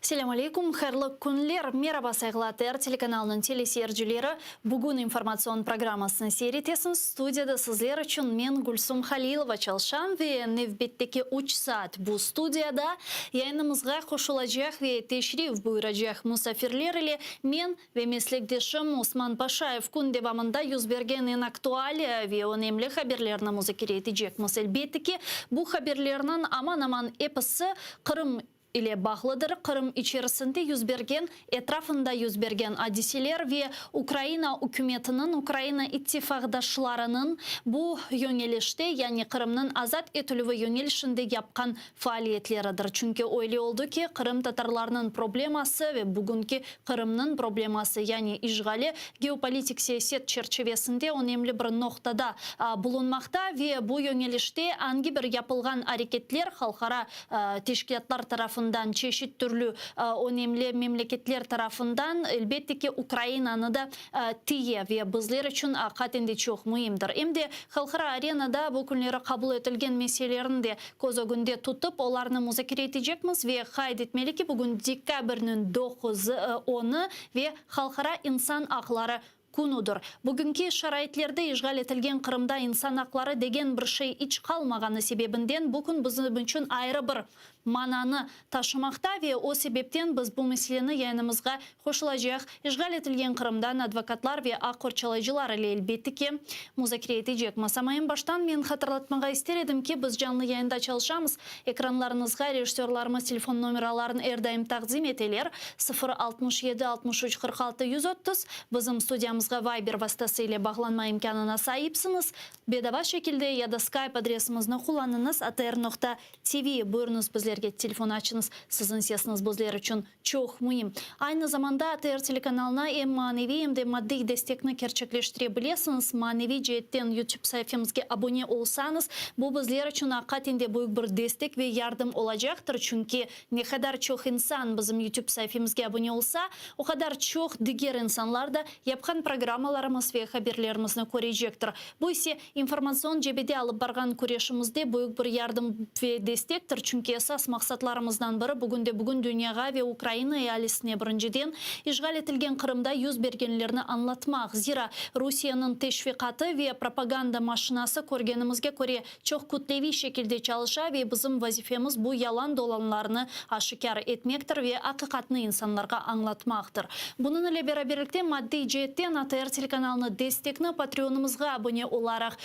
Селям алейкум, хайрлы күнлер, мераба сайғылатыр телеканалының телесерджилері бүгін информацион программасын серетесін студияда сізлер үшін мен Гульсум Халилова чалшам ве невбеттеке 3 саат бұл студияда яйнымызға қошылажақ ве тешриф бұйрajақ мұсафирлер или мен ве меслекдешім Осман Пашаев күн девамында юзберген ен актуалия ве онемлі хаберлеріні музыкереті жек мұселбеттеке бұл хаберлерінің аман-аман эпысы Қырым или Бахладыр Қырым içerisinde yüzbergen, etrafında yüzbergen hadiseler ve Ukrayna hükümetinin, Ukrayna ittifakdaşlarının bu yönelişte yani Kırım'ın azat etülüvü yönelişinde yapkan faaliyetleridir. Çünkü öyle oldu ki Kırım Tatarlarının probleması ve bugünkü Kırım'ın probleması yani işgali geopolitik siyaset çerçevesinde önemli bir noktada bulunmakta ve bu yönelişte hangi bir yapılgan hareketler halkara teşkilatlar tarafından çeşit türlü önemli memleketler tarafından elbette ki Ukrayna'nı da tiye ve bizler için hakikaten çok mühimdir. Hem de halkara arenada bu günleri kabul edilgen meselelerini de göz önünde tutup onlarını müzakere edeceğimiz ve kaydetmeli ki bugün dekabrının 9-10'u ve halkara insan hakları kunudur. Bugünkü şaraitlerde işgal etilgen Kırım'da insan hakları degen bir şey hiç kalmağını sebebinden bugün bizim için ayrı bir mananı taşımakta ve o sebepten biz bu meseleni yayınımızga hoşulacak. İşgal etilgen Kırım'dan advokatlar ve akırçalayıcılar ile elbette ki müzakere edecek. Masamayın baştan men hatırlatmağa isterim ki biz canlı yayında çalışamız. Ekranlarınızga rejissörlarımız telefon numaralarını erdaim takdim eteler. 067 63 46 130 bizim stüdyamızga Viber vasıtasıyla bağlanma imkanına sahipsiniz. Bedava şekilde ya da Skype adresimizni kullanınız. atr.tv buyurunuz bizlerge telefon açınız. Sizin sesiniz bizler için çok mühim. Aynı zamanda ATR telekanalına hem manevi hem de maddi destekni gerçekleştirebilirsiniz. Manevi cihetten YouTube sayfamızga abone olsanız bu bizler için hakikaten de büyük bir destek ve yardım olacaktır. Çünkü ne kadar çok insan bizim YouTube sayfamızga abone olsa o kadar çok diğer insanlar da yapkan programmalarımız ve haberlerimizni görecektir. Bu ise informasyon cebede alıp bargan kuruşumuzda büyük bir yardım ve destektir. Çünkü esas maksatlarımızdan biri bugün dünyaya ve Ukrayna eyaletine birinciden işgal etilgen Kırım'da yüz bergenlerini anlatmak. Zira Rusya'nın teşvikatı ve propaganda maşinası körgenimizge göre çok kütlevi şekilde çalışa ve bizim vazifemiz bu yalan dolanlarını aşikar etmektir ve hakikatini insanlara anlatmaktır. Bunun ile beraberlikte maddi cihetten ATR telekanalını destekini Patreonumuzga abone olarak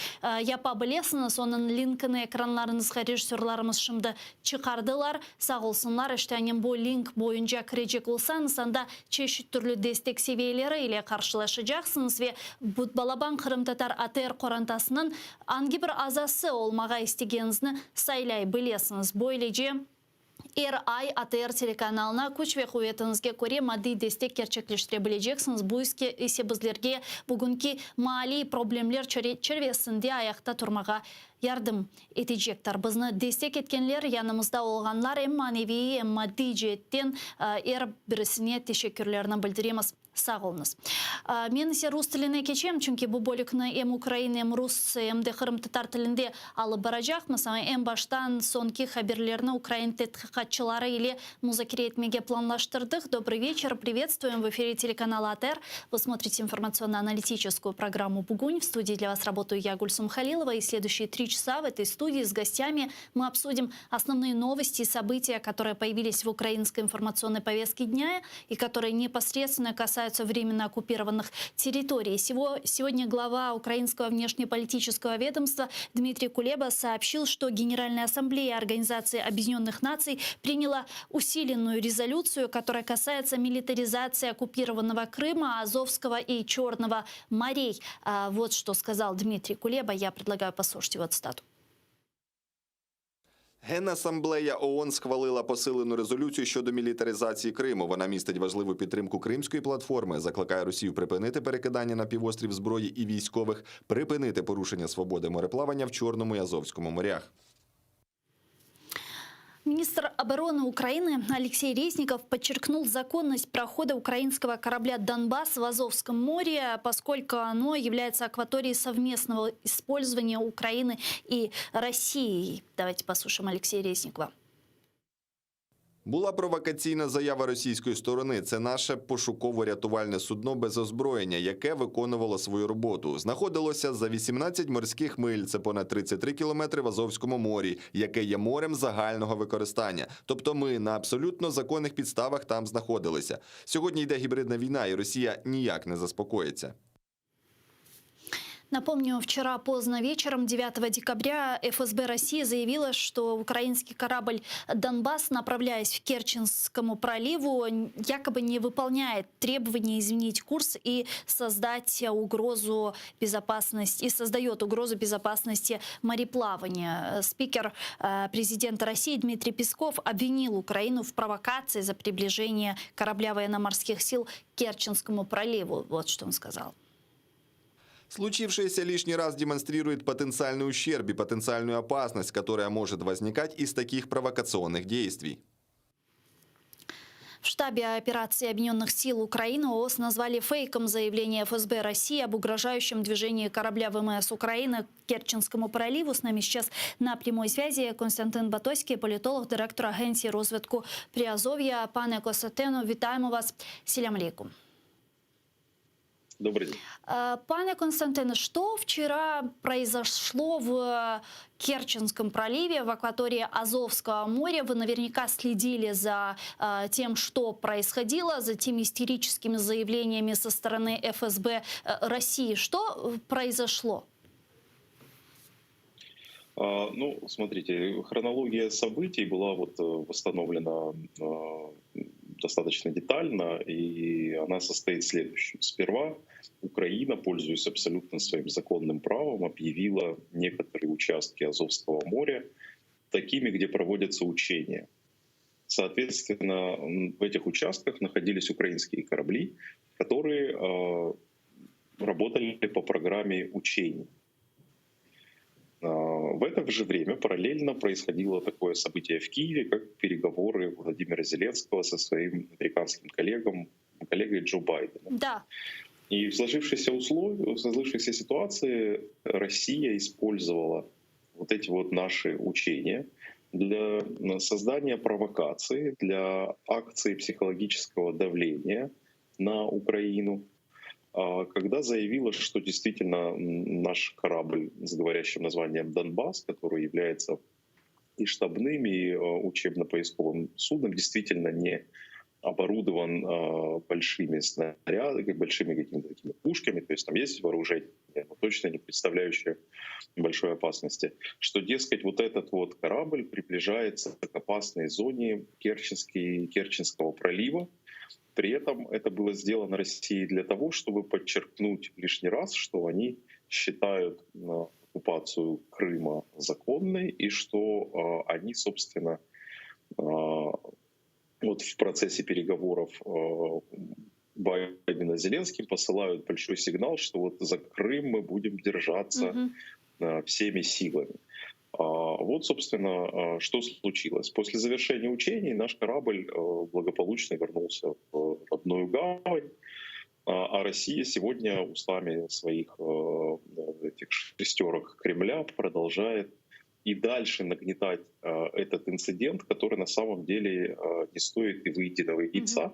yapabilirsiniz. Onun linkini ekranlarınızga rejissörlarımız şimdi çıkardılar. Sağ olsunlar. İşte bu link boyunca girecek olsanız anda çeşit türlü destek seviyeleri ile karşılaşacaksınız ve bu Balaban Kırım Tatar ATR korantasının hangi bir azası olmağa istegenizni saylayabilirsiniz. Böylece her ay ATR telekanalına güç ve kuvvetinizge göre maddi destek gerçekleştirebileceksiniz. Bu ise bizlerge bugünkü mali problemler çerçevesinde ayakta durmağa yardım edecektir. Bizni destek etkenler yanımızda olanlar hem manevi hem maddi cihetten her birisine teşekkürlerini bildiremiz. Sağ olunuz. Men ise Rus tiline geçeyim çünkü bu bölükünü hem Ukrayna hem Rus hem de Kırım Tatar tilinde alıp baracak. Mesela en baştan sonki haberlerini Ukrayna tetkikatçıları ile müzakere etmeye planlaştırdık. Добрый вечер, приветствуем в эфире телеканала АТР. Вы смотрите информационно-аналитическую программу «Бугунь». В студии для вас работаю я, Гульсум Халилова, и следующие 3 часа в этой студии с гостями мы обсудим основные новости и события, которые появились в украинской информационной повестке дня и которые непосредственно касаются временно оккупированных территорий. Сегодня глава украинского внешнеполитического ведомства Дмитрий Кулеба сообщил, что Генеральная ассамблея Организации Объединенных Наций приняла усиленную резолюцию, которая касается милитаризации оккупированного Крыма, Азовского и Черного морей. Вот что сказал Дмитрий Кулеба. Я предлагаю послушать его цитату. Генасамблея ООН схвалила посилену резолюцію щодо мілітаризації Криму. Вона містить важливу підтримку Кримської платформи, закликає Росію припинити перекидання на півострів зброї і військових, припинити порушення свободи мореплавання в Чорному і Азовському морях. Министр обороны Украины Алексей Резников подчеркнул законность прохода украинского корабля «Донбасс» в Азовском море, поскольку оно является акваторией совместного использования Украины и России. Давайте послушаем Алексея Резникова. Була провокаційна заява російської сторони. Це наше пошуково-рятувальне судно без озброєння, яке виконувало свою роботу. Знаходилося за 18 морських миль, це понад 33 кілометри в Азовському морі, яке є морем загального використання. Тобто ми на абсолютно законних підставах там знаходилися. Сьогодні йде гібридна війна, і Росія ніяк не заспокоїться. Напомню, вчера поздно вечером, 9 декабря, ФСБ России заявила, что украинский корабль «Донбасс», направляясь в Керченскому проливу, якобы не выполняет требования изменить курс и создать угрозу безопасности, и создает угрозу безопасности мореплавания. Спикер президента России Дмитрий Песков обвинил Украину в провокации за приближение корабля военно-морских сил к Керченскому проливу. Вот что он сказал. Случившееся лишний раз демонстрирует потенциальный ущерб и потенциальную опасность, которая может возникать из таких провокационных действий. В штабе операции Объединенных сил Украины ООС назвали фейком заявление ФСБ России об угрожающем движении корабля ВМС Украины к Керченскому проливу. С нами сейчас на прямой связи Константин Батоський, політолог, директор агенції розвитку Приазов'я. Пане Костянтину, вітаємо вас. Сілям алейкум. Добрый день. Пане Константине, что вчера произошло в Керченском проливе, в акватории Азовского моря? Вы наверняка следили за тем, что происходило, за теми истерическими заявлениями со стороны ФСБ России. Что произошло? Ну, смотрите, хронология событий была восстановлена достаточно детально, и она состоит в следующем. Сперва Украина, пользуясь абсолютно своим законным правом, объявила некоторые участки Азовского моря такими, где проводятся учения. Соответственно, в этих участках находились украинские корабли, которые работали по программе учений. В это же время параллельно происходило такое событие в Киеве, как переговоры Владимира Зеленского со своим американским коллегой Джо Байденом. Да. И в сложившейся ситуации Россия использовала вот эти наши учения для создания провокации, для акции психологического давления на Украину, когда заявила, что действительно наш корабль с говорящим названием «Донбасс», который является и штабным, и учебно-поисковым судном, действительно не оборудован большими снарядами, большими какими-то такими пушками, то есть там есть вооружение, но точно не представляющее большой опасности, что, дескать, вот этот корабль приближается к опасной зоне Керченского пролива. При этом это было сделано Россией для того, чтобы подчеркнуть лишний раз, что они считают оккупацию Крыма законной и что они, собственно, в процессе переговоров Байдена с Зеленским посылают большой сигнал, что за Крым мы будем держаться всеми силами. Собственно, что случилось. После завершения учений наш корабль благополучно вернулся в родную гавань, а Россия сегодня устами своих этих шестерок Кремля продолжает и дальше нагнетать этот инцидент, который на самом деле не стоит и выеденного яйца,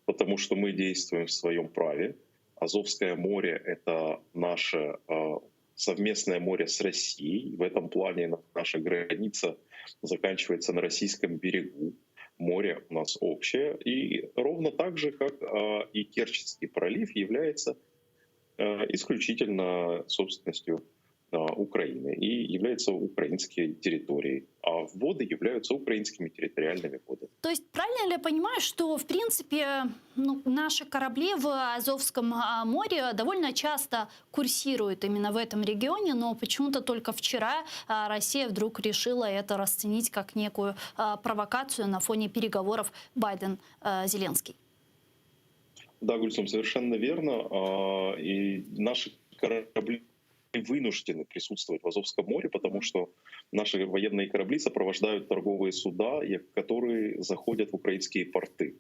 потому что мы действуем в своем праве. Азовское море — это наше совместное море с Россией. В этом плане наша граница заканчивается на российском берегу. Море у нас общее. И ровно так же, как и Керченский пролив является исключительно собственностью Украины и являются украинской территорией, а воды являются украинскими территориальными водами. То есть правильно ли я понимаю, что в принципе наши корабли в Азовском море довольно часто курсируют именно в этом регионе, но почему-то только вчера Россия вдруг решила это расценить как некую провокацию на фоне переговоров Байден-Зеленский? Да, Гульсум, совершенно верно. И наши корабли вынуждены присутствовать в Азовском море, потому что наши военные корабли сопровождают торговые суда, которые заходят в украинские порты.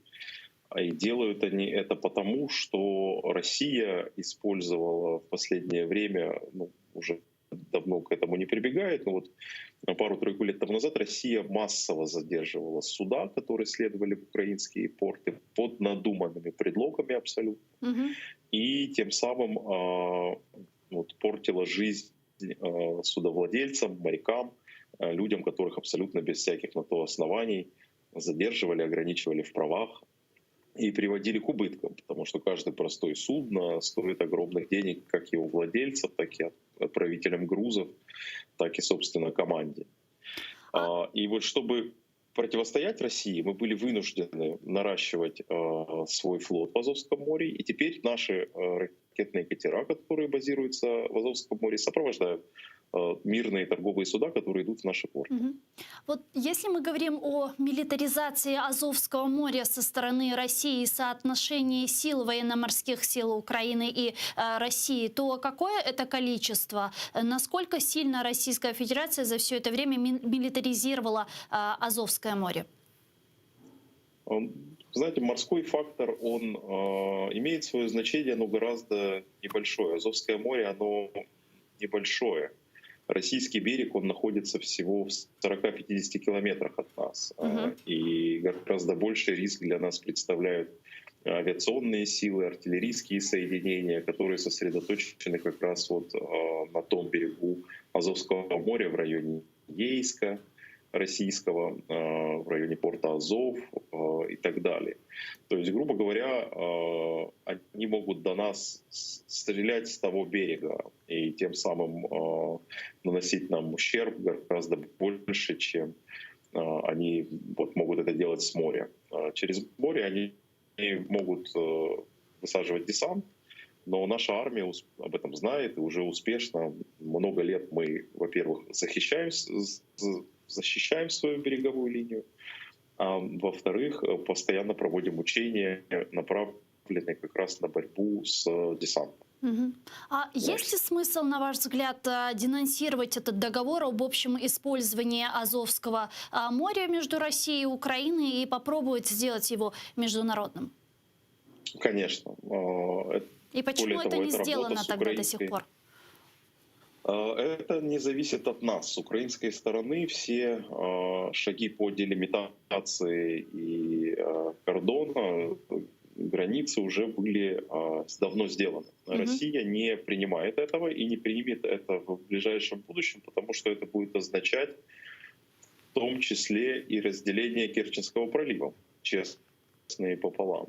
И делают они это потому, что Россия использовала в последнее время уже давно к этому не прибегает, но вот пару-тройку лет тому назад Россия массово задерживала суда, которые следовали в украинские порты под надуманными предлогами абсолютно, Мгм. и тем самым вот, портила жизнь судовладельцам, морякам, людям, которых абсолютно без всяких на то оснований задерживали, ограничивали в правах и приводили к убыткам, потому что каждое простое судно стоит огромных денег как и у владельцев, так и отправителям грузов, так и, собственно, команде. А, И вот чтобы противостоять России, мы были вынуждены наращивать свой флот в Азовском море, и теперь наши ракетные катера, которые базируются в Азовском море, сопровождают мирные торговые суда, которые идут в наши порты. Мгм. Вот если мы говорим о милитаризации Азовского моря со стороны России и соотношении сил военно-морских сил Украины и России, то какое это количество? Насколько сильно Российская Федерация за все это время милитаризировала Азовское море? Знаете, морской фактор, он имеет свое значение, но гораздо небольшое. Азовское море, оно небольшое. Российский берег, он находится всего в 40-50 километрах от нас. Мгм. И гораздо больший риск для нас представляют авиационные силы, артиллерийские соединения, которые сосредоточены как раз вот на том берегу Азовского моря в районе Ейска российского, в районе порта Азов и так далее. То есть, грубо говоря, они могут до нас стрелять с того берега и тем самым наносить нам ущерб гораздо больше, чем они вот могут это делать с моря. Через море они могут высаживать десант, но наша армия об этом знает и уже успешно. Много лет мы, во-первых, защищаем свою береговую линию, а во-вторых, постоянно проводим учения, направленные как раз на борьбу с десантом. Мгм. А есть ли смысл, на ваш взгляд, денонсировать этот договор об общем использовании Азовского моря между Россией и Украиной и попробовать сделать его международным? Конечно. И почему Более это того, не это работа сделано с тогда до сих украинской. пор? Это не зависит от нас. С украинской стороны все шаги по делимитации и кордона, границы уже были давно сделаны. Мгм. Россия не принимает этого и не примет это в ближайшем будущем, потому что это будет означать в том числе и разделение Керченского пролива, честно и пополам.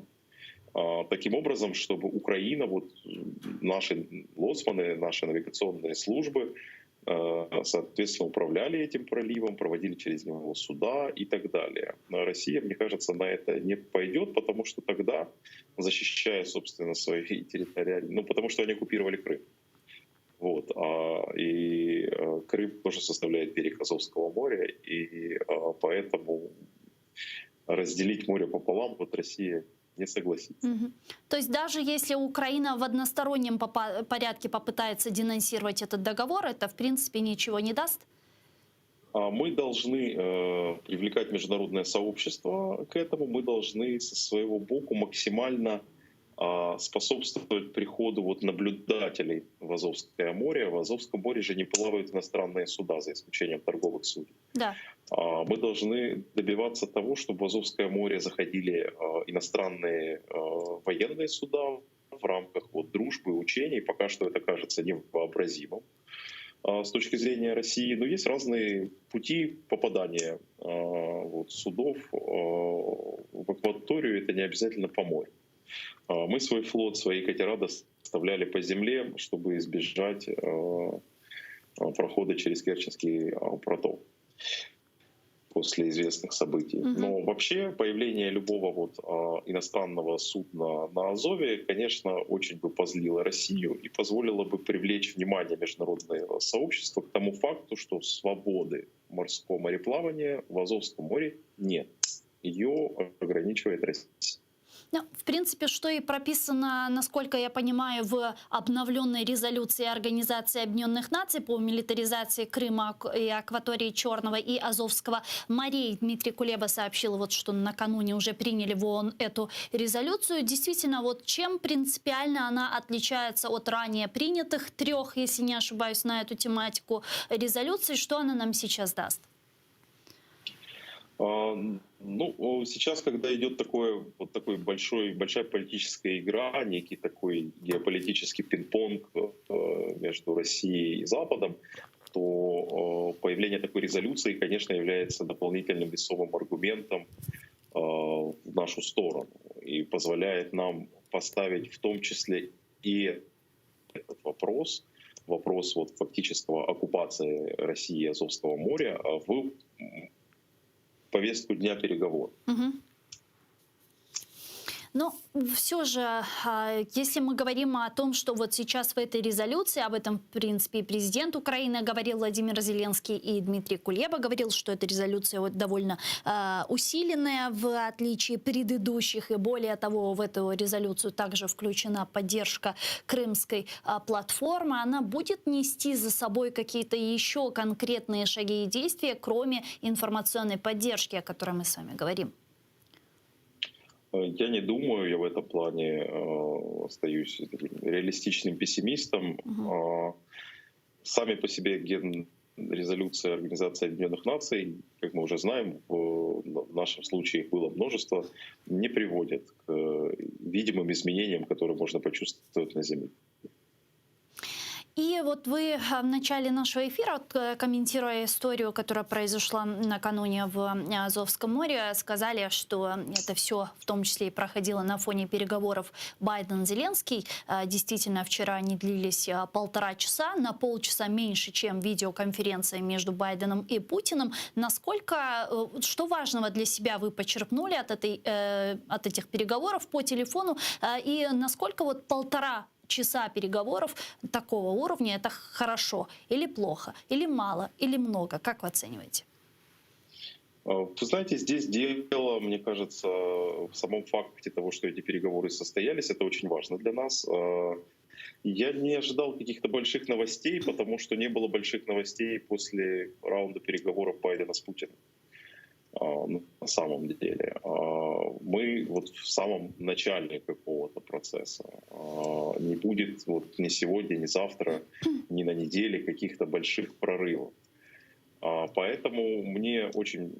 Таким образом, чтобы Украина, вот наши лоцманы, наши навигационные службы, соответственно, управляли этим проливом, проводили через него суда и так далее. Но Россия, мне кажется, на это не пойдет, потому что тогда, защищая, собственно, свои территориальные... Ну, потому что они оккупировали Крым. Вот. И Крым тоже составляет берег Азовского моря, и поэтому разделить море пополам вот Россия не согласится. Мгм. То есть даже если Украина в одностороннем порядке попытается денонсировать этот договор, это в принципе ничего не даст? Мы должны привлекать международное сообщество к этому, мы должны со своего боку максимально способствовать приходу вот наблюдателей в Азовское море. В Азовском море же не плавают иностранные суда, за исключением торговых судов. Да. Мы должны добиваться того, чтобы в Азовское море заходили иностранные военные суда в рамках вот дружбы, учений. Пока что это кажется невообразимым с точки зрения России. Но есть разные пути попадания вот, судов в акваторию. Это не обязательно по морю. Мы свой флот, свои катера доставляли по земле, чтобы избежать прохода через Керченский проток после известных событий. Мгм. Но вообще появление любого вот иностранного судна на Азове, конечно, очень бы позлило Россию и позволило бы привлечь внимание международного сообщества к тому факту, что свободы морского мореплавания в Азовском море нет. Ее ограничивает Россия. Ну, в принципе, что и прописано, насколько я понимаю, в обновленной резолюции Организации Объединенных Наций по милитаризации Крыма и акватории Черного и Азовского морей. Дмитрий Кулеба сообщил, вот, что накануне уже приняли в ООН эту резолюцию. Действительно, вот чем принципиально она отличается от ранее принятых 3, если не ошибаюсь, на эту тематику резолюций, что она нам сейчас даст? Ну, сейчас, когда идет такой большая политическая игра, некий такой геополитический пинг-понг между Россией и Западом, то появление такой резолюции, конечно, является дополнительным весомым аргументом в нашу сторону и позволяет нам поставить в том числе и этот вопрос вот фактического оккупации России и Азовского моря в повестку дня переговоров. Но все же, если мы говорим о том, что вот сейчас в этой резолюции, об этом, в принципе, и президент Украины говорил Владимир Зеленский, и Дмитрий Кулеба говорил, что эта резолюция вот довольно усиленная, в отличие предыдущих, и более того, в эту резолюцию также включена поддержка крымской платформы, она будет нести за собой какие-то еще конкретные шаги и действия, кроме информационной поддержки, о которой мы с вами говорим? Я не думаю, я в этом плане остаюсь таким реалистичным пессимистом. Сами по себе резолюции Организации Объединенных Наций, как мы уже знаем, в нашем случае их было множество, не приводят к видимым изменениям, которые можно почувствовать на Земле. И вот вы в начале нашего эфира, комментируя историю, которая произошла накануне в Азовском море, сказали, что это все в том числе и проходило на фоне переговоров Байден-Зеленский. Действительно, вчера они длились 1,5 часа, на полчаса меньше, чем видеоконференция между Байденом и Путиным. Насколько, что важного для себя вы почерпнули от этих переговоров по телефону, и насколько вот 1,5 часа переговоров такого уровня — это хорошо или плохо, или мало, или много? Как вы оцениваете? Вы знаете, здесь дело, мне кажется, в самом факте того, что эти переговоры состоялись, это очень важно для нас. Я не ожидал каких-то больших новостей, потому что не было больших новостей после раунда переговоров Байдена с Путиным. На самом деле. Мы вот в самом начале какого-то процесса. Не будет вот ни сегодня, ни завтра, ни на неделе каких-то больших прорывов. Поэтому мне очень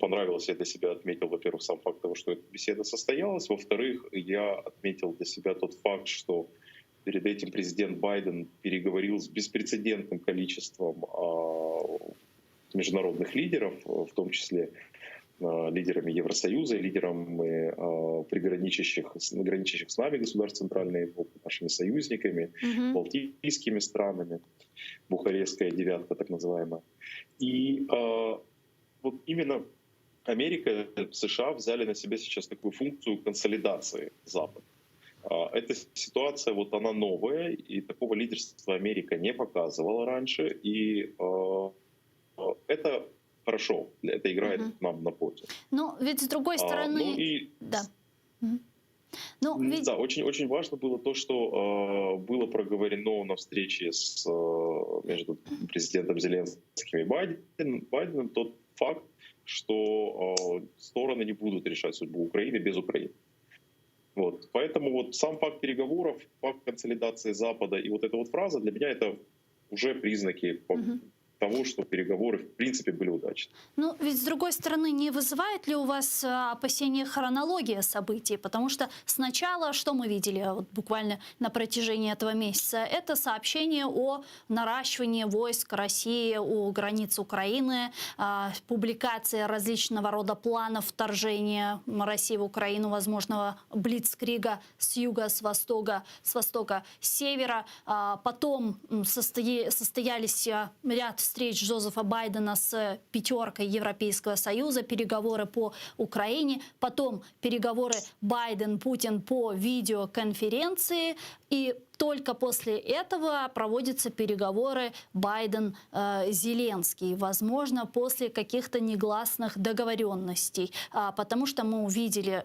понравилось, я для себя отметил, во-первых, сам факт того, что эта беседа состоялась. Во-вторых, я отметил для себя тот факт, что перед этим президент Байден переговорил с беспрецедентным количеством международных лидеров, в том числе лидерами Евросоюза, лидерами граничащих с нами государств Центральной Европы, нашими союзниками, балтийскими странами, Бухарестская девятка так называемая. И вот именно Америка, США взяли на себя сейчас такую функцию консолидации Запада. Эта ситуация, вот она новая, и такого лидерства Америка не показывала раньше, и это хорошо, это играет нам на пользу. Но ведь с другой стороны... Да. Да, очень важно было то, что было проговорено на встрече между президентом Зеленским и Байденом, тот факт, что стороны не будут решать судьбу Украины без Украины. Вот. Поэтому вот сам факт переговоров, факт консолидации Запада и вот эта вот фраза для меня это уже признаки того, что переговоры в принципе были удачны. Ну, ведь с другой стороны, не вызывает ли у вас опасения хронология событий? Потому что сначала, что мы видели вот буквально на протяжении этого месяца, это сообщение о наращивании войск России у границ Украины, публикация различного рода планов вторжения России в Украину, возможного блицкрига с юга, с востока, с севера. Потом состоялись ряд встреч Джозефа Байдена с пятеркой Европейского Союза, переговоры по Украине, потом переговоры Байден-Путин по видеоконференции, и только после этого проводятся переговоры Байден-Зеленский, возможно, после каких-то негласных договоренностей, потому что мы увидели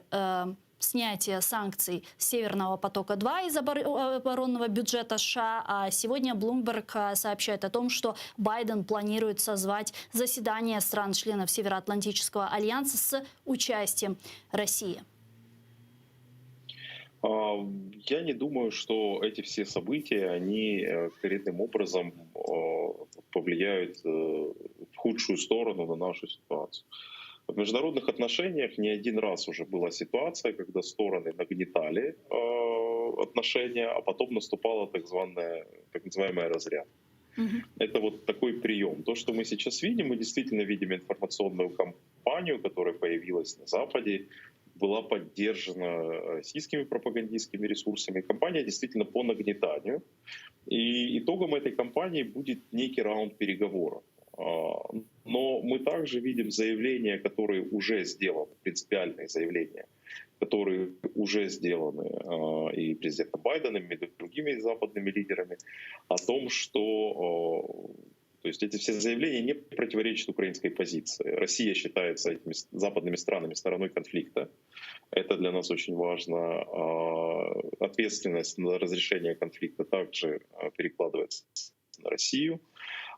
снятие санкций Северного потока-2 из оборонного бюджета США. А сегодня Bloomberg сообщает о том, что Байден планирует созвать заседание стран-членов Североатлантического альянса с участием России. Я не думаю, что эти все события, они коренным образом повлияют в худшую сторону на нашу ситуацию. В международных отношениях не один раз уже была ситуация, когда стороны нагнетали отношения, а потом наступала так называемая разрядка. Это вот такой прием. То, что мы сейчас видим, мы действительно видим информационную кампанию, которая появилась на Западе, была поддержана российскими пропагандистскими ресурсами. Кампания действительно по нагнетанию. И итогом этой кампании будет некий раунд переговоров. Но мы также видим заявления, которые уже сделаны, принципиальные заявления, которые уже сделаны и президентом Байденом, и другими западными лидерами, о том, что то есть эти все заявления не противоречат украинской позиции. Россия считается этими западными странами стороной конфликта. Это для нас очень важно. Ответственность на разрешение конфликта также перекладывается на Россию.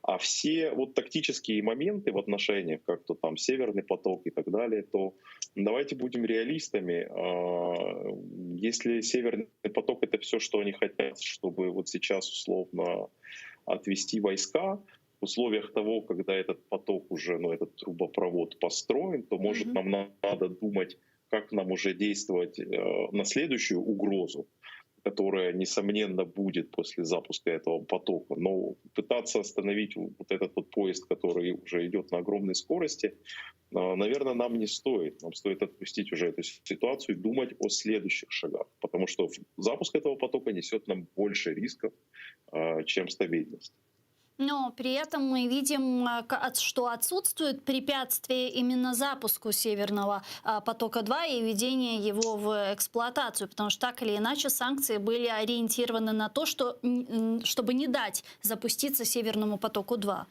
А все вот тактические моменты в отношениях, как то там Северный поток и так далее, то давайте будем реалистами. Если Северный поток — это все, что они хотят, чтобы вот сейчас условно отвести войска, в условиях того, когда этот поток уже, этот трубопровод построен, то, может, нам надо думать, как нам уже действовать на следующую угрозу, которая, несомненно, будет после запуска этого потока. Но пытаться остановить вот этот вот поезд, который уже идет на огромной скорости, наверное, нам не стоит. Нам стоит отпустить уже эту ситуацию и думать о следующих шагах. Потому что запуск этого потока несет нам больше рисков, чем стабильность. Но при этом мы видим, что отсутствует препятствие именно запуску Северного потока-2 и введения его в эксплуатацию, потому что так или иначе санкции были ориентированы на то, чтобы не дать запуститься Северному потоку-2.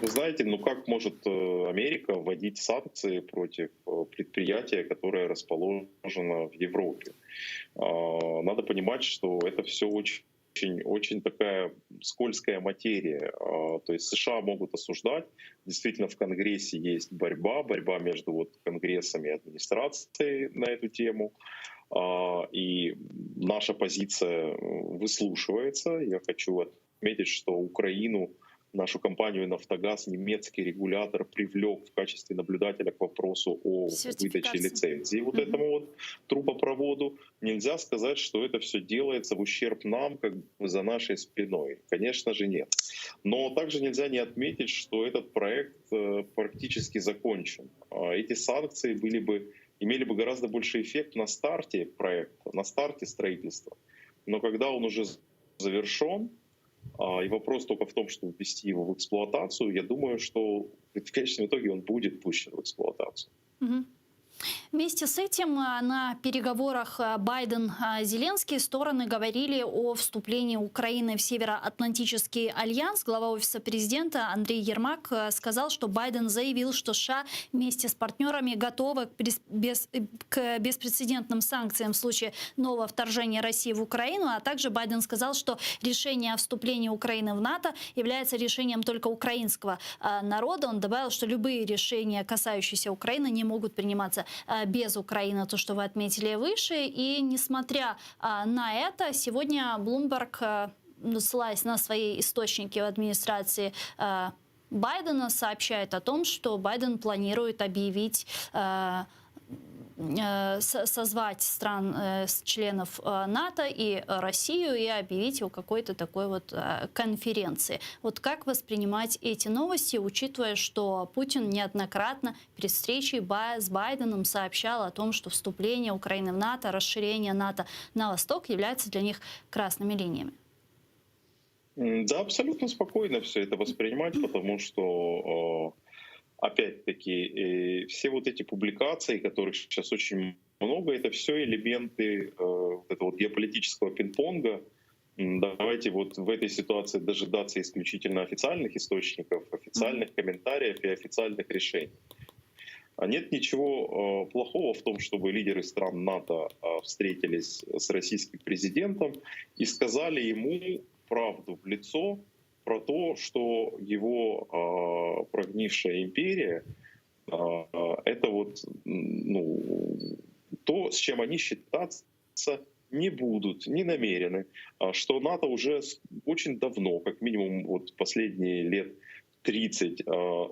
Вы знаете, как может Америка вводить санкции против предприятия, которое расположено в Европе? Надо понимать, что это все очень такая скользкая материя. То есть США могут осуждать. Действительно, в Конгрессе есть борьба между Конгрессом и администрацией на эту тему. И наша позиция выслушивается. Я хочу отметить, что Украину, нашу компанию «Нафтогаз», немецкий регулятор привлек в качестве наблюдателя к вопросу о выдаче лицензии этому трубопроводу. Нельзя сказать, что это все делается в ущерб нам, как бы за нашей спиной. Конечно же, нет. Но также нельзя не отметить, что этот проект практически закончен. Эти санкции имели бы гораздо больший эффект на старте проекта, на старте строительства. Но когда он уже завершен, и вопрос только в том, чтобы ввести его в эксплуатацию, я думаю, что в конечном итоге он будет пущен в эксплуатацию. Вместе с этим на переговорах Байден-Зеленский стороны говорили о вступлении Украины в Североатлантический альянс. Глава Офиса президента Андрей Ермак сказал, что Байден заявил, что США вместе с партнерами готовы к беспрецедентным санкциям в случае нового вторжения России в Украину. А также Байден сказал, что решение о вступлении Украины в НАТО является решением только украинского народа. Он добавил, что любые решения, касающиеся Украины, не могут приниматься без Украины, то, что вы отметили выше. И несмотря на это, сегодня Bloomberg, ссылаясь на свои источники в администрации Байдена, сообщает о том, что Байден планирует объявить созвать членов НАТО и Россию и объявить о какой-то такой конференции. Как воспринимать эти новости, учитывая, что Путин неоднократно перед встречей с Байденом сообщал о том, что вступление Украины в НАТО, расширение НАТО на восток являются для них красными линиями? Да, абсолютно спокойно все это воспринимать, потому что опять-таки, все эти публикации, которых сейчас очень много, это все элементы этого геополитического пинг-понга. Давайте в этой ситуации дожидаться исключительно официальных источников, официальных комментариев и официальных решений. А нет ничего плохого в том, чтобы лидеры стран НАТО встретились с российским президентом и сказали ему правду в лицо про то, что его прогнившая империя это вот то, с чем они считаться не будут, не намерены, что НАТО уже очень давно, как минимум вот последние лет 30,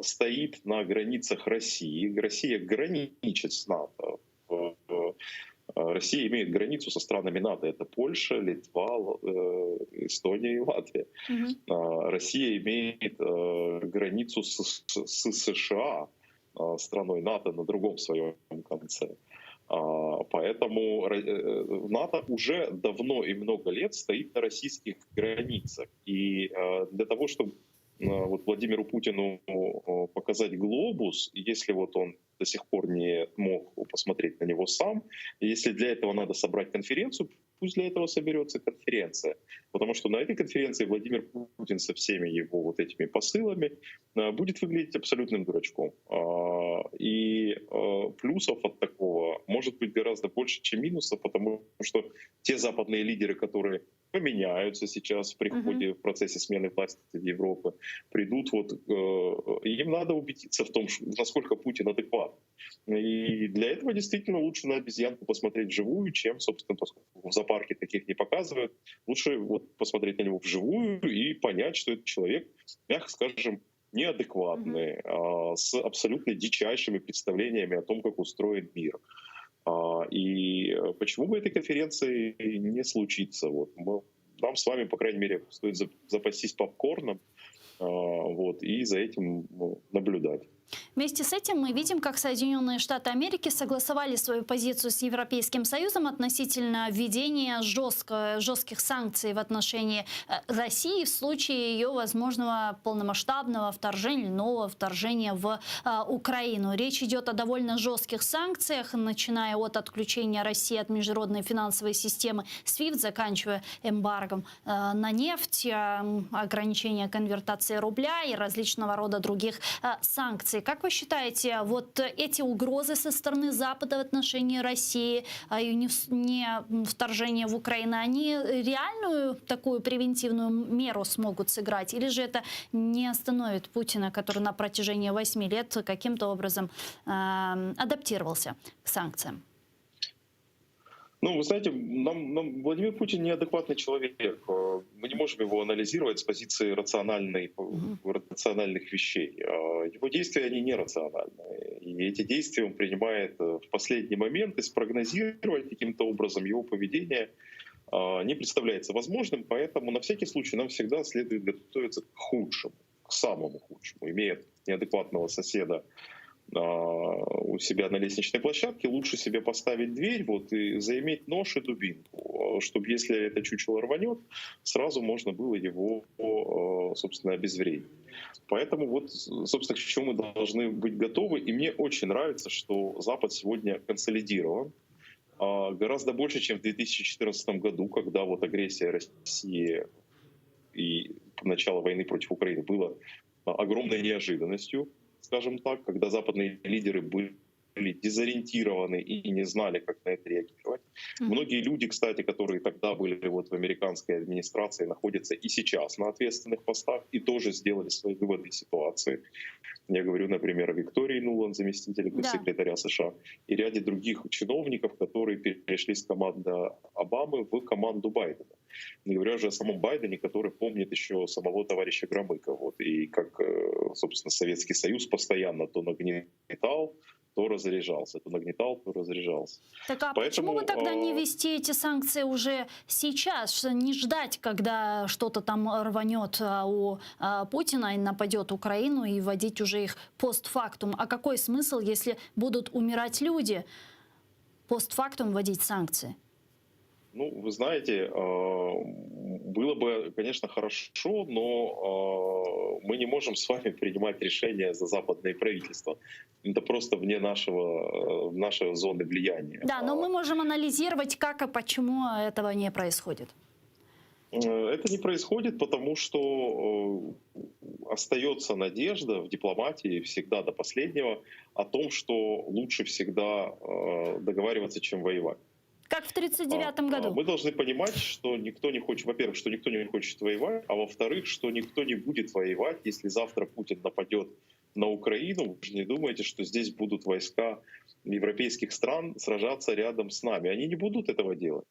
стоит на границах России. Россия граничит с НАТО. Россия имеет границу со странами НАТО. Это Польша, Литва, Эстония и Латвия. Россия имеет границу с США, страной НАТО, на другом своем конце. Поэтому НАТО уже давно и много лет стоит на российских границах. И для того, чтобы вот Владимиру Путину показать глобус, если вот он до сих пор не мог посмотреть на него сам, если для этого надо собрать конференцию, пусть для этого соберется конференция. Потому что на этой конференции Владимир Путин со всеми его вот этими посылами будет выглядеть абсолютным дурачком. И плюсов от такого может быть гораздо больше, чем минусов, потому что те западные лидеры, которые поменяются сейчас в приходе, в процессе смены власти в Европе, придут, вот, им надо убедиться в том, насколько Путин адекватен. И для этого действительно лучше на обезьянку посмотреть вживую, чем, собственно, поскольку в зоопарке таких не показывают, лучше вот посмотреть на него вживую и понять, что этот человек, мягко скажем, неадекватный, с абсолютно дичайшими представлениями о том, как устроен мир. И почему бы этой конференции не случиться? Вот. Нам с вами, по крайней мере, стоит запастись попкорном вот, и за этим наблюдать. Вместе с этим мы видим, как Соединенные Штаты Америки согласовали свою позицию с Европейским Союзом относительно введения жестких санкций в отношении России в случае ее возможного полномасштабного вторжения, нового вторжения в Украину. Речь идет о довольно жестких санкциях, начиная от отключения России от международной финансовой системы SWIFT, заканчивая эмбаргом на нефть, ограничение конвертации рубля и различного рода других санкций. Как вы считаете, вот эти угрозы со стороны Запада в отношении России и не вторжение в Украину, они реальную такую превентивную меру смогут сыграть? Или же это не остановит Путина, который на протяжении 8 лет каким-то образом адаптировался к санкциям? Ну, вы знаете, Владимир Путин неадекватный человек. Мы не можем его анализировать с позиции рациональных вещей. Его действия, они нерациональные. И эти действия он принимает в последний момент, и спрогнозировать каким-то образом его поведение не представляется возможным. Поэтому на всякий случай нам всегда следует готовиться к худшему, к самому худшему. Имея неадекватного соседа у себя на лестничной площадке, лучше себе поставить дверь вот, и заиметь нож и дубинку, чтобы, если это чучело рванет, сразу можно было его, собственно, обезвредить. Поэтому вот, собственно, к чему мы должны быть готовы. И мне очень нравится, что Запад сегодня консолидирован гораздо больше, чем в 2014 году, когда вот агрессия России и начало войны против Украины было огромной неожиданностью, скажем так, когда западные лидеры были дезориентированы и не знали, как на это реагировать. Многие люди, кстати, которые тогда были вот в американской администрации, находятся и сейчас на ответственных постах и тоже сделали свои выводы из ситуации. Я говорю, например, о Виктории Нуланд, заместителе госсекретаря США, и ряде других чиновников, которые перешли с команды Обамы в команду Байдена. Не говоря уже о самом Байдене, который помнит еще самого товарища Громыка. Вот, и как, собственно, Советский Союз постоянно то нагнетал, то разряжался, то нагнетал, то разряжался. Так а почему бы тогда не ввести эти санкции уже сейчас, не ждать, когда что-то там рванет у Путина и нападет Украину, и вводить уже их постфактум? А какой смысл, если будут умирать люди, постфактум вводить санкции? Ну, вы знаете, было бы, конечно, хорошо, но мы не можем с вами принимать решения за западные правительства. Это просто вне нашей зоны влияния. Да, но мы можем анализировать, как и почему этого не происходит. Это не происходит, потому что остается надежда в дипломатии всегда до последнего о том, что лучше всегда договариваться, чем воевать. Как в 1939 году. Мы должны понимать, что никто не хочет, во-первых, что никто не хочет воевать, а во-вторых, что никто не будет воевать, если завтра Путин нападет на Украину. Вы же не думаете, что здесь будут войска европейских стран сражаться рядом с нами. Они не будут этого делать.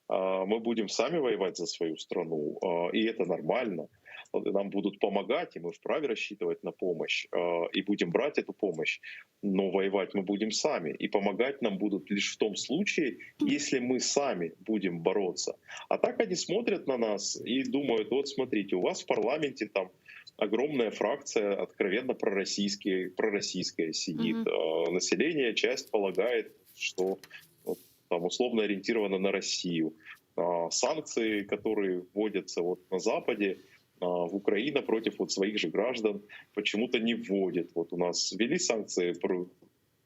Мы будем сами воевать за свою страну, и это нормально. Нам будут помогать, и мы вправе рассчитывать на помощь, и будем брать эту помощь. Но воевать мы будем сами, и помогать нам будут лишь в том случае, если мы сами будем бороться. А так они смотрят на нас и думают: вот смотрите, у вас в парламенте там огромная фракция откровенно пророссийская сидит. Население часть полагает, что там условно ориентировано на Россию. Санкции, которые вводятся вот на Западе, в Украину против вот своих же граждан почему-то не вводит. Вот у нас ввели санкции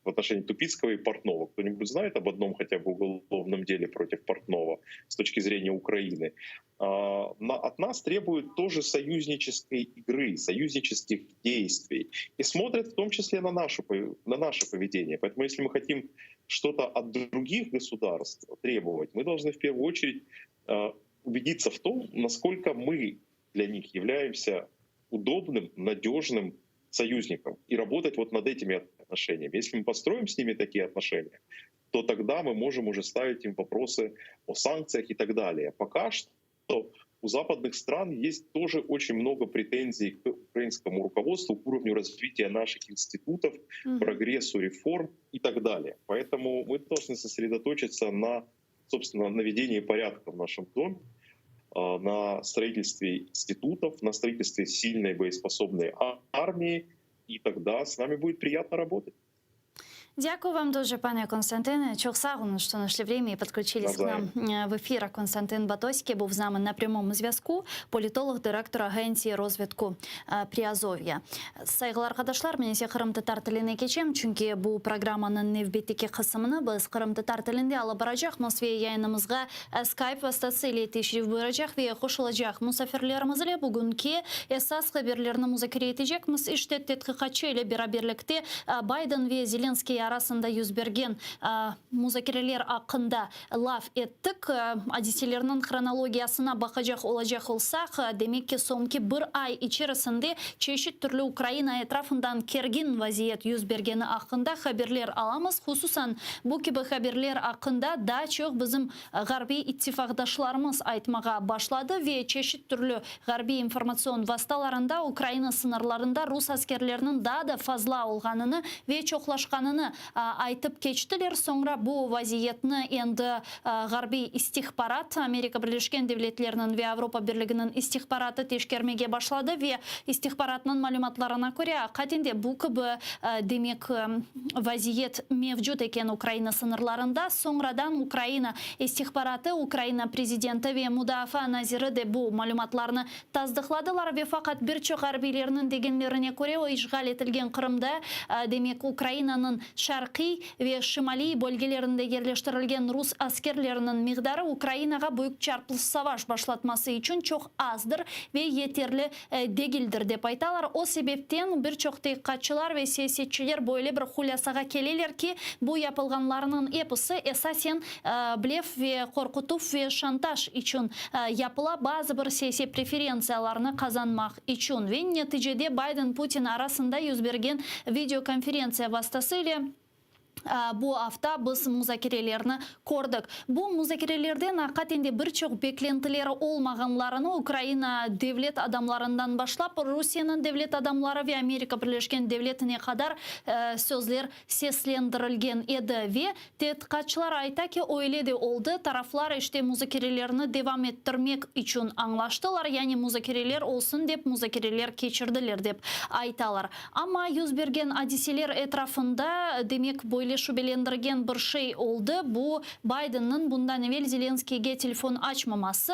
в отношении Тупицкого и Портнова. Кто-нибудь знает об одном хотя бы уголовном деле против Портнова с точки зрения Украины? От нас требуют тоже союзнической игры, союзнических действий. И смотрят в том числе на наше поведение. Поэтому если мы хотим что-то от других государств требовать, мы должны в первую очередь убедиться в том, насколько мы для них являемся удобным, надежным союзником, и работать вот над этими отношениями. Если мы построим с ними такие отношения, то тогда мы можем уже ставить им вопросы о санкциях и так далее. Пока что у западных стран есть тоже очень много претензий к украинскому руководству, к уровню развития наших институтов, прогрессу реформ и так далее. Поэтому мы должны сосредоточиться на, собственно, наведении порядка в нашем доме, на строительстве институтов, на строительстве сильной боеспособной армии, и тогда с нами будет приятно работать. Дякую вам дуже, пане Константине. Чох сагун, що знайшли время і підключились к нам в ефір. Константин Батоський був з нами на прямому зв'язку. Політолог, директор агенції розвитку Приазов'я. Сайгыл arkadaşlar, мен есе Кырым татар тилине кечем, чүнки бу программанын невбеттеки кысымыны біз Кырым татар тилинде алып барачакмыз ве яйынымызга Skype вастасы илетишип барачак ве кошулачак мусафирлерimiz эле бүгүнкү эсас хаберлерни музакира этежекмиз. Иштет теткикатчы эле бераберликте Байден ве Зеленский арасында yüz берген музакирелер ақында лав еттік. Адиселерінің хронологиясына бақажақ олажақ олсақ, демекке соңки бір ай içerisinde çeşit türlü Украина etrafından kergin vaziyet yüz bergeni ақында хаберлер аламыз. Хусусан bu gibi хаберлер ақында да çok bizim Garbi ittifakdaşlarımız айтмаға башлады ve çeşit türlü Garbi informasyon vastalarında Ukraina sınırlarında Rus askerlerinin daha da fazla olğanını ve çoxlaşqanını айтып keçtiler. Sonra bu vaziyetni endi Garbi istihbarat, Amerika Birleşken Devletleri'nin ve Avrupa Birliği'nin istihbaratı teşkermege başladı ve istihbaratının malumatlarına göre katinde bu gibi demek vaziyet mevcut eken Ukrayna sınırlarında. Sonradan Ukrayna istihbaratı, Ukrayna prezidenti ve müdafaa naziri de bu malumatlarını tasdikladılar ve fakat birçok harbilerinin degenlerine göre o işgal etilgen Kırım'da demek Ukrayna'nın şarkı ve şimali bölgelerinde yerleştirilgen Rus askerlerinin miqdarı Ukraynaga büyük çarpılış savaş başlatması için çok azdır ve yeterli değildir dep aytalar. O sebepten birçok tadqiqatçılar ve siyasetçiler böyle bir hulasaga kelirler ki bu yapılganlarının hepsi esasen blef ve korkutup ve şantaj için yapıla bazı bir siyasi preferensiyalarını kazanmak için ve neticede Biden-Putin arasında yüz bergen videokonferensiya vasıtasıyla bu hafta biz muzakirelerini ko'rdik. Bu muzakirelerden katinde birçok beklentileri olmaganlarını Ukrayna devlet adamlarından başlap Rusya'nın devlet adamları ve Amerika Birleşken Devleti'ne kadar sözler seslendirilgen edi ve tadqiqatçılar ayta ki öyle de oldu. Taraflar işte muzakirelerini devam ettirmek için anlaştılar. Yani muzakireler olsun dep muzakireler geçirdiler dep aytalar. Ama yüz bergen hadiseler etrafında demek bu бойлы шубелендірген бір шей олды. Бу Байденнің бұндан евел Зеленскийге телефон açmaması,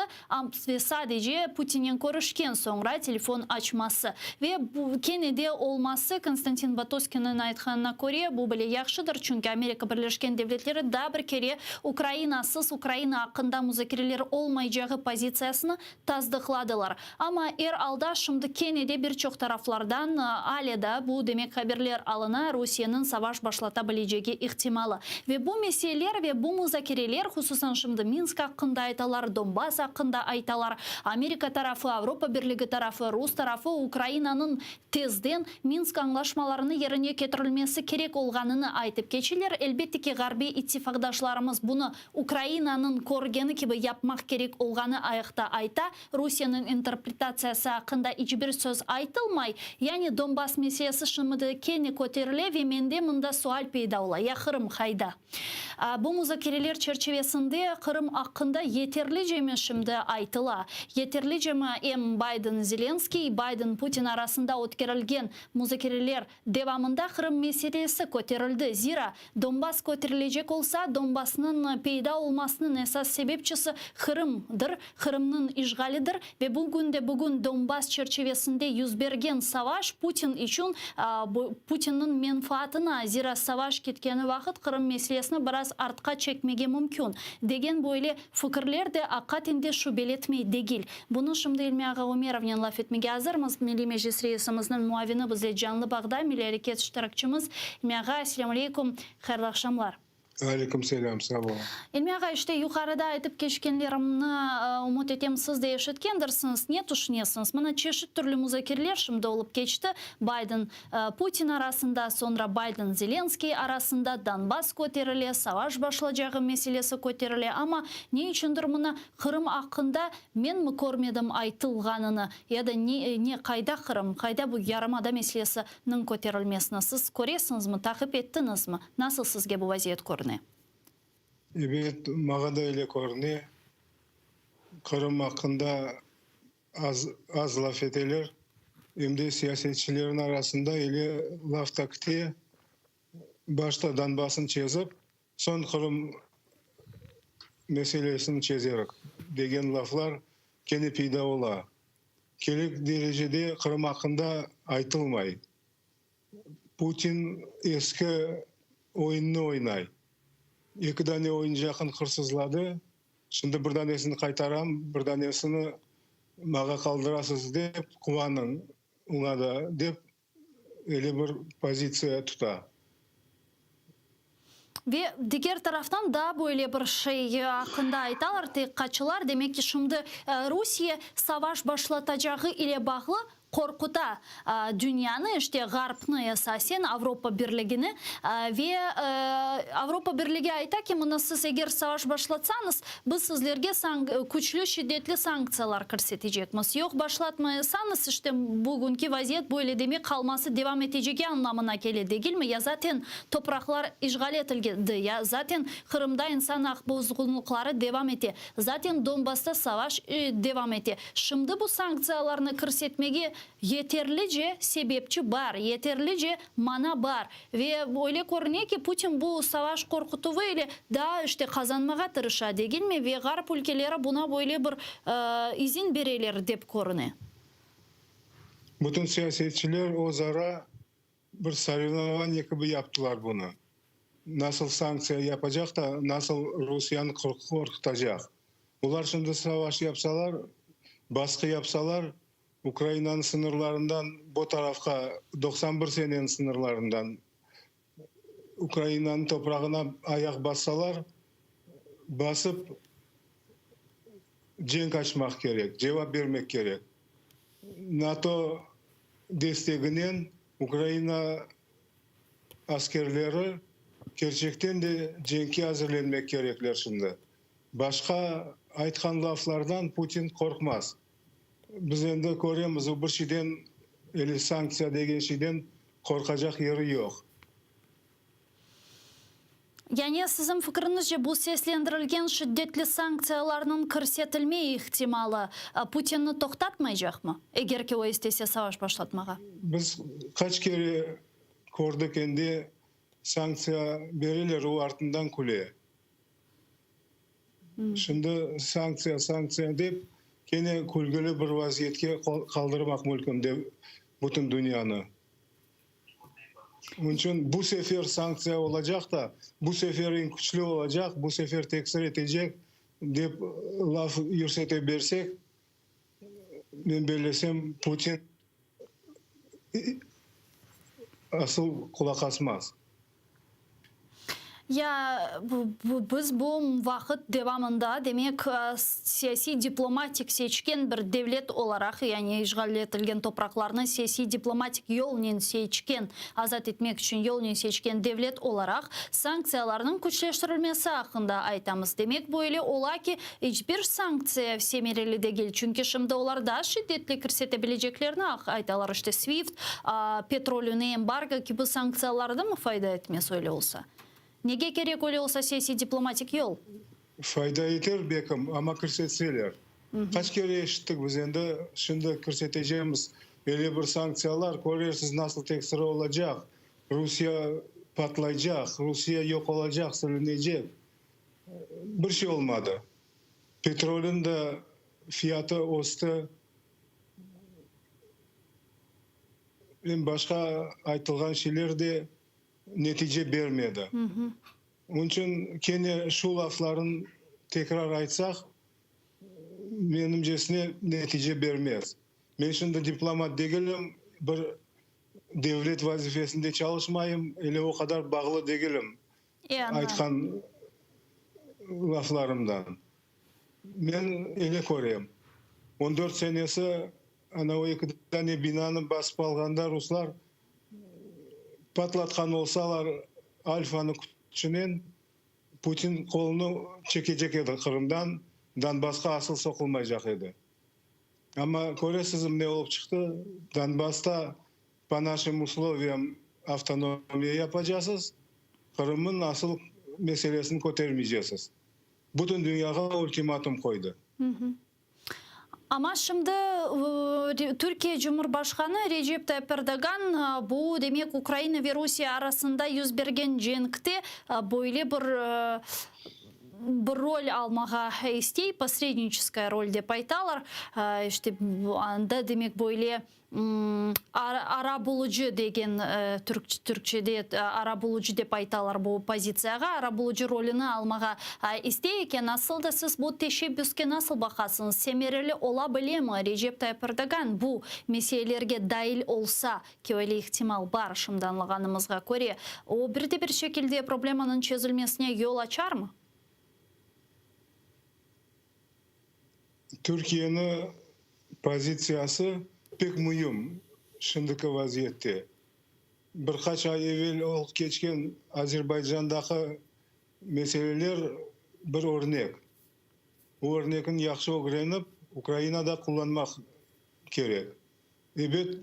ve sadece Putin'in көрішкен соңра телефон açması. Ve bu Kennedy olması Konstantin Batoskin'in айтқанына көре, bu біле яқшыдыр, çünkü Amerika Birleşken Devletleri da bir kere Ukrainasız, Ukraina hakkında müzakereler olmayacağı pozisiyasını tasdikladılar. Ama alda şimdi Kennedy birçok taraflardan aleda bu demek haberler alına Rusya'nın savaş başlatabileceği ihtimali. Ve bu meseleler ve bu müzakereler hususan şimdi Minsk hakkında aytalar, Donbas hakkında aytalar, Amerika tarafı, Avrupa Birliği tarafı, Rus tarafı Ukraina'nın tezden Minsk anlaşmalarını yerine getirilmesi gerek olganını aytıp geçiler. Elbette ki Garbi ittifakdaşlarımız bunu Ukraina'nın korgeni gibi yapmak gerek olganı ayakta ayta. Rusya'nın interpretasyası hakkında hiçbir söz aytılmay. Yani Donbas meselesi şimdi kendi koterile ve mende mında sual peyda ola. Ya Kırım hayda. Bu müzakereler çerçevesinde Kırım hakkında yeterlice mi şimdi aytıla? Yeterlice mi hem Biden-Zelenskiy, Biden-Putin arasında ötkerilgen müzakereler devamında Kırım meselesi koterildi. Zira Donbas koterilecek olsa Donbas'ın peyda olmasının esas sebepçisi Kırım'dır. Kırım'ın işgalidir ve bugün Donbas çerçevesinde yüz bergen savaş Putin için Putin'in menfaatına zira savaş ketkeni vakit Kırım meselesini biraz artqa çekmege mümkün. Degen böyle fikirler de akatinde şübeletmey degil. Bunu şimdi İlmi Ağa Ömerov'nin laf etmege hazırmız. Milli Meclis Reisimizin muavini bize canlı bağda milli hareket iştirakçımız. İlmi Ağa, assalamu alaikum, hayırlı akşamlar. Aleyküm selam, sağ olun. İlmi Ağa, işte yukarıda aytıp geçkenlerimni umut etem siz de eşitkendirsiniz. Ne düşünesiniz? Mana çeşit türlü müzakereler şimdi olup geçti. Biden-Putin arasında, sonra Biden-Zelenskiy arasında Donbas koterile, savaş başlayacağı meselesi koterile. Ama ne içindir mına Kırım hakkında men mi görmedim aytılganını ya da ne kayda Kırım, kayda bu yarımada meselesinin koterilmesini siz koresiniz mi, takip ettiniz mi? Nasıl sizge bu vaziyet görünüyor? Evet, mağa da öyle görünüyor. Kırım hakkında az laf edeler. Hem de siyasetçilerin arasında öyle laf taktiği başta Donbas'ın çözüp son Kırım meselesini çözerek degen laflar kendi peyda ola. Gerek derecede Kırım hakkında aytılmay. Putin eski oyununu oynay. İki tane oyuncu yakın hırsızladı. Şimdi bir tanesini kaytaram, bir tanesini mağa kaldırasız dep, kuvanın ona da dep öyle bir pozisiya tuta. Ve diğer taraftan da böyle bir şey hakkında aytalar, kaçılar. Demek ki şimdi Rusya savaş başlatacağı ile bağlı korkuta dünyanı, işte Garp'ını esasen Avrupa Birliği'ni ve Avrupa Birliği ayta ki bunu siz eğer savaş başlatsanız biz sizlerge güçlü şiddetli sanksiyalar körsetecekmiz. Yok başlatmasanız işte bugünkü vaziyet böyle demek kalması devam edeceği anlamına gelir değil mi? Ya zaten topraklar işgal edildi. Ya zaten Kırım'da insan hak bozgunlukları devam etti. Zaten Donbas'ta savaş devam etti. Şimdi bu sanksiyalarını körsetmeye yeterlice sebepçi var, yeterlice mana var ve öyle görünüyor ki Putin bu savaş korkutuğuyla daha işte kazanmağa tırışa değil mi? Ve Garp ülkeleri buna böyle bir izin verirler dep görünüyor. Bütün siyasetçiler o zara bir sarılavan gibi yaptılar bunu. Nasıl sanksiya yapacak da nasıl Rusya'nı korkutacak. Bunlar şimdi savaş yapsalar, baskı yapsalar Ukrayna'nın sınırlarından bu tarafka 91 senenin sınırlarından Ukrayna'nın toprağına ayak bassalar basıp cenk açmak gerek, cevap vermek gerek. NATO desteğinden Ukrayna askerleri gerçekten de cenke hazırlanmak gerekler şimdi. Başka aytkan laflardan Putin korkmaz. Biz endi göremiz, o bir şeyden, eli sanksiya degen şeyden korkacak yeri yok. Yani sizin fikrinizce bu seslendirilgen şiddetli sanksiyalarının körsetilme ihtimali Putin'i toxtatmayacak mı? Eğer ki o istese savaş başlatmağa. Biz kaç kere gördük endi sanksiya verirler, o артından kule. Şimdi sanksiya dep kene kulgili bir vaziyetke kaldırmak mümkün de bütün dünyanı. Onun için bu sefer sanksiya olacak da bu sefer en güçlü olacak, bu sefer teksir edecek dep laf yürsete bersek ben belesem Putin asıl kulak asmaz. Ya biz bu vakit devamında demek siyasi diplomatik seçken bir devlet olarak yani işgal etilgen topraklarını siyasi diplomatik yolun seçken azat etmek için yolun seçken devlet olarak sanksiyalarının güçleştirilmesi hakkında aytamız. Demek böyle ola ki hiçbir sanksiya semereli değil. Çünkü şimdi onlar daha şiddetli kirsetebileceklerini aytalar. İşte SWIFT, petrolüne embargo gibi sanksiyalarda mı fayda etmez öyle olsa? Nege gerek öyle olsa siyasi diplomatik yol? Fayda yeter bekim ama kırsetseler. Kaç kere eşittik biz endi şimdi kırseteceğimiz böyle bir sanksiyalar koruyorsunuz nasıl teksiri olacak. Rusya patlayacak, Rusya yok olacak, silinecek. Bir şey olmadı. Petrolün de fiyatı olsa başka aytılgan şeyler de netice vermedi. Onun için kene şu lafların tekrar aytsak menimcesine netice vermez. Ben şimdi diplomat değilim, bir devlet vazifesinde çalışmayayım, öyle o kadar bağlı değilim aytkan laflarımdan. Ben öyle koyayım. 14 senesi ana o iki tane binanın basıp alganda Ruslar patlatkan olsalar Alfa'nın küçünen Putin kolunu çekecek edi Kırım'dan, Donbass'a asıl sokulmayacak edi. Ama koresizm ne olup çıktı? Donbass'ta по нашим условиям автономия yapacaksınız. Kırım'ın asıl meselesini kotermeyeceksiniz. Bütün dünyaya ultimatum koydu. Ama şimdi Türkiye Cumhurbaşkanı Recep Tayyip Erdogan bu demek Ukrayna ve Rusya arasında yüz bergen cenkte böyle bir rol almağa istey, посредническая rol de paytalar. İşte anda demek böyle ara bulucu degen Türkçe'de ara bulucu de paytalar bu pozisyaya ara bulucu rolünü almağa isteyken nasıl da siz bu teşebbüske nasıl bakarsınız? Semereli olabilir mi Recep Tayyip Erdogan bu meselelerge dahil olsa ki öyle ihtimal var şimdanlığanımızga göre o bir şekilde problemanın çözülmesine yol açar mı? Türkiye'nin pozisyası pek mühim şimdiki vaziyette. Birkaç ay evvel olup geçken Azerbaycan'daki meseleler bir örnek. O örnekin yaxşı öğrenip Ukrayna'da kullanmak gerek. Evet,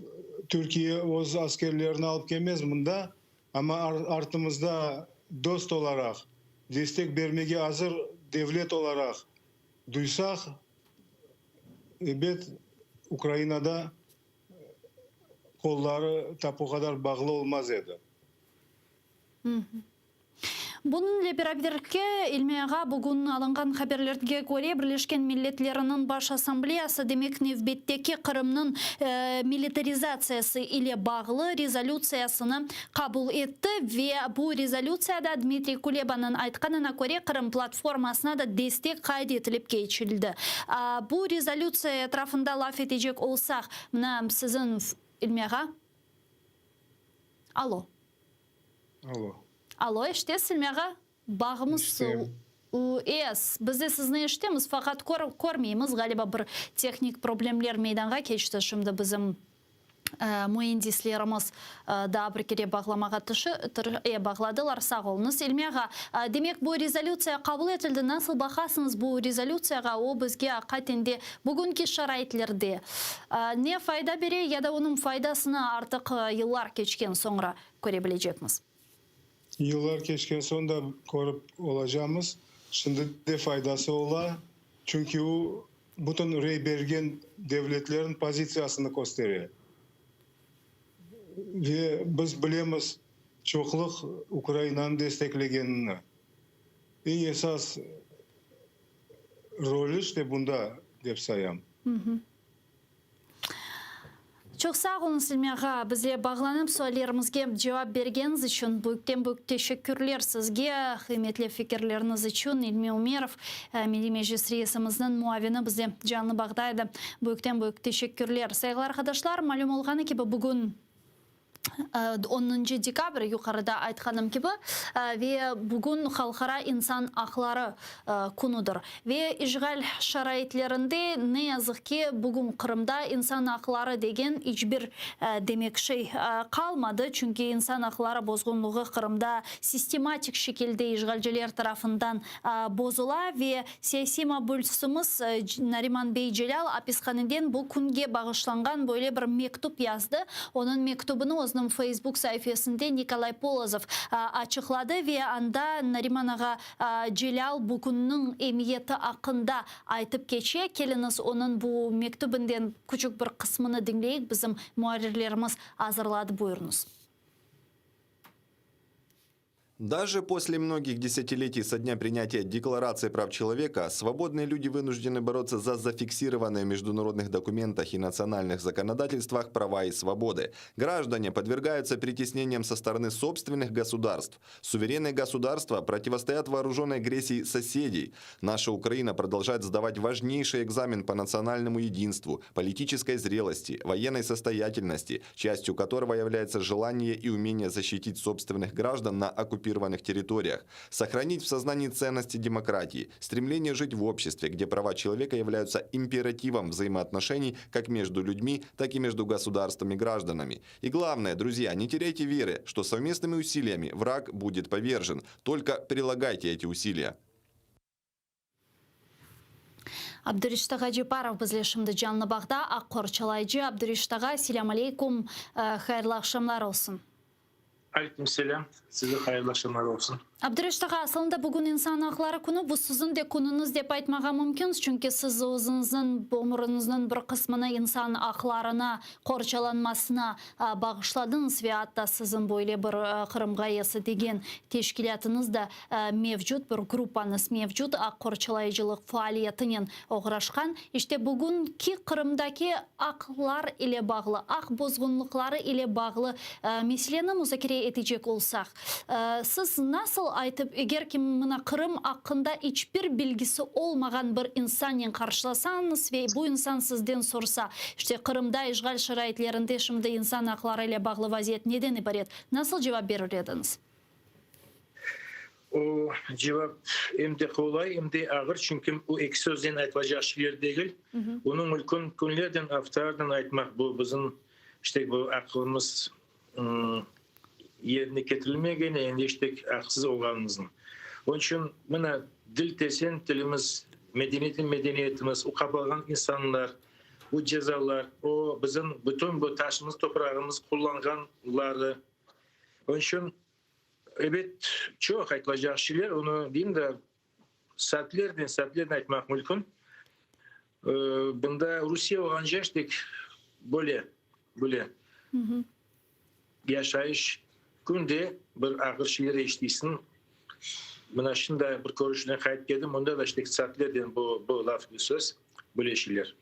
Türkiye öz askerlerini alıp gelmez bunda ama artımızda dost olarak destek vermeye hazır devlet olarak duysak evet Ukrayna'da kolları tapu kadar bağlı olmaz edi. Bununla beraberlikte ilmiyaga bugün alıngan haberlerge göre Birleşken Milletler'in Baş Asambleyası demek növbetteki Kırım'ın militarizasyası ile bağlı rezolüsyasını kabul etti ve bu rezolüsyada Dmitry Kuleba'nın aytkanına göre Kırım platformasına da destek kaydetilip geçildi. Bu rezolüsiya etrafında laf edecek olsak, sizin ilmiyaga? Alo. Alo, işte silmeye bağımız biz de sizni iştemiz fakat görmeyimiz galiba bir teknik problemler meydana geçti şimdi bizim mühendislerimiz da bir kere bağlamağa bağladılar sağ olunuz ilmiyaga. Demek bu rezolüsiya kabul edildi. Nasıl bakarsınız bu rezolüsiyaga o bizge hakikaten bugünkü şaraitlerde ne fayda verir ya da onun faydasını artık yıllar geçken sonra görebileceğimiz? Yıllar geçken sonra görüp olacağımız şimdi de faydası ola. Çünkü o bütün reybergen devletlerin pozisyasını gösteriyor. Ve biz bilemiz çokluk Ukrayna'nı desteklegenine. Esas rolü işte bunda dep sayam. Çok sağ olun Silmi ağa. Bizle bağlanıp suallerimizge cevap bergeniz için büyük teşekkürler sizge. Kıymetli fikirleriniz için İlmi Umerov, Milli Meclis Reisimizin muavini bize canlı bağdaydı. Büyük teşekkürler. Saygılı arkadaşlar, malum olğanı gibi bugün 10 dekabr yukarıda aytkanım gibi ve bugün halkara insan hakları kunudur. Ve işgal şaraitlerinde ne yazık ki bugün Kırım'da insan hakları degen hiçbir demek şey kalmadı. Çünkü insan hakları bozgunluğu Kırım'da sistematik şekilde işgalciler tarafından bozula ve siyasi mabulsumuz Nariman Bey Celal hapishaneden bu günge bağışlangan böyle bir mektup yazdı. Onun mektubunu o Facebook sayfasında Nikolay Polozov açıkladı ve anda Nariman ağa Celal bugünün emniyeti hakkında aytıp geçiyor. Keliniz onun bu mektubundan küçük bir kısmını dinleyip bizim muharrirlerimiz hazırladı. Buyurunuz. Даже после многих десятилетий со дня принятия Декларации прав человека, свободные люди вынуждены бороться за зафиксированные в международных документах и национальных законодательствах права и свободы. Граждане подвергаются притеснениям со стороны собственных государств. Суверенные государства противостоят вооруженной агрессии соседей. Наша Украина продолжает сдавать важнейший экзамен по национальному единству, политической зрелости, военной состоятельности, частью которого является желание и умение защитить собственных граждан на оккупированных территориях, сохранить в сознании ценности демократии, стремление жить в обществе, где права человека являются императивом взаимоотношений как между людьми, так и между государствами и гражданами. И главное, друзья, не теряйте веры, что совместными усилиями враг будет повержен. Только прилагайте эти усилия. Abdurishta Gajipаров bizle şimdi canlı bağda. Akkor Çalaycı. Abdurishta, selam aleykum. Hayırlı akşamlar olsun. Aleykümselam. Size hayırlı akşamlar olsun. Abdurishta, aslında bugün insan hakları günü, bu sizin de gününüz dep aytmağa mümkün. Çünkü siz özünüzün, ömrünüzün bir kısmını insan haklarına, korçalanmasına bağışladınız ve hatta sizin böyle bir Kırım Gayesi degen teşkilatınız da mevcut, bir gruppanız mevcut, korçalayıcılık faaliyetinin uğraşkan. İşte bugünkü Kırım'daki haklar ile bağlı, hak bozgunlukları ile bağlı meseleni müzakere edecek olsak, siz nasıl aytıp, eğer ki mına Kırım hakkında hiçbir bilgisi olmayan bir insanla karşılasanız ve bu insan sizden sorsa, işte Kırım'da işgal şaraitlerinde şimdi insan hakları ile bağlı vaziyet neden ibaret? Nasıl cevap verirdiniz? O cevap hem de kolay hem de ağır, çünkü o iki sözden aytılacak şeyler değil. Onun mülkün günlerden, haftalardan aytmak, bu bizim işte bu aklımız yerine getirilmeyene endi işte haksız olanımızın. Onun için buna dil desen dilimiz, medeniyetimiz, o kapalan insanlar, bu cezalar, o bizim bütün bu taşımız, toprağımız kullananları. Onun için evet çok aytılacak şeyler, onu diyeyim de saatlerden aytmak mümkün. Bunda Rusya olunca işte böyle yaşayış günde bir ağır şeylere iştiysin. Buna şimdi bir görüşüne kayıt geldim. Onda da işte saatlerden bu laf bir söz, böyle şeyler.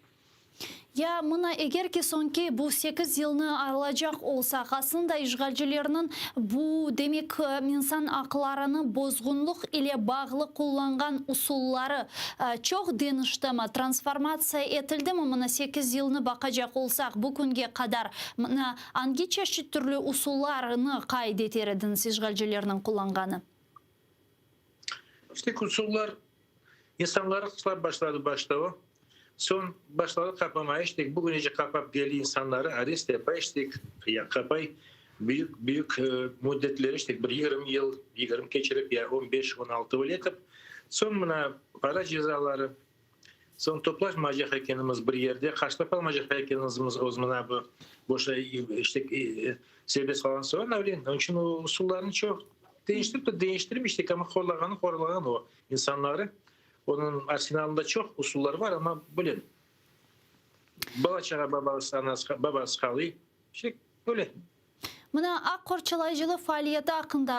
Ya mına eğer ki sonki bu 8 yılını alacak olsa, aslında işgalcilerinin bu demek insan haklarını bozgunluk ile bağlı kullangan usulları çok denişti mi, transformasiya etildi mi? Mına 8 yılını bakacak olsak bugüne kadar mına hangi çeşit türlü usullarını kaydeterdiniz işgalcilerinin kullanganı? İşte usullar insanları kıslar başladı. Son başladı kapamaya, işte bugünce kapap geli insanları arrest yapay, işte kapay büyük müddetleri, işte bir 20 yıl geçirip ya 15-16 yıl yatıp son buna para cezaları, son toplaşmayacak ekenimiz bir yerde, karşılapamayacak ekenimiz o zaman bu boşa işte serbest falan sonra öyle. Onun için o usullarını çok değiştirip işte ama horlagan o insanları. Onun arsenalında çok usullar var ama böyle balaçağa babası kalıyor. İşte böyle. Мына ақ корчалайчылык фаалияты акында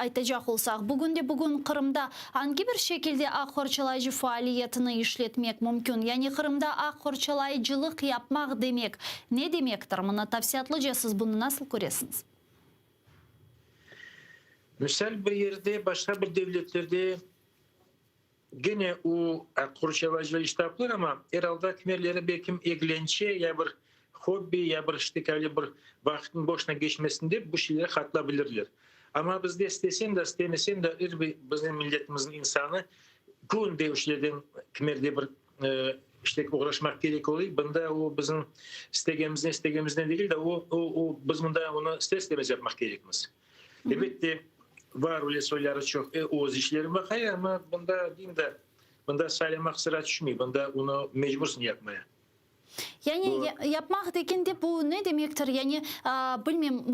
айтажак болсак, бүгүн Кырымда анги бир шекилде ак корчалайчы фаалиятыны иштетмек мүмкүн. Яни Кырымда ак корчалайчылык япмак демек. Не демектир? Мына тафсиятлы же сиз буну насыл көресиз? Misal bir yerde, başka bir devletlerde gene o kurçalayıcılar işte yapılır ama herhalde kimerleri belki eglençe ya bir hobi ya bir işte bir vaktin boşuna geçmesinde bu şeyleri katılabilirler. Ama biz de istesen de istemesen de bizim milletimizin insanı günde o şeylerden kimerde bir işte uğraşmak gerek oluyor. Bunda o bizim istememizden değil de o biz bunda onu istemez yapmak gerekmez. Evet de var öyle soruları çok oğuz işlerim var ama bunda saylamak sıra düşmüyor. Bunda onu mecbursun yapmaya. Yani yapmak degende bu ne demektir? Yani bilmem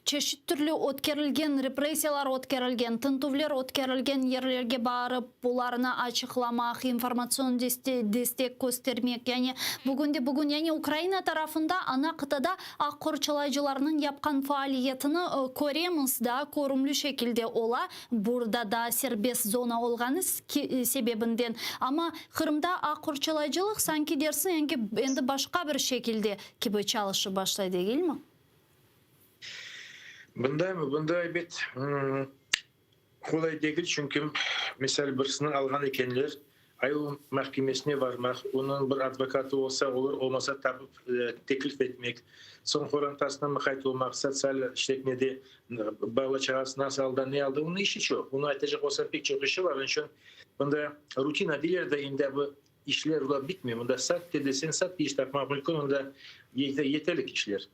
çeşit türlü ötkerilgen, represiyalar ötkerilgen, tintuvlar ötkerilgen yerlerge barıp bularını açıklamak, informasyon destek göstermek. Yani bugün yani Ukrayna tarafında ana kıtada ak korçalaycılarının yapkan faaliyetini göremiz da korumlu şekilde ola. Burada da serbest zona olganı sebebinden. Ama Kırım'da ak korçalaycılık sanki dersin yani başka bir şekilde gibi çalışı başladı değil mi? Bunda evet kolay değil çünkü mesela birisini algan ekenler ayol mahkemesine varmak, onun bir advokatı olsa olur, olmasa tabi teklif etmek, son korantasına mıkayt olmak, sosyal işletmede bağlı çağası nasıl aldı, ne aldı, onun işi çok. Onu aytacak olsa pek çok işi var. Onun için bunda rutina değil de indi bu işler ula bitmiyor. Bunda sat dedesen sat iş yapmak mümkün. Onda yeterlik işler.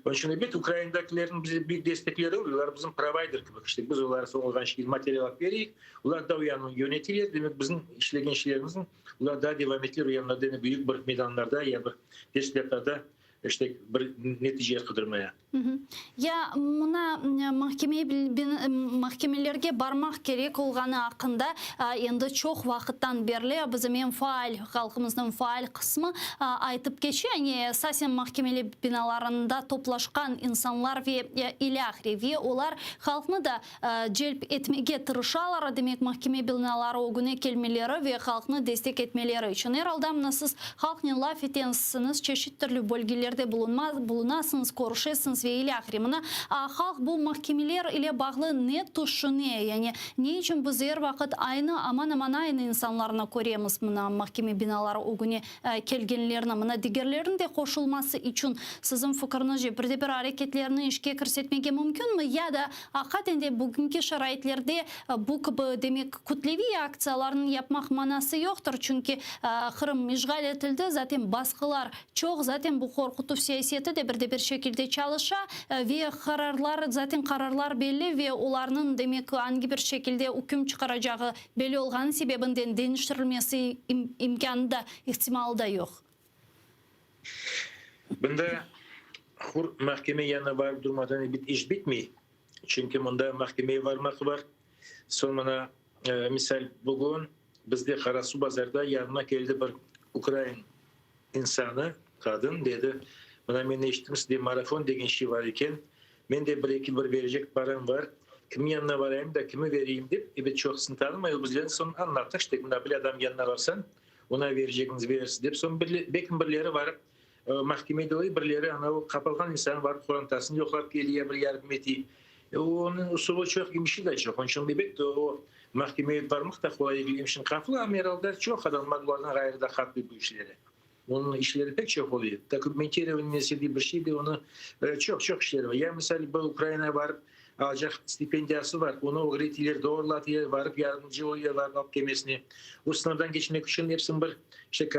Onun için evet Ukrayna'dakilerin bize bir destekleri oluyorlar. Bizim provider gibi. İşte biz onlara son olan şey materyal veriyik. Onlar da uyanın yönetilir. Demek bizim işlegen işlerimizin onlar daha devam edilir. Uyanlarda büyük bir meydanlarda ya bir desteklarda işte bir neticeye kıdırmaya. Ya buna mahkemelerge barmak gerek olgаны hakkında endi çok vakittan beri bizim faal halkımızın faal kısmı aytıp geçiyor. Yani Sasen mahkemeli binalarında toplaşkan insanlar ve ilahri ve onlar halkını da celp etmeye tırışalar demek mahkeme binaları o güne kelmeleri ve halkını destek etmeleri için. Herhalde siz halkın laf etensiniz, çeşit türlü bölgelerde bulunasınız, konuşasınız ve ilahri. Halk bu mahkemeler ile bağlı ne düşünüyor? Yani ne için biz her vakit aman aynı insanlarına görüyoruz mahkeme binaları o güne kelgenlerine, diğerlerin de koşulması için sizin fikrinizce bir hareketlerini işe kirsetmeye mümkün mü? Ya da hakikaten de bugünkü şaraitlerde bu gibi demek kütlevi aksiyalarını yapmak manası yoktur. Çünkü Kırım işgal edildi. Zaten baskılar çok. Zaten bu korkutup siyaseti de bir şekilde çalışa ve kararlar belli ve onların demek hangi bir şekilde hüküm çıkaracağı belli olganın sebebinden değiştirilmesi imkanı da ihtimal da yok. Bunda mahkeme yanına varıp durmadan iş bitmiyor. Çünkü bunda mahkemeye varmak var. Sonra misal bugün bizde Karasu Bazar'da yanıma geldi bir Ukrayna insanı, kadın dedi. Bana ben eşittim diye marafon degen şey var iken ben de bir verecek param var. Kimin yanına varayım da kimi vereyim deyip evet çok tanımıyor. Bizlerin son anlattık işte bunda bir adam yanına varsan ona vereceğinizi verirsin deyip son bekin birileri var. Mahkemede oluyor birileri o kapalgan insan var kurantasını yoklap geliyor bir yardım ediyor. Onun usulü çok imişi de çok. Onun için bebek de o mahkemeye varmak da kolay değil. İmişin kapılı ama herhalde çok adamlar bunlardan gayrı da katlı bu işleri. Onun işleri pek çok oluyor. Dokumenteriyonun bir şey de onu çok işleri var. Ya mesela bu Ukrayna var, alacak stipendiyası var. Onu öğretiler, doğrulatıyor, varıp yardımcı oluyorlar mahkemesine. O sınavdan geçmek için hepsinin bir işte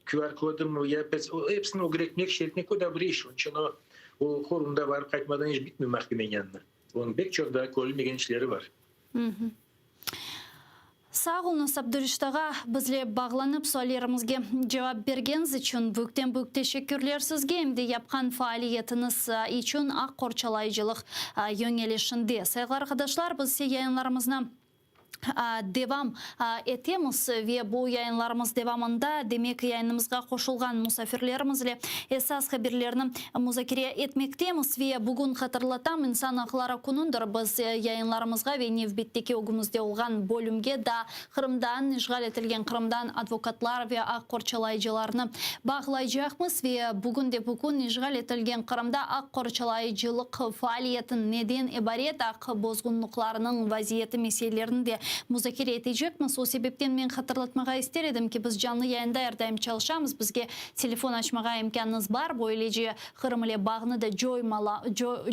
QR kodu mu ya hepsini öğretmek, şeritmek o da bir iş. Onun için o kurumda varıp kaçmadan hiç bitmiyor mahkemenin yanına. Onun pek çok daha görülmeyen işleri var. Sağ olun Abduriştağa bizle bağlanıp sorularımızga cevap bergeniz için büyük teşekkürler sizge. Hem de yapkan faaliyetiniz için ak korçalayıcılık yönelişinde. Sevgili arkadaşlar biz yayınlarımızdan Devam etemiz ve bu yayınlarımız devamında demek yayınımızga koşulgan musafirlerimizle esas haberlerini muzakere etmektemiz ve bugün hatırlatam insan hakları kunundur. Biz yayınlarımızga ve Nevbet'teki ogumuzda olgan bölümge da Kırım'dan, işgal etilgen Kırım'dan advokatlar ve akkorçalayıcılarını bağlayacakmız ve bugün işgal etilgen Kırım'da akkorçalayıcılık faaliyetin neden ibaret bozgunluklarının vaziyeti meselelerini de muzakere edecekmiz. O sebepten men hatırlatmaga ister edim ki biz canlı yayında her daim çalışamız. Bizge telefon açmaga imkanınız var. Böylece Kırım ile bağını da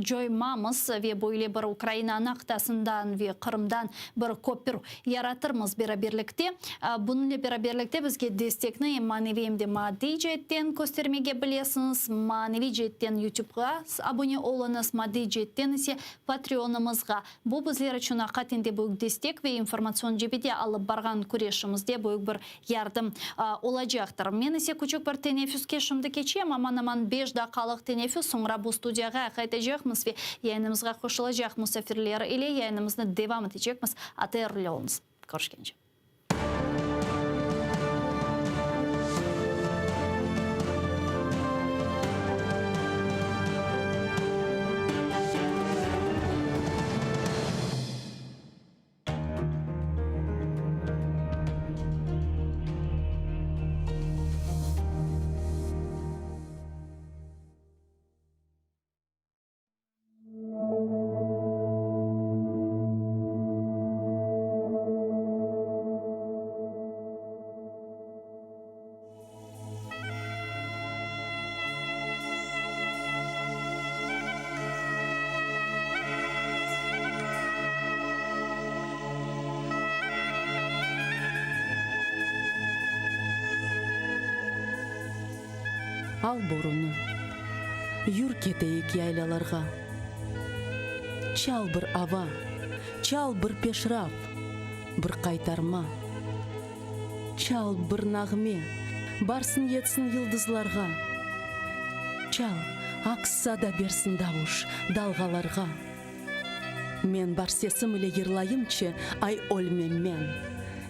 joymamız ve böyle bir Ukrayna noktasından ve Kırım'dan bir köprü yaratırmız beraberlikte. Bununla beraberlikte bizge destekni manevi hem de maddi cihetten göstermege bilesiniz. Manevi cihetten YouTube'ga abone olunuz. Maddi cihetten ise Patreon'ımızga. Bu bizler için hakikaten büyük destek ve informasyon cebide alıp bargan kureşimizde büyük bir yardım olacaktır. Men ise küçük bir teneffüske şimdi geçeyim. Aman 5 dakikalık teneffüs sonra bu studiyaga kaytacakmız ve yayınımızga koşulacak misafirler ile yayınımızı devam edecekmiz. Atayırlı olunuz. Görüşkence. Al boruну, юр кетейік яйлаларға. Чал бір ава, чал бір пешрав, бір қайтарма. Чал бір нағме, барсын етсін йылдызларға. Чал, ақса да берсін дауыш далғаларға. Мен бар сесіміле ерлайымчы ай ольмеммен.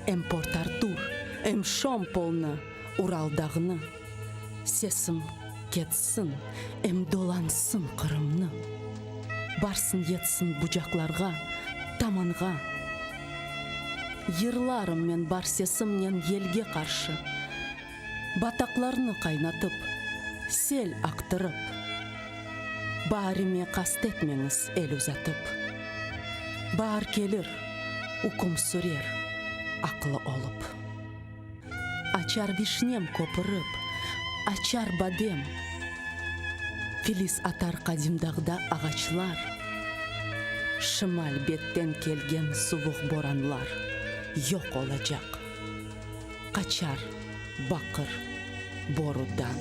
Эм Порт-Артур, эм Шомполны, Уралдағыны. Сесім кетсін, эм долансın Қырымны. Барсын етсін бұжақларға, таманға. Ерларым мен бар сесімнен елге қаршы. Батақларны қайнатып, сел ақтырып. Барыме қастетмеңіз ел ұзатып. Бар келір, ұқым сүрер, ақылы олып. Ачар вишнем көпіріп, ачар бадем. Филис атар қадимдағда ағачлар. Шымал беттен келген суық боранлар. Yok olacak. Kaçar, bakır, borudan.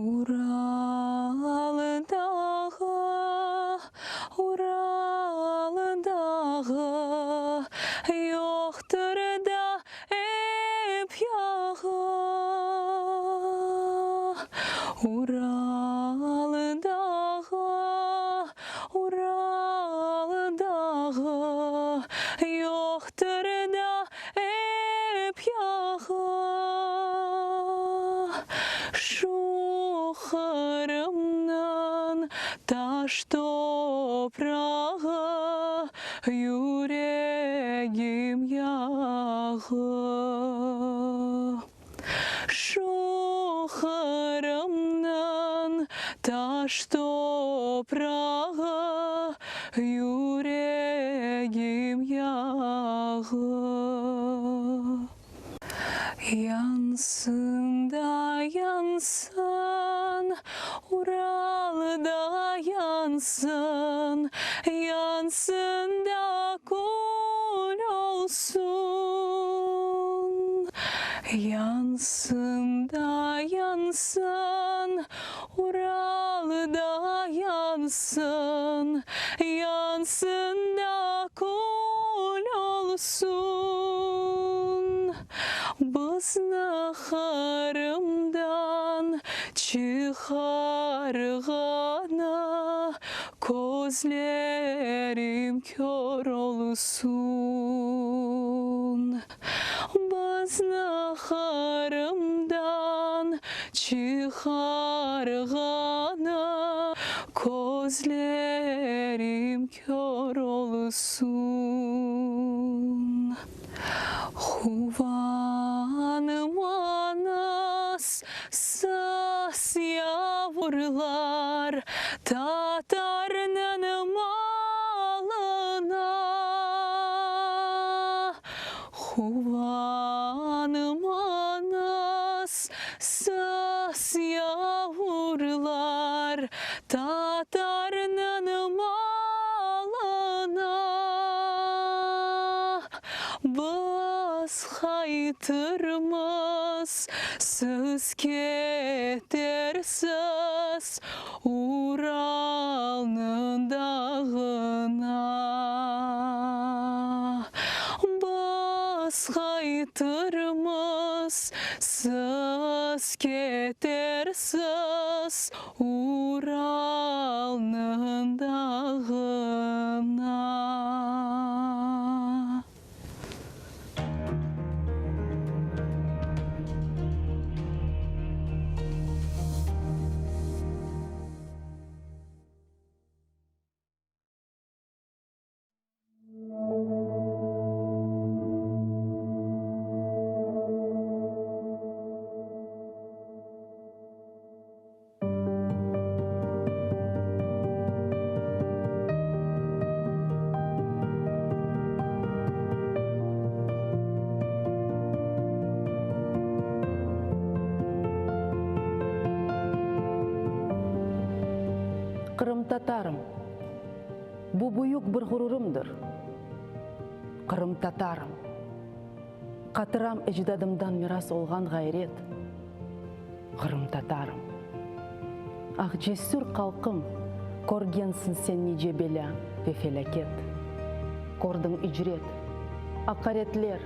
Уралдағы yoxdur da ep yağı. Uralдағы yoxdur da ep yağı. Şu Kırım'ın taş toprağı, yüreğim yağı. Şu Kırım'ın taş toprağı, yüreğim yağı. Yansın da yansın, Ural'da yansın. yansın, yansın da kul olsun. Yansın da yansın, Ural'da yansın, yansın da kul olsun. Biz naharımdan çıkargana, gözlerim kör olsun. Biz naharımdan çıkargana, gözlerim kör olsun. Huvanım anas sas yavrular Tatar'nın malına. Huvanım anas sas yavrular Tatar'nın malına. Biz haytırmız siz ketersiz Ural'nın dağına. Biz haytırmız siz ketersiz Ural'nın dağına. Kırım Tatarım, bu büyük bir gururumdur. Kırım Tatarım, katıram ecdadımdan miras olgan gayret. Kırım Tatarım, ah cesur kalkım, korgensin sen nice bela ve felaket. Kordun icret, akaretler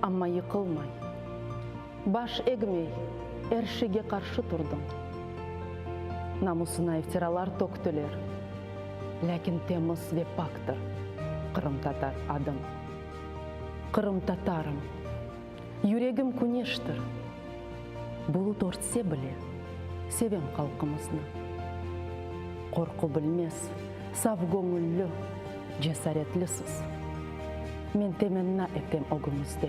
ama yıkılmay. Baş egmey, erşege karşı turdun. Namusuna iftiralar töktüler. Lakin temiz ve paktır Kırım Tatar adım. Kırım Tatarım, yüreğim kuneştir. Bulut örtse bile sevem halkımızını. Korku bilmez, saf gönüllü, cesaretlisiz. Men temenna etem ogumuzda.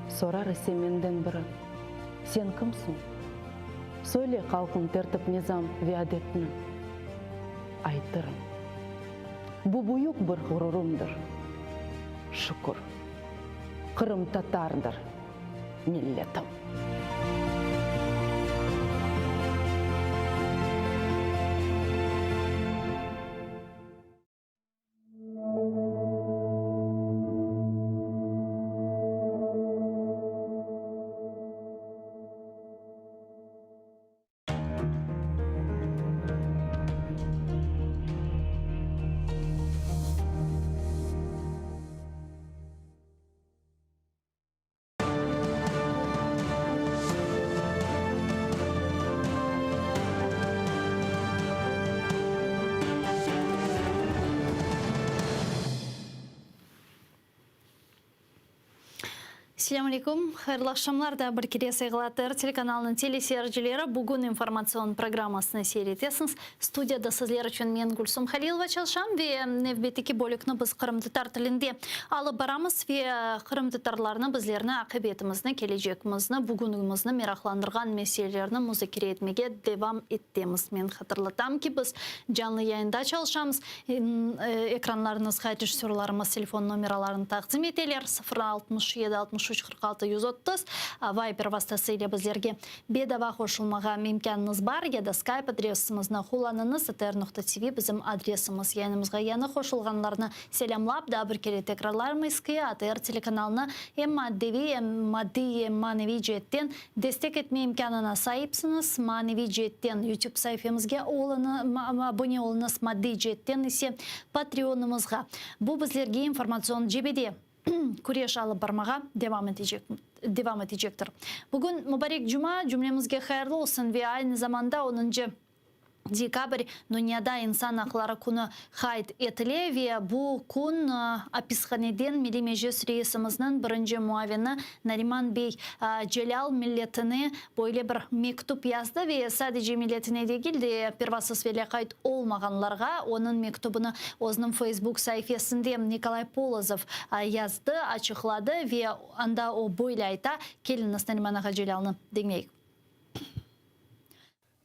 Sorar ise menden biri, sen kimsin? Söyle halkın tertip nizam ve adetini. Aytırım. Bu büyük bir gururumdur. Şükür. Kırım Tatardır milletim. Assalamu alaikum. Hayırlı akşamlar da bir kere Sayıgılatır telekanalının teleseyircileri bugün informasyon programmasını seyretesiniz. Studiyada sizler için men Gülsüm Halilova çalışam ve nevbeteki bölükünü biz Kırım Tatar tilinde alıp baramız ve Kırım Tatarlarını bizlerine akıbetimizni, gelecekimizni, bugünümüzni meraklandırgan meselelerini müzakere etmeye devam ettiğimiz. Men hatırlatam ki biz canlı yayında çalışamız. Ekranlarınızga rejissörlarımız telefon numaralarını takdim eteler 067 63 546 Viber vasıtasıyla bizlerge bedava koşulmağa imkanınız var ya da Skype adresimizni kullanınız. Eter.tv bizim adresimiz. Yanımızga yana koşulganlarını selamlap da bir kere tekrarlarmayız ki Eter telekanalına hem maddi hem manevi cihetten destek etme imkanına sahipsiniz. Manevi cihetten YouTube sayfamızga abone olunuz, maddi cihetten ise Patreon'ımızga. Bu bizlerge informasyon cebede kureş alıp barmağa devam edecektir. Bugün mübarek cuma cümlemizge hayırlı olsun ve aynı zamanda 10. Dekabr dünyada insan hakları günü hayt etile ve bu gün hapishaneden Milli Meclis reisimizin birinci muavini Nariman Bey Celal milletine böyle bir mektup yazdı ve sadece milletine değil de pervasız ve kayıt olmaganlarga onun mektubunu o'zining Facebook sayfasında Nikolay Polozov yazdı, açıkladı ve anda o böyle ayta keliniz Nariman Celal'ını dinleyik.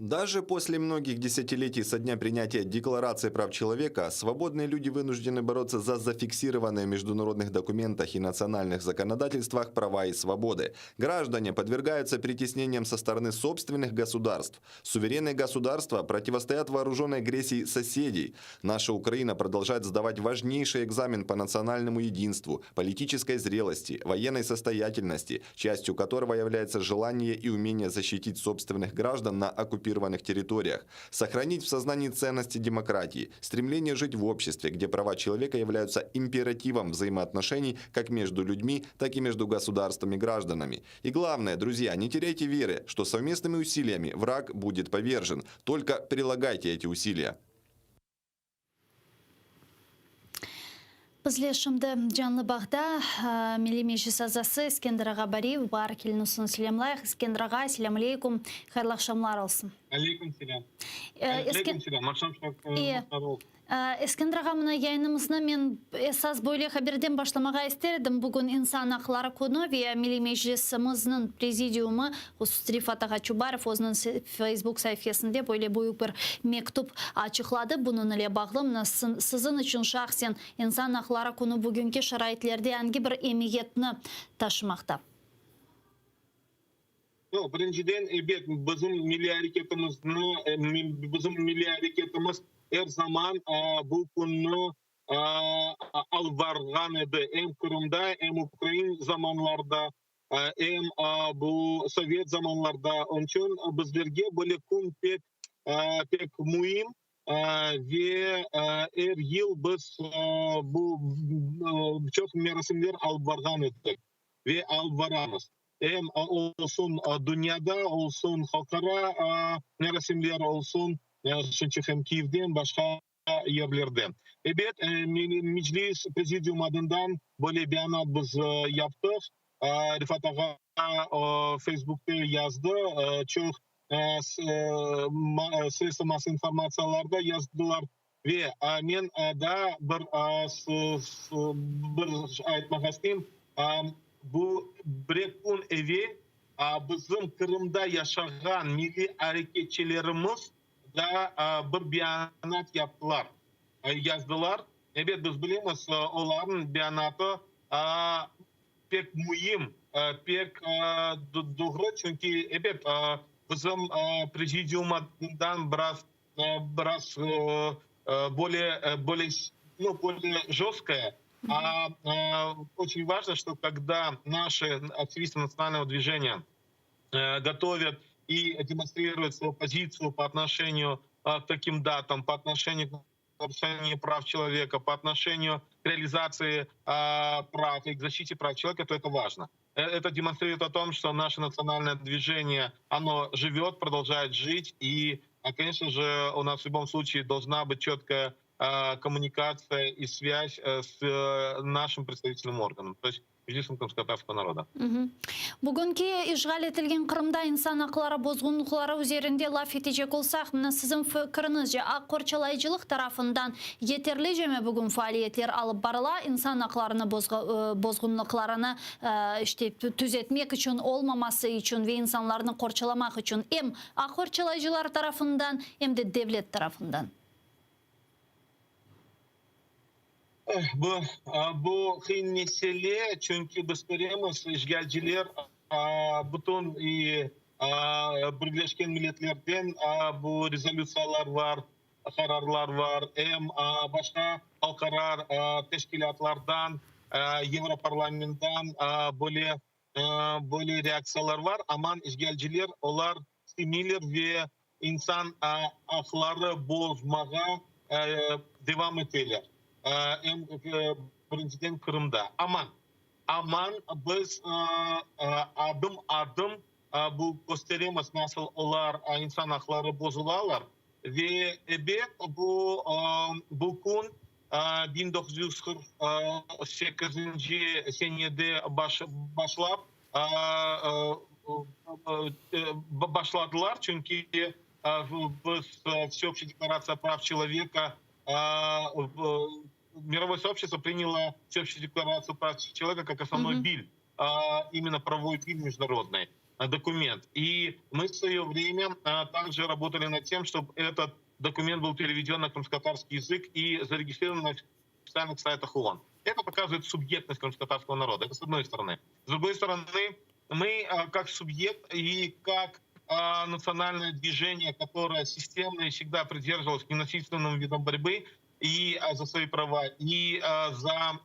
Даже после многих десятилетий со дня принятия Декларации прав человека, свободные люди вынуждены бороться за зафиксированные в международных документах и национальных законодательствах права и свободы. Граждане подвергаются притеснениям со стороны собственных государств. Суверенные государства противостоят вооруженной агрессии соседей. Наша Украина продолжает сдавать важнейший экзамен по национальному единству, политической зрелости, военной состоятельности, частью которого является желание и умение защитить собственных граждан на оккупированных территориях, сохранить в сознании ценности демократии, стремление жить в обществе, где права человека являются императивом взаимоотношений как между людьми, так и между государствами и гражданами. И главное, друзья, не теряйте веры, что совместными усилиями враг будет повержен. Только прилагайте эти усилия. Bizler şimdi canlı bağda Milli Meclis azası İskender Ağa Bariyev var. Kelinisin selamlayıq. İskender Ağa, selam aleykum. Hayırlı akşamlar olsun. Aleyküm selam. Aleyküm selam. Akşam şarkı. İskender Ağa, mına yayınımızda men esas böyle haberden başlamağa isterdim. Bugün insan hakları konu ve Milli Meclisimizin prezidiumu Rifat Ağa Çubarov o'zining Facebook sayfasında böyle büyük bir mektup açıkladı. Bunun ile bağlı sizin için şahsen insan hakları konu bugünkü şaraitlerde hangi bir emniyetini taşımakta? Birinciden bizim milli hareketimiz her zaman bu konu alvargan edi. Hem Kırım'da hem Ukrayna zamanlarda hem bu Sovyet zamanlarda. Onun için bizlerge böyle kun pek mühim ve her yıl biz bu çok merasimler alvargan ettik ve alvaramız. Hem olsun dünyada olsun halkara merasimler olsun hem Kiev'den başka yerlerden. Evet, meclis prezidium adından böyle beyanat biz yaptık. Rifat Ağa Facebook'ta yazdı. Çok sesli mas informasiyalarda yazdılar. Ve men da bir aytmak isteyim. Bu bir gün evi bizim Kırım'da yaşayan milli hareketçilerimiz da bir beyanat yaptılar, yazdılar. Evet, biz biliriz onların beyanatı pek mühim, pek doğru çünkü evet bizim prezidiumdan biraz более жесткое. Очень важно, что когда наши активисты национального движения готовят и демонстрируют свою позицию по отношению к таким датам, по отношению к нарушению прав человека, по отношению к реализации прав и к защите прав человека, то это важно. Это демонстрирует о том, что наше национальное движение, оно живет, продолжает жить, и, конечно же, у нас в любом случае должна быть четкая коммуникация и связь с нашим представительным органом, то есть Meclisin Kırım-Tatarskı народа. Bugünkü işgal etilgen Kırım'da insan hakları bozgunlukları üzerinde laf edecek olsak, sizin fikrinizce korçalayıcılık tarafından yeterlice mi bugün faaliyetler alıp barıla insan haklarını bozgunluklarını işte düzeltmek için, olmaması için ve insanlarını korçalamak için hem korçalayıcılar tarafından hem de devlet tarafından? bu kıyın mesele çünkü biz görüyoruz işgalciler bütün Birleşken Milletler'den bu rezolüsyalar var, kararlar var. Hem başka halkara teşkilatlardan, Europarlament'tan böyle reaksiyalar var. Ama işgalciler onlar istemiyorlar ve insan hakları bozmaya devam ediyorlar. Hem birinciden Kırım'da. Aman biz adım adım bu gösterimiz nasıl onlar insan hakları bozularlar. Ve evet bu gün 1948 senede başlap başladılar. Çünkü biz Всеобщая декларация прав человека, мировое сообщество приняло Всеобщую декларацию прав человека как основной биль, именно правовой биль международный документ. И мы в свое время также работали над тем, чтобы этот документ был переведен на крымско-татарский язык и зарегистрирован на официальных сайтах ООН. Это показывает субъектность крымско-татарского народа. Это с одной стороны. С другой стороны, мы как субъект и как национальное движение, которое системно и всегда придерживалось ненасильственным видам борьбы и за свои права, и за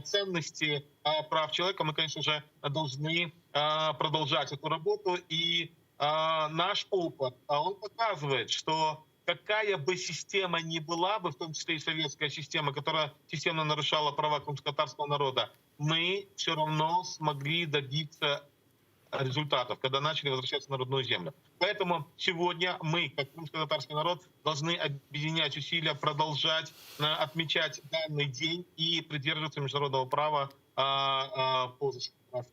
ценности прав человека, мы, конечно же, должны продолжать эту работу. И наш опыт, он показывает, что какая бы система ни была бы, в том числе и советская система, которая системно нарушала права крымско-татарского народа, мы все равно смогли добиться результатов, когда начали возвращаться на родную землю. Поэтому сегодня мы, как крымско-татарский народ, должны объединять усилия, продолжать отмечать данный день и придерживаться международного права по защите прав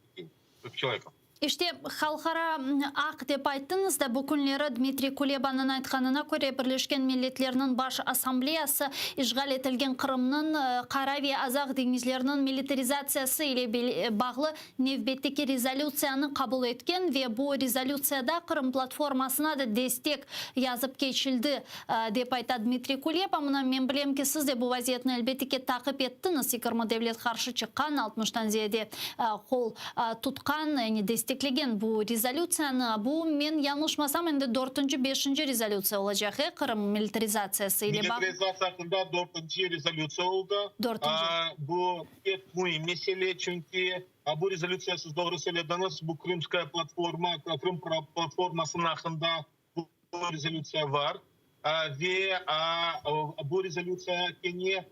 человека. İşte halkara ақ деп айттыңыз да, бұл күнлері Дмитрий Кулебаның айтқанына көре Бірлескен Миллетлерінің баш ассамблеясы işgal етілген Қырымның Қарави Азақ деңізлерінің милитаризациясы или бағлы невбеттекі резолюцияны қабыл еткен ве бұл резолюцияда Қырым платформасына да дестек язып кечілді деп айтады Дмитрий Кулеба. Мұна мен білем ке сіз де бұл вазиетні әлбеттеке тақып еттіңіз. Сикірмі девлет қаршы шыққан 60-тан зияде қол тұтқан, дестеклеген бұл резолюцияны. Бұл мен yanlışmasam енді 4-5 резолюция olacak. Қырым милитаризациясы или бақ? Милитаризация hakkında 4. резолюция oldu. 4. Bu etmuy mesele çünkü bu rezolüciya siz doğru söylediniz. Bu Kırımskaya platforma, Kırım platformasının hakkında bu rezolüciya var. Ve bu rezolüciya kene...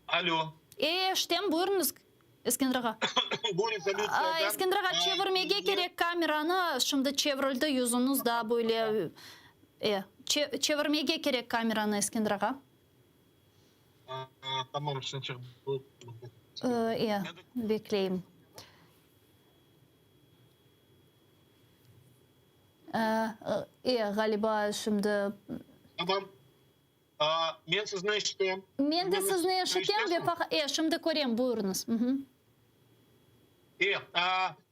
Alo. Штем бұрыңыз, Ескендірға. Bu rezolüciyada... Ескендірға çevirmege керек камераны, şimdi çevrildi yüzünüz da böyle... Çevirmege керек камераны, Ескендірға. Tamam, şimdi çık. Bekleyeyim. Galiba şimdi... Tamam. Men sizni eshitaman. Men de sizni eshitaman ve faqat şimdi ko'rayım, buyurunuz.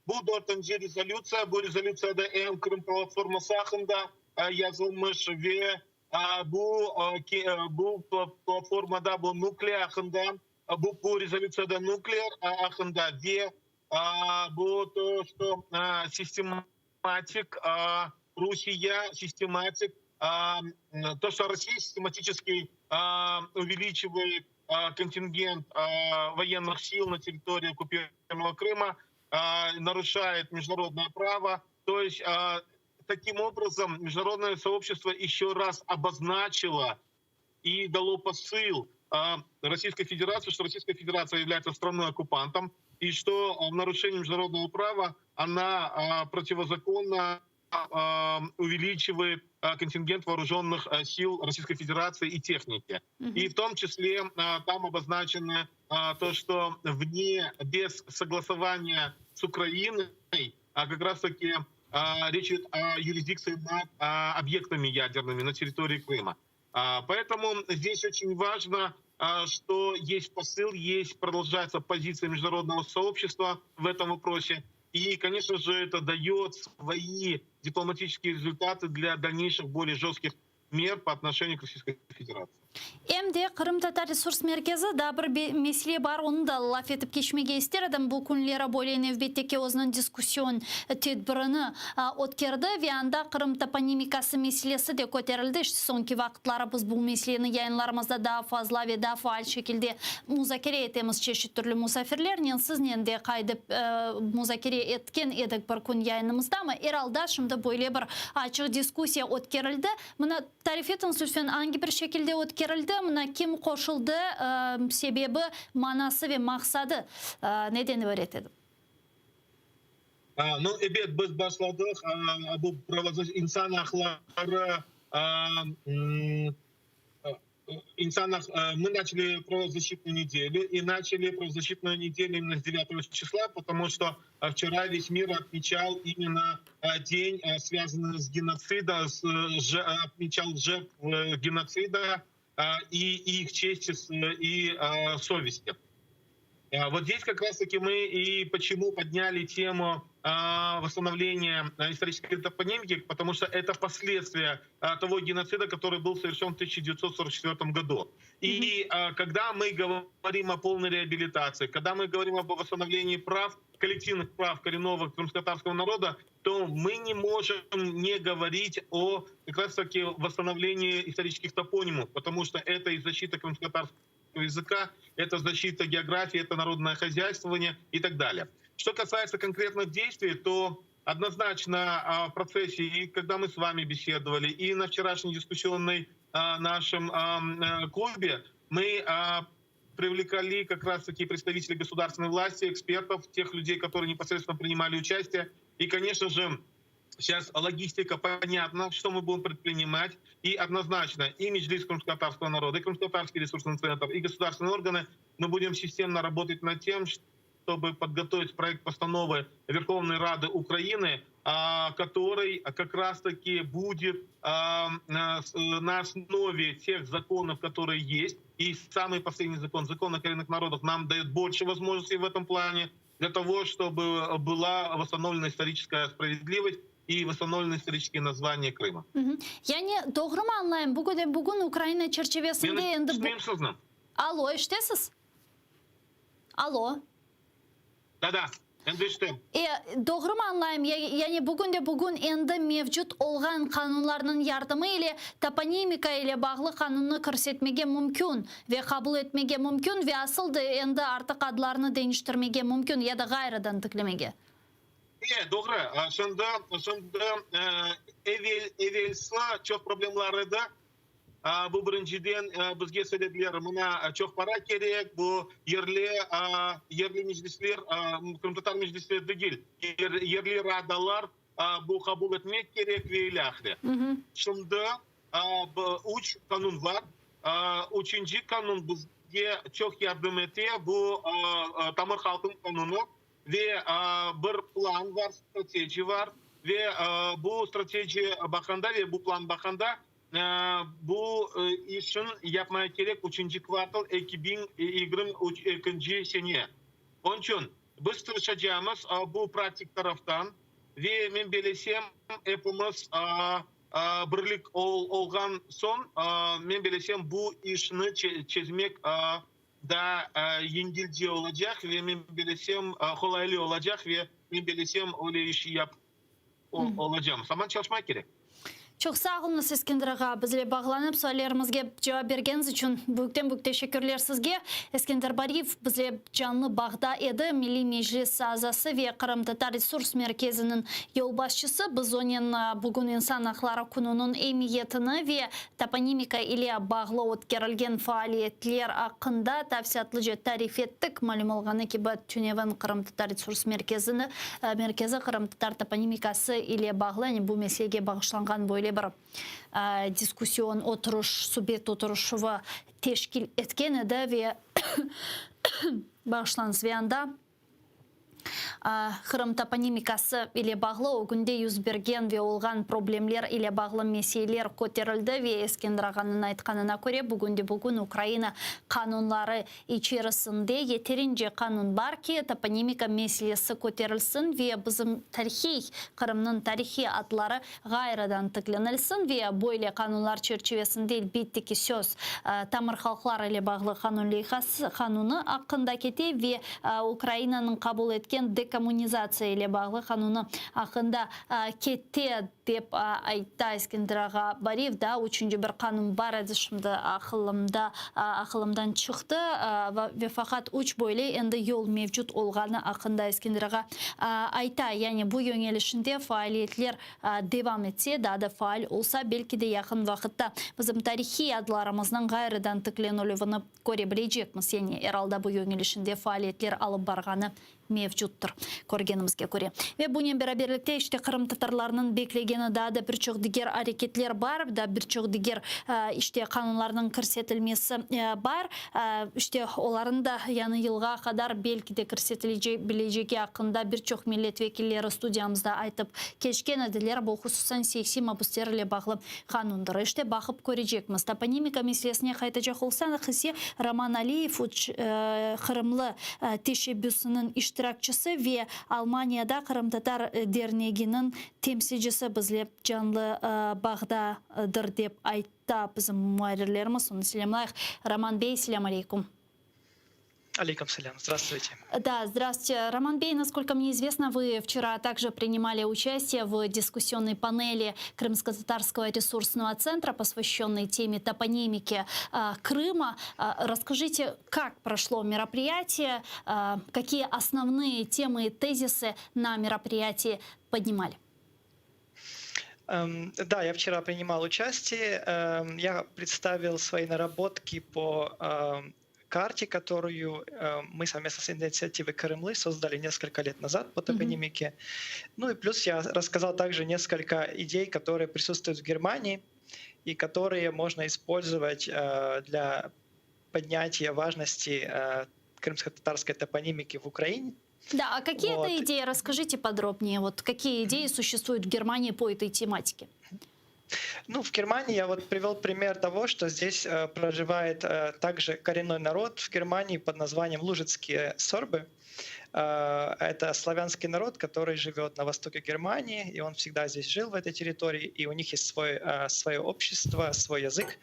Bu 4. rezolüsiya, bu rezolüsiyada hem Kırım platforması hakkında yazılmış ve bu platformada bu nükleer hakkında, bu rezolüsiyada nükleer hakkında ve bu что систематик Rusya систематик то, что Россия систематически увеличивает контингент военных сил на территории оккупированного Крыма, нарушает международное право. То есть таким образом международное сообщество еще раз обозначило и дало посыл Российской Федерации, что Российская Федерация является страной-оккупантом и что в нарушении международного права она противозаконно увеличивает контингент вооруженных сил Российской Федерации и техники. И в том числе там обозначено то, что без согласования с Украиной, как раз-таки речь идет о юрисдикции над объектами ядерными на территории Крыма. Поэтому здесь очень важно, что есть посыл, продолжается позиция международного сообщества в этом вопросе. И, конечно же, это дает свои дипломатические результаты для дальнейших более жестких мер по отношению к Российской Федерации. Эмде Кырым Татар ресурс меркези да bir меселе бар, оны да лаф етіп кешмеге істер адам бұл күнлері бойын evбеттеке озынан дискуссион тедбіріні өткерді. Веанда Кырым топонимикасы меселесі де көтерілді. Сонки вақытлары біз бұл меселені яйынларымызда да фазла ве да фаал шекілде музакере етеміз чешет түрлі мусафирлер. Ненсізнен де қайдып музакере еткен едік бір күн яйынымызда ма? Ералда шымды бойле бір açıq дискуссия өткерілді. Мұна тарифетін сөзфен анги бір шекілде өткерілді. Мына ким қошылды, себебі, манасы ве мақсады неден бар етеді? Ну, эбет біз башладық, бұл инсан ақлары, мы начали правозащитную неделю, и начали правозащитную неделю именно с 9 числа, потому что вчера весь мир отмечал именно день, связанный с геноцидом, отмечал жертв геноцида и их чести и совести. Вот здесь как раз-таки мы и почему подняли тему восстановления исторической топонимики, потому что это последствия того геноцида, который был совершен в 1944 году. И когда мы говорим о полной реабилитации, когда мы говорим об восстановлении прав, коллективных прав коренного крымско-татарского народа, то мы не можем не говорить о как раз-таки восстановлении исторических топонимов, потому что это и защита крымско-татарского языка, это защита географии, это народное хозяйствование и так далее. Что касается конкретных действий, то однозначно в процессе, и когда мы с вами беседовали, и на вчерашней дискуссионной нашем клубе, мы привлекали как раз-таки представителей государственной власти, экспертов, тех людей, которые непосредственно принимали участие. И, конечно же, сейчас логистика понятна, что мы будем предпринимать. И однозначно и Меджлис крымско-татарского народа, и Крымско-татарский ресурсный центр, и государственные органы, мы будем системно работать над тем, чтобы подготовить проект постановы Верховной Рады Украины, который как раз-таки будет на основе тех законов, которые есть. И самый последний закон, закон о коренных народах, нам дает больше возможностей в этом плане для того, чтобы была восстановлена историческая справедливость и восстановлены исторические названия Крыма. Yani doğru mu anlayayım? Bugün Ukrayna çerçevesinde endi... Alo, iştesiz? Alo. Да-да. Doğru mu anlayayım? Yani bugün endi mevcut olğan kanunlarının yardımı ile toponimika ile bağlı kanunu körsetmege mümkün ve kabul etmege mümkün ve asıl da endi artık adlarını değiştirmege mümkün ya da gayrıdan tıklemege. Doğru. Şunda evvelsi çok problemleri da bu birinciden bizge söylediler. Buna çok para gerek. Bu yerli meclisler, Kırım-Tatar meclisleri değil. Yerli radalar bu kabul etmek gerek ve ilahire. Şimdi 3 kanun var. Üçüncü kanun bizge çok yardım etti. Bu Tamır Halkın kanunu. Ve bir plan var, strateji var. Ve bu strateji bakanda ve bu plan bakanda bu işin yapmaya gerek 3. kvartal 2022 sene. Onun için biz çalışacağımız bu pratik taraftan ve ben bilesem hepimiz birlik olgan son ben bilesem bu işini çözmek da yengilce olacak ve ben bilesem kolaylı olacak ve ben bilesem öyle işi olacağım. Zaman çalışmak gerek. Çok sağ olun Eskender ağa. Bizle bağlanıp sorularımızga cevap bergeniz için büyükten teşekkürler sizge. Eskender Bariyev bizle canlı bağda edi. Milli Meclis azası ve Kırım-Tatar Resurs Merkezi'nin yol başçısı. Biz onun bugün insan hakları gününün emniyetini ve toponimika ile bağlı ötkerilgen faaliyetler hakkında tafsiyatlıca tarif ettik. Malum olğanı ki bu Tünevan Kırım-Tatar Resurs Merkezi Kırım-Tatar toponimikası ile bağlı bu meselege bağışlangan böyle bir diskusyon oturuş, subet oturuşu teşkil etken edi ve bağışlanız ve anda Кырым топонимикасы иле бағлы огунде юзберген ве олған проблемлер иле бағлы меселер көтерілді ве ескендірағанын айтқанына көре бүгін Украина канунлары ичерісінде етерінже канун бар ки топонимика меселесі көтерілсін ве бізім тарихи Кырымның тарихи атлары ғайрадан тікленілсін ве бойле канунлар черчевесінде елбеттекі сөз тамыр халқлар иле бағлы кануны ақында кете ве Украинаның қабыл еткен декоммунизация иле бағлы кануны ақында кетте деп айтта Ескендираға Бариев да үшінші бір канун бар әдішімді ақылымдан шықты ве фақат үш бойле енді ел мевжуд олғаны ақында Ескендираға айта, яғни бұл өңелішінде фаалиетлер девам етсе, да фаал олса белки де яқын вақытта бізім тарихи адларымыздың ғайрыдан тікленулівіні көре білейджекміз, яғни ералда бұл өңелішінде фаалиетлер алып барғаны мевжуттыр көргенімізге көре. Ве бұнен бераберлікте іште Кырым татарларының беклегені да бірчоқ дигер әрекетлер бар, да бірчоқ дигер іште канунларының кірсетілмесі бар. Іште оларында яны елға қадар белки де кірсетілі білежеге ақында бірчоқ миллет векілері студиямызда айтып кешкен әділер бұл құсусан сейсі мабустерлі бағлы канундыры. Іште бақып көрежекміз. Топонимика меселесіне қайта жақ олсан, қысе Роман Алиев Кырымлы тешебюсінің иштиракчысы ве Алманияда Кырым татар дернегінің темсижісі бізлеп жанлы бағдадыр деп айтта бізім муайрерлеріміз. Оны селемлайық. Роман Бей, селям алейкум. Алейкум салям. Здравствуйте. Да, здравствуйте. Роман Бей, насколько мне известно, вы вчера также принимали участие в дискуссионной панели Крымско-татарского ресурсного центра, посвященной теме топонимики Крыма. Расскажите, как прошло мероприятие, какие основные темы и тезисы на мероприятии поднимали? Да, я вчера принимал участие. Я представил свои наработки по карте, которую мы совместно с инициативой Крымлы создали несколько лет назад по топонимике. Ну и плюс я рассказал также несколько идей, которые присутствуют в Германии и которые можно использовать для поднятия важности крымско-татарской топонимики в Украине. Да, а какие это идеи? Расскажите подробнее. Вот какие идеи существуют в Германии по этой тематике? Ну, в Германии я вот привел пример того, что здесь проживает также коренной народ в Германии под названием лужицкие сорбы. Это славянский народ, который живет на востоке Германии, и он всегда здесь жил, в этой территории, и у них есть свое общество, свой язык,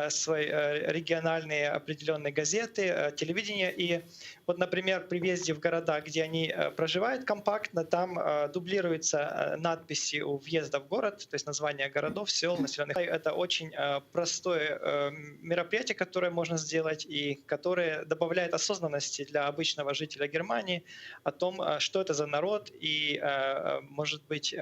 свои региональные определенные газеты, телевидение. И вот, например, при въезде в города, где они проживают компактно, там дублируются надписи у въезда в город, то есть названия городов, сел, населенных. Это очень простое мероприятие, которое можно сделать и которое добавляет осознанности для обычного жителя Германии о том, что это за народ и, может быть,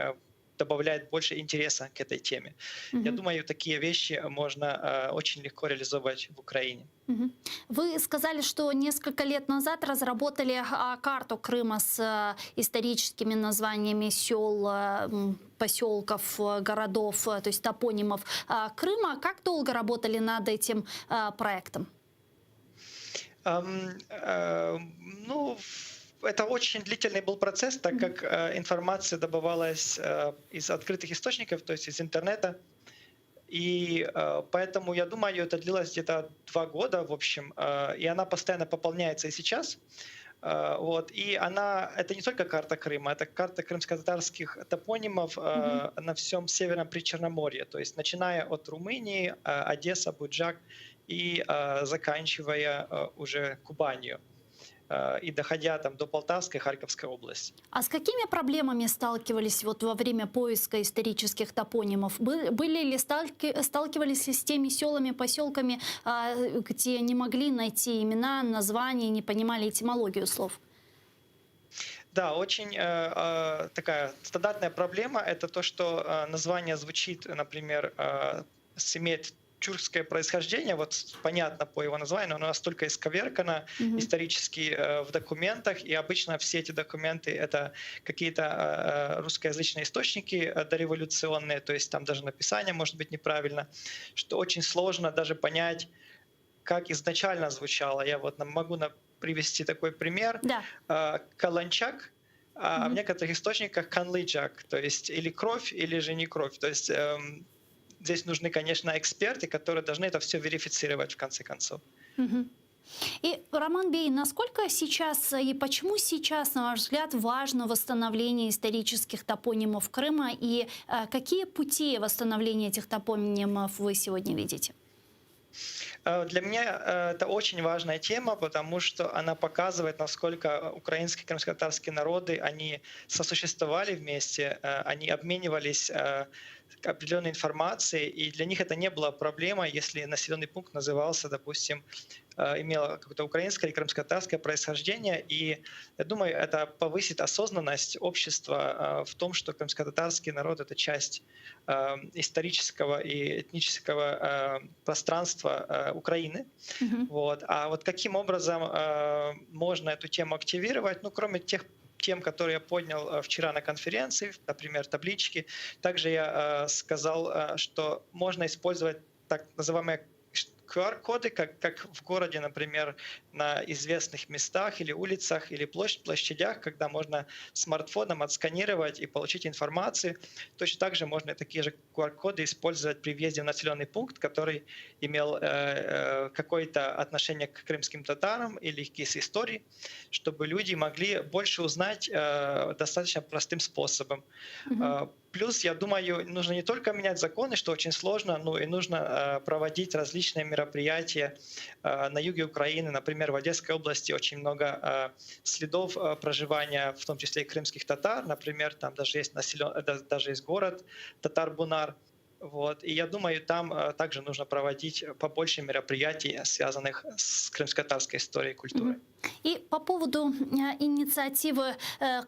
добавляет больше интереса к этой теме. Я думаю, такие вещи можно очень легко реализовать в Украине. Вы сказали, что несколько лет назад разработали карту Крыма с историческими названиями сел, поселков, городов, то есть топонимов Крыма. Как долго работали над этим проектом? Ну, это очень длительный был процесс, так как информация добывалась из открытых источников, то есть из интернета. И поэтому, я думаю, это длилось где-то 2 года, в общем, и она постоянно пополняется и сейчас. Вот. И это не только карта Крыма, это карта крымско-татарских топонимов на всем Северном Причерноморье, то есть начиная от Румынии, Одесса, Буджак и заканчивая уже Кубанью и доходя там до Полтавской, Харьковской области. А с какими проблемами сталкивались вот во время поиска исторических топонимов? Сталкивались ли с теми селами, поселками, где не могли найти имена, названия, не понимали этимологию слов? Да, очень такая стандартная проблема – это то, что название звучит, например, имеет тюркское происхождение, вот понятно по его названию, оно настолько исковеркано исторически в документах, и обычно все эти документы — это какие-то русскоязычные источники дореволюционные, то есть там даже написание может быть неправильно, что очень сложно даже понять, как изначально звучало. Я вот могу привести такой пример. Да. Каланчак а в некоторых источниках канлыджак, то есть или кровь, или же не кровь. То есть здесь нужны, конечно, эксперты, которые должны это все верифицировать в конце концов. Мгм. И, Роман Бей, насколько сейчас и почему сейчас, на ваш взгляд, важно восстановление исторических топонимов Крыма и какие пути восстановления этих топонимов вы сегодня видите? Для меня это очень важная тема, потому что она показывает, насколько украинские и крымско-татарские народы, они сосуществовали вместе, они обменивались определенной информацией, и для них это не было проблемой, если населенный пункт назывался, допустим, имел какое-то украинское или крымско-татарское происхождение. И я думаю, это повысит осознанность общества в том, что крымско-татарский народ — это часть исторического и этнического пространства Украины. Вот. А вот каким образом можно эту тему активировать? Ну, кроме тех тем, которые я поднял вчера на конференции, например, таблички. Также я сказал, что можно использовать так называемые QR-коды, как в городе, например, на известных местах или улицах, или площадях, когда можно смартфоном отсканировать и получить информацию. Точно так же можно такие же QR-коды использовать при въезде в населенный пункт, который имел какое-то отношение к крымским татарам или к их истории, чтобы люди могли больше узнать достаточно простым способом. Плюс, я думаю, нужно не только менять законы, что очень сложно, но и нужно проводить различные мероприятия на юге Украины. Например, в Одесской области очень много следов проживания, в том числе и крымских татар. Например, там даже есть даже есть город Татар-Бунар. Вот. И я думаю, там также нужно проводить побольше мероприятий, связанных с крымско-татарской историей и культурой. И по поводу инициативы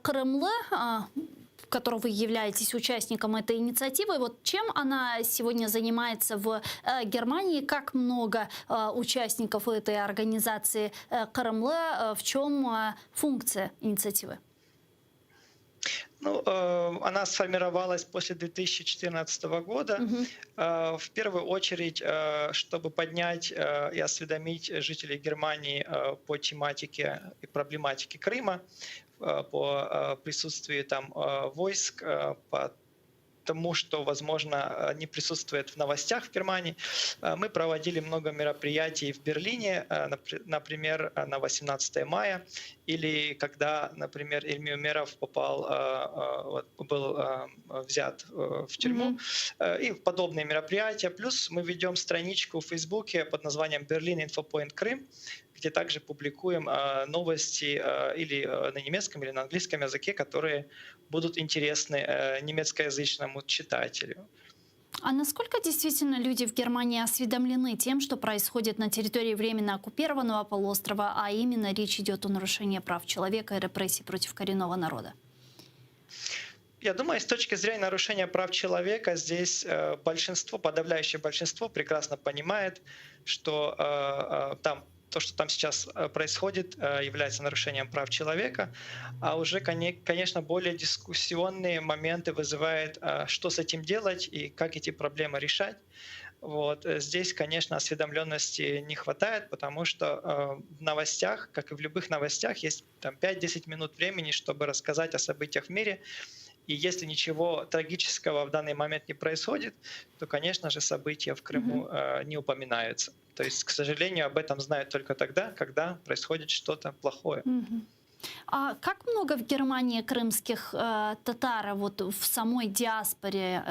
Крымлы, в которой вы являетесь участником этой инициативы, вот чем она сегодня занимается в Германии, как много участников этой организации Крымлы, в чем функция инициативы? Ну, она сформировалась после 2014 года. В первую очередь, чтобы поднять и осведомить жителей Германии по тематике и проблематике Крыма, по присутствию там войск, по тому, что, возможно, не присутствует в новостях в Германии. Мы проводили много мероприятий в Берлине, например, на 18 мая, или когда, например, Ильмий Умеров был взят в тюрьму, и подобные мероприятия. Плюс мы ведем страничку в Фейсбуке под названием «Berlin Infopoint Крым», где также публикуем новости или на немецком, или на английском языке, которые будут интересны немецкоязычному читателю. А насколько действительно люди в Германии осведомлены тем, что происходит на территории временно оккупированного полуострова, а именно речь идет о нарушении прав человека и репрессий против коренного народа? Я думаю, с точки зрения нарушения прав человека, здесь большинство, подавляющее большинство прекрасно понимает, что то, что там сейчас происходит, является нарушением прав человека, а уже, конечно, более дискуссионные моменты вызывают, что с этим делать и как эти проблемы решать. Вот. Здесь, конечно, осведомленности не хватает, потому что в новостях, как и в любых новостях, есть там 5-10 минут времени, чтобы рассказать о событиях в мире. И если ничего трагического в данный момент не происходит, то, конечно же, события в Крыму не упоминаются. То есть, к сожалению, об этом знают только тогда, когда происходит что-то плохое. А как много в Германии крымских татар, вот в самой диаспоре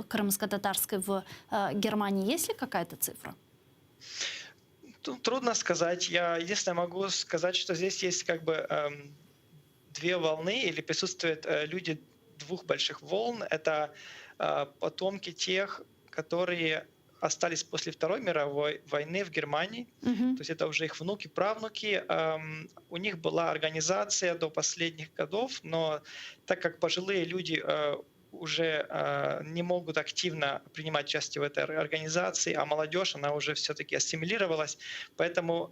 крымско-татарской в Германии? Есть ли какая-то цифра? Трудно сказать. Я единственное могу сказать, что здесь есть как бы две волны, или присутствуют люди двух больших волн. Это потомки тех, которые остались после Второй мировой войны в Германии. То есть это уже их внуки, правнуки. У них была организация до последних годов, но так как пожилые люди уже не могут активно принимать участие в этой организации, а молодежь, она уже все-таки ассимилировалась. Поэтому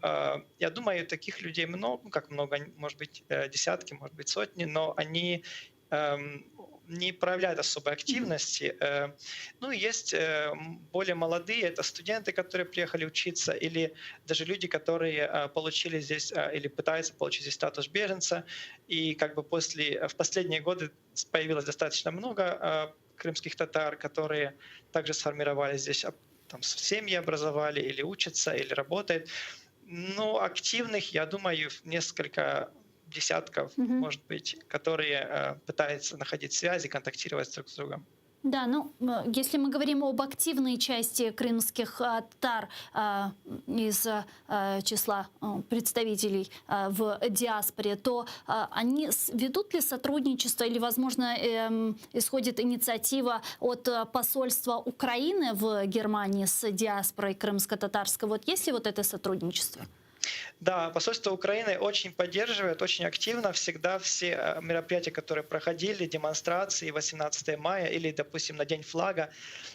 я думаю, таких людей много, ну как много, может быть десятки, может быть сотни, но они не проявляют особой активности. Ну, есть более молодые, это студенты, которые приехали учиться, или даже люди, которые получили здесь или пытаются получить здесь статус беженца. И как бы в последние годы появилось достаточно много крымских татар, которые также сформировались здесь, там семьи образовали, или учатся, или работают. Ну, активных, я думаю, несколько десятков, может быть, которые пытаются находить связи, контактировать друг с другом. Да, ну, если мы говорим об активной части крымских татар из числа представителей в диаспоре, то они ведут ли сотрудничество или, возможно, исходит инициатива от посольства Украины в Германии с диаспорой крымско-татарской? Вот есть ли вот это сотрудничество? Да, посольство Украины очень поддерживает, очень активно всегда все мероприятия, которые проходили, демонстрации 18 мая или, допустим, на День флага,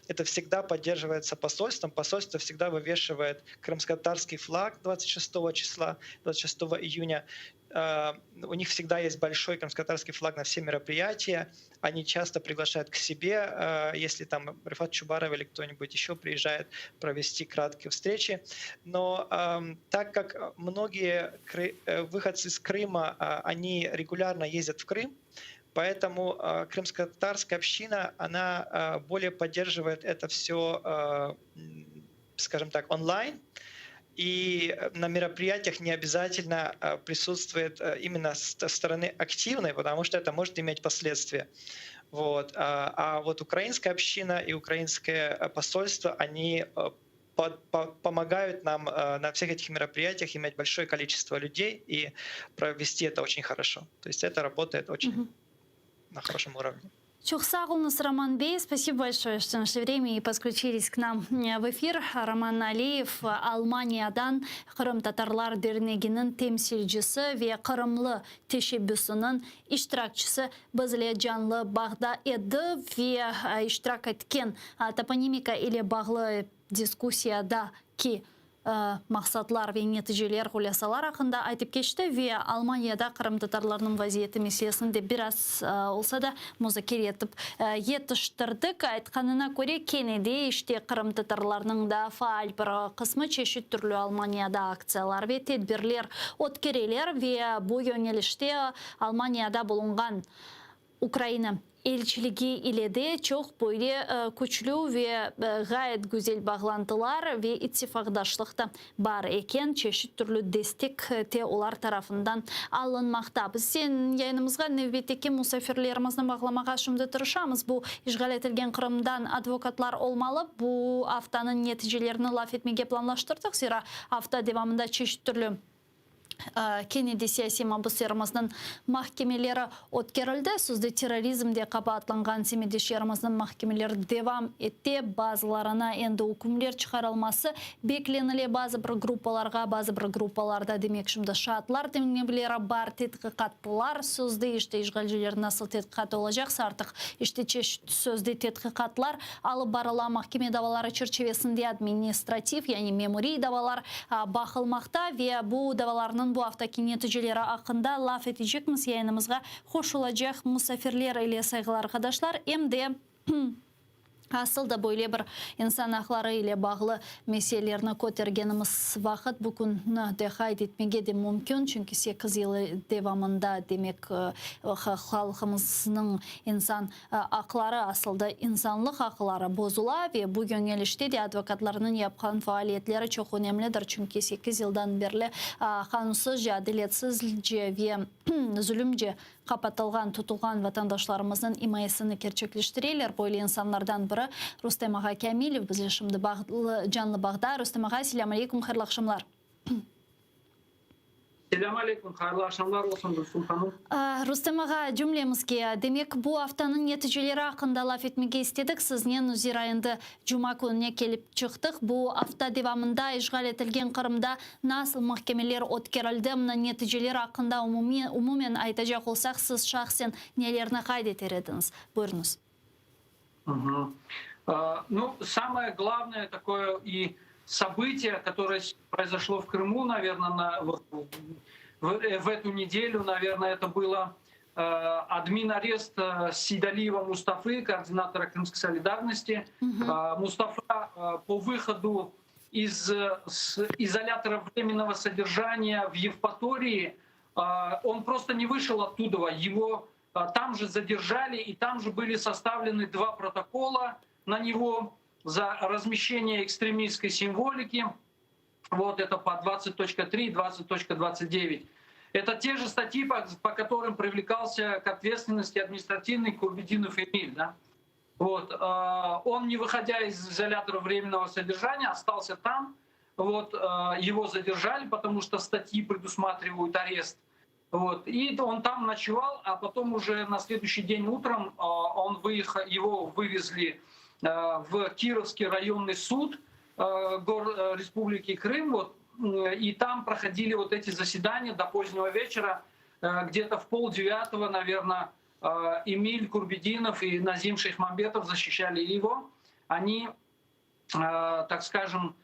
это всегда поддерживается посольством. Посольство всегда вывешивает крымско-татарский флаг 26 числа, 26 июня. У них всегда есть большой крымско-татарский флаг на все мероприятия. Они часто приглашают к себе, если там Рифат Чубаров или кто-нибудь еще приезжает провести краткие встречи. Но так как многие выходцы из Крыма, они регулярно ездят в Крым, поэтому крымско-татарская община, она более поддерживает это все, скажем так, онлайн. И на мероприятиях не обязательно присутствует именно со стороны активной, потому что это может иметь последствия. Вот. А вот украинская община и украинское посольство, они помогают нам на всех этих мероприятиях иметь большое количество людей и провести это очень хорошо. То есть это работает очень на хорошем уровне. Çok sağ olun, Роман Бей. Спасибо большое, что нашли время и подключились к нам в эфир. Роман Алиев, Алманиядан Кырым татарлар дернегінің темсилчisi ve Кырымлы teşebbüsünün iştirakçısı bizle canlı bağda edi ve iştirak etken toponimika ile bağlı diskussiyada ki мақсатлар ве нәтижелер құлясалар ақында айтып кешті ве Алманияда Қырым татарларының вазиеті мәселесінде біраз олса да музакер етіп етіштірдік. Айтқанына көре Кенеде іште Қырым татарларының да фаал бір қысмы чешет түрлі Алманияда акциялар ве тедбірлер өткерелер ве бұл yönelişте Алманияда болынған Украина elçiliği ile de çok böyle güçlü ve gayet güzel bağlantılar ve ittifakdaşlıkta var eken çeşit türlü destek de onlar tarafından alınmakta. Biz sen yayınımızga növbetteki musafirlerimizden bağlamağa şimdi tırışamız. Bu işgal etilgen Kırım'dan advokatlar olmalı. Bu haftanın neticelerini laf etmeye planlaştırdık. Zira hafta devamında çeşit türlü Kennedy siyasi mabuslarımızın mahkemeleri ötkerildi. Sözde terrorizmde kapatılan semidişlerimizin mahkemeleri devam etti. Bazılarına endi hükümler çıkarılması beklenili. Bazı bir gruppalarda demek şimdi şartlar temnebileri var, tetkiqatlar. Sözde işte işgalciler nasıl tetkiqat olacaksa artık işte çeşitli sözde tetkiqatlar alıp barılan mahkeme davaları çerçevesinde administratif yani memuri davalar bakılmakta ve bu davalarının bu haftaki neticeleri hakkında laf edecekmiz. Yayınımızga hoş olacak musafirler ile saygılar arkadaşlar. Hem de asıl da böyle bir insan hakları ile bağlı meselelerini көтерgenimiz vakit bugün de hayt etmege de mümkün. Çünkü 8 yıl devamında demek halkımızın insan hakları aslında insanlık hakları bozula ve bu yönelişte de advokatlarının yapılan faaliyetleri çok önemlidir. Çünkü 8 yıldan beri kanunsuzca, adaletsizce ve zulümce kapatılgan, tutulgan vatandaşlarımızın himayesini gerçekleştirirler. Böyle insanlardan biri Rustem Ağa Kamilov. Bizle şimdi canlı bağda. Rustem Ağa, selamun aleyküm, hayırlı akşamlar. Selamun aleyküm, hayırlı akşamlar olsun Gülsüm Hanım. Rustem Ağa, cümlemizge demek bu haftanın neticeleri hakkında laf etmege istedik. Sizden Nuzir ayında Cuma gününe kelip çıktık. Bu hafta devamında işgal etilgen Kırım'da nasıl mahkemeler ötkerildi? Bunun neticeleri hakkında umumen aytacak olsak siz şahsen nelerini kaydeter ediniz? Buyurunuz. Ну, самое главное такое и событие, которое произошло в Крыму, наверное, в эту неделю, наверное, это было админ-арест Сейдалиева Мустафы, координатора Крымской солидарности. Мустафа по выходу из изолятора временного содержания в Евпатории, он просто не вышел оттуда. Его там же задержали, и там же были составлены 2 протокола на него за размещение экстремистской символики. Вот это по 20.3 и 20.29. Это те же статьи, по которым привлекался к ответственности административный Курбединов Эмиль. Да? Вот. Он, не выходя из изолятора временного содержания, остался там. Вот. Его задержали, потому что статьи предусматривают арест. Вот. И он там ночевал, а потом уже на следующий день утром его вывезли в Кировский районный суд Республики Крым. Вот. И там проходили вот эти заседания до позднего вечера. Где-то в 8:30, наверное, Эмиль Курбединов и Назим Шейхмамбетов защищали его. Они, так скажем,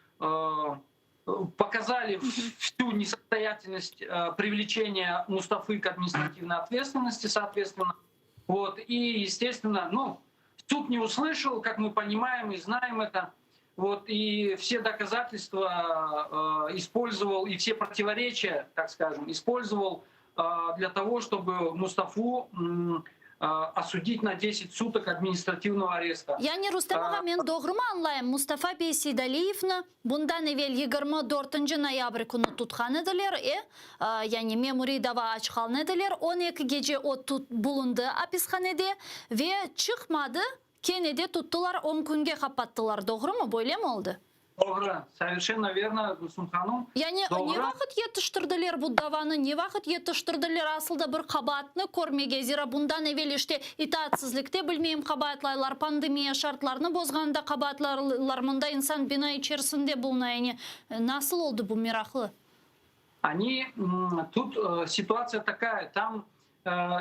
показали всю несостоятельность привлечения Мустафы к административной ответственности, соответственно. Вот. И, естественно, суд не услышал, как мы понимаем и знаем это. Вот, и все доказательства использовал, и все противоречия, так скажем, использовал для того, чтобы Мустафу осудить на 10 суток административного ареста. Yani Rustam ağa, men doğru mu anlayayım? Mustafa Bey Сейдалиевni bundan evvel 24 noyabr kuni tutgan ediler. Yani memuriy dava açgan ediler. 12 gece o bulundu hapishanede ve çıkmadı. Kenede tuttular, 10 kunga kapattılar. Doğru mu? Böyle mi oldu? Doğru. Совершенно верно, Gülsüm Hanım. Yani ne vakit yetiştirdiler bu davanı? Ne vakit yetiştirdiler? Aslında bir kabahatını görmege. Zira bundan evvel işte itaatsizlikte bilmeyim kabahatlaylar, pandemiya şartlarını bozganda kabahatlar, mında insan bina içerisinde bulunayını. Nasıl oldu bu miraklı? Тут ситуация такая, там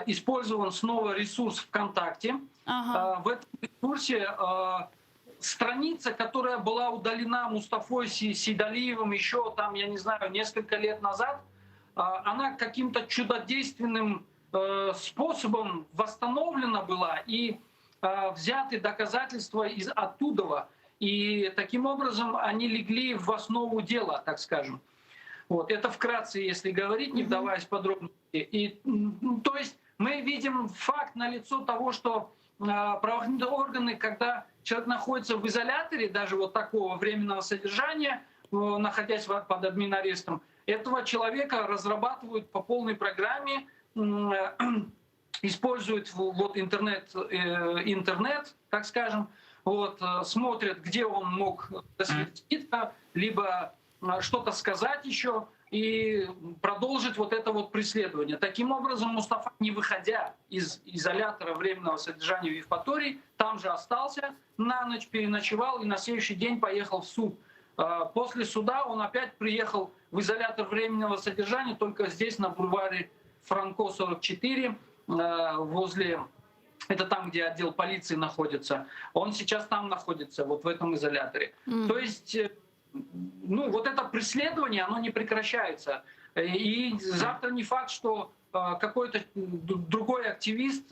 использован снова ресурс ВКонтакте. В этом ресурсе страница, которая была удалена Мустафой Сейдалиевым еще там, я не знаю, несколько лет назад, она каким-то чудодейственным способом восстановлена была и взяты доказательства оттуда. И таким образом они легли в основу дела, так скажем. Вот. Это вкратце, если говорить, не вдаваясь в подробности. И, то есть мы видим факт налицо того, что правоохранительные органы, когда человек находится в изоляторе, даже вот такого временного содержания, находясь под админарестом, этого человека разрабатывают по полной программе, используют вот интернет, так скажем, вот, смотрят, где он мог засветиться, либо что-то сказать еще и продолжить вот это вот преследование. Таким образом, Мустафа, не выходя из изолятора временного содержания в Евпатории, там же остался, на ночь переночевал и на следующий день поехал в суд. После суда он опять приехал в изолятор временного содержания, только здесь, на бульваре Франко 44, возле... Это там, где отдел полиции находится. Он сейчас там находится, вот в этом изоляторе. То есть... вот это преследование, оно не прекращается. И завтра не факт, что какой-то другой активист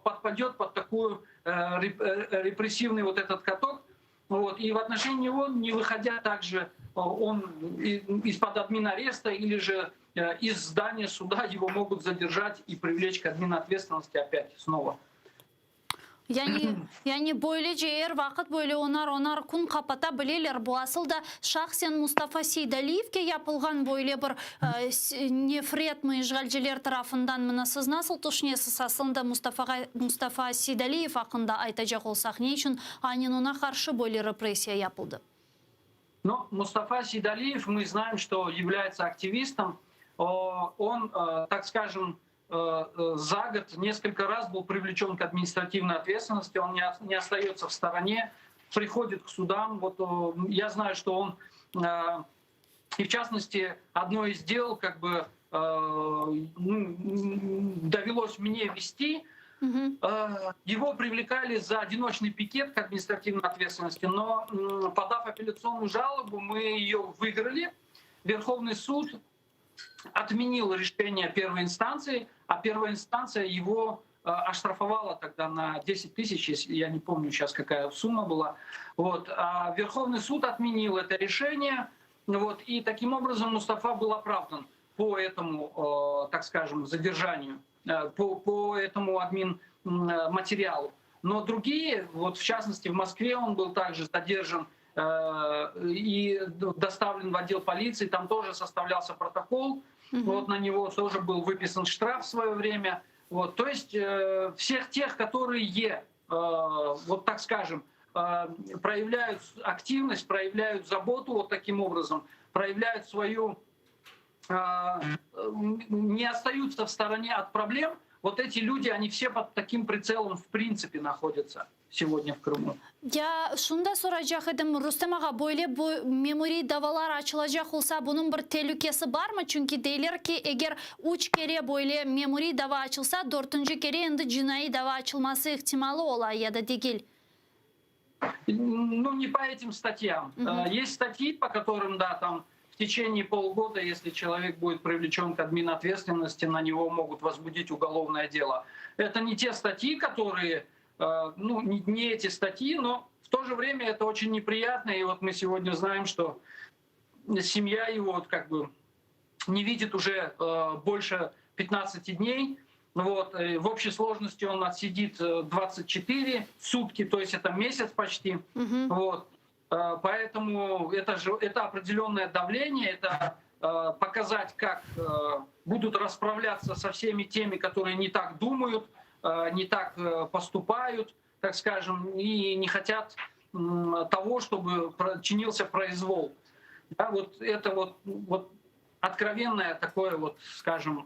подпадет под такой репрессивный вот этот каток. Вот. И в отношении него, не выходя также он из-под админареста или же из здания суда, его могут задержать и привлечь к админответственности опять снова. Yani böylece eğer vakit böyle onar kun kapata bileler. Bu asıl da şahsen Mustafa Сейдалиевке yapılgan böyle bir nefret işgalciler tarafından mı siz nasıl düşünüyorsunuz? Aslında Mustafa Сейдалиев hakkında aytacak olsak ne için aynen ona karşı böyle repressiya yapıldı? Мустафа Сейдалиев, мы знаем, что является активистом. Он, так скажем, за год несколько раз был привлечен к административной ответственности, он не остается в стороне, приходит к судам. Вот я знаю, что он, и в частности, одно из дел, как бы довелось мне вести, его привлекали за одиночный пикет к административной ответственности, но подав апелляционную жалобу, мы ее выиграли. Верховный суд отменил решение первой инстанции, а первая инстанция его оштрафовала тогда на 10 тысяч, если я не помню сейчас, какая сумма была. Вот. А Верховный суд отменил это решение, вот, и таким образом Мустафа был оправдан по этому, так скажем, задержанию, по этому админ-материалу. Но другие, вот в частности в Москве он был также задержан и доставлен в отдел полиции, там тоже составлялся протокол, вот на него тоже был выписан штраф в свое время. Вот, то есть всех тех, которые, вот так скажем, проявляют активность, проявляют заботу вот таким образом, проявляют свою, не остаются в стороне от проблем, вот эти люди, они все под таким прицелом в принципе находятся сегодня в Крыму. Я шунда soracak edim Rüstem ağa, böyle bu memori davalar açılacak olsa bunun bir tehlikesi var mı? Çünkü deyler ki eğer 3 kere böyle memori dava açılsa 4. kere endi cinayi dava açılması ihtimali ola ya da değil. Ну, не по этим статьям. Есть статьи, по которым, да, там в течение полгода, если человек будет привлечен к админответственности, на него могут возбудить уголовное дело. Это не те статьи, которые, ну, не эти статьи, но в то же время это очень неприятно. И вот мы сегодня знаем, что семья его вот как бы не видит уже больше 15 дней. Вот. В общей сложности он отсидит 24 сутки, то есть это месяц почти. Вот. Поэтому это определенное давление, это показать, как будут расправляться со всеми теми, которые не так думают, не так поступают, так скажем, и не хотят того, чтобы чинился произвол. Да, вот это вот откровенное такое, вот, скажем,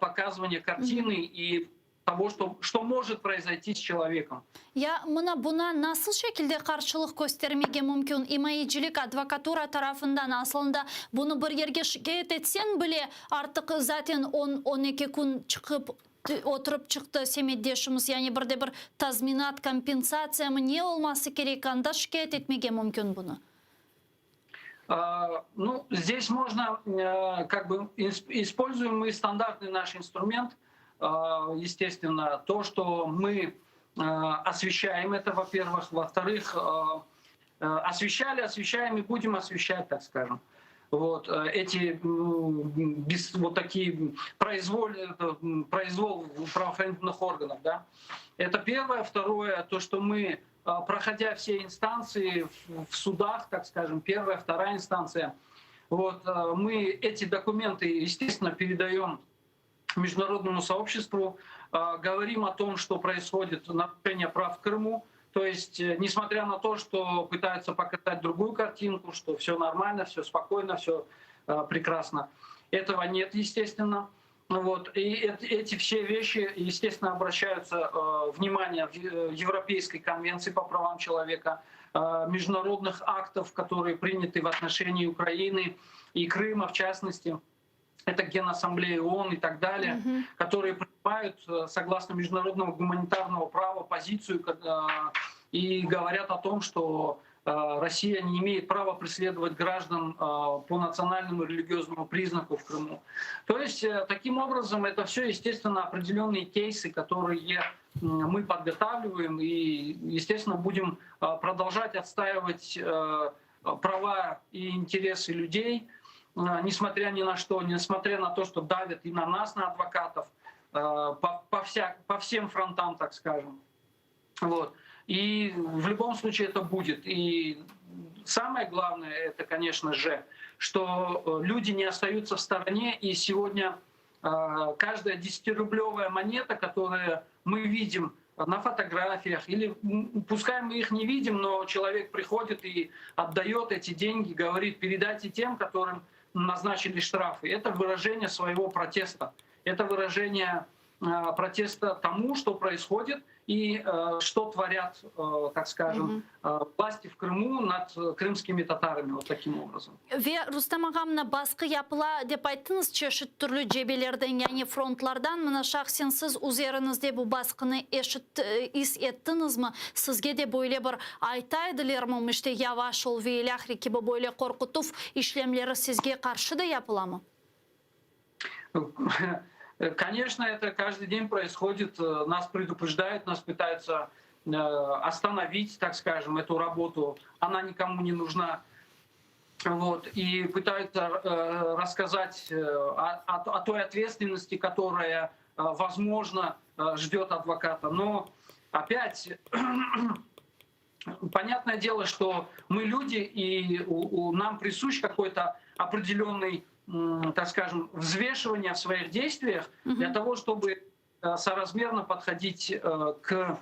показывание картины и того, что может произойти с человеком. Ya buna nasıl şekilde karşılık göstermege mümkün? İmayicilik advokatura tarafından aslında bunu bir yerge şikayet etsen bile artık zaten 10-12 gün çıkıp oturup çıktı semeddeşimiz, yani bir tazminat, kompensasiya mı ne olması gerek, anda şikayet etmege mümkün bunu? Ну, здесь можно, как бы, используем мы стандартный наш инструмент, естественно, то, что мы освещаем это, во-первых. Во-вторых, освещаем и будем освещать, так скажем. Вот эти вот такие произвол правоохранительных органов. Да? Это первое. Второе, то, что мы, проходя все инстанции в судах, так скажем, первая, вторая инстанция, вот, мы эти документы, естественно, передаем международному сообществу, говорим о том, что происходит нарушение прав в Крыму. То есть, несмотря на то, что пытаются показать другую картинку, что все нормально, все спокойно, все прекрасно, этого нет, естественно. Вот. И эти все вещи, естественно, обращаются внимание Европейской конвенции по правам человека, международных актов, которые приняты в отношении Украины и Крыма, в частности. Это Генассамблея ООН и так далее, которые принимают, согласно международного гуманитарного права, позицию и говорят о том, что Россия не имеет права преследовать граждан по национальному и религиозному признаку в Крыму. То есть, таким образом, это все, естественно, определенные кейсы, которые мы подготавливаем и, естественно, будем продолжать отстаивать права и интересы людей, несмотря ни на что, несмотря на то, что давят и на нас, на адвокатов, по всем фронтам, так скажем. Вот. И в любом случае это будет. И самое главное, это, конечно же, что люди не остаются в стороне. И сегодня каждая 10-рублевая монета, которую мы видим на фотографиях, или пускай мы их не видим, но человек приходит и отдает эти деньги, говорит, передайте тем, которым назначили штрафы. Это выражение своего протеста. Это выражение протеста тому, что происходит и что творят, так скажем, власти в Крыму над крымскими татарами вот таким образом. Ve Rustam ağamna baskı yapıla dep ayttınız, çeşit türlü cebelerden yani frontlardan mına şahsen siz üzerinizde bu baskını is ettiniz mi? Sizge de böyle bir aytaydılar mı? İşte yavaş ol ve ilahri gibi böyle korkutup işlemleri sizge karşı da yapıla mı? Конечно, это каждый день происходит, нас предупреждают, нас пытаются остановить, так скажем, эту работу, она никому не нужна. Вот, и пытаются рассказать о той ответственности, которая, возможно, ждет адвоката. Но опять, понятное дело, что мы люди, и нам присущ какой-то определенный, так скажем, взвешивание в своих действиях для того, чтобы соразмерно подходить к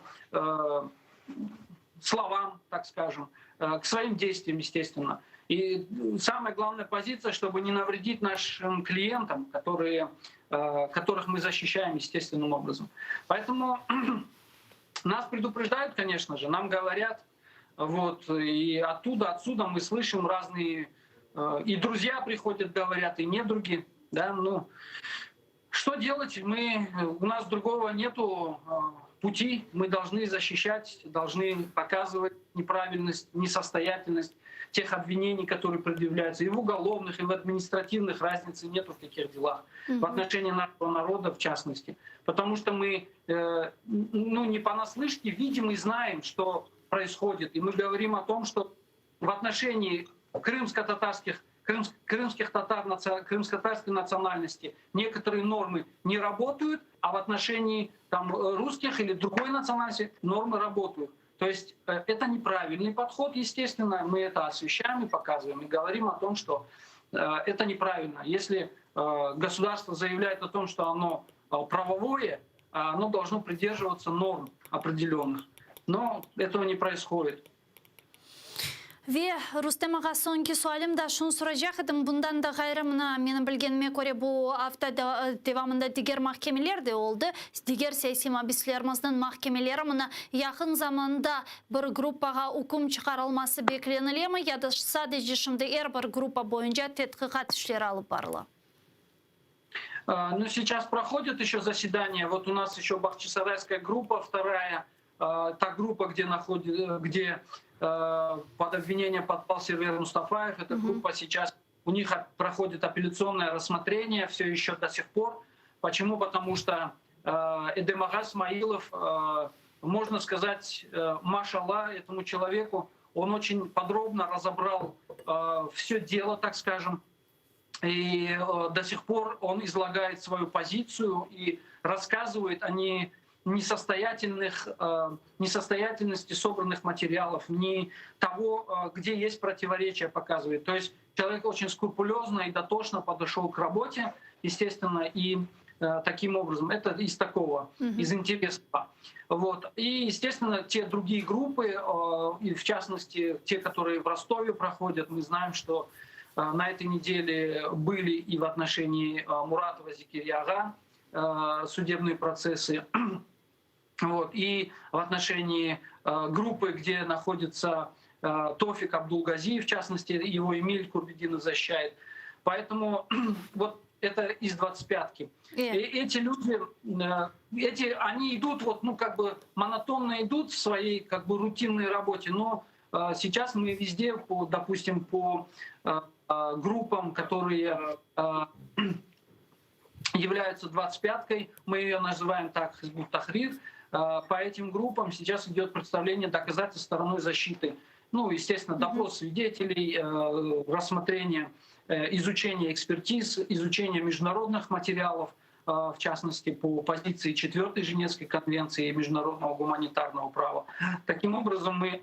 словам, так скажем, к своим действиям, естественно. И самая главная позиция, чтобы не навредить нашим клиентам, которых мы защищаем естественным образом. Поэтому нас предупреждают, конечно же, нам говорят, вот, и отсюда мы слышим разные, и друзья приходят, говорят, и недруги, да, ну, что делать? У нас другого нету пути, мы должны защищать, должны показывать неправильность, несостоятельность тех обвинений, которые предъявляются и в уголовных, и в административных, разницы нету в таких делах, в отношении нашего народа в частности. Потому что мы не понаслышке видим и знаем, что происходит. И мы говорим о том, что в отношении крымских татар крымско-татарской национальности некоторые нормы не работают, а в отношении там, русских или другой национальности нормы работают. То есть это неправильный подход, естественно, мы это освещаем и показываем, и говорим о том, что это неправильно. Если государство заявляет о том, что оно правовое, оно должно придерживаться норм определенных. Но этого не происходит. Ve Rustem ağa sonki sualim da şunu soracak edim. Bundan da gayrımına menin bilgenime göre bu hafta devamında diğer mahkemeler de oldu. Diğer siyasi mabislerimizden mahkemeleri mına yakın zamanda bir grupaga hüküm çıkarılması bekleniliyor mu? Ya da sadece şimdi bir grupa boyunca tetkikat işleri alıp barıla? Ну, сейчас проходит еще заседание. Вот у нас еще Бахчисарайская группа, вторая, та группа, где под обвинение подпал Сервер Мустафаев. Эта группа сейчас, у них проходит апелляционное рассмотрение все еще до сих пор. Почему? Потому что Эдемага Смаилов, можно сказать, машалла этому человеку, он очень подробно разобрал все дело, так скажем, и до сих пор он излагает свою позицию и рассказывает о несостоятельности собранных материалов, не того, где есть противоречия, показывает. То есть человек очень скрупулезно и дотошно подошел к работе, естественно, и таким образом. Это из такого, из интереса. Вот. И, естественно, те другие группы, и в частности, те, которые в Ростове проходят, мы знаем, что на этой неделе были и в отношении Муратова Зикирьяга судебные процессы, вот, и в отношении группы, где находится Тофик Абдулгазиев, в частности, его Эмиль Курбединов защищает. Поэтому вот это из 25-ки. И эти люди, они идут, вот, ну, как бы монотонно идут в своей как бы рутинной работе, но сейчас мы везде, допустим, по группам, которые являются 25-кой, мы ее называем так, Хизбут Тахрир, по этим группам сейчас идет представление доказательств стороной защиты. Ну, естественно, допрос свидетелей, рассмотрение, изучение экспертиз, изучение международных материалов, в частности, по позиции 4-й Женевской конвенции и международного гуманитарного права. Таким образом, мы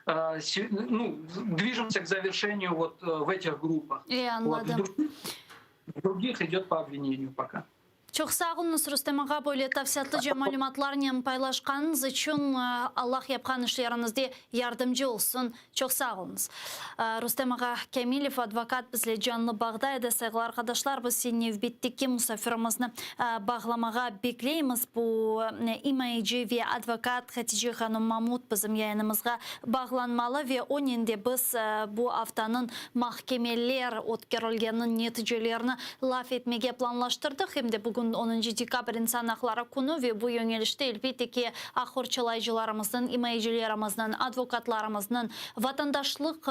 движемся к завершению вот в этих группах. Вот, в других идет по обвинению пока. Çok sağ olunuz Rüstem ağa, böyle tafsiyatlıca malumatlarını paylaşkanınız için Allah yapkan işlerinizde yardımcı olsun. Çok sağ olunuz. Rüstem ağa Kamilov advokat bizle canlı bağdaydı. Sevgili arkadaşlar, biz seni bittiki misafirimizni bağlamağa bekleyimiz. Bu imajı ve advokat Hatice Hanım Mahmut bizim yayınımızga bağlanmalı ve onun de biz bu haftanın mahkemeler o'tkirilganın neticelerini laf etmege planlaştırdık. Hem de bugün 10 dekabr insan hakları günü ve bu yönelişte elbette ki qorçalayıcılarımızın, imajcılarımızın, advokatlarımızın, vatandaşlık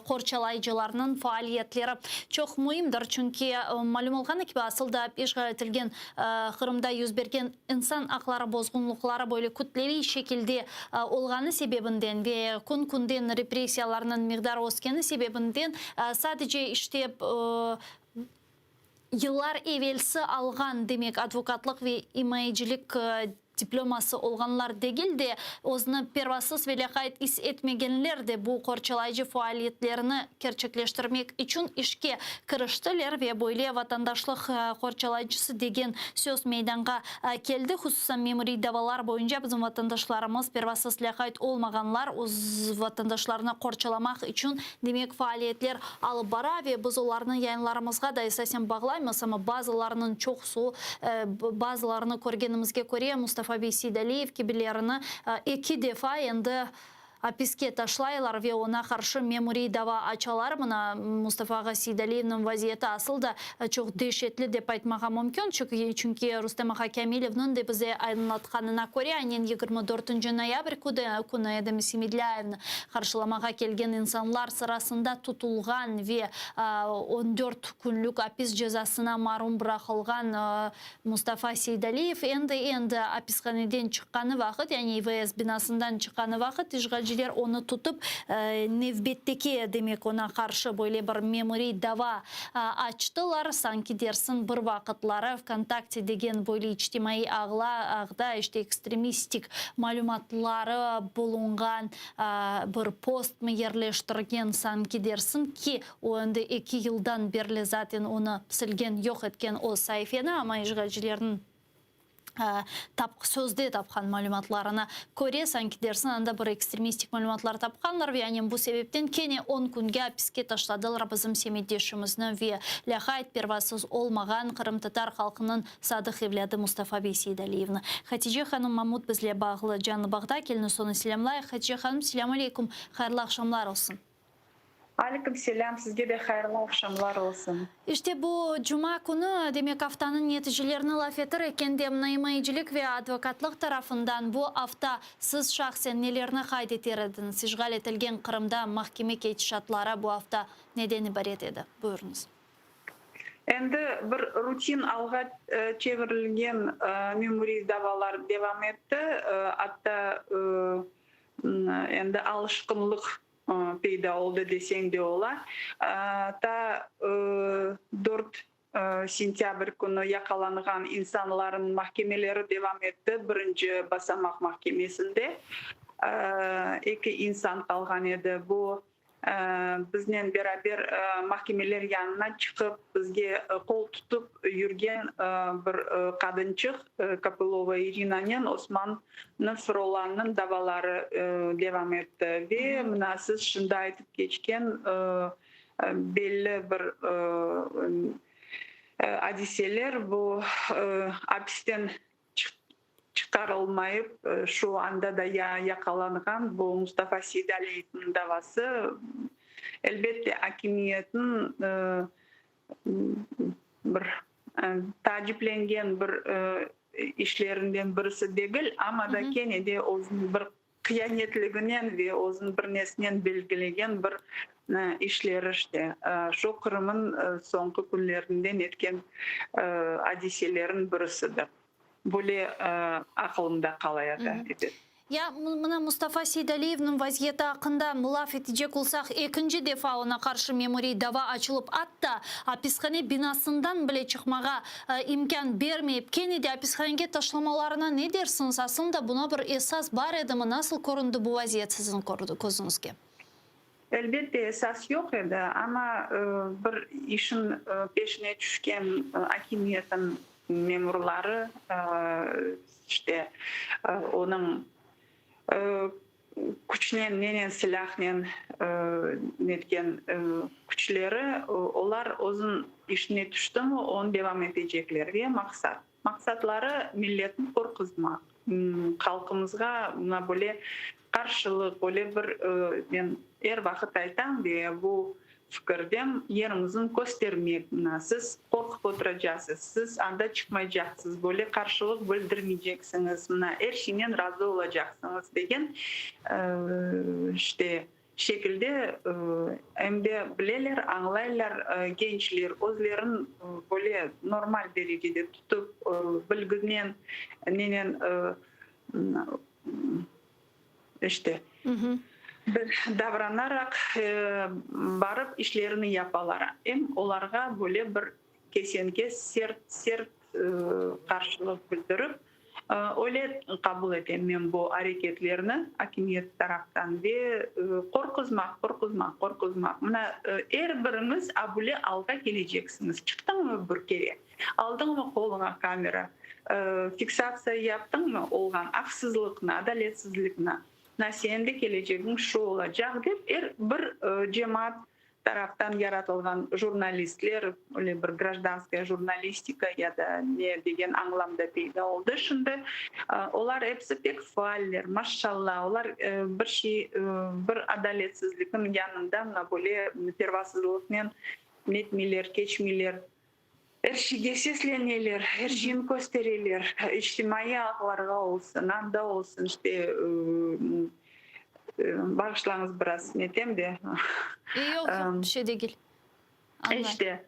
qorçalayıcılarının faaliyetleri çok mühimdir. Çünkü malum olğanı gibi aslında işgal etilgen Kırım'da yüz bergen insan hakları bozgunlukları böyle kütleli şekilde olğanı sebebinden ve kun-kunden represiyalarının miqdarı oskeni sebebinden sadece işte yıllar evvelsi algan demek advokatlık ve imajcılık diploması olganlar değil de özünü pervasız ve lakayt is etmegenler de bu qorçalayıcı faaliyetlerini gerçekleştirmek için işe kiriştiler ve böyle vatandaşlık qorçalayıcısı degen söz meydana geldi. Hususan memuri davalar boyunca bizim vatandaşlarımız pervasız lakayt olmaganlar öz vatandaşlarına qorçalamak için demek faaliyetler alıp bara ve biz onların yayınlarımızga da esasen bağlayımız ama bazılarının çoğusu bazılarını görgenimizge göre Mustafa Bey Sidaliyev gibilerini 2 defa endi apiske taşlaylar ve ona karşı memuri dava açalar. Buna Mustafa Sidaliyev'nin vaziyeti asıl da çok dehşetli dep aytmağa mümkün. Çünkü Rüstem ağa Kamilov'nun da bize anlatkanına göre annen 24 noyabr günü Edem Semidlayev'ni karşılamağa gelgen insanlar sırasında tutulgan ve 14 günlük apis cezasına marum bırakılgan Mustafa Sidaliyev endi apishaneden çıkanı vakit, yani İVS binasından çıkanı vakit işgalci onu tutup nevbetteki demek ona karşı böyle bir memuri dava açtılar. Sanki dersin bir vakitları VKontakte degen böyle içtimai ağda işte ekstremistik malumatları bulungan bir post mu yerleştirgen sanki dersin ki o anda 2 yıldan beri zaten onu silgen yok etken o sayfeni ama işgalcilerin sözde tapkan malumatlarına göre sanki dersin anda bir ekstremistik malumatlar tapkanlar ve yani bu sebepten kene 10 günge hapiske taşladılar bizim semiddeşimizni ve lakayt pervasız olmagan Kırım Tatar halkının sadık evladı Mustafa Bey Sidaliyevni. Hatice Hanım Mahmut bizle bağlı canlı bağda kelini sonu selamlayıq. Hatice Hanım selamu aleykum, hayırlı akşamlar olsun. Aleyküm selam, sizge de hayırlı akşamlar olsun. İşte bu cuma günü demek haftanın neticelerini laf etir eken de imajcılık ve advokatlık tarafından bu hafta siz şahsen nelerini kaydetirdiniz? İşgal etilgen Kırım'da mahkeme geçişatları bu hafta neden ibaret edi? Buyurunuz. Endi bir rutin alga çevrilgen memuri davalar devam etti. Hatta endi alışkınlık peyda oldu desen de ola. Ta 4 sentyabr günü yakalangan insanların mahkemeleri devam etti. Birinci basamak mahkemesinde 2 insan kalgan edi. Bu bizden beraber mahkemeler yanına çıkıp bizge kol tutup yürgen bir kadınçık Kapılova Irina'nın Osman Nasrallah'nın davaları devam etti ve münasız şunda aytıp geçken belli bir hadiseler bu hapisten çıkarılmayıp şu anda da yakalangan bu Mustafa Sidaliyev'in davası elbette hakimiyetin bir taciplengen bir işlerinden birisi değil ama da gene de o'zun bir kıyanetliginden ve o'zun bir nesnen belgilegen bir işleri işte. Şu Kırım'ın soňky günlerinden etken hadiselerin birisidir. Böyle aklımda kalayadı. Ya mına Mustafa Sidaliyev'nin vaziyeti hakkında laf edecek olsak ikinci defa ona karşı memuri dava açılıp hatta hapishane binasından bile çıkmağa imkan vermeyip kendi de hapishaneye taşlamalarına ne dersiniz? Aslında buna bir esas var edi mi? Nasıl korundu bu vaziyet sizin gözünüzge? Elbette esas yok edi ama bir işin peşine düşken hakimiyetin memurları işte onun күчінен ненен силахнен неткен күчлері олар озын ішіне түштімі оны девам етeceklerге мақсатлары миллетін қорқызмақ халқымызға мына бөле қаршылық бөле бір мен вақыт айтам де бұл пікірден еріңіздің көстермек сіз қорқып отырacağız сіз анда шықмай жақсыз бөле қаршылық білдірмейeceksiniz мына әршінен разы olacaksınız деген işte şekilde emde bilirler, anlayırlar gençler, özlerin böyle normal derecede tutup bilginen nenen işte davranarak barıp işlerini yaparlar. Olarga böyle bir kesinlikle sert karşılık bildirip öyle kabul edeyim ben bu hareketlerini hakimiyet taraftan ve korkuzmak. Mına her biriniz abule alga geleceksiniz. Çıktın mı bir kere? Aldın mı koluna kamera? Fiksasyon yaptın mı olgan haksızlıkına, adaletsizlikine? Sen de geleceğin şu olacak deyip bir cemaat taraftan yaratılgan jurnalistler, öyle bir gражданская jurnalistika ya da ne degen anlamda peyda oldu. Şimdi onlar hepsi pek faaller, maşallah. Onlar bir adaletsizlikin yanında böyle pervasızlıkla netmeler, geçmeler, her şeyge sesleneler, her şeyini gösterirler. İçtimai ağlarga olsun, anda olsun işte bağışlanız biraz netem de. Yok, bir şey değil. İşte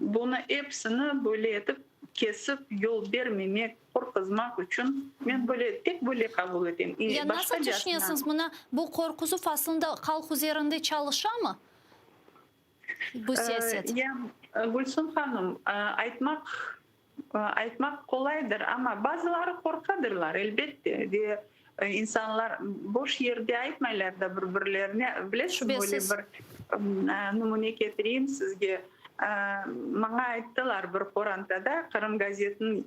bunu hepsini böyle edip kesip yol vermemek, korkuzmak için ben tek böyle kabul edeyim. Ya nasıl düşünüyorsunuz buna? Bu korkusu aslında halk üzerinde çalışır mı? Bu siyaset. Ya Gülsüm Hanım, aytmak kolaydır ama bazıları korkadırlar elbette. De insanlar boş yerde aytmaylar da birbirlerine. Bilesiniz böyle bir numune getireyim sizge. Bana ayttılar bir korantada Kırım gazetine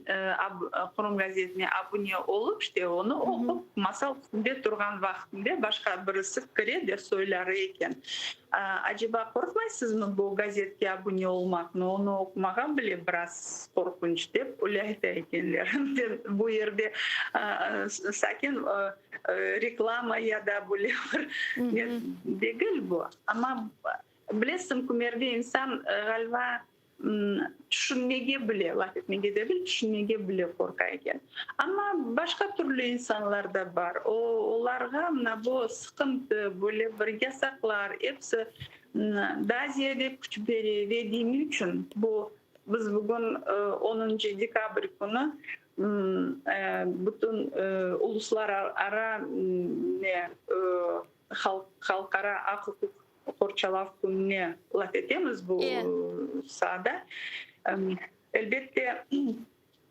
abone olup işte onu okup masal üstünde durgan vaktinde başka birisi kiredi söyler eken. Acaba korkmaysız mı bu gazetke abone olmak? Onu okumağa bile biraz korkunç deyip öyle ekenler. Bu yerde sakin reklama ya da böyle bir değil bu. Ama bilesem kumerde insan galiba düşünmege bile, laf etmege de bile, düşünmege bile korkayken. Ama başka türlü insanlar da var. Onlarga bu sıkıntı, böyle bir yasaklar, hepsi daha ziyade güç verdiğim için biz bugün 10. dekabr günü bütün uluslararası halkara akıl Korçalov gününe laf etemiz bu sahada. Elbette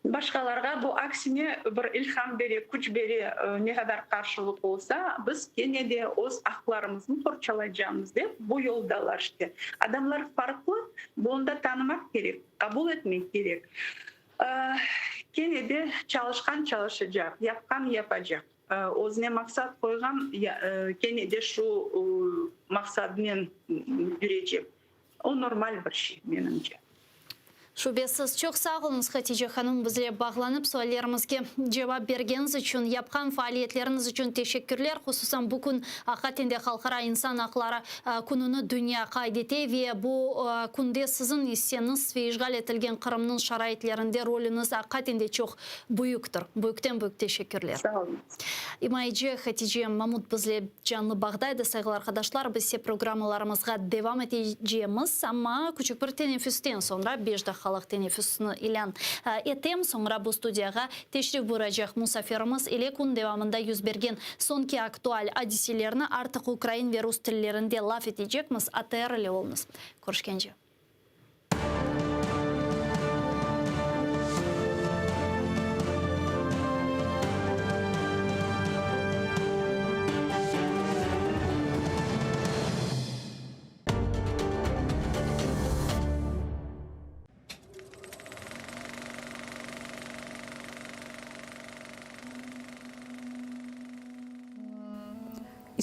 başkalarga bu aksine bir ilham beri, güç beri ne kadar karşılık olsa biz gene de öz haklarımızı korçalayacağımız deyip bu yoldalar işte. Adamlar farklı, bunu da tanımak gerek, kabul etmek gerek. Gene de çalışkan çalışacak, yapan yapacak. Özüne maksat koygan gene de şu maksadından yürüyecek. O normal bir şey menimce. Şüphesiz çok sağ olunuz Hatice Hanım, bizle bağlanıp suallarımızga cevap bergeniz için, yapkan faaliyetleriniz için teşekkürler. Hususan bugün hakikaten halkara insan hakları gününü dünya kaydeti ve bu günde sizin hisseniz ve işgal etilgen Kırım'ın şaraitlerinde rolünüz hakikaten de çok büyüktür. Büyükten büyük teşekkürler. Sağ olun. İmaycı Hatice Mahmut bizle canlı bağdaydı sevgili arkadaşlar. Biz programlarımızga devam edeceğimiz ama küçük bir teneffüsten sonra 5 dakika halk teneffüsünü ilan etem. Sonra bu studiyaga teşrif buyuracak musafirimiz ile kun devamında yüz bergen sonki aktual hadiselerini artık Ukrayn ve Rus tillerinde laf edecekmiz. ATR ile olunuz. Görüşkence.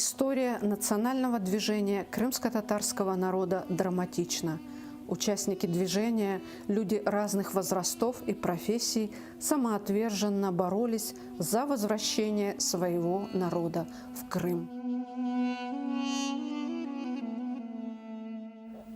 История национального движения крымско-татарского народа драматична. Участники движения, люди разных возрастов и профессий, самоотверженно боролись за возвращение своего народа в Крым.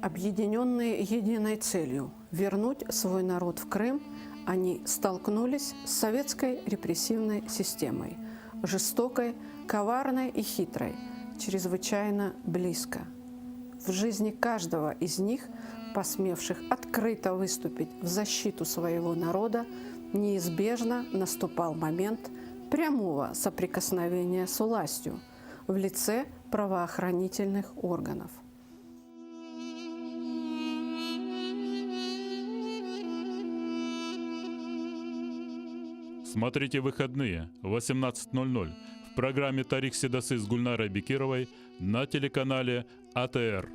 Объединенные единой целью – вернуть свой народ в Крым, они столкнулись с советской репрессивной системой, жестокой, коварной и хитрой, чрезвычайно близко. В жизни каждого из них, посмевших открыто выступить в защиту своего народа, неизбежно наступал момент прямого соприкосновения с властью в лице правоохранительных органов. Смотрите выходные в 18:00 в программе «Тарих Седасы» с Гульнарой Бекировой на телеканале АТР.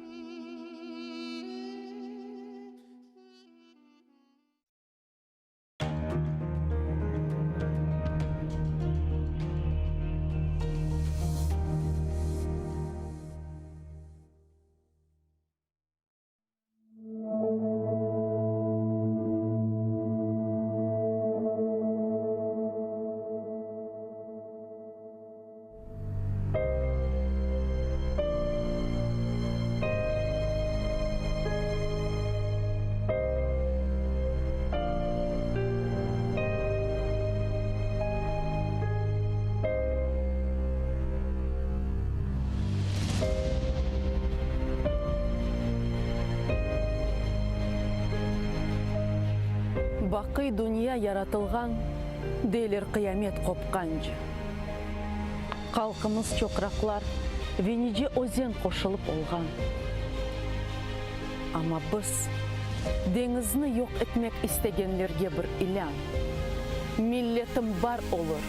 Бақи дүния яратылған, дейлер қиямет қопқанжы. Қалқымыз чоқрақлар, венеде өзен қошылып олған. Ама біз деңізні yok etmek istегенлерге бір илян. Миллетім бар олыр,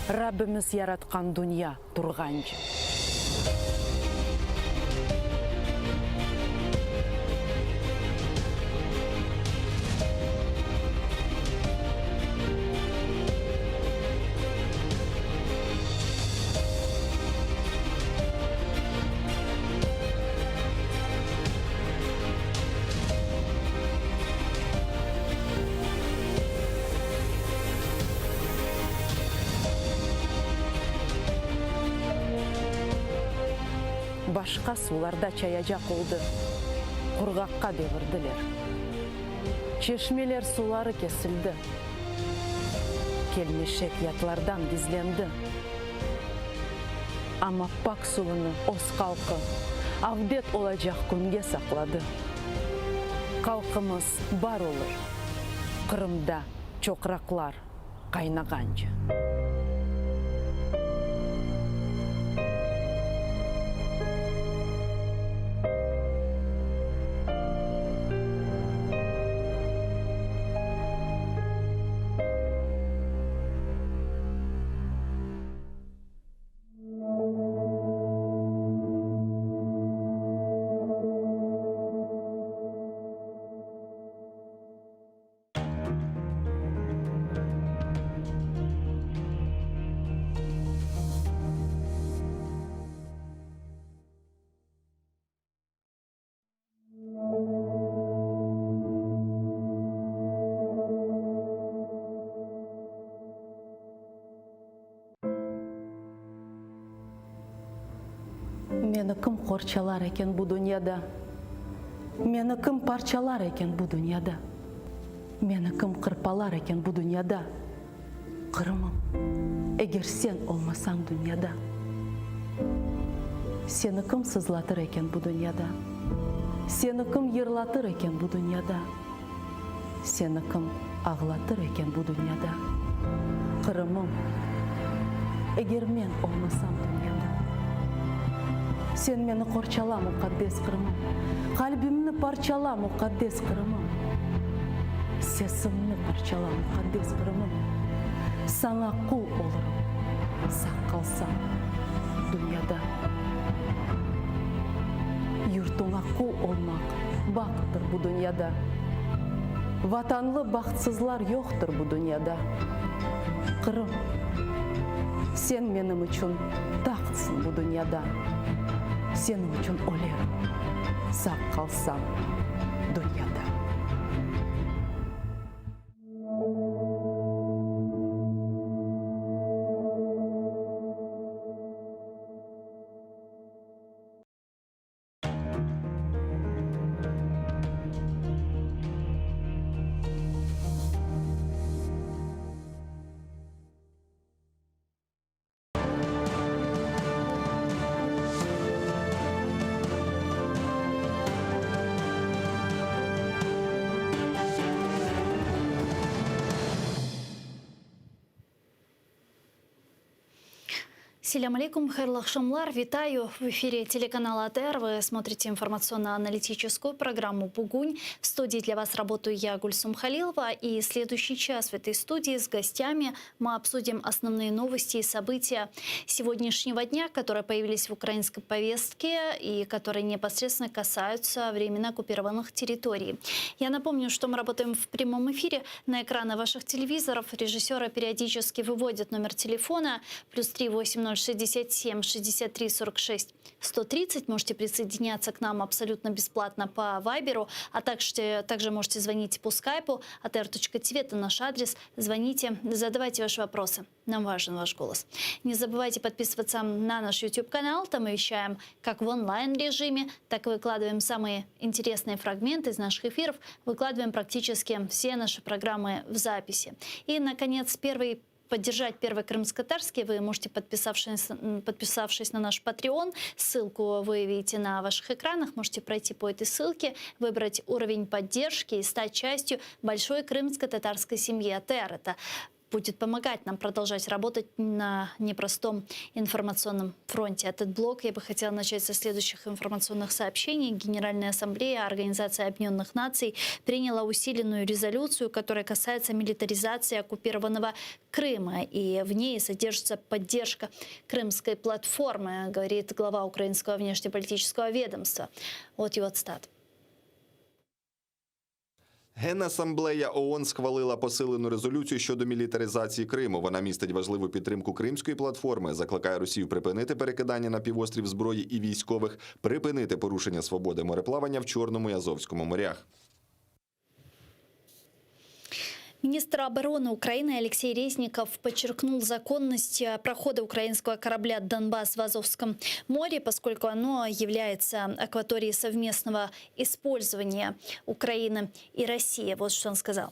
Раббіміз яратқан дүния тұрғанжы. Башқа суларда чаяжа қолды, құрғаққа девірділер. Чешмелер сулары кесілді, келмешек ятлардан гизленді. Ама пак суыны ос қалқы, авдет олajak күнге сақлады. Қалқымыз бар олыр, Қырымда чоқрақлар қайнағанжы. Мені кім қорчалар екен бұл дүнияда? Мені кім парчалар екен бұл дүнияда? Мені кім қырпалар екен бұл дүнияда? Қырымым, егер сен олмасаң дүнияда. Сені кім сызлатыр екен бұл дүнияда? Сені кім ерлатыр екен бұл дүнияда? Сені кім ағлатыр екен бұл дүнияда? Қырымым, егер мен олмасам дүнияда. Сен мені қорчала, мұқаддес Қырымым. Қалбімні парчала, мұқаддес Қырымым. Сесімні парчала, мұқаддес Қырымым. Саңа құл олырым, сақ қалсам дүнияда. Юртыңа құл олмақ бақыттыр бұл дүнияда. Ватанлы бақытсызлар жоқтыр бұл дүнияда. Қырым, Сен менің үшін тақсың бұл дүнияда. Сенің үшін өлерім, сақ қалсам дүнияда. Селям алейкум, хайрлы акшамлар. Витаю в эфире телеканала АТР. Вы смотрите информационно-аналитическую программу «Бугунь». В студии для вас работаю я, Гульсум Халилова. И следующий час в этой студии с гостями мы обсудим основные новости и события сегодняшнего дня, которые появились в украинской повестке и которые непосредственно касаются временно оккупированных территорий. Я напомню, что мы работаем в прямом эфире. На экраны ваших телевизоров режиссеры периодически выводят номер телефона +3 8067 63 46 130. Можете присоединяться к нам абсолютно бесплатно по Вайберу, а также можете звонить по скайпу atr.tv, это наш адрес. Звоните, задавайте ваши вопросы. Нам важен ваш голос. Не забывайте подписываться на наш YouTube-канал. Там мы вещаем как в онлайн-режиме, так и выкладываем самые интересные фрагменты из наших эфиров. Выкладываем практически все наши программы в записи. И, наконец, поддержать первый крымско-татарский вы можете, подписавшись на наш Patreon. Ссылку вы видите на ваших экранах. Можете пройти по этой ссылке, выбрать уровень поддержки и стать частью большой крымско-татарской семьи АТР. Это будет помогать нам продолжать работать на непростом информационном фронте. Этот блок я бы хотела начать со следующих информационных сообщений. Генеральная ассамблея Организации Объединенных Наций приняла усиленную резолюцию, которая касается милитаризации оккупированного Крыма. И в ней содержится поддержка крымской платформы, говорит глава украинского внешнеполитического ведомства. Вот его цитата. Генасамблея ООН схвалила посилену резолюцію щодо мілітаризації Криму. Вона містить важливу підтримку кримської платформи, закликає Росію припинити перекидання на півострів зброї і військових, припинити порушення свободи мореплавання в Чорному і Азовському морях. Министр обороны Украины Алексей Резников подчеркнул законность прохода украинского корабля «Донбасс» в Азовском море, поскольку оно является акваторией совместного использования Украины и России. Вот что он сказал.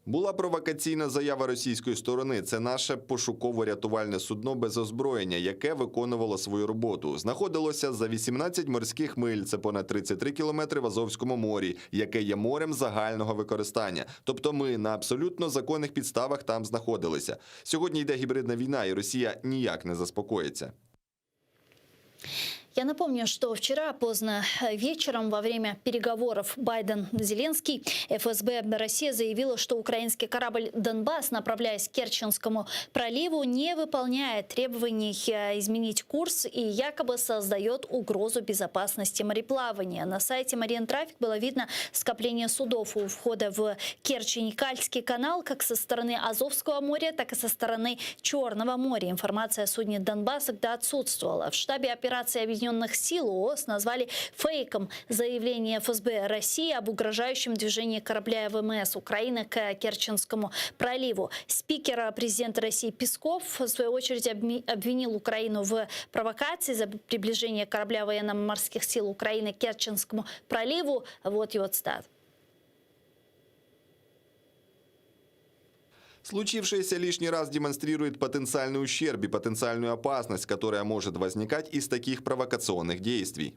Була провокаційна заява російської сторони. Це наше пошуково-рятувальне судно без озброєння, яке виконувало свою роботу. Знаходилося за 18 морських миль, це понад 33 кілометри в Азовському морі, яке є морем загального використання. Тобто ми на абсолютно законних підставах там знаходилися. Сьогодні йде гібридна війна, і Росія ніяк не заспокоїться. Я напомню, что вчера поздно вечером во время переговоров Байден-Зеленский ФСБ России заявила, что украинский корабль «Донбасс», направляясь к Керченскому проливу, не выполняет требований изменить курс и якобы создает угрозу безопасности мореплавания. На сайте Мариинтрафик было видно скопление судов у входа в Керчь-Никальский канал как со стороны Азовского моря, так и со стороны Черного моря. Информация о судне «Донбасс» тогда отсутствовала. В штабе операции Объединенных сил ООС назвали фейком заявление ФСБ России об угрожающем движении корабля ВМС Украины к Керченскому проливу. Спикер президента России Песков, в свою очередь, обвинил Украину в провокации за приближение корабля военно-морских сил Украины к Керченскому проливу. Вот его цитата. Случившееся лишний раз демонстрирует потенциальный ущерб и потенциальную опасность, которая может возникать из таких провокационных действий.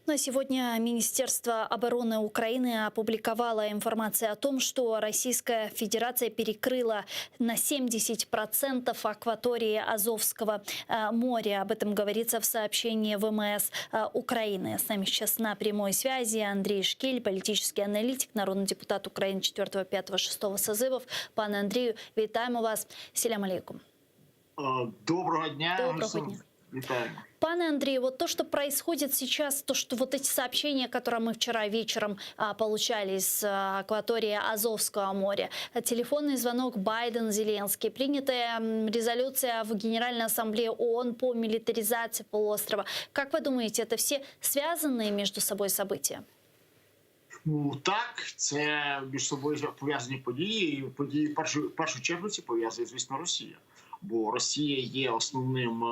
Но сегодня Министерство обороны Украины опубликовало информацию о том, что Российская Федерация перекрыла на 70% акватории Азовского моря. Об этом говорится в сообщении ВМС Украины. С нами сейчас на прямой связи Андрей Шкель, политический аналитик, народный депутат Украины 4, 5, 6 созывов. Пане Андрію, вітаємо вас. Селям алейкум. Доброго дня. Доброго дня. Вітаємо. Пане Андрей, вот то, что происходит сейчас, то, что вот эти сообщения, которые мы вчера вечером получали из акватории Азовского моря, телефонный звонок Байден-Зеленский, принятая резолюция в Генеральной Ассамблее ООН по милитаризации полуострова. Как вы думаете, это все связанные между собой события? Ну, так, це між собою пов'язані події. І події в першу чергу це пов'язує, звісно, Росія. Бо Росія є основним,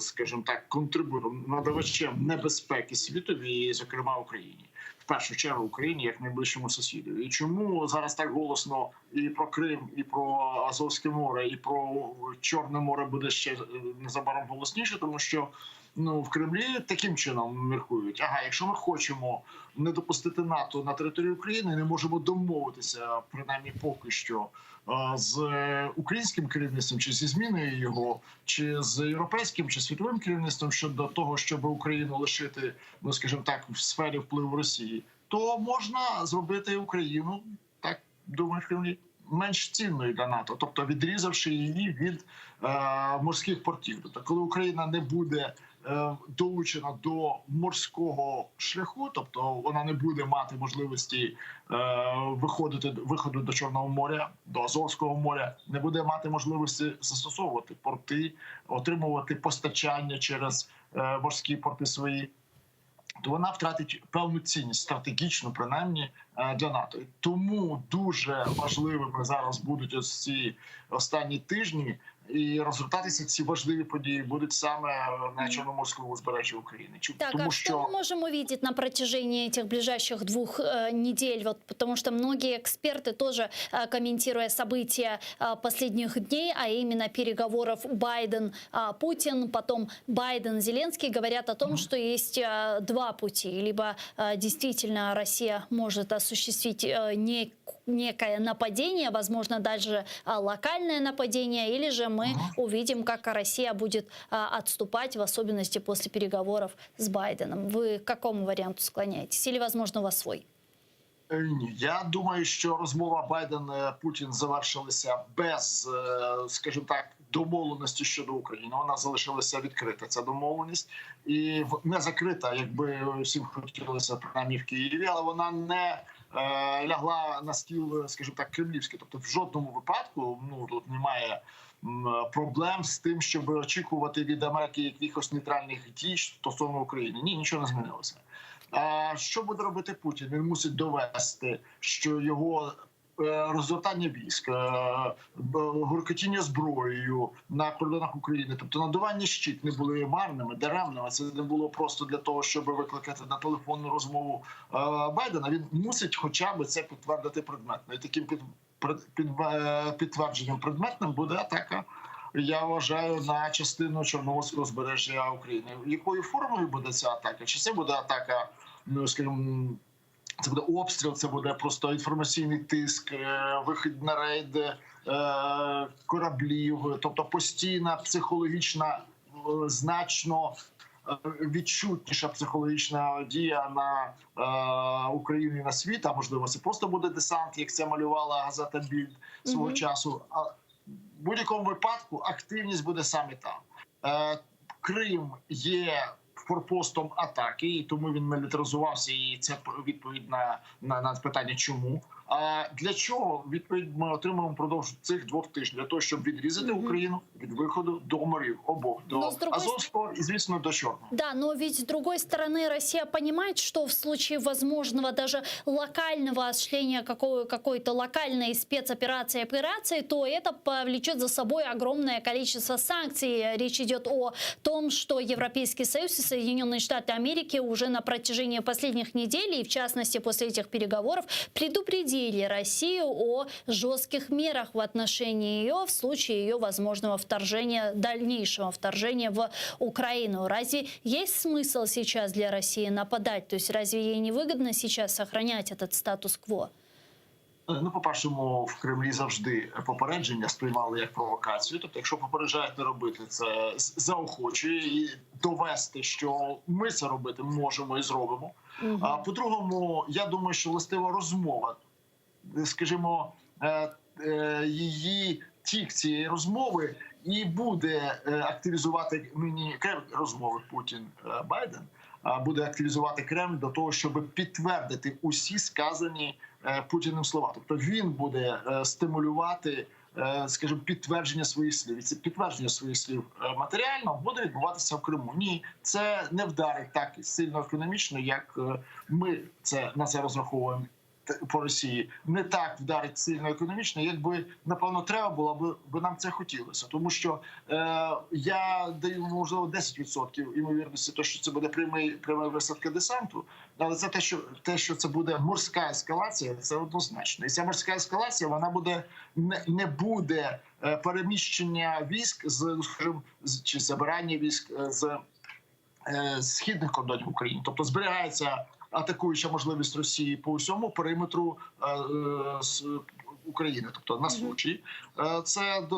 скажімо так, контрибутором, надавачем небезпеки світові, зокрема Україні. В першу чергу Україні як найближчому сусіду. І чому зараз так голосно і про Крим, і про Азовське море, і про Чорне море буде ще незабаром голосніше, тому що в Кремлі таким чином міркують. Якщо ми хочемо не допустити НАТО на територію України, не можемо домовитися, принаймні поки що, з українським керівництвом, чи зі зміною його, чи з європейським, чи світовим керівництвом щодо того, щоб Україну лишити, скажімо так, в сфері впливу Росії, то можна зробити Україну, так думаю, в Кремлі, менш цінною для НАТО, тобто відрізавши її від морських портів. Тобто, коли Україна не буде долучена до морського шляху, тобто вона не буде мати можливості виходу до Чорного моря, до Азовського моря, не буде мати можливості застосовувати порти, отримувати постачання через морські порти свої, то вона втратить певну цінність, стратегічну, принаймні, для НАТО. Тому дуже важливими зараз будуть ось ці останні тижні, і розгортатися ці важливі події будуть саме на Чорноморському узбережжі України. Так, тому, что мы можем увидеть на протяжении этих ближайших 2 недель? Вот, потому что многие эксперты тоже, комментируя события последних дней, а именно переговоров Байден-Путин, потом Байден-Зеленский, говорят о том, что есть 2 пути. Либо действительно Россия может осуществить некое нападение, возможно, даже локальное нападение, или же мы увидим, как Россия будет отступать, в особенности после переговоров с Байденом. Вы к какому варианту склоняетесь? Или, возможно, у вас свой? Ні, я думаю, що розмова Байден-Путін завершилася без, скажімо так, домовленості щодо України. Вона залишилася відкрита, ця домовленість, і не закрита, якби всім хотілося, принаймні в Києві, але вона не лягла на стіл, скажімо так, кремлівський. Тобто в жодному випадку тут немає проблем з тим, щоб очікувати від Америки якихось нейтральних дій стосовно України. Ні, нічого не змінилося. А що буде робити Путін? Він мусить довести, що його розгортання військ, гуркотіння зброєю на кордонах України, тобто надування щит не були марними, даремними. Це не було просто для того, щоб викликати на телефонну розмову Байдена. Він мусить хоча б це підтвердити предметно. І таким підтвердженням предметним буде атака, я вважаю, на частину Чорноморського узбережжя України. Якою формою буде ця атака? Чи це буде атака, скажімо, це буде обстріл, це буде просто інформаційний тиск, вихід на рейди кораблів, тобто постійна психологічна, значно відчутніша психологічна дія на Україну і на світ, а можливо це просто буде десант, як це малювала газета Більд свого часу. А в будь-якому випадку активність буде саме там. Крим є форпостом атаки, і тому він мілітаризувався, і це відповідь на питання «чому?». А для чого? Відповідь ми отримаємо впродовж цих 2 тижнів. Для того, щоб відрізати Україну від виходу до морів обох. До Азовского и, звісно, до Черного. Да, но ведь с другой стороны Россия понимает, что в случае возможного даже локального осуществления какой-то локальной спецоперации, то это повлечет за собой огромное количество санкций. Речь идет о том, что Европейский Союз и Соединенные Штаты Америки уже на протяжении последних недель, и в частности после этих переговоров, предупредили Россию о жестких мерах в отношении ее в случае ее возможного вторжения, дальнейшего вторжения в Украину. Разве есть смысл сейчас для России нападать? То есть разве ей не выгодно сейчас сохранять этот статус-кво? По-першому, в Кремлі завжди попередження сприймали як провокацію. Тобто, якщо попереджають не робити, це заохочує і довести, що ми це робити можемо і зробимо. А по-другому, я думаю, що властива розмова, скажімо, її тік цієї розмови і буде активізувати нині розмови Путін-Байден, буде активізувати Кремль до того, щоб підтвердити усі сказані Путіним слова. Тобто він буде стимулювати, скажімо, підтвердження своїх слів. І це підтвердження своїх слів матеріально буде відбуватися в Криму. Ні, це не вдарить так сильно економічно, як ми на це розраховуємо по Росії. Не так вдарить сильно економічно, якби, напевно, треба було, би нам це хотілося. Тому що я даю, можливо, 10% ймовірності, то, що це буде пряма висадка десанту, але це те, що це буде морська ескалація, це однозначно. І ця морська ескалація, вона буде не буде переміщення військ чи забирання військ з східних кордонів України. Тобто зберігається атакуюча можливість Росії по всьому периметру України, тобто на Случі. Це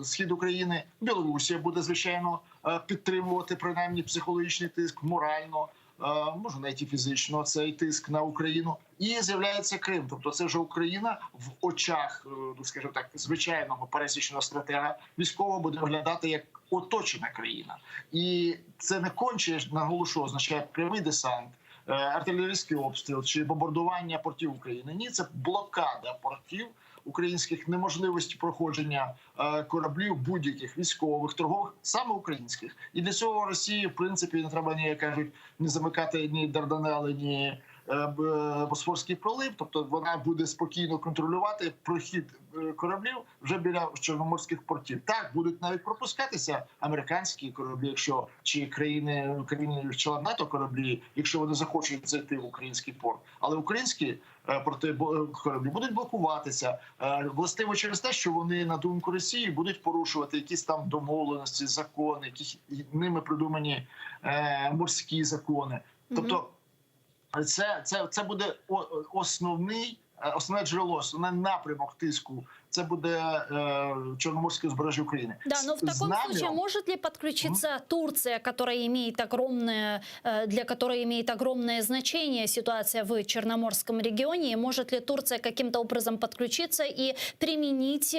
схід України. Білорусія буде, звичайно, підтримувати принаймні психологічний тиск, морально, може навіть і фізично цей тиск на Україну. І з'являється Крим. Тобто це вже Україна в очах, скажімо так, звичайного пересічного стратега військового буде виглядати як оточена країна. І це не конче, наголошую, означає прямий десант, артилерійський обстріл чи бомбардування портів України. Ні, це блокада портів українських, неможливість проходження кораблів будь-яких військових, торгових, саме українських. І для цього Росії, в принципі, не треба, як кажуть, не замикати ні Дарданели, ні Босфорський пролив. Тобто вона буде спокійно контролювати прохід кораблів вже біля чорноморських портів. Так, будуть навіть пропускатися американські кораблі, чи країни член НАТО кораблі, якщо вони захочуть зайти в український порт. Але українські кораблі будуть блокуватися, властиво через те, що вони, на думку Росії, будуть порушувати якісь там домовленості, закони, якісь ними придумані морські закони. Тобто це буде основне джерело, основне напрямок тиску. Це буде Черноморское узбережье Украины. Да, но в таком случае может ли подключиться Турция, для которой имеет огромное значение ситуация в Черноморском регионе? И может ли Турция каким-то образом подключиться и применить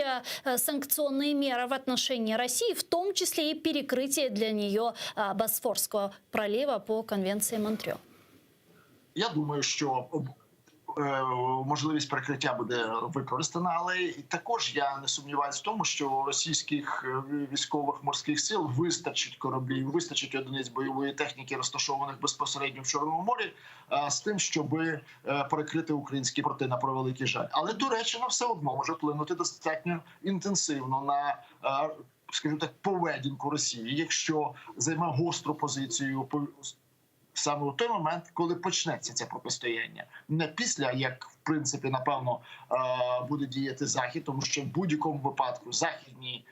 санкционные меры в отношении России, в том числе и перекрытие для нее Босфорского пролива по конвенции Монтрео? Я думаю, що можливість перекриття буде використана, але також я не сумніваюся в тому, що російських військових морських сил вистачить кораблів, вистачить одиниць бойової техніки, розташованих безпосередньо в Чорному морі, з тим, щоб перекрити українські порти, на превеликий жаль. Але Туреччина все одно може вплинути достатньо інтенсивно на, скажімо так, поведінку Росії, якщо займе гостру позицію саме у той момент, коли почнеться це протистояння. Не після, як, в принципі, напевно, буде діяти Захід, тому що в будь-якому випадку західні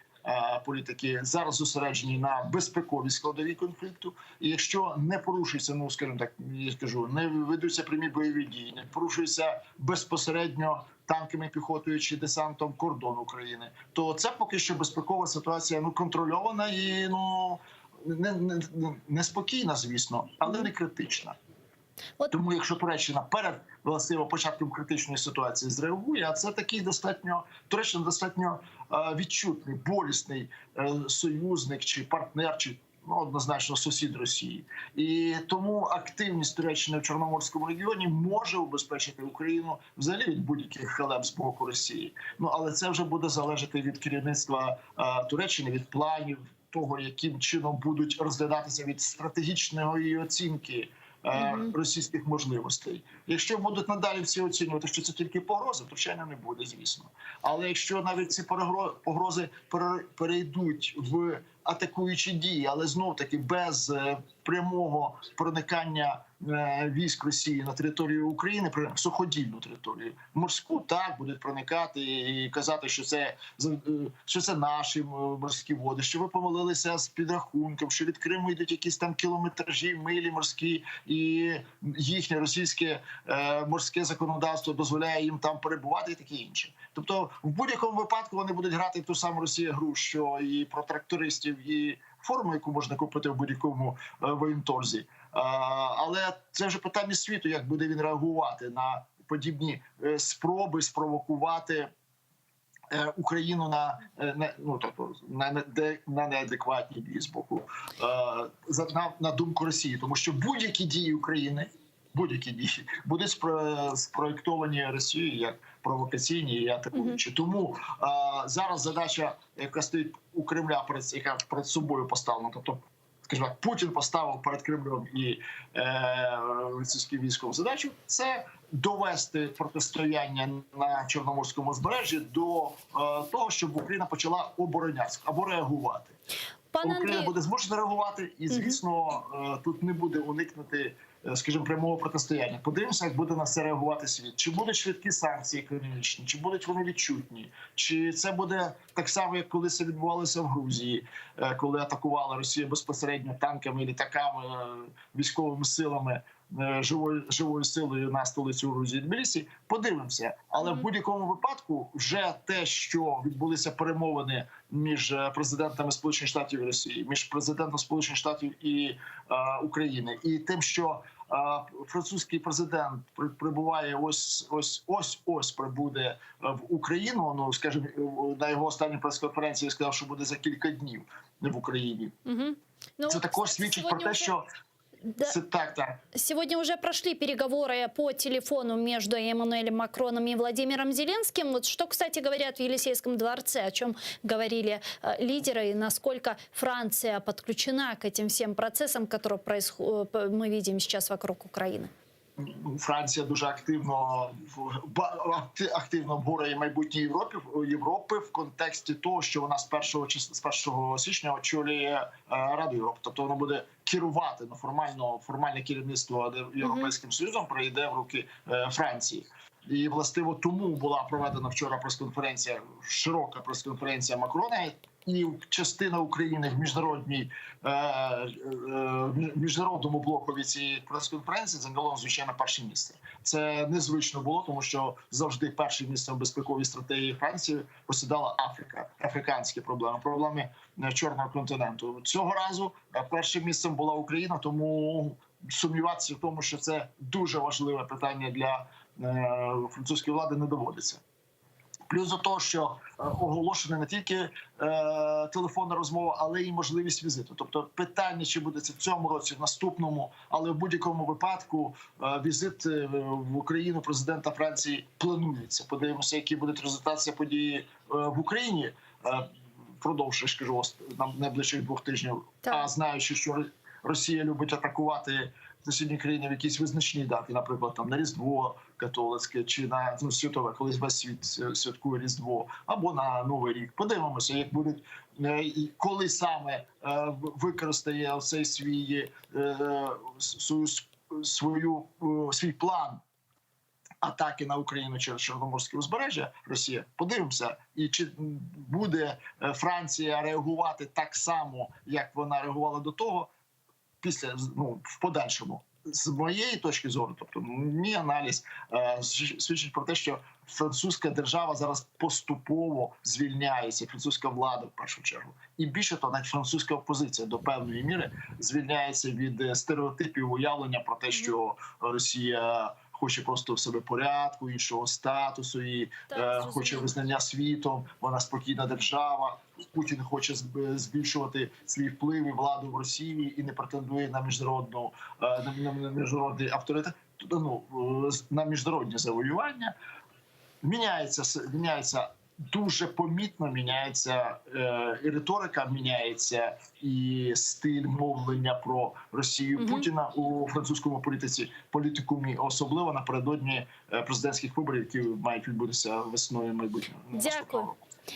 політики зараз зосереджені на безпековій складовій конфлікту. І якщо не порушується, скажімо так, я скажу, не ведуться прямі бойові дії, не порушується безпосередньо танками, піхотою чи десантом кордон України, то це поки що безпекова ситуація контрольована і неспокійна, звісно, але не критична. Тому якщо Туреччина перед початком критичної ситуації зреагує, а це такий Туреччина достатньо відчутний, болісний союзник чи партнер, чи однозначно сусід Росії. І тому активність Туреччини в Чорноморському регіоні може убезпечити Україну взагалі від будь-яких халеп з боку Росії. Але це вже буде залежати від керівництва Туреччини, від планів, того, яким чином будуть розглядатися, від стратегічної оцінки російських можливостей. Якщо будуть надалі всі оцінювати, що це тільки погрози, то звичайно не буде, звісно. Але якщо навіть ці погрози перейдуть в атакуючі дії, але знов-таки без прямого проникання військ Росії на територію України, суходільну територію, морську, так, будуть проникати і казати, що це наші морські води, що ви помилилися з підрахунком, що від Криму йдуть якісь там кілометражі, милі морські, і їхнє російське морське законодавство дозволяє їм там перебувати і таке інше. Тобто в будь-якому випадку вони будуть грати в ту саму Росію гру, що і про трактористів, і форму, яку можна купити в будь-якому воєнторзі. Але це вже питання світу, як буде він реагувати на подібні спроби спровокувати Україну на неадекватні дії з боку на думку Росії, тому що будь-які дії України будуть спроєктовані Росією як провокаційні і атакуючі. Тому зараз задача, яка стоїть у Кремля, яка перед собою поставлена, тобто, скажімо, Путін поставив перед Кремлем і російським військом задачу, це довести протистояння на Чорноморському узбережжі до того, щоб Україна почала оборонятися або реагувати. Україна буде змушена реагувати, і, звісно, тут не буде уникнути, скажімо, прямого протистояння. Подивимося, як буде на це реагувати світ. Чи будуть швидкі санкції економічні, чи будуть вони відчутні, чи це буде так само, як коли це відбувалося в Грузії, коли атакувала Росія безпосередньо танками, літаками, військовими силами, живою силою на столицю Грузії Тбілісі. Подивимося. Але в будь-якому випадку вже те, що відбулися перемовини між президентами Сполучених Штатів і Росії, між президентом Сполучених Штатів і України, і тим, що французький президент прибуває ось прибуде в Україну. Ну, скажімо, на його останній прес-конференції сказав, що буде за кілька днів в Україні. Це також свідчить про те, що Сегодня уже прошли переговоры по телефону между Эммануэлем Макроном и Владимиром Зеленским. Вот что, кстати, говорят в Елисейском дворце, о чем говорили лидеры, и насколько Франция подключена к этим всем процессам, которые мы видим сейчас вокруг Украины? Франція дуже активно бореє майбутнє Європи в контексті того, що вона з 1 січня очолює Раду Європи. Тобто вона буде керувати, формальне керівництво Європейським Союзом перейде в руки Франції. І, властиво, тому була проведена вчора прес-конференція, широка прес-конференція Макрона, і частина України в міжнародному блокові цієї прес-конференції зайняла, звичайно, перше місце. Це незвично було, тому що завжди першим місцем в безпековій стратегії Франції посідала Африка, африканські проблеми Чорного континенту. Цього разу першим місцем була Україна, тому сумніватися в тому, що це дуже важливе питання для французької влади, не доводиться. Плюс до того, що оголошена не тільки телефонна розмова, але й можливість візиту. Тобто питання, чи буде це в цьому році, в наступному, але в будь-якому випадку візит в Україну президента Франції планується. Подивимося, які будуть результати події в Україні впродовж, я ж кажу, найближчих 2 тижнів. А знаючи, що Росія любить атакувати сусідні країни в якісь визначні дати, наприклад, там на Різдво католицьке чи на святове, коли весь світ святкує Різдво, або на Новий рік. Подивимося, як будуть, коли саме використає цей свій план атаки на Україну через Чорноморське узбережжя Росія. Подивимося, і чи буде Франція реагувати так само, як вона реагувала до того, в подальшому. З моєї точки зору, тобто мій аналіз свідчить про те, що французька держава зараз поступово звільняється, французька влада в першу чергу. І більше того, навіть французька опозиція до певної міри звільняється від стереотипів уявлення про те, що Росія хоче просто в себе порядку, іншого статусу, і хоче визнання світом, вона спокійна держава. Путін хоче збільшувати свій вплив і владу в Росії і не претендує на міжнародний авторитет, на міжнародні завоювання. Міняється дуже помітно, міняється і риторика, міняється і стиль мовлення про Росію Путіна у французькому політикумі, особливо напередодні президентських виборів, які мають відбутися весною майбутнього. Дякую.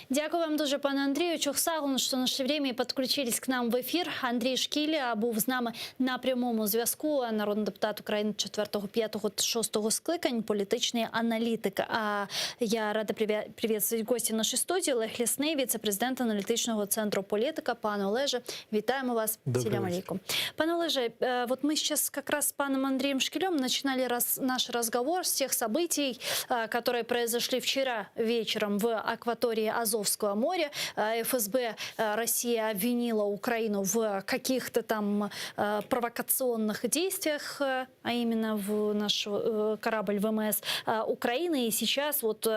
Дякую вам дуже, пане Андрію. Чухсагун, що наше время і підключились к нам в ефір. Андрій Шкіля був з нами на прямому зв'язку. Народний депутат України 4, 5, 6 скликань, політичний аналітик. А я рада привітати гостя нашої студії. Олег Лісний, віце-президент аналітичного центру «Політика». Пане Олеже, вітаємо вас. Салям алейкум. Пане Олеже, вот мы сейчас как раз с паном Андреем Шкилем начинали наш разговор с тех событий, которые произошли вчера вечером в акватории Азовского моря. ФСБ Россия обвинила Украину в каких-то там провокационных действиях, а именно в наш корабль ВМС Украины. И сейчас вот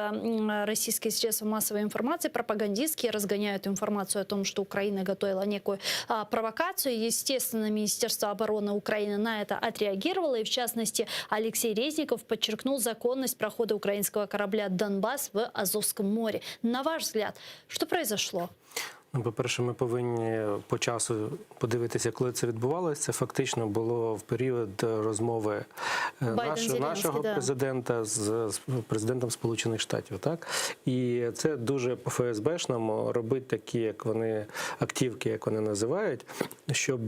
российские средства массовой информации, пропагандистские, разгоняют информацию о том, что Украина готовила некую провокацию. Естественно, Министерство обороны Украины на это отреагировало. И в частности, Алексей Резников подчеркнул законность прохода украинского корабля «Донбасс» в Азовском море. На ваш взгляд, что произошло? По-перше, ми повинні по часу подивитися, коли це відбувалося. Це фактично було в період розмови нашого президента з президентом Сполучених Штатів. Так? І це дуже по-ФСБшному робить такі, як вони, активки, як вони називають, щоб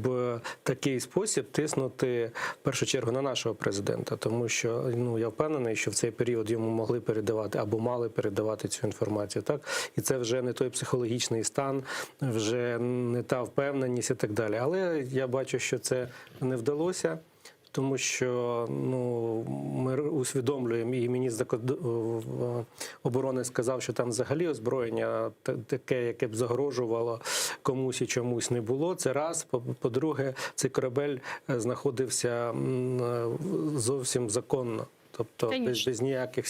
такий спосіб тиснути в першу чергу на нашого президента. Тому що я впевнений, що в цей період йому могли передавати або мали передавати цю інформацію. Так? І це вже не той психологічний стан, вже не та впевненість і так далі. Але я бачу, що це не вдалося, тому що ми усвідомлюємо, і міністр оборони сказав, що там взагалі озброєння таке, яке б загрожувало комусь і чомусь, не було. Це раз. По-друге, цей корабель знаходився зовсім законно. Тобто без ніяких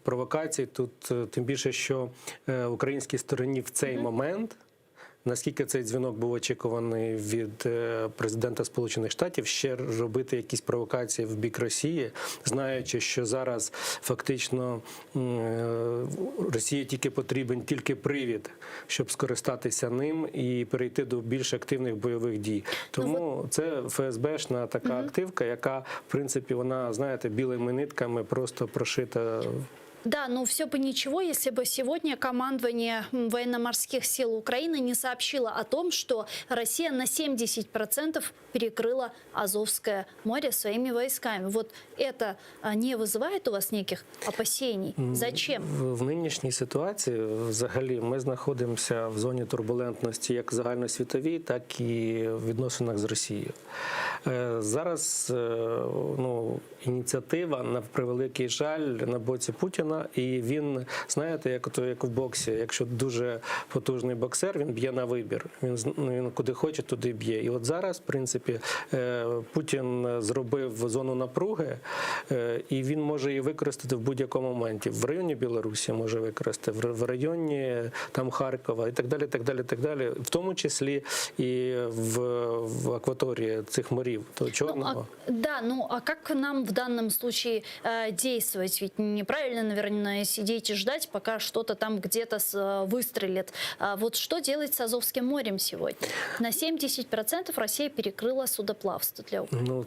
провокацій. Тут тим більше, що українській стороні в цей момент, наскільки цей дзвінок був очікуваний від президента Сполучених Штатів, ще робити якісь провокації в бік Росії, знаючи, що зараз фактично Росії тільки потрібен привід, щоб скористатися ним і перейти до більш активних бойових дій. Тому це ФСБшна така активка, яка, в принципі, вона, знаєте, білими нитками просто прошита. Да, но все бы ничего, если бы сегодня командование военно-морских сил Украины не сообщило о том, что Россия на 70% перекрыла Азовское море своими войсками. Вот это не вызывает у вас неких опасений? Зачем? В нинішній ситуації взагалі ми знаходимося в зоні турбулентності як загальносвітовій, так і в відносинах з Росією. Зараз ініціатива, на превеликий жаль, на боці Путіна, і він, знаєте, як в боксі, якщо дуже потужний боксер, він б'є на вибір. Він куди хоче, туди б'є. І от зараз, в принципі, Путін зробив зону напруги, і він може її використати в будь-якому моменті. В районі Білорусі може використати, в районі там Харкова і так далі, так далі, так далі. В тому числі і в акваторії цих морів, того Чорного. А как нам в данном случае действовать? Ведь неправильно, наверное, сидеть и ждать, пока что-то там где-то выстрелит. Вот что делать с Азовским морем сегодня? На 70% Россия перекрыла судоплавство для Украины.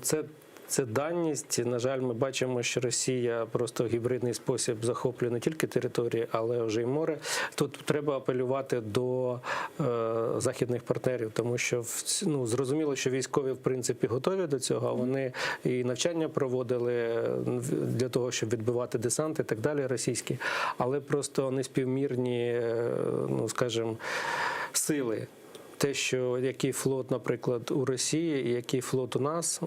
Це даність. На жаль, ми бачимо, що Росія просто в гібридний спосіб захоплює не тільки території, але вже й море. Тут треба апелювати до західних партнерів, тому що зрозуміло, що військові в принципі готові до цього, вони і навчання проводили для того, щоб відбивати десант і так далі російські, але просто неспівмірні, скажімо, сили. Те, що який флот, наприклад, у Росії і який флот у нас,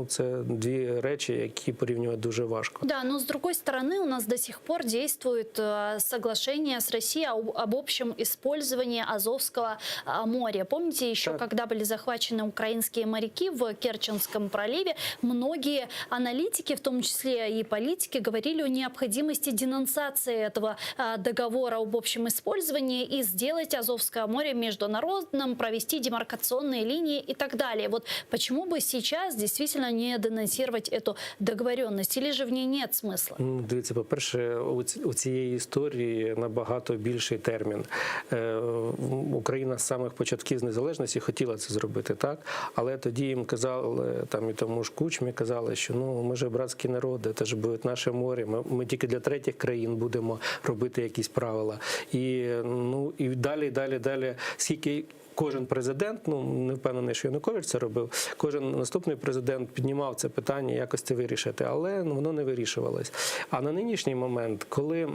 це дві речі, які порівнювати дуже важко. Да, но с другой стороны у нас до сих пор действует соглашение с Россией об общем использовании Азовского моря. Помните, еще когда были захвачены украинские моряки в Керченском проливе, многие аналитики, в том числе и политики, говорили о необходимости денонсации этого договора об общем использовании и сделать Азовское море международным, провести демаркационные линии и так далее. Вот почему бы сейчас действительно не денонсировать эту договоренность? Или же в ней нет смысла? Дивіться, по-перше, у цієї історії набагато більший термін. Україна з самих початків з незалежності хотіла це зробити, так? Але тоді їм казали, там і тому ж Кучмі казали, що ми ж братські народи, це ж буде наше море, ми тільки для третіх країн будемо робити якісь правила. І далі, скільки кожен президент, ну не впевнений, що Янукович це робив, кожен наступний президент піднімав це питання, якось це вирішити, але воно не вирішувалось. А на нинішній момент, коли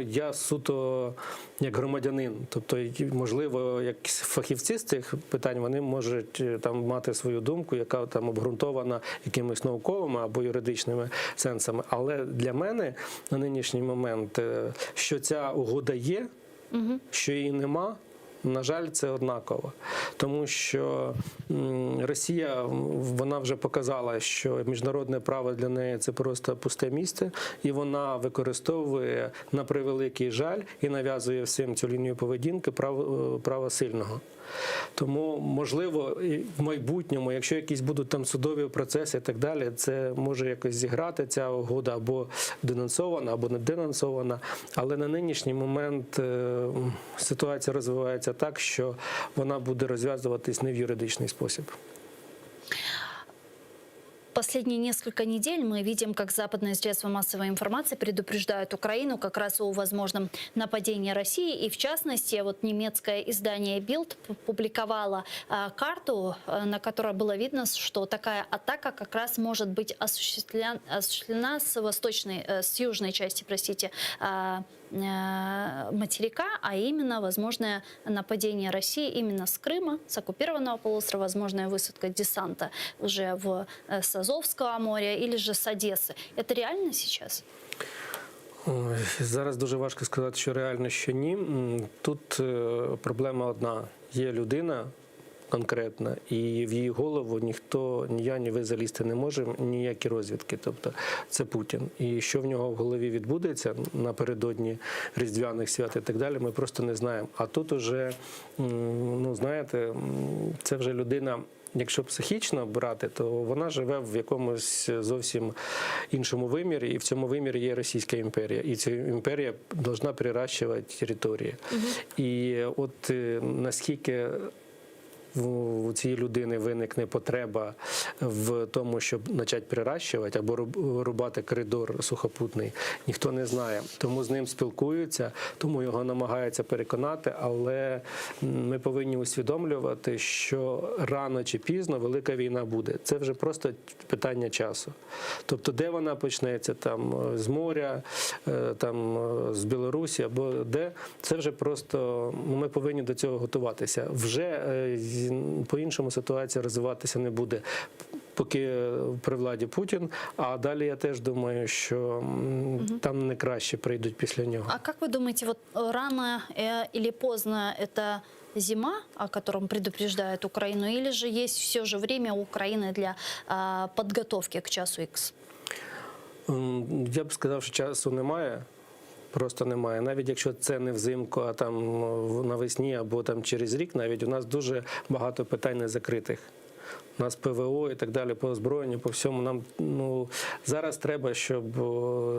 я суто як громадянин, тобто, можливо, як фахівці з цих питань, вони можуть там мати свою думку, яка там обґрунтована якимись науковими або юридичними сенсами. Але для мене на нинішній момент, що ця угода є, що її нема, на жаль, це однаково. Тому що Росія, вона вже показала, що міжнародне право для неї – це просто пусте місце, і вона використовує, на превеликий жаль, і нав'язує всім цю лінію поведінки права сильного. Тому, можливо, в майбутньому, якщо якісь будуть там судові процеси і так далі, це може якось зіграти ця угода або денонсована, або не денонсована. Але на нинішній момент ситуація розвивається так, що вона буде розв'язуватись не в юридичний спосіб. Последние несколько недель мы видим, как западные средства массовой информации предупреждают Украину как раз о возможном нападении России. И в частности, вот немецкое издание Bild публиковало карту, на которой было видно, что такая атака как раз может быть осуществлена с южной части, материка, а именно возможное нападение России именно с Крыма, с оккупированного полуострова, возможная высадка десанта уже с Азовского моря или же с Одессы. Это реально сейчас? Зараз дуже важко сказати, що реально, що ні. Тут проблема одна. Є людина конкретна, і в її голову ніхто, ні я, ні ви залізти не можемо, ніякі розвідки. Тобто це Путін. І що в нього в голові відбудеться напередодні Різдвяних свят і так далі, ми просто не знаємо. А тут уже, знаєте, це вже людина, якщо психічно брати, то вона живе в якомусь зовсім іншому вимірі, і в цьому вимірі є Російська імперія. І ця імперія повинна переращувати території. І от наскільки у цієї людини виникне потреба в тому, щоб почати приращувати або рубати коридор сухопутний, ніхто не знає. Тому з ним спілкуються, тому його намагаються переконати, але ми повинні усвідомлювати, що рано чи пізно велика війна буде. Це вже просто питання часу. Тобто, де вона почнеться, там з моря, там з Білорусі або де, це вже просто, ми повинні до цього готуватися. Вже по-іншому ситуація розвиватися не буде, поки при владі Путін, а далі я теж думаю, що там не краще прийдуть після нього. А как вы думаете, вот рано или поздно это зима, о котором предупреждает Украину, или же есть все же время у Украины для подготовки к часу Х? Я б сказав, що часу немає. Просто немає. Навіть якщо це не взимку, а там навесні або там через рік, навіть у нас дуже багато питань не закритих. У нас ПВО і так далі, по озброєнню, по всьому. Нам зараз треба, щоб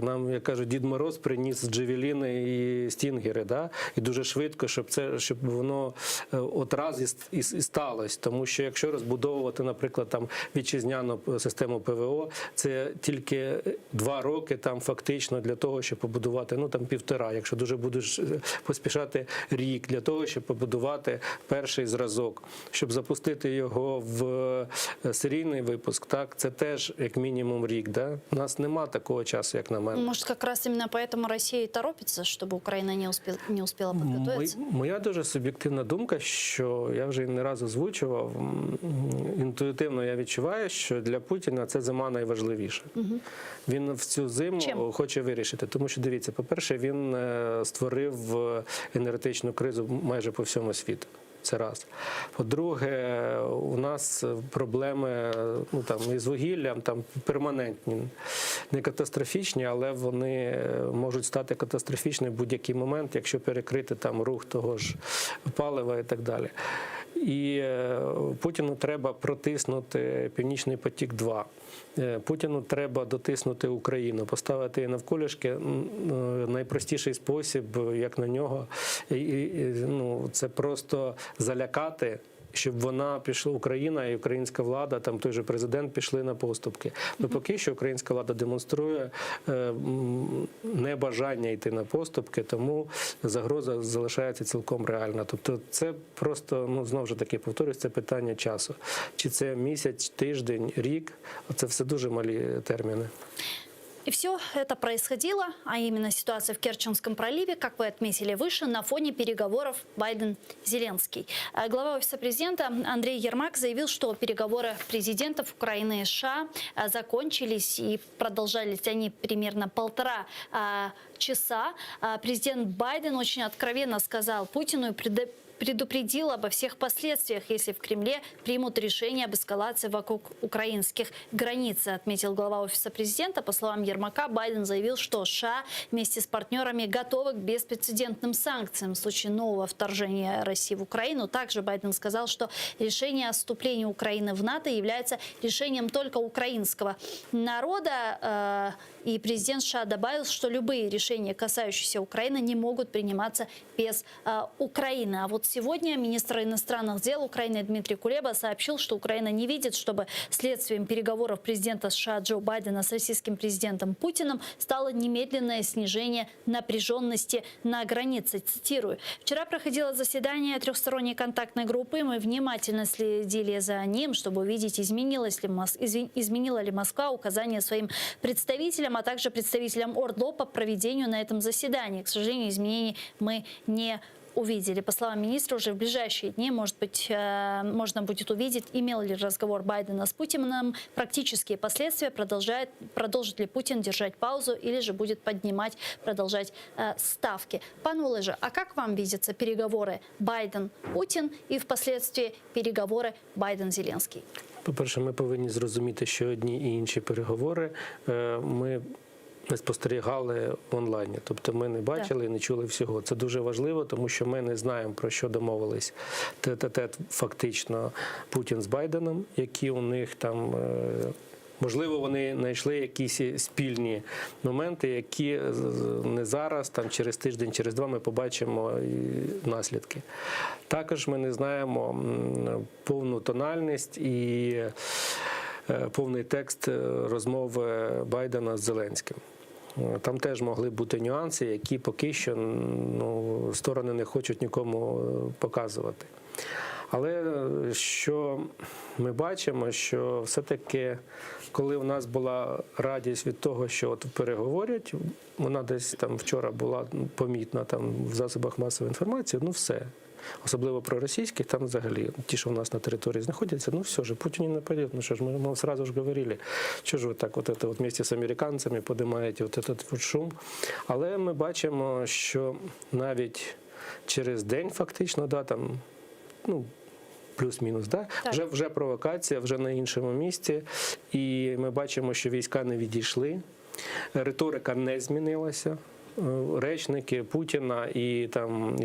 нам, як кажуть, Дід Мороз приніс джевеліни і стінгери, да? І дуже швидко, щоб воно от раз і сталося. Тому що якщо розбудовувати, наприклад, там вітчизняну систему ПВО, це тільки 2 роки там фактично для того, щоб побудувати, там 1,5, якщо дуже будеш поспішати рік, для того, щоб побудувати перший зразок, щоб запустити його в серійний випуск, так, це теж як мінімум рік, да? У нас нема такого часу, як на мене. Может, как раз именно поэтому Россия и торопится, чтобы Украина не успела подготовиться? Моя дуже суб'єктивна думка, що я вже не раз озвучував, інтуїтивно я відчуваю, що для Путіна це зима найважливіша. Він в цю зиму хоче вирішити, тому що, дивіться, по-перше, він створив енергетичну кризу майже по всьому світу. Це раз. По-друге, у нас проблеми із вугіллям перманентні, не катастрофічні, але вони можуть стати катастрофічними в будь-який момент, якщо перекрити рух того ж палива і так далі. І Путіну треба протиснути Північний потік-2. Путіну треба дотиснути Україну, поставити її навколішки. Найпростіший спосіб, як на нього, це просто залякати, щоб вона пішла, Україна і українська влада, там той же президент пішли на поступки. Но поки що українська влада демонструє небажання йти на поступки, тому загроза залишається цілком реальна. Тобто це просто, ну, знову ж таки, повторюсь, це питання часу. Чи це місяць, тиждень, рік, це все дуже малі терміни. И все это происходило, а именно ситуация в Керченском проливе, как вы отметили выше, на фоне переговоров Байден-Зеленский. Глава Офиса президента Андрей Ермак заявил, что переговоры президентов Украины и США закончились и продолжались они примерно 1,5 часа. Президент Байден очень откровенно сказал Путину и предупредил обо всех последствиях, если в Кремле примут решение об эскалации вокруг украинских границ, отметил глава Офиса президента. По словам Ермака, Байден заявил, что США вместе с партнерами готовы к беспрецедентным санкциям в случае нового вторжения России в Украину. Также Байден сказал, что решение о вступлении Украины в НАТО является решением только украинского народа. И президент США добавил, что любые решения, касающиеся Украины, не могут приниматься без Украины. А вот сегодня министр иностранных дел Украины Дмитрий Кулеба сообщил, что Украина не видит, чтобы следствием переговоров президента США Джо Байдена с российским президентом Путиным стало немедленное снижение напряженности на границе. Цитирую. «Вчера проходило заседание трехсторонней контактной группы. Мы внимательно следили за ним, чтобы увидеть, изменила ли Москва указания своим представителям, а также представителям ОРДЛО по проведению на этом заседании. К сожалению, изменений мы не увидели». По словам министра, уже в ближайшие дни, может быть, можно будет увидеть, имел ли разговор Байдена с Путиным, практические последствия, продолжит ли Путин держать паузу или же будет продолжать ставки. Пан Олеже, а как вам видятся переговоры Байден-Путін і впоследствии переговори Байден-Зеленський? По-перше, ми повинні зрозуміти, що одні і інші переговори ми не спостерігали в онлайні. Тобто ми не бачили і не чули всього. Це дуже важливо, тому що ми не знаємо, про що домовились тет-а-тет фактично Путін з Байденом, які у них там... Можливо, вони знайшли якісь спільні моменти, які не зараз, там через тиждень, через два ми побачимо наслідки. Також ми не знаємо повну тональність і повний текст розмови Байдена з Зеленським. Там теж могли бути нюанси, які поки що сторони не хочуть нікому показувати. Але що ми бачимо, що все-таки, коли у нас була радість від того, що от переговорять, вона десь там вчора була помітна там в засобах масової інформації, ну все. Особливо про російських, там взагалі, ті, що у нас на території знаходяться, ну все же, Путін не пойдет, ну що ж, ми сразу ж говорили, що ж ви так от это, вместе з американцями подимаєте от этот вот шум. Але ми бачимо, що навіть через день фактично, да, там, ну, плюс-мінус, да? Вже провокація, вже на іншому місці, і ми бачимо, що війська не відійшли, риторика не змінилася. Речники Путіна і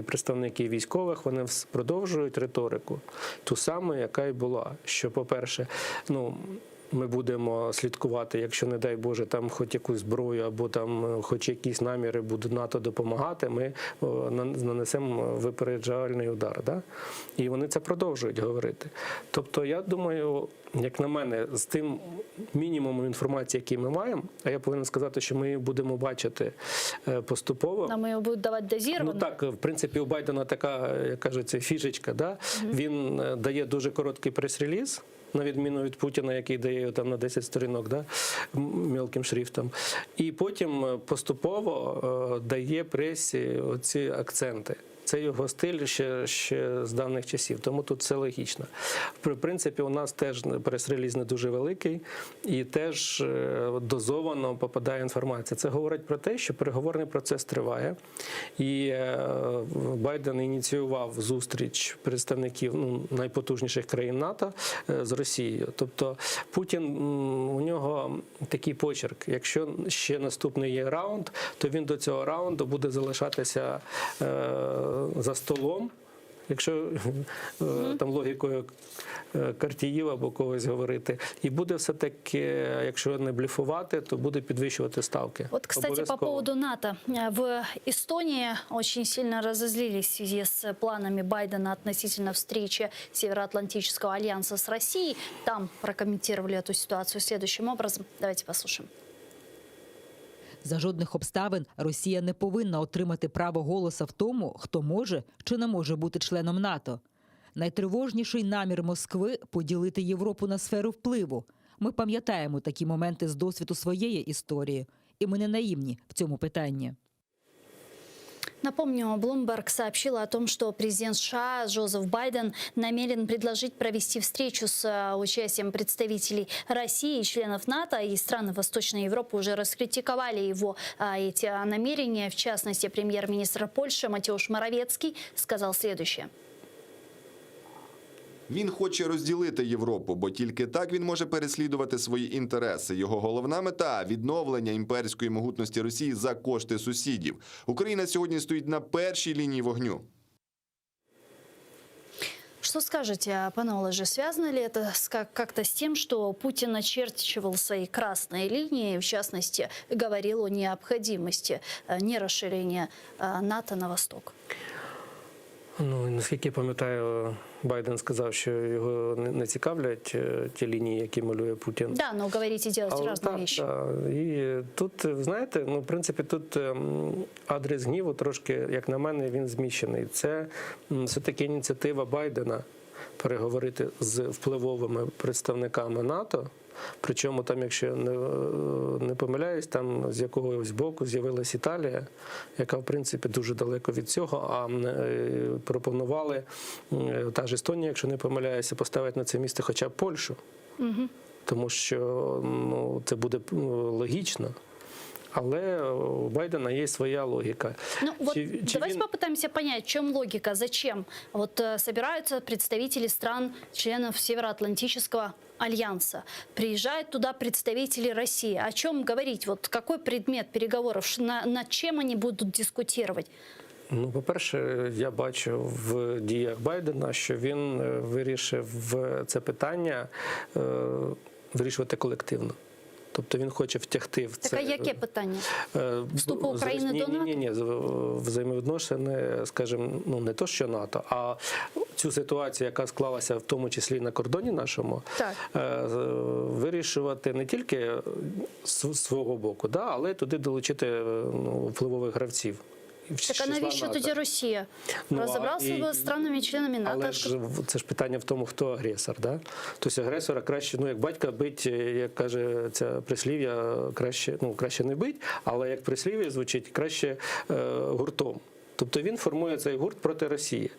представники військових, вони продовжують риторику ту саму, яка й була. Що, по-перше, ми будемо слідкувати, якщо, не дай Боже, там хоч якусь зброю або там хоч якісь наміри буде НАТО допомагати, ми нанесемо випереджальний удар. Да? І вони це продовжують говорити. Тобто, я думаю, як на мене, з тим мінімумом інформації, який ми маємо, а я повинен сказати, що ми її будемо бачити поступово. Нам її будуть давати дозировано? Ну так, в принципі, у Байдена така, як кажуть, фішечка, да? Він дає дуже короткий прес-реліз, на відміну від Путіна, який дає там на 10 сторінок, да, мілким шрифтом. І потім поступово дає пресі оці акценти. Це його стиль ще з давніх часів, тому тут все логічно. В принципі, у нас теж прес-реліз не дуже великий і теж дозовано попадає інформація. Це говорить про те, що переговорний процес триває. І Байден ініціював зустріч представників найпотужніших країн НАТО з Росією. Тобто Путін, у нього такий почерк. Якщо ще наступний є раунд, то він до цього раунду буде залишатися за столом якщо там логікою Картіїв або когось говорити. І буде все-таки, якщо не блефувати, то буде підвищувати ставки. Вот, кстати, по поводу НАТО. В Эстонии очень сильно разозлились в связи с планами Байдена относительно встречи Североатлантического альянса с Россией. Там прокомментировали эту ситуацию следующим образом. Давайте послушаем. За жодних обставин Росія не повинна отримати право голоса в тому, хто може чи не може бути членом НАТО. Найтривожніший намір Москви – поділити Європу на сферу впливу. Ми пам'ятаємо такі моменти з досвіду своєї історії. І ми не наївні в цьому питанні. Напомню, Bloomberg сообщила о том, что президент США Джозеф Байден намерен предложить провести встречу с участием представителей России и членов НАТО, и страны Восточной Европы уже раскритиковали его эти намерения. В частности, премьер-министр Польши Матеуш Моровецкий сказал следующее. Він хоче розділити Європу, бо тільки так він може переслідувати свої інтереси. Його головна мета – відновлення імперської могутності Росії за кошти сусідів. Україна сьогодні стоїть на першій лінії вогню. Что скажете, пане Олеже, связано ли это как-то с тем, что Путин очерчивал свои красные линии, в частности, говорил о необходимости нерасширения НАТО на восток? Ну, наскільки я пам'ятаю, Байден сказав, що його не цікавлять ті лінії, які малює Путін. Да, но говорить и делать разные вещи. І тут, знаєте, ну, в принципі, тут адрес гніву трошки, як на мене, він зміщений. Це все-таки ініціатива Байдена переговорити з впливовими представниками НАТО. Причому там, якщо я не помиляюсь, там з якогось боку з'явилась Італія, яка, в принципі, дуже далеко від цього, а пропонували, та ж Естонія, якщо не помиляюся, поставити на це місце хоча б Польщу. Угу. Тому що ну, це буде логічно. Але у Байдена есть своя логика. Ну, вот давайте попытаемся понять, в чем логика, зачем вот собираются представители стран, членов Североатлантического альянса, приезжают туда представители России. О чем говорить? Вот какой предмет переговоров, над чем они будут дискутировать? Ну, по-перше, я бачу в діях Байдена, що він вирішив це питання вирішувати колективно. Тобто він хоче втягти в це. Так, а яке питання? Вступу України до НАТО? Ні, взаємовідношення, скажімо, ну не то, що НАТО, а цю ситуацію, яка склалася в тому числі на кордоні нашому, вирішувати не тільки з свого боку, але туди долучити впливових гравців. Так а навіщо тоді Росія? Розібрався з странами-членами НАТО. Але ж це ж питання в тому, хто агресор. Да? Тобто агресора краще, ну як батька бить, як каже ця прислів'я, краще не бить, але як прислів'я звучить, краще гуртом. Тобто він формує цей гурт проти Росії.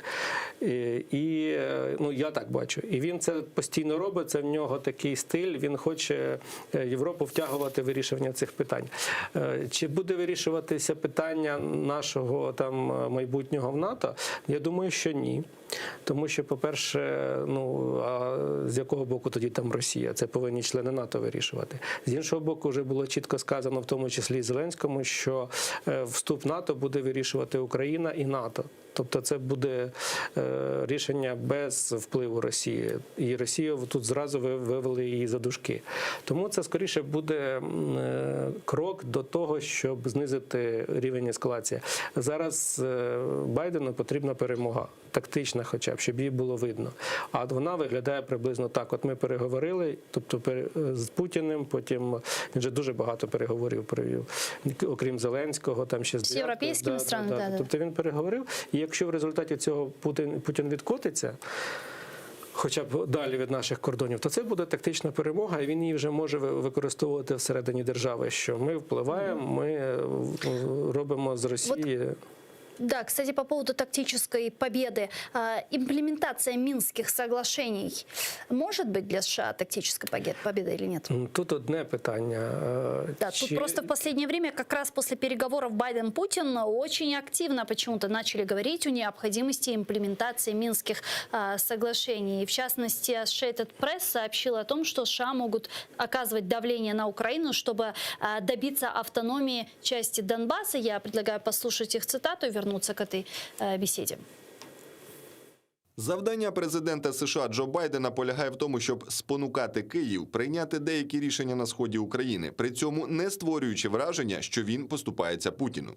І ну, я так бачу. І він це постійно робить, це в нього такий стиль, він хоче Європу втягувати в вирішення цих питань. Чи буде вирішуватися питання нашого там майбутнього в НАТО? Я думаю, що ні. Тому що, по-перше, ну, а з якого боку тоді там Росія? Це повинні члени НАТО вирішувати. З іншого боку, вже було чітко сказано, в тому числі і Зеленському, що вступ в НАТО буде вирішувати Україна і НАТО. Тобто це буде рішення без впливу Росії. І Росію тут зразу вивели її за дужки. Тому це скоріше буде крок до того, щоб знизити рівень ескалації. Зараз Байдену потрібна перемога. Тактична хоча б, щоб її було видно. А вона виглядає приблизно так. От ми переговорили, тобто з Путіним, потім він вже дуже багато переговорів провів, окрім Зеленського, там ще з європейськими странами. Тобто він переговорив, і якщо в результаті цього Путін відкотиться, хоча б далі від наших кордонів, то це буде тактична перемога, і він її вже може використовувати всередині держави, що ми впливаємо, ми робимо з Росії... Да, кстати, по поводу тактической победы. Имплементация Минских соглашений может быть для США тактической победой или нет? Тут одне питання. Да, тут просто в последнее время, как раз после переговоров Байден-Путин, очень активно почему-то начали говорить о необходимости имплементации Минских соглашений. И в частности, Associated Press сообщила о том, что США могут оказывать давление на Украину, чтобы добиться автономии части Донбасса. Я предлагаю послушать их цитату и вернуться к этой беседе. Завдання президента США Джо Байдена полягає в тому, щоб спонукати Київ прийняти деякі рішення на сході України, при цьому не створюючи враження, що він поступається Путіну.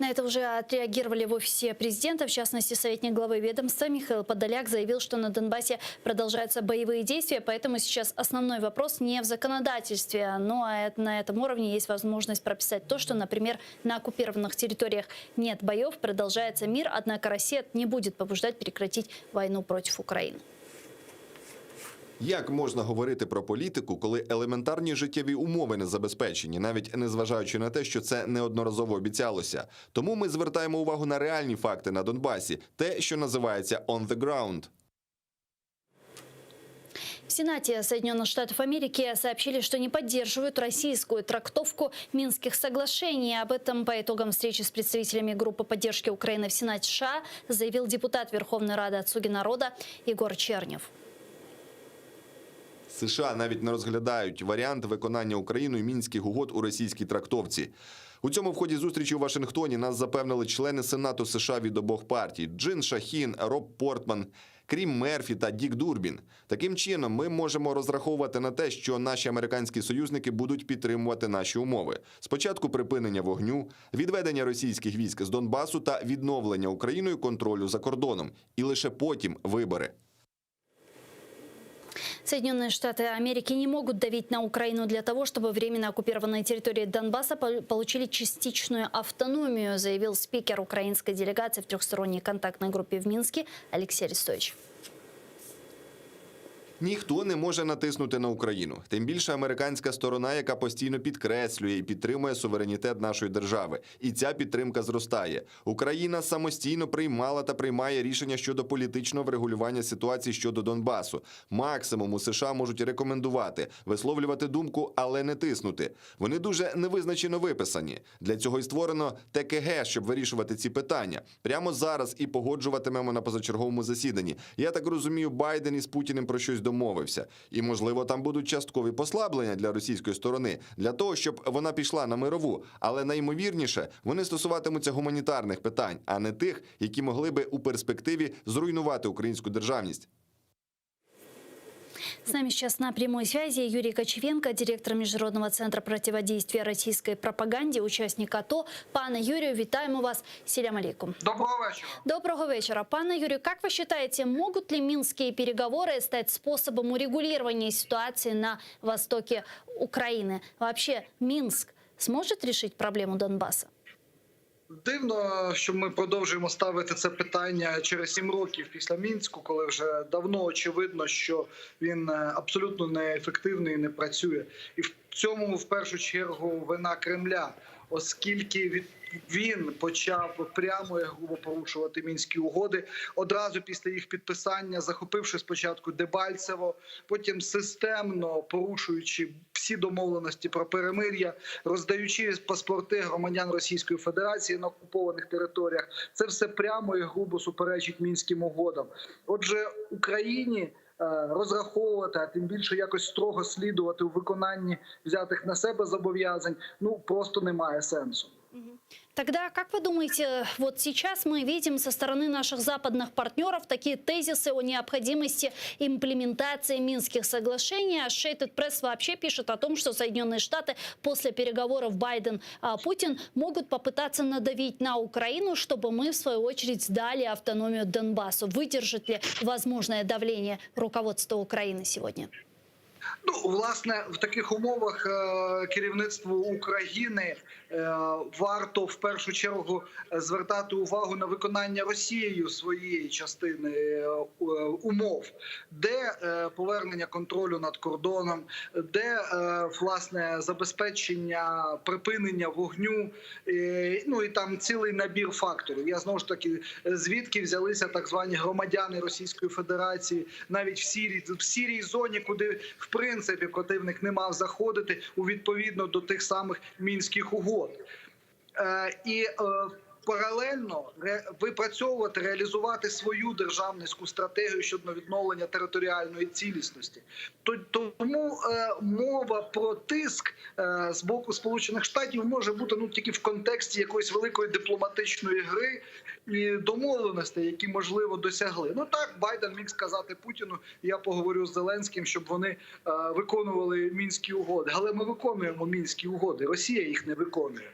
На это уже отреагировали в офисе президента. В частности, советник главы ведомства Михаил Подоляк заявил, что на Донбассе продолжаются боевые действия, поэтому сейчас основной вопрос не в законодательстве, но на этом уровне есть возможность прописать то, что, например, на оккупированных территориях нет боев, продолжается мир, однако Россия не будет побуждать прекратить войну против Украины. Як можна говорити про політику, коли елементарні життєві умови не забезпечені, навіть незважаючи на те, що це неодноразово обіцялося? Тому ми звертаємо увагу на реальні факти на Донбасі, те, що називається «on the ground». В Сенате Соединенных Штатов Америки сообщили, что не поддерживают российскую трактовку Минских соглашений. Об этом по итогам встречи с представителями группы поддержки Украины в Сенате США заявил депутат Верховной Рады от «Слуги народа» Егор Чернев. США навіть не розглядають варіант виконання Україною Мінських угод у російській трактовці. У цьому в ході зустрічі у Вашингтоні нас запевнили члени Сенату США від обох партій – Джин Шахін, Роб Портман, Крім Мерфі та Дік Дурбін. Таким чином, ми можемо розраховувати на те, що наші американські союзники будуть підтримувати наші умови. Спочатку припинення вогню, відведення російських військ з Донбасу та відновлення Україною контролю за кордоном. І лише потім вибори. Соединенные Штаты Америки не могут давить на Украину для того, чтобы временно оккупированные территории Донбасса получили частичную автономию, заявил спикер украинской делегации в трехсторонней контактной группе в Минске Алексей Арестович. Ніхто не може натиснути на Україну. Тим більше американська сторона, яка постійно підкреслює і підтримує суверенітет нашої держави. І ця підтримка зростає. Україна самостійно приймала та приймає рішення щодо політичного врегулювання ситуації щодо Донбасу. Максимум у США можуть рекомендувати, висловлювати думку, але не тиснути. Вони дуже невизначено виписані. Для цього і створено ТКГ, щоб вирішувати ці питання. Прямо зараз і погоджуватимемо на позачерговому засіданні. Я так розумію, Байден із Путіним про щось домовився. І, можливо, там будуть часткові послаблення для російської сторони, для того, щоб вона пішла на мирову. Але найімовірніше, вони стосуватимуться гуманітарних питань, а не тих, які могли би у перспективі зруйнувати українську державність. С нами сейчас на прямой связи Юрий Кочевенко, директор Международного центра противодействия российской пропаганде, участник АТО. Пане Юрію, вітаємо вас. Селям алейкум. Доброго вечера. Доброго вечера. Пане Юрию, как вы считаете, могут ли минские переговоры стать способом урегулирования ситуации на востоке Украины? Вообще, Минск сможет решить проблему Донбасса? Дивно, що ми продовжуємо ставити це питання через 7 років після Мінську, коли вже давно очевидно, що він абсолютно неефективний і не працює. І в цьому, в першу чергу, вина Кремля, оскільки він почав прямо і грубо порушувати Мінські угоди, одразу після їх підписання, захопивши спочатку Дебальцево, потім системно порушуючи всі домовленості про перемир'я, роздаючи паспорти громадян Російської Федерації на окупованих територіях. Це все прямо і грубо суперечить Мінським угодам. Отже, Україні розраховувати, а тим більше якось строго слідувати у виконанні взятих на себе зобов'язань, просто немає сенсу. Тогда, как вы думаете, вот сейчас мы видим со стороны наших западных партнеров такие тезисы о необходимости имплементации Минских соглашений. Associated Press вообще пишет о том, что Соединенные Штаты после переговоров Байден-Путин могут попытаться надавить на Украину, чтобы мы, в свою очередь, сдали автономию Донбассу. Выдержит ли возможное давление руководства Украины сегодня? Власне, в таких умовах керівництву України варто в першу чергу звертати увагу на виконання Росією своєї частини умов, де повернення контролю над кордоном, де, власне, забезпечення припинення вогню, і там цілий набір факторів. Я знову ж таки, звідки взялися так звані громадяни Російської Федерації, навіть в сірій зоні, куди в принципі противник не мав заходити відповідно до тих самих Мінських угод. І паралельно випрацьовувати, реалізувати свою державницьку стратегію щодо відновлення територіальної цілісності. Тому мова про тиск з боку Сполучених Штатів може бути тільки в контексті якоїсь великої дипломатичної гри і домовленостей, які, можливо, досягли. Так, Байден міг сказати Путіну, я поговорю з Зеленським, щоб вони виконували Мінські угоди. Але ми виконуємо Мінські угоди, Росія їх не виконує.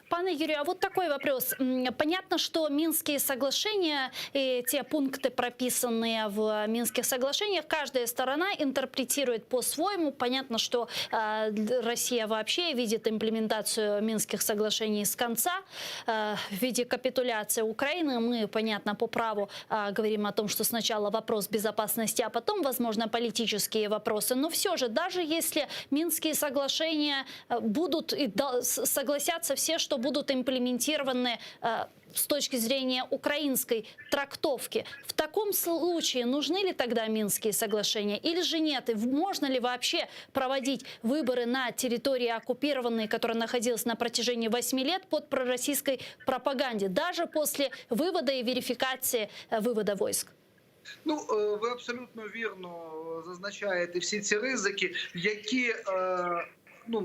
Пане Юрию, а вот такой вопрос. Понятно, что Минские соглашения, те пункты, прописанные в Минских соглашениях, каждая сторона интерпретирует по-своему. Понятно, что Россия вообще видит имплементацию Минских соглашений с конца в виде капитуляции Украины. Мы, понятно, по праву говорим о том, что сначала вопрос безопасности, а потом, возможно, политические вопросы. Но все же, даже если Минские соглашения будут и согласятся все, что будут имплементированы с точки зрения украинской трактовки. В таком случае нужны ли тогда Минские соглашения или же нет? И можно ли вообще проводить выборы на территории оккупированной, которая находилась на протяжении 8 лет под пророссийской пропаганде, даже после вывода и верификации вывода войск? Ви абсолютно вірно зазначаєте всі ці ризики, які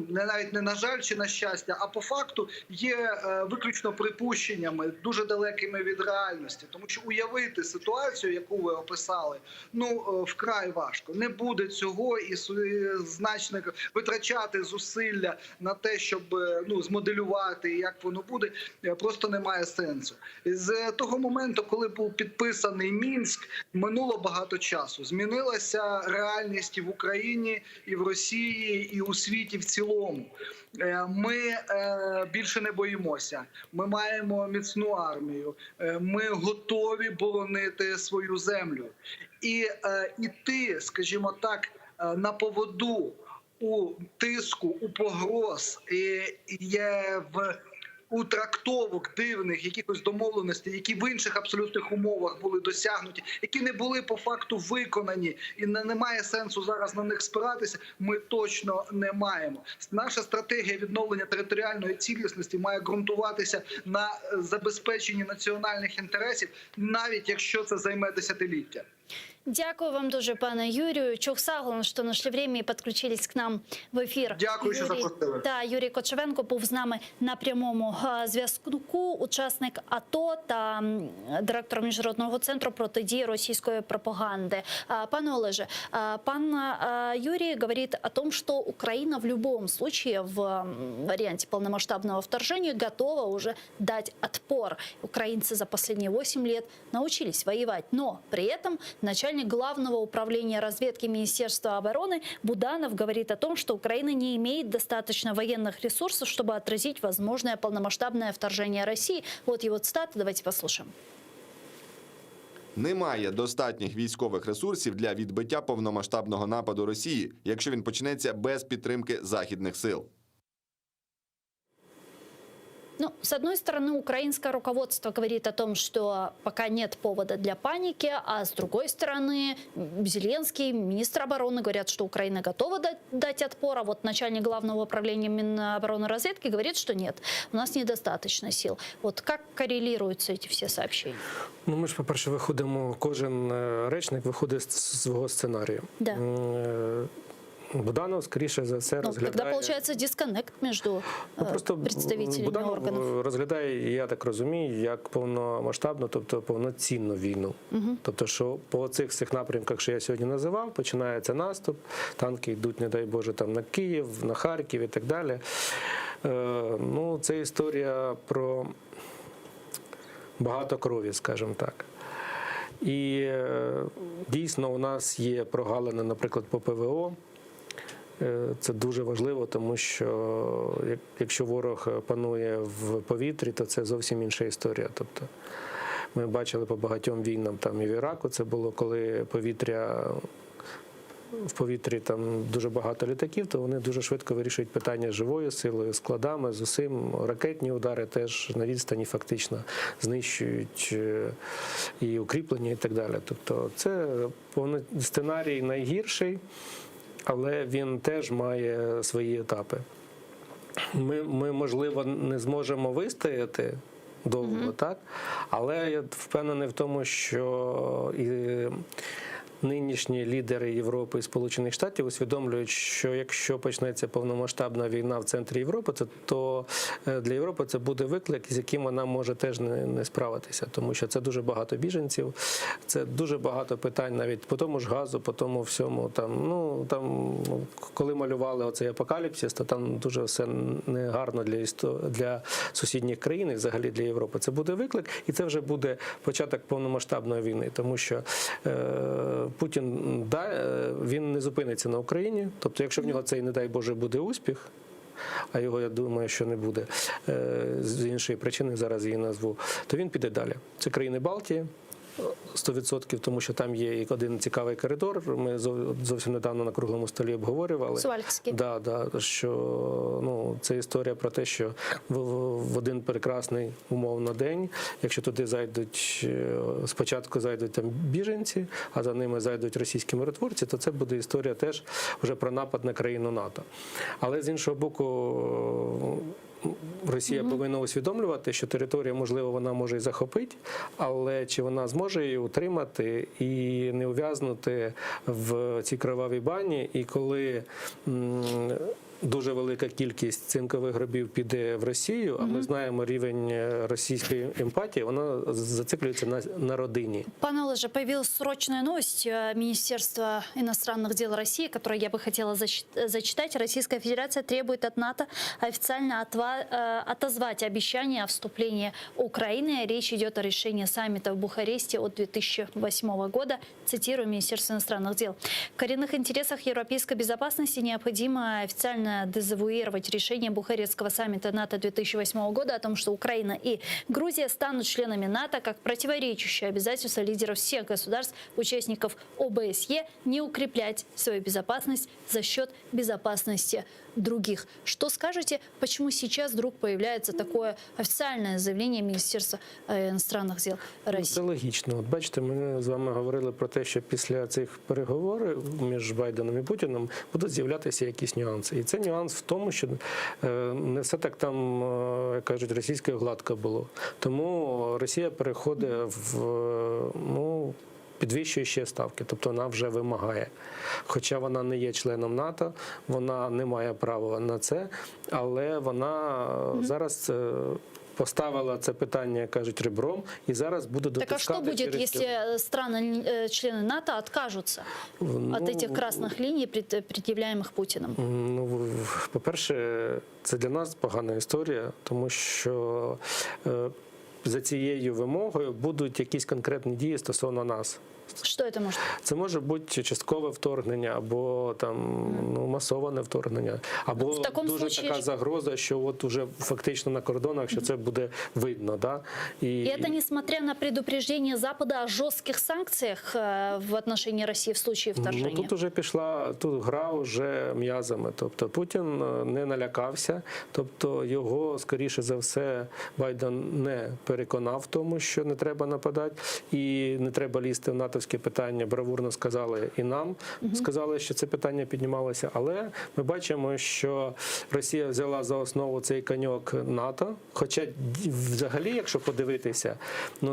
навіть не на жаль чи на щастя, а по факту є виключно припущеннями, дуже далекими від реальності. Тому що уявити ситуацію, яку ви описали, вкрай важко. Не буде цього і значно витрачати зусилля на те, щоб змоделювати, як воно буде, просто немає сенсу. З того моменту, коли був підписаний Мінськ, минуло багато часу. Змінилася реальність і в Україні, і в Росії, і у світі в цілому. Ми більше не боїмося. Ми маємо міцну армію. Ми готові боронити свою землю. І іти, скажімо так, на поводу у тиску, у погроз, у трактовок дивних, якихось домовленостей, які в інших абсолютних умовах були досягнуті, які не були по факту виконані, і немає сенсу зараз на них спиратися, ми точно не маємо. Наша стратегія відновлення територіальної цілісності має ґрунтуватися на забезпеченні національних інтересів, навіть якщо це займе десятиліття. Дякую вам дуже, пане Юрію. Чухсаглен, що знайшли время і підключились к нам в ефір. Дякую, що запросили. Юрій Кочевенко був з нами на прямому зв'язку, учасник АТО та директор Міжнародного центру протидії російської пропаганди. Пане Олеже, пан Юрий говорит о том, что Украина в любом случае в варианте полномасштабного вторжения готова уже дать отпор. Украинцы за последние 8 лет научились воевать, но при этом начальник Главного управления разведки Министерства обороны Буданов говорит о том, что Украина не имеет достаточно военных ресурсов, чтобы отразить возможное полномасштабное вторжение России. Вот его цитата, давайте послушаем. Немає достатніх військових ресурсів для відбиття повномасштабного нападу Росії, якщо він почнеться без підтримки західних сил. С одной стороны, украинское руководство говорит о том, что пока нет повода для паники, а с другой стороны, Зеленский, министр обороны говорят, что Украина готова дать отпор, а вот начальник Главного управления Минобороны разведки говорит, что нет, у нас недостаточно сил. Вот как коррелируются эти все сообщения? Ми ж, по-перше, виходимо, кожен речник виходить з свого сценарію. Да. Буданов, скоріше за все, розглядає... Тогда, получается, дисконнект между представителями Буданов органів. розглядає, я так розумію, як повномасштабну, тобто повноцінну війну. Тобто, що по цих всіх напрямках, що я сьогодні називав, починається наступ, танки йдуть, не дай Боже, там на Київ, на Харків і так далі. Це історія про багато крові, скажімо так. І дійсно у нас є прогалини, наприклад, по ПВО. Це дуже важливо, тому що якщо ворог панує в повітрі, то це зовсім інша історія. Тобто ми бачили по багатьом війнам там і в Іраку це було, коли в повітрі там дуже багато літаків, то вони дуже швидко вирішують питання живою силою, складами, з усім. Ракетні удари теж на відстані фактично знищують і укріплення і так далі. Тобто це сценарій найгірший, але він теж має свої етапи. Ми, можливо, не зможемо вистояти довго, так? Але я впевнений в тому, що і нинішні лідери Європи і Сполучених Штатів усвідомлюють, що якщо почнеться повномасштабна війна в центрі Європи, то для Європи це буде виклик, з яким вона може теж не справитися, тому що це дуже багато біженців, це дуже багато питань навіть по тому ж газу, по тому всьому. Коли малювали оцей апокаліпсис, то там дуже все негарно для сусідніх країн і взагалі для Європи. Це буде виклик, і це вже буде початок повномасштабної війни, тому що Путін, він не зупиниться на Україні, тобто якщо в нього цей, не дай Боже, буде успіх, а його, я думаю, що не буде, з іншої причини, зараз її назву, то він піде далі. Це країни Балтії, 100%, тому що там є один цікавий коридор. Ми зовсім недавно на круглому столі обговорювали. Суальський. Що це історія про те, що в один прекрасний умовно день, якщо туди спочатку зайдуть там біженці, а за ними зайдуть російські миротворці, то це буде історія теж вже про напад на країну НАТО. Але з іншого боку, Росія повинна усвідомлювати, що територія, можливо, вона може і захопити, але чи вона зможе її утримати і не ув'язнути в цій кровавій бані, і коли дуже велика кількість цинкових гробів піде в Росію, а ми знаємо рівень російської емпатії, вона зациклюється на родині. Пане Олеже, появилась срочная новость Министерства иностранных дел России, которую я бы хотела зачитать. Российская Федерация требует от НАТО официально отозвать обещание о вступлении Украины. Речь идет о решении саммита в Бухаресте от 2008 года. Цитирую Министерство иностранных дел. В коренных интересах европейской безопасности необходимо официально дезавуировать решение Бухарестского саммита НАТО 2008 года о том, что Украина и Грузия станут членами НАТО, как противоречащее обязательство лидеров всех государств, участников ОБСЕ, не укреплять свою безопасность за счет безопасности других. Что скажете, почему сейчас вдруг появляется такое официальное заявление Министерства иностранных дел России? Це логічно. От бачите, ми з вами говорили про те, що після цих переговорів між Байденом і Путіним будуть з'являтися якісь нюанси. І це нюанс в тому, що не все так там, як кажуть, російською гладко було. Тому Росія переходить підвищує ще ставки, тобто вона вже вимагає. Хоча вона не є членом НАТО, вона не має права на це, але вона зараз поставила це питання, кажуть, ребром, і зараз буде дотискати. Так а что будет, если страны-члены НАТО откажутся от этих красных линий, предъявляемых Путиным? По-перше, це для нас погана історія, тому що за цією вимогою будуть якісь конкретні дії стосовно нас. Що це може? Це може бути часткове вторгнення, або масоване вторгнення, або дуже така загроза, що от уже фактично на кордонах, що це буде видно. Да? И это несмотря на предупреждение Запада о жестких санкциях в отношении России в случае вторжения. Тут уже пішла гра вже м'язами. Тобто Путін не налякався, тобто його, скоріше за все, Байден не переконав в тому, що не треба нападати і не треба лізти в НАТО питання, бравурно сказали і нам, сказали, що це питання піднімалося, але ми бачимо, що Росія взяла за основу цей коньок НАТО, хоча взагалі, якщо подивитися,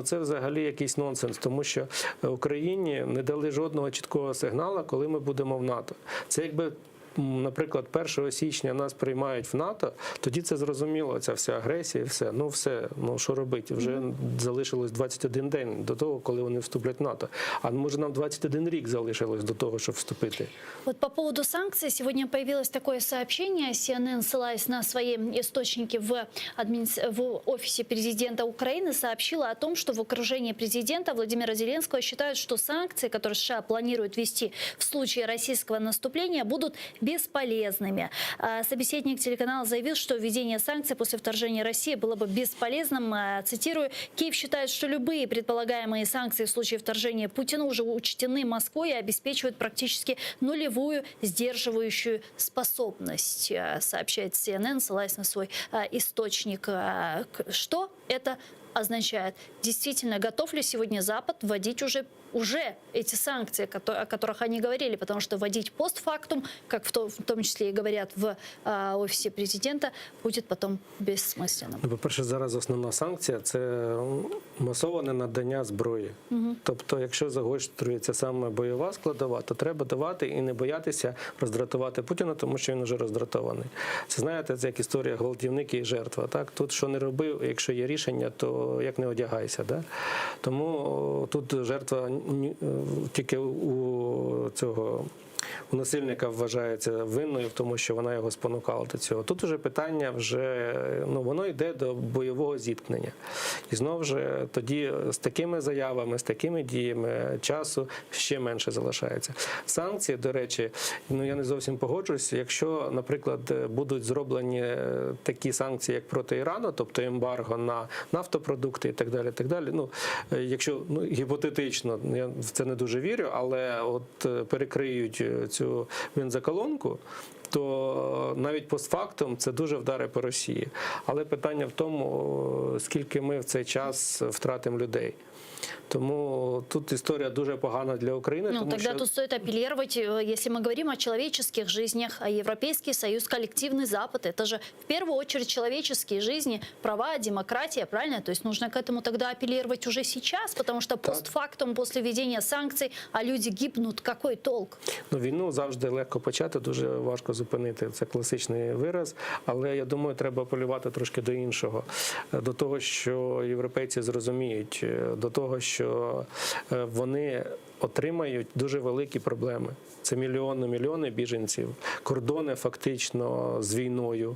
це взагалі якийсь нонсенс, тому що Україні не дали жодного чіткого сигналу, коли ми будемо в НАТО. Це якби, наприклад, 1 січня нас приймають в НАТО, тоді це зрозуміло, ця вся агресія, все, що робити? Вже залишилось 21 день до того, коли вони вступлять в НАТО. А може нам 21 рік залишилось до того, щоб вступити? Вот по поводу санкций сегодня появилось такое сообщение. CNN, ссылаясь на свои источники в офисе президента Украины, сообщила о том, что в окружении президента Владимира Зеленского считают, что санкции, которые США планируют ввести в случае российского наступления, будут бесполезными. Собеседник телеканала заявил, что введение санкций после вторжения России было бы бесполезным. Цитирую, Киев считает, что любые предполагаемые санкции в случае вторжения Путина уже учтены Москвой и обеспечивают практически нулевую сдерживающую способность, сообщает CNN, ссылаясь на свой источник. Что это означает, действительно, готов ли сегодня Запад вводить уже эти санкции, о которых они говорили, потому что вводить постфактум, как в том числе и говорят в офисе президента, будет потом безсмысленно. По-перше, зараз основна санкція – це масоване надання зброї. Тобто, якщо загострюється саме бойова складова, то треба давати і не боятися роздратувати Путіна, тому що він вже роздратований. Це, знаєте, це як історія гвалтівника і жертва. Так? Тут що не робив, якщо є рішення, то як не одягайся. Да? Тому тут жертва тільки у насильника вважається винною в тому, що вона його спонукала до цього. Тут вже питання воно йде до бойового зіткнення. І знову ж тоді з такими заявами, з такими діями часу ще менше залишається. Санкції, до речі, я не зовсім погоджуюся, якщо, наприклад, будуть зроблені такі санкції, як проти Ірану, тобто ембарго на нафтопродукти і так далі, якщо гіпотетично, я в це не дуже вірю, але от перекриють цю бензоколонку, то навіть постфактум це дуже вдари по Росії. Але питання в тому, скільки ми в цей час втратимо людей. Тому тут история дуже погана для Украины. Тогда тут стоит апеллировать, если мы говорим о человеческих жизнях, а Европейский Союз, коллективный Запад, это же в первую очередь человеческие жизни, права, демократия, правильно? То есть нужно к этому тогда апеллировать уже сейчас, потому что постфактум, после введения санкций, а люди гибнут, какой толк? Війну завжди легко почати, дуже важко зупинити. Це класичний вираз, але я думаю, треба апелювати трошки до іншого. До того, що європейці зрозуміють, до того, що вони отримають дуже великі проблеми. Це мільйони біженців, кордони фактично з війною.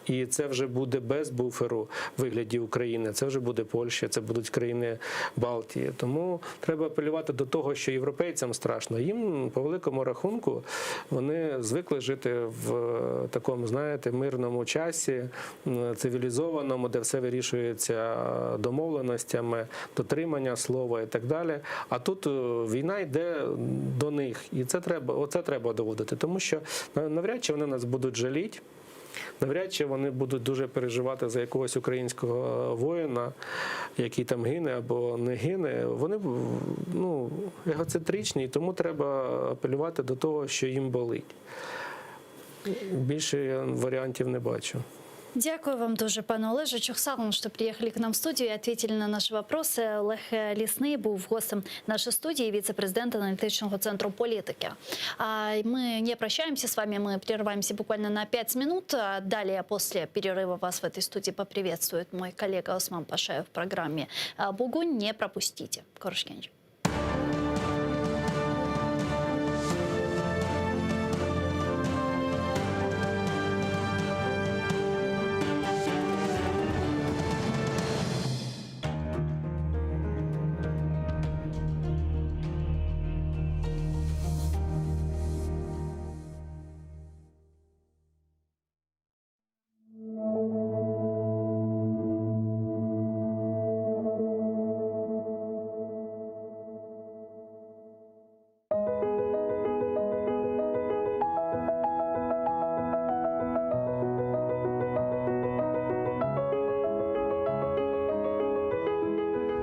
І це вже буде без буферу в вигляді України, це вже буде Польща, це будуть країни Балтії. Тому треба апелювати до того, що європейцям страшно. Їм, по великому рахунку, вони звикли жити в такому, знаєте, мирному часі, цивілізованому, де все вирішується домовленостями, дотримання слова і так далі. А тут війна йде до них. І оце треба доводити, тому що навряд чи вони нас будуть жаліти. Навряд чи вони будуть дуже переживати за якогось українського воїна, який там гине або не гине. Вони егоцентричні, і тому треба апелювати до того, що їм болить. Більше варіантів не бачу. Дякую вам дуже, пане Олеже. Чухсалом, що приїхали к нам в студію і відповіли на наші питання. Олег Лісний був гостем нашої студії, віце-президент аналітичного центру політики. Мы не прощаемся с вами, мы прерываемся буквально на 5 минут. Далее, после перерыва, вас в этой студии поприветствует мой коллега Осман Пашаев в программе «Бугунь». Не пропустите. Корушкенч.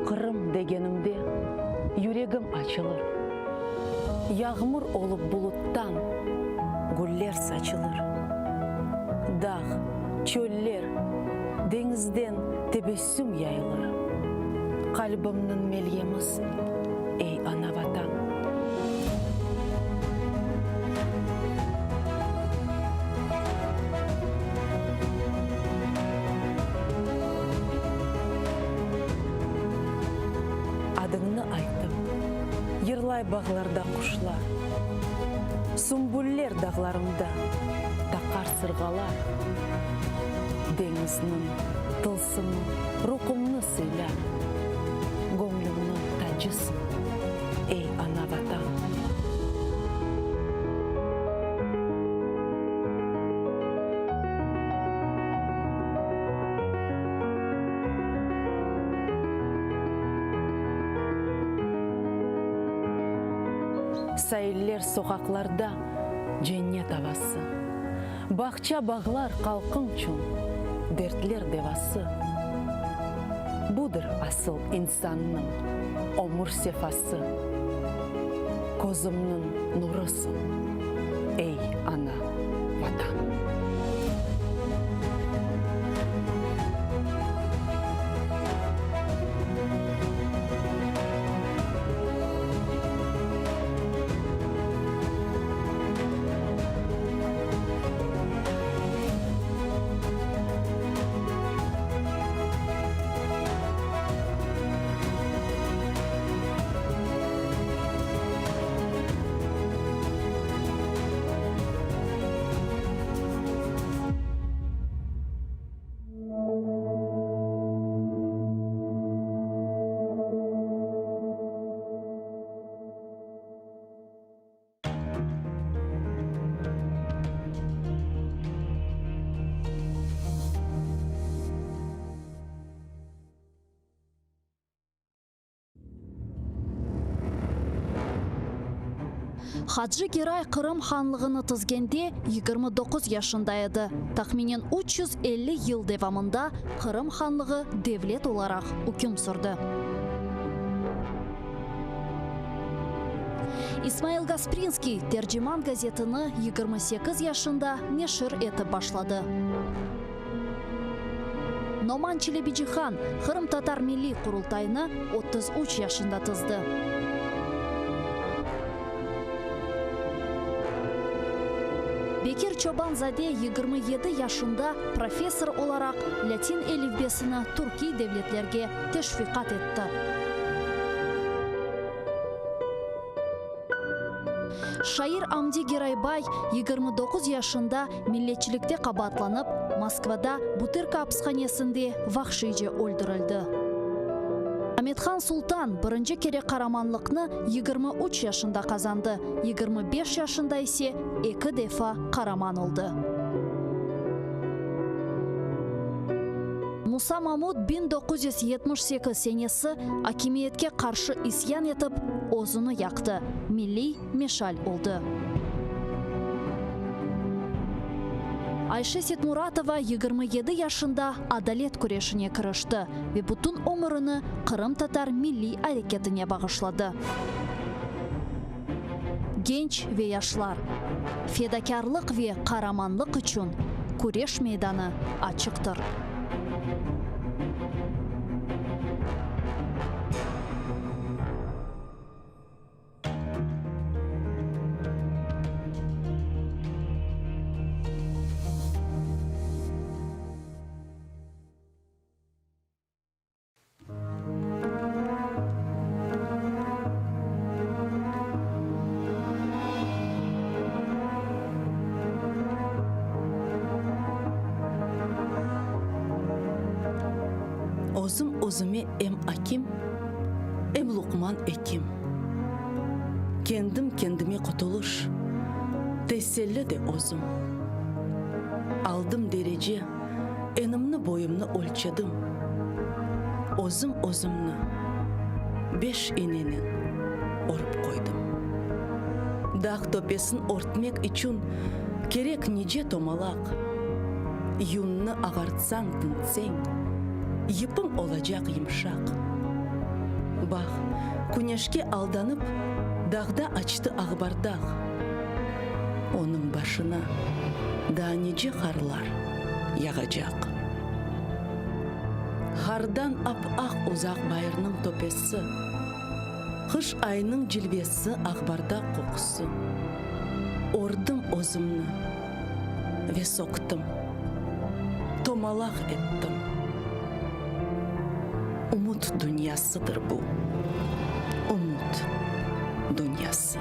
Кырым дегенімде юрегім açılır. Yağmur olup buluttan güller saçılır. Dağ, çöller, denizden tebessüm yayılır. Kalbimnin melyemisin, ey ana vatan. Adını aytım, yırlay bağlarda kuşlar, sümbüller dağlarında takar sırgalar. Denizinin tılsımı, ruhumnu sıylar, gönlümün tacısın, ey ana vatan. Sayıller sokaklarda cennet havası. Bahçe bağlar kalkın çün, dertler devası. Budur asıl insanın omur sefası. Kozumnun nurusun. Ey ana vatan. Хаджи Герай Қырым ханлығыны тізгенде 29 yaşında еді. Тахминен 350 yıl devamında Қырым ханлығы devlet olarak hüküm sürdü. İsmail Gasprinski Tercüman gazetini 28 yaşında neşir etip başladı. Номан Челебиджихан Қырым Татар Milli Kurultayını 33 yaşında tızdı. Bekir Çobanzade 27 yaşında profesör olarak Latin elifbesini Türkiye devletlerge teşvikat etti. Şair Amdi Giraybay 29 yaşında milletçilikte kabatlanıp Moskvada Butyrka hapishanesinde vahşice öldürüldü. Ahmetxan Sultan birinci kere qaramanlıqni 23 yaşında kazandı. 25 yaşında ise 2 defa qaraman oldu. Musa Mahmud 1978 senesi hakimiyetke karşı isyan etip ozunu yaktı. Milli meşal oldu. Ayşe Setmuratova 27 yaşında adalet kureşine kırıştı ve bütün ömrünü Kırım Tatar Milli Hareketine bağışladı. Genç ve yaşlar, fedakarlık ve kahramanlık için kureş meydanı açıktır. Özüme em akim, em Lokman ekim. Kendim kendime kurtuluş, teselli de özüm. Aldım derece, enimni boyumni ölçedim. Özüm özümni 5 enenin orup koydum. Dağ topesin örtmek için gerek nice tomalak. Yunni ağartsan tintsen, yıpın olacak yumuşak. Bak, güneşke aldanıp dağda açtı ağbardağ. Onun başına daha nice karlar yağacak. Hardan ap-ak uzak bayırının topesi, kış ayının cilvesi ağbardağ kokusu. Ordum özümni ve soktum, tomalak ettim. Umut dünyasıdır bu. Umut dünyası.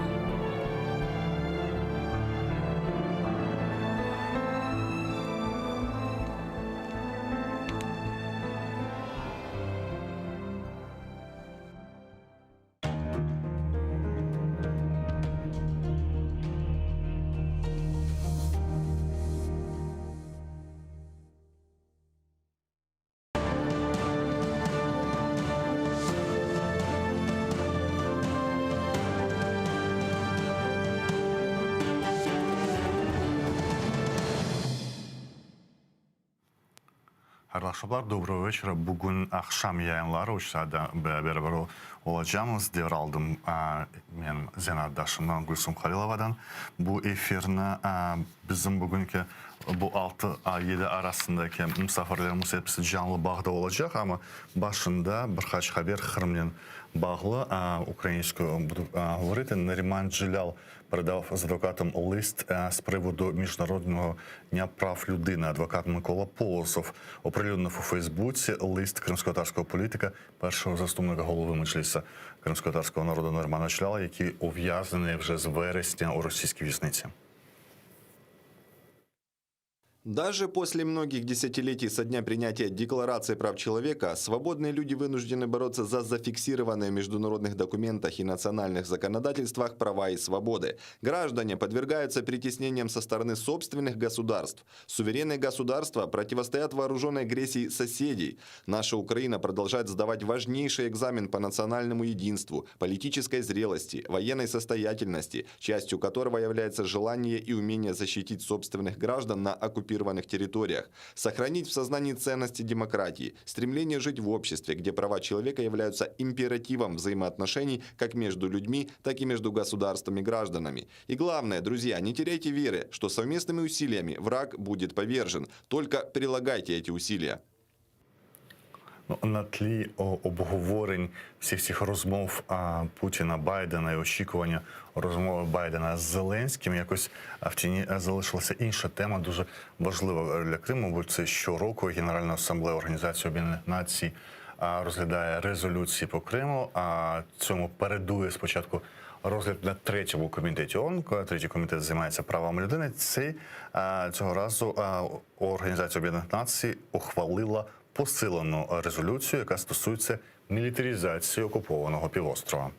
Аралашаблар, доброго вечора. Bugün akşam yayınları Uşak'da beraber olacağımız devraldım ben zenardaşımdan Gülsüm Halilova'dan. Bu efirini bizim bugünkü bu 6-7 arasındaki misafirlerimiz hepsi canlı bağda olacak ama başında birkaç haber Kırım'la bağlı. Українською буду говорити. Наріман Джилял передав з адвокатом лист з приводу Міжнародного дня прав людини. Адвокат Микола Полосов оприлюднив у Фейсбуці лист кримськотатарського політика, першого заступника голови Меджлісу кримськотатарського народу Нарімана Джиляла, який ув'язнений вже з вересня у російській в'язниці. Даже после многих десятилетий со дня принятия Декларации прав человека свободные люди вынуждены бороться за зафиксированные в международных документах и национальных законодательствах права и свободы. Граждане подвергаются притеснениям со стороны собственных государств. Суверенные государства противостоят вооруженной агрессии соседей. Наша Украина продолжает сдавать важнейший экзамен по национальному единству, политической зрелости, военной состоятельности, частью которого является желание и умение защитить собственных граждан на оккупированных территориях, сохранить в сознании ценности демократии, стремление жить в обществе, где права человека являются императивом взаимоотношений как между людьми, так и между государствами и гражданами. И главное, друзья, не теряйте веры, что совместными усилиями враг будет повержен. Только прилагайте эти усилия. На тлі обговорень всіх цих розмов Путіна, Байдена і очікування розмови Байдена з Зеленським, якось в тіні залишилася інша тема, дуже важлива для Криму, бо це щороку Генеральна асамблея Організації Об'єднаних Націй розглядає резолюції по Криму, а цьому передує спочатку розгляд на третьому комітеті ООН. Третій комітет займається правами людини. Цього разу Організація Об'єднаних Націй ухвалила посилену резолюцію, яка стосується мілітаризації окупованого півострова.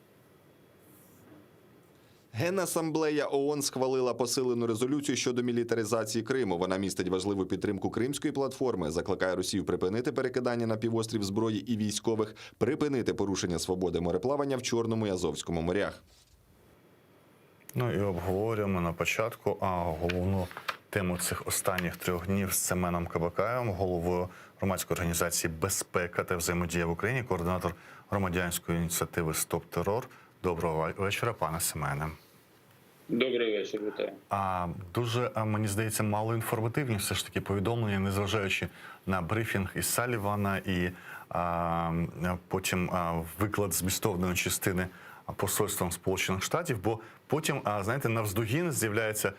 Генасамблея ООН схвалила посилену резолюцію щодо мілітаризації Криму. Вона містить важливу підтримку Кримської платформи, закликає Росію припинити перекидання на півострів зброї і військових, припинити порушення свободи мореплавання в Чорному і Азовському морях. Ну і обговорюємо на початку головну тему цих останніх 3 днів з Семеном Кабакаєвим, головою громадської організації «Безпека та взаємодія в Україні», координатор громадянської ініціативи «Стоп терор». Доброго вечора, пане Семене. Добрий вечір, вітаю. Дуже, мені здається, мало інформативні все ж таки повідомлення, незважаючи на брифінг із Салівана і потім виклад змістовної частини посольством Сполучених Штатів, бо потім, знаєте, навздогін з'являється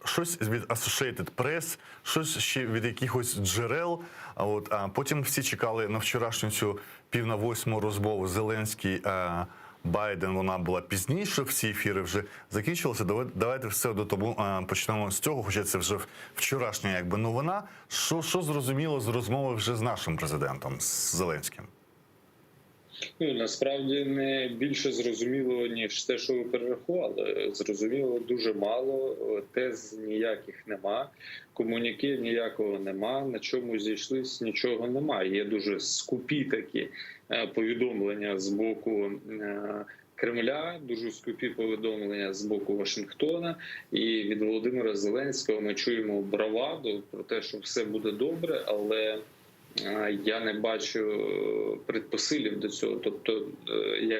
щось від Associated Press, щось ще від якихось джерел, а потім всі чекали на вчорашню цю 7:45 розмову Зеленський Байден, вона була пізніше, всі ефіри вже закінчилися. Давайте все до тому почнемо з цього, хоча це вже вчорашня якби новина. Що зрозуміло з розмови вже з нашим президентом, з Зеленським? Ну, насправді не більше зрозуміло, ніж те, що ви перерахували. Зрозуміло дуже мало, тез ніяких нема, комуніке ніякого нема, на чому зійшлись, нічого нема. Є дуже скупі такі повідомлення з боку Кремля, дуже скупі повідомлення з боку Вашингтона, і від Володимира Зеленського ми чуємо браваду про те, що все буде добре, але я не бачу предпосилів до цього, тобто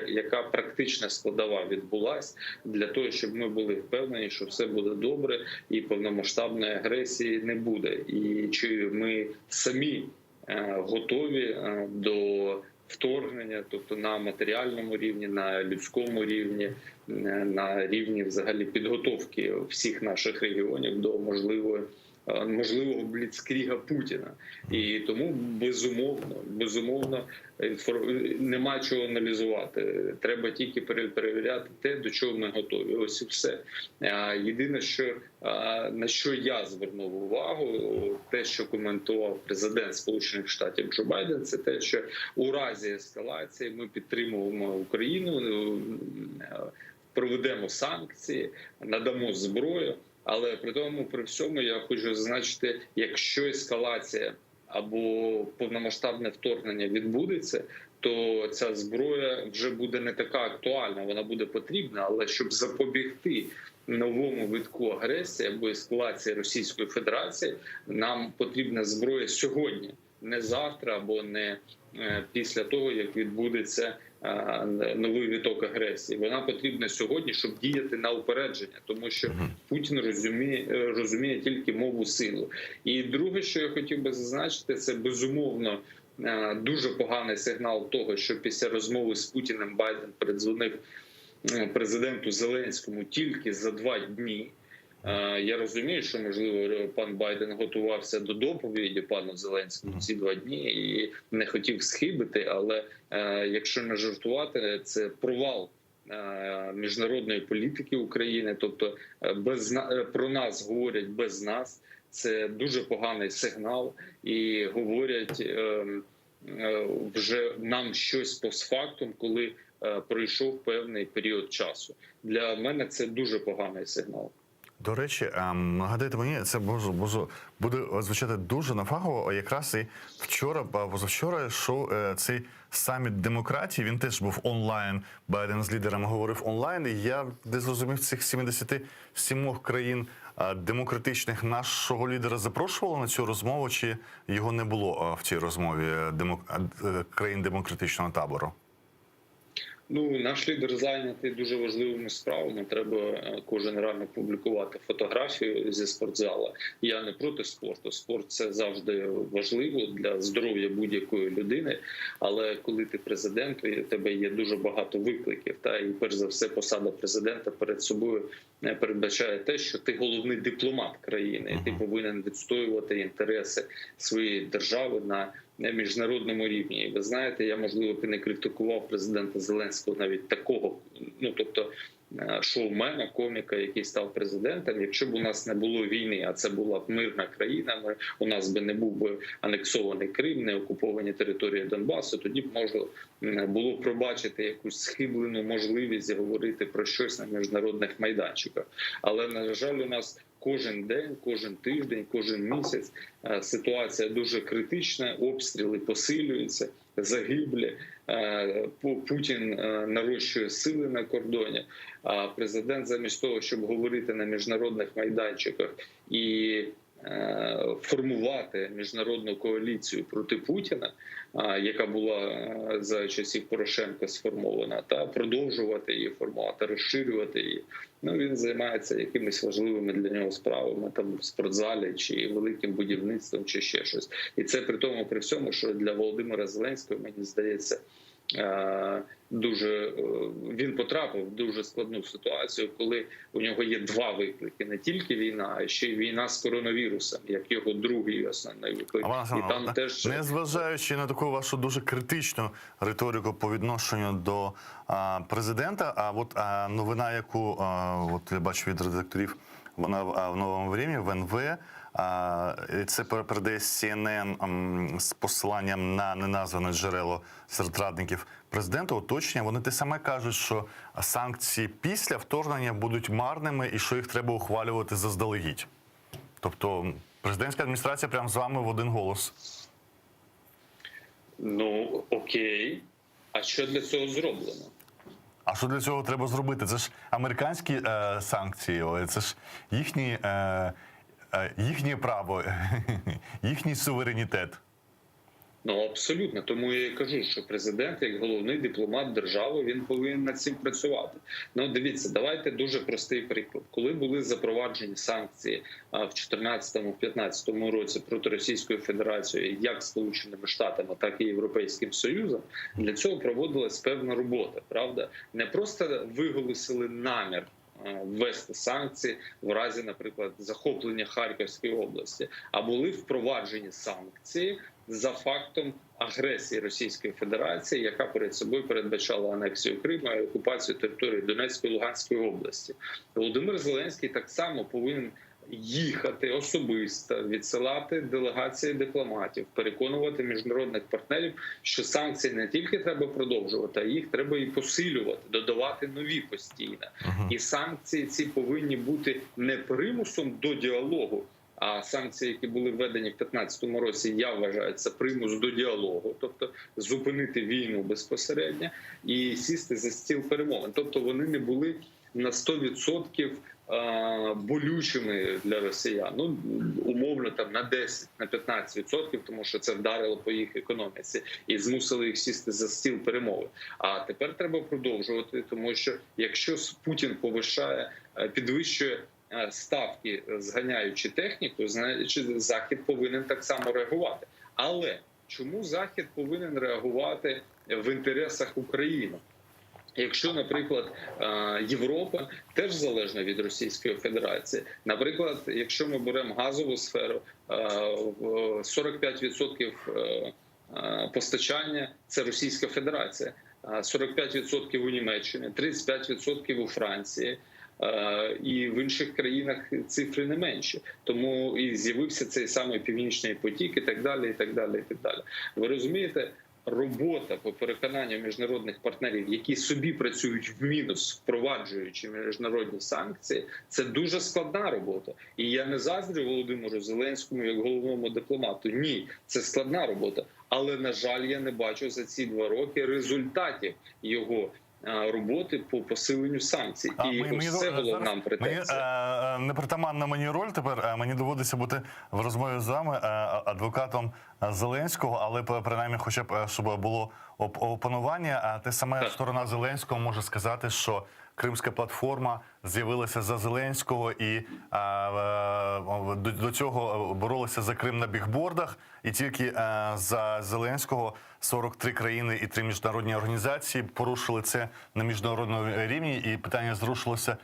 яка практична складова відбулась для того, щоб ми були впевнені, що все буде добре і повномасштабної агресії не буде. І чи ми самі готові до вторгнення, тобто на матеріальному рівні, на людському рівні, на рівні взагалі підготовки всіх наших регіонів до можливого бліцкріга Путіна. І тому безумовно нема чого аналізувати. Треба тільки перевіряти те, до чого ми готові. Ось і все. Єдине, на що я звернув увагу, те, що коментував президент Сполучених Штатів Джо Байден, це те, що у разі ескалації ми підтримуємо Україну, проведемо санкції, надамо зброю. Але при тому, при всьому, я хочу зазначити, якщо ескалація або повномасштабне вторгнення відбудеться, то ця зброя вже буде не така актуальна, вона буде потрібна, але щоб запобігти новому витку агресії або ескалації Російської Федерації, нам потрібна зброя сьогодні. не завтра або не після того, як відбудеться новий виток агресії. Вона потрібна сьогодні, щоб діяти на упередження, тому що Путін розуміє тільки мову силу. І друге, що я хотів би зазначити, це безумовно дуже поганий сигнал того, що після розмови з Путіним Байден передзвонив президенту Зеленському тільки за 2 дні. Я розумію, що, можливо, пан Байден готувався до доповіді пану Зеленському ці 2 дні і не хотів схибити, але якщо не жартувати, це провал міжнародної політики України, тобто про нас говорять без нас, це дуже поганий сигнал і говорять вже нам щось постфактум, коли пройшов певний період часу. Для мене це дуже поганий сигнал. До речі, нагадайте мені, це буде звучати дуже нафахово. Якраз і вчора, позавчора йшов цей саміт демократії, він теж був онлайн, Байден з лідерами говорив онлайн, і я десь зрозумів, цих 77 країн демократичних нашого лідера запрошувало на цю розмову, чи його не було в цій розмові країн демократичного табору? Ну, наш лідер зайнятий дуже важливими справами. Треба кожен ранок публікувати фотографію зі спортзала. Я не проти спорту. Спорт – це завжди важливо для здоров'я будь-якої людини. Але коли ти президент, у тебе є дуже багато викликів. І перш за все посада президента перед собою передбачає те, що ти головний дипломат країни. Ти повинен відстоювати інтереси своєї держави на міжнародному рівні. І ви знаєте, я, можливо, не критикував президента Зеленського навіть такого, тобто шоумена, коміка, який став президентом. Якщо б у нас не було війни, а це була б мирна країна, у нас би не був би анексований Крим, не окуповані території Донбасу, тоді б можна було пробачити якусь схиблену можливість говорити про щось на міжнародних майданчиках. Але, на жаль, у нас кожен день, кожен тиждень, кожен місяць ситуація дуже критична, обстріли посилюються, загиблі, Путін нарощує сили на кордоні, а президент замість того, щоб говорити на міжнародних майданчиках і формувати міжнародну коаліцію проти Путіна, яка була за часів Порошенка сформована, та продовжувати її формувати, розширювати її. Він займається якимись важливими для нього справами, там в спортзалі, чи великим будівництвом, чи ще щось. І це при тому, при всьому, що для Володимира Зеленського, мені здається, він потрапив в дуже складну ситуацію, коли у нього є 2 виклики: не тільки війна, а ще й війна з коронавірусом, як його другий основний виклик. І там теж, незважаючи на таку вашу дуже критичну риторику по відношенню до президента, новина, яку я бачу від редакторів в «Новому врем'ї», в НВ, це передає CNN з посиланням на неназване джерело серед радників президента, уточнення. Вони те саме кажуть, що санкції після вторгнення будуть марними і що їх треба ухвалювати заздалегідь. Тобто президентська адміністрація прямо з вами в один голос. Ну, окей. А що для цього зроблено? А що для цього треба зробити? Це ж американські санкції, це ж їхнє право, їхній суверенітет. Ну, абсолютно. Тому я і кажу, що президент, як головний дипломат держави, він повинен над цим працювати. Ну, дивіться, давайте дуже простий приклад. Коли були запроваджені санкції в 2014-2015 році проти Російської Федерації, як Сполученими Штатами, так і Європейським Союзом, для цього проводилась певна робота, правда? Не просто виголосили намір ввести санкції в разі, наприклад, захоплення Харківської області, а були впроваджені санкції за фактом агресії Російської Федерації, яка перед собою передбачала анексію Криму і окупацію території Донецької і Луганської області. Володимир Зеленський так само повинен їхати особисто, відсилати делегації дипломатів, переконувати міжнародних партнерів, що санкції не тільки треба продовжувати, а їх треба і посилювати, додавати нові постійно. І санкції ці повинні бути не примусом до діалогу, а санкції, які були введені в 2015 році, я вважаю, це примус до діалогу, тобто зупинити війну безпосередньо і сісти за стіл перемовин. Тобто вони не були на 100% болючими для росіян, ну умовно там на 10, на 15%, тому що це вдарило по їх економіці і змусили їх сісти за стіл перемови. А тепер треба продовжувати, тому що якщо Путін підвищує ставки, зганяючи техніку, значить Захід повинен так само реагувати. Але чому Захід повинен реагувати в інтересах України? Якщо, наприклад, Європа теж залежна від Російської Федерації. Наприклад, якщо ми беремо газову сферу, 45% постачання – це Російська Федерація, 45% у Німеччині, 35% у Франції. І в інших країнах цифри не менші. Тому і з'явився цей самий Північний потік і так далі, і так далі, і так далі. Ви розумієте, робота по переконанню міжнародних партнерів, які собі працюють в мінус, впроваджуючи міжнародні санкції, це дуже складна робота. І я не заздрю Володимиру Зеленському як головному дипломату. Ні, це складна робота. Але, на жаль, я не бачу за ці 2 роки результатів його роботи по посиленню санкцій. І ось це головна претензія. Непритаманна мені роль тепер. Мені доводиться бути в розмові з вами адвокатом Зеленського, але принаймні хоча б, щоб було опанування. А те саме сторона Зеленського може сказати, що Кримська платформа з'явилася за Зеленського і до цього боролися за Крим на бігбордах. І тільки за Зеленського 43 країни і 3 міжнародні організації порушили це на міжнародному рівні, і питання зрушилося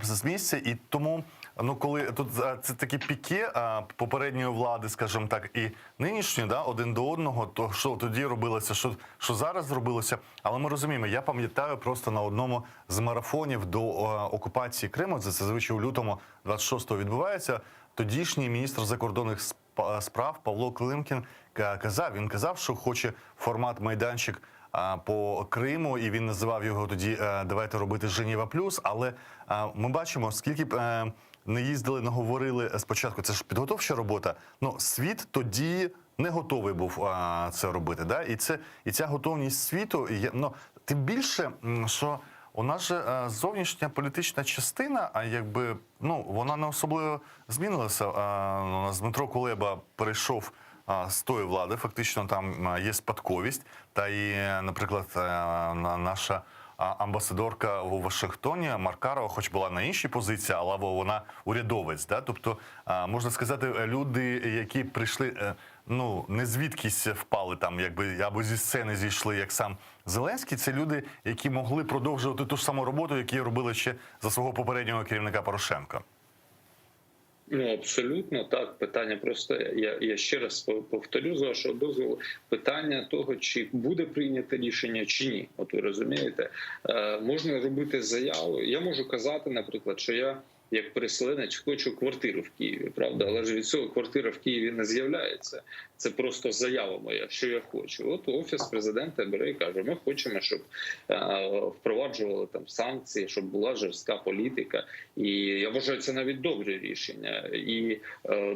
з місця. І тому, ну, коли тут це такі піки попередньої влади, скажімо так, і нинішньої, да, один до одного, то що тоді робилося, що зараз зробилося. Але ми розуміємо, я пам'ятаю просто на одному з марафонів до окупації Криму, це зазвичай у лютому 26-го відбувається, тодішній міністр закордонних справ Павло Климкін казав, що хоче формат майданчик по Криму, і він називав його тоді «давайте робити Женєва плюс», але ми бачимо, скільки б не їздили, не говорили спочатку, це ж підготовча робота, ну, світ тоді не готовий був це робити, да? І ця готовність світу, ну, тим більше, що у нас же зовнішня політична частина, а якби, ну, вона не особливо змінилася. У нас Дмитро Кулеба перейшов з тої влади, фактично там є спадковість, та і, наприклад, наша амбасадорка у Вашингтоні Маркарова, хоч була на іншій позиції, але вона урядовець, да? Тобто, можна сказати, люди, які прийшли, ну, не звідкись впали там, якби, або зі сцени зійшли, як сам Зеленський, це люди, які могли продовжувати ту ж саму роботу, яку робили ще за свого попереднього керівника Порошенка. Ну, абсолютно, так. Питання просто, я ще раз повторю, з вашого дозволу, питання того, чи буде прийнято рішення, чи ні. От ви розумієте, можна робити заяву. Я можу казати, наприклад, що я, як переселенець, хочу квартиру в Києві, правда? Але ж від цього квартира в Києві не з'являється. Це просто заява моя, що я хочу. От Офіс президента бере і каже, ми хочемо, щоб впроваджували там санкції, щоб була жорстка політика. І я вважаю, це навіть добре рішення. І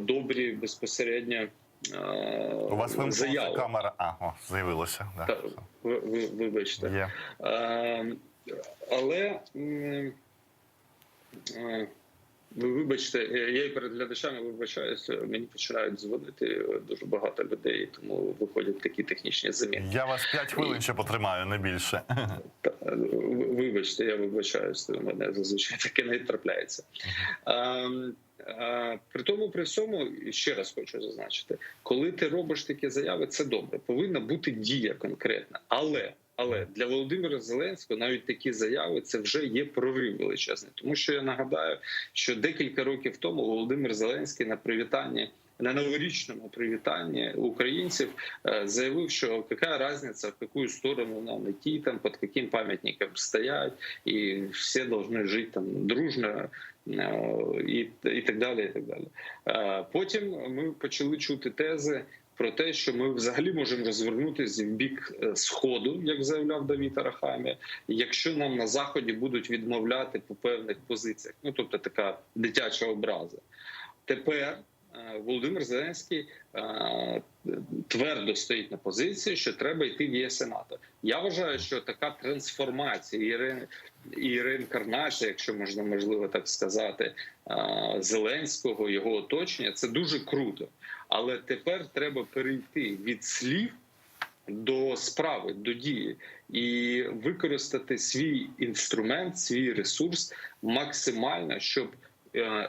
добрі безпосередньо у вас вимкнулася камера. З'явилося. Да. Так, вибачте. Але... Ви вибачте, я і перед глядачами вибачаюся, мені починають дзвонити дуже багато людей, тому виходять такі технічні заміни. Я вас 5 хвилин ще потримаю, не більше. Вибачте, я вибачаюся, у мене зазвичай таке не трапляється. При тому, при всьому, ще раз хочу зазначити, коли ти робиш такі заяви, це добре, повинна бути дія конкретна, але для Володимира Зеленського навіть такі заяви – це вже є прорив величезний. Тому що я нагадаю, що декілька років тому Володимир Зеленський на новорічному привітанні українців заявив, що яка різниця, в яку сторону нам идти, там, під яким пам'ятником стоять, і всі повинні жити там дружно, і так далі, і так далі. Потім ми почали чути тези про те, що ми взагалі можемо розвернутися в бік Сходу, як заявляв Давид Арахамія, якщо нам на Заході будуть відмовляти по певних позиціях. Ну, тобто така дитяча образа. Тепер Володимир Зеленський твердо стоїть на позиції, що треба йти в ЄС і НАТО. Я вважаю, що така трансформація і реінкарнація, якщо можливо так сказати, Зеленського, його оточення, це дуже круто. Але тепер треба перейти від слів до справи, до дії і використати свій інструмент, свій ресурс максимально, щоб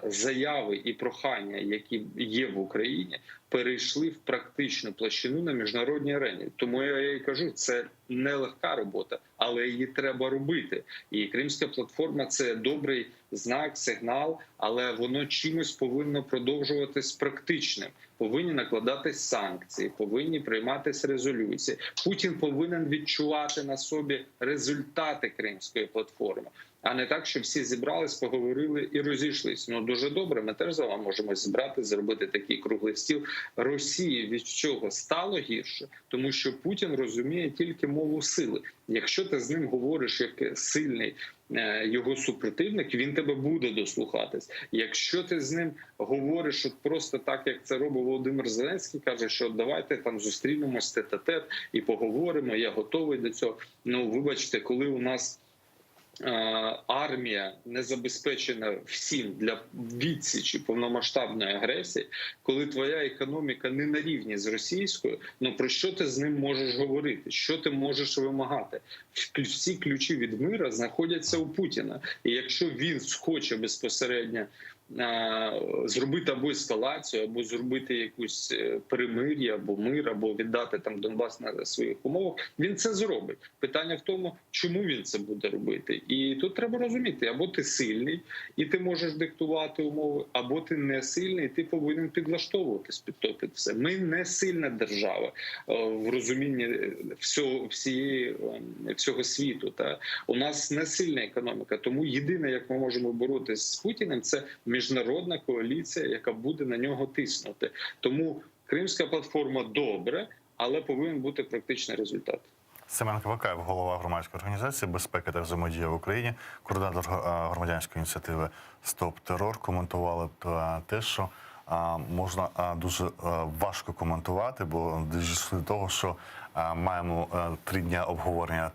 заяви і прохання, які є в Україні, перейшли в практичну площину на міжнародній арені. Тому я і кажу, це нелегка робота, але її треба робити. І Кримська платформа – це добрий знак, сигнал, але воно чимось повинно продовжуватись практичним. Повинні накладатись санкції, повинні прийматись резолюції. Путін повинен відчувати на собі результати Кримської платформи. А не так, що всі зібрались, поговорили і розійшлись. Ну, дуже добре, ми теж з вами можемо зібрати, зробити такий круглий стіл. Росії від чого стало гірше? Тому що Путін розуміє тільки мову сили. Якщо ти з ним говориш як сильний його супротивник, він тебе буде дослухатись. Якщо ти з ним говориш от просто так, як це робить Володимир Зеленський, каже, що давайте там зустрінемось тет-а-тет і поговоримо, я готовий до цього. Ну, вибачте, коли у нас армія не забезпечена всім для відсічі повномасштабної агресії, коли твоя економіка не на рівні з російською, ну про що ти з ним можеш говорити? Що ти можеш вимагати? Всі ключі від мира знаходяться у Путіна. І якщо він схоче безпосередньо зробити або ескалацію, або зробити якусь перемир'я, або мир, або віддати там Донбас на своїх умовах, він це зробить. Питання в тому, чому він це буде робити. І тут треба розуміти, або ти сильний, і ти можеш диктувати умови, або ти не сильний, і ти повинен підлаштовуватись під все. Ми не сильна держава в розумінні всього світу. Та? У нас не сильна економіка, тому єдине, як ми можемо боротися з Путіним, це міжнародна коаліція, яка буде на нього тиснути. Тому Кримська платформа добре, але повинен бути практичний результат. Семен Квакаєв, голова громадської організації «Безпека та взаємодія в Україні», координатор громадянської ініціативи «Стоп терор», коментували те, що можна дуже важко коментувати, бо дійшли до того, що маємо 3 дні обговорення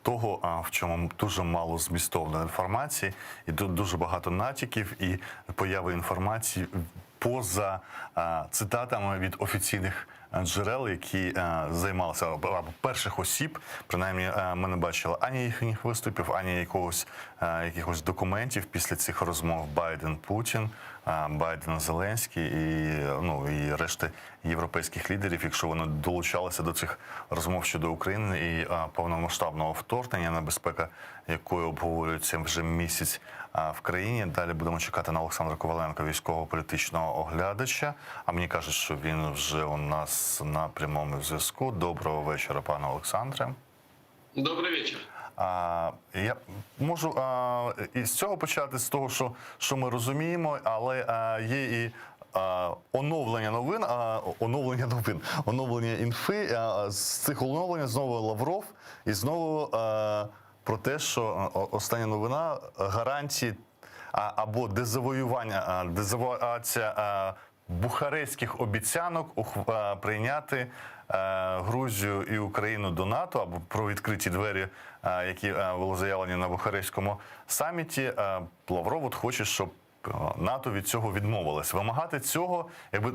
того, в чому дуже мало змістовної інформації, і тут дуже багато натяків і появи інформації поза цитатами від офіційних джерел, які займалися або перших осіб. Принаймні, ми не бачили ані їхніх виступів, ані якихось документів після цих розмов Байден-Путін, Байден-Зеленський і решти європейських лідерів, якщо вони долучалися до цих розмов щодо України і повномасштабного вторгнення, небезпека якої обговорюється вже місяць в країні. Далі будемо чекати на Олександра Коваленка, військового політичного оглядача. А мені кажуть, що він вже у нас на прямому зв'язку. Доброго вечора, пане Олександре. Добрий вечір. Я можу із цього почати, з того, що ми розуміємо, але є і оновлення інфи. З цих оновлень знову Лавров і знову про те, що остання новина – гарантії або дезавуація бухарестських обіцянок прийняти Грузію і Україну до НАТО, або про відкриті двері, які були заявлені на Бухарестському саміті. Лавров хоче, щоб НАТО від цього відмовилось. Вимагати цього,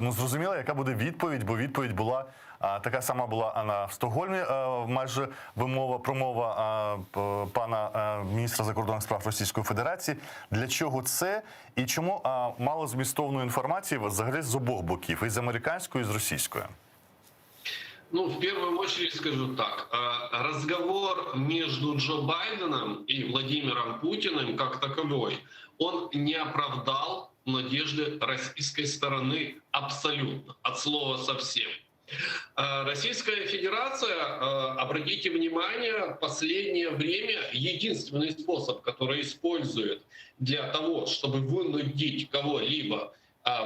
зрозуміло, яка буде відповідь, бо відповідь була така сама була в Стокгольмі, майже промова пана міністра закордонних справ Російської Федерації. Для чого це і чому мало змістовної інформації взагалі з обох боків, і з американської, і з російської? Ну, в первую очередь скажу так. Разговор между Джо Байденом и Владимиром Путиным как таковой, он не оправдал надежды российской стороны абсолютно, от слова совсем. Российская Федерация, обратите внимание, в последнее время единственный способ, который использует для того, чтобы вынудить кого-либо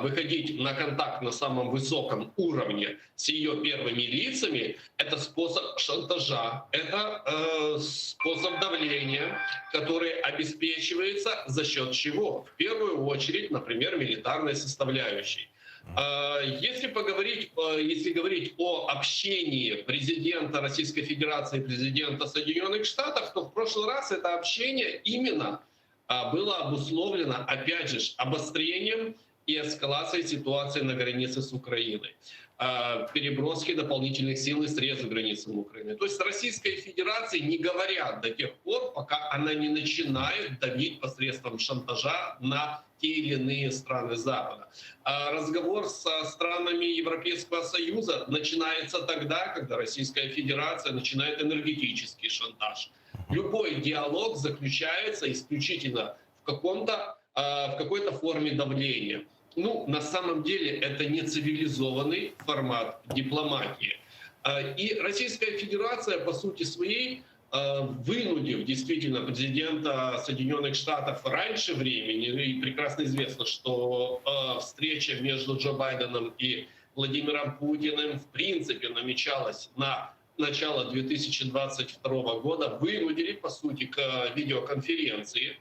выходить на контакт на самом высоком уровне с ее первыми лицами, это способ шантажа, это способ давления, который обеспечивается за счет чего? В первую очередь, например, милитарной составляющей. Если говорить о общении президента Российской Федерации и президента Соединенных Штатов, то в прошлый раз это общение именно было обусловлено, опять же, обострением и эскалацией ситуации на границе с Украиной, переброски дополнительных сил и средств границы Украины. То есть Российской Федерации не говорят до тех пор, пока она не начинает давить посредством шантажа на те или иные страны Запада. Разговор со странами Европейского Союза начинается тогда, когда Российская Федерация начинает энергетический шантаж. Любой диалог заключается исключительно в какой-то форме давления. Ну, на самом деле это не цивилизованный формат дипломатии. И Российская Федерация, по сути своей, вынудив действительно президента Соединенных Штатов раньше времени, и прекрасно известно, что встреча между Джо Байденом и Владимиром Путиным в принципе намечалась на начало 2022 года, вынудили, по сути, к видеоконференции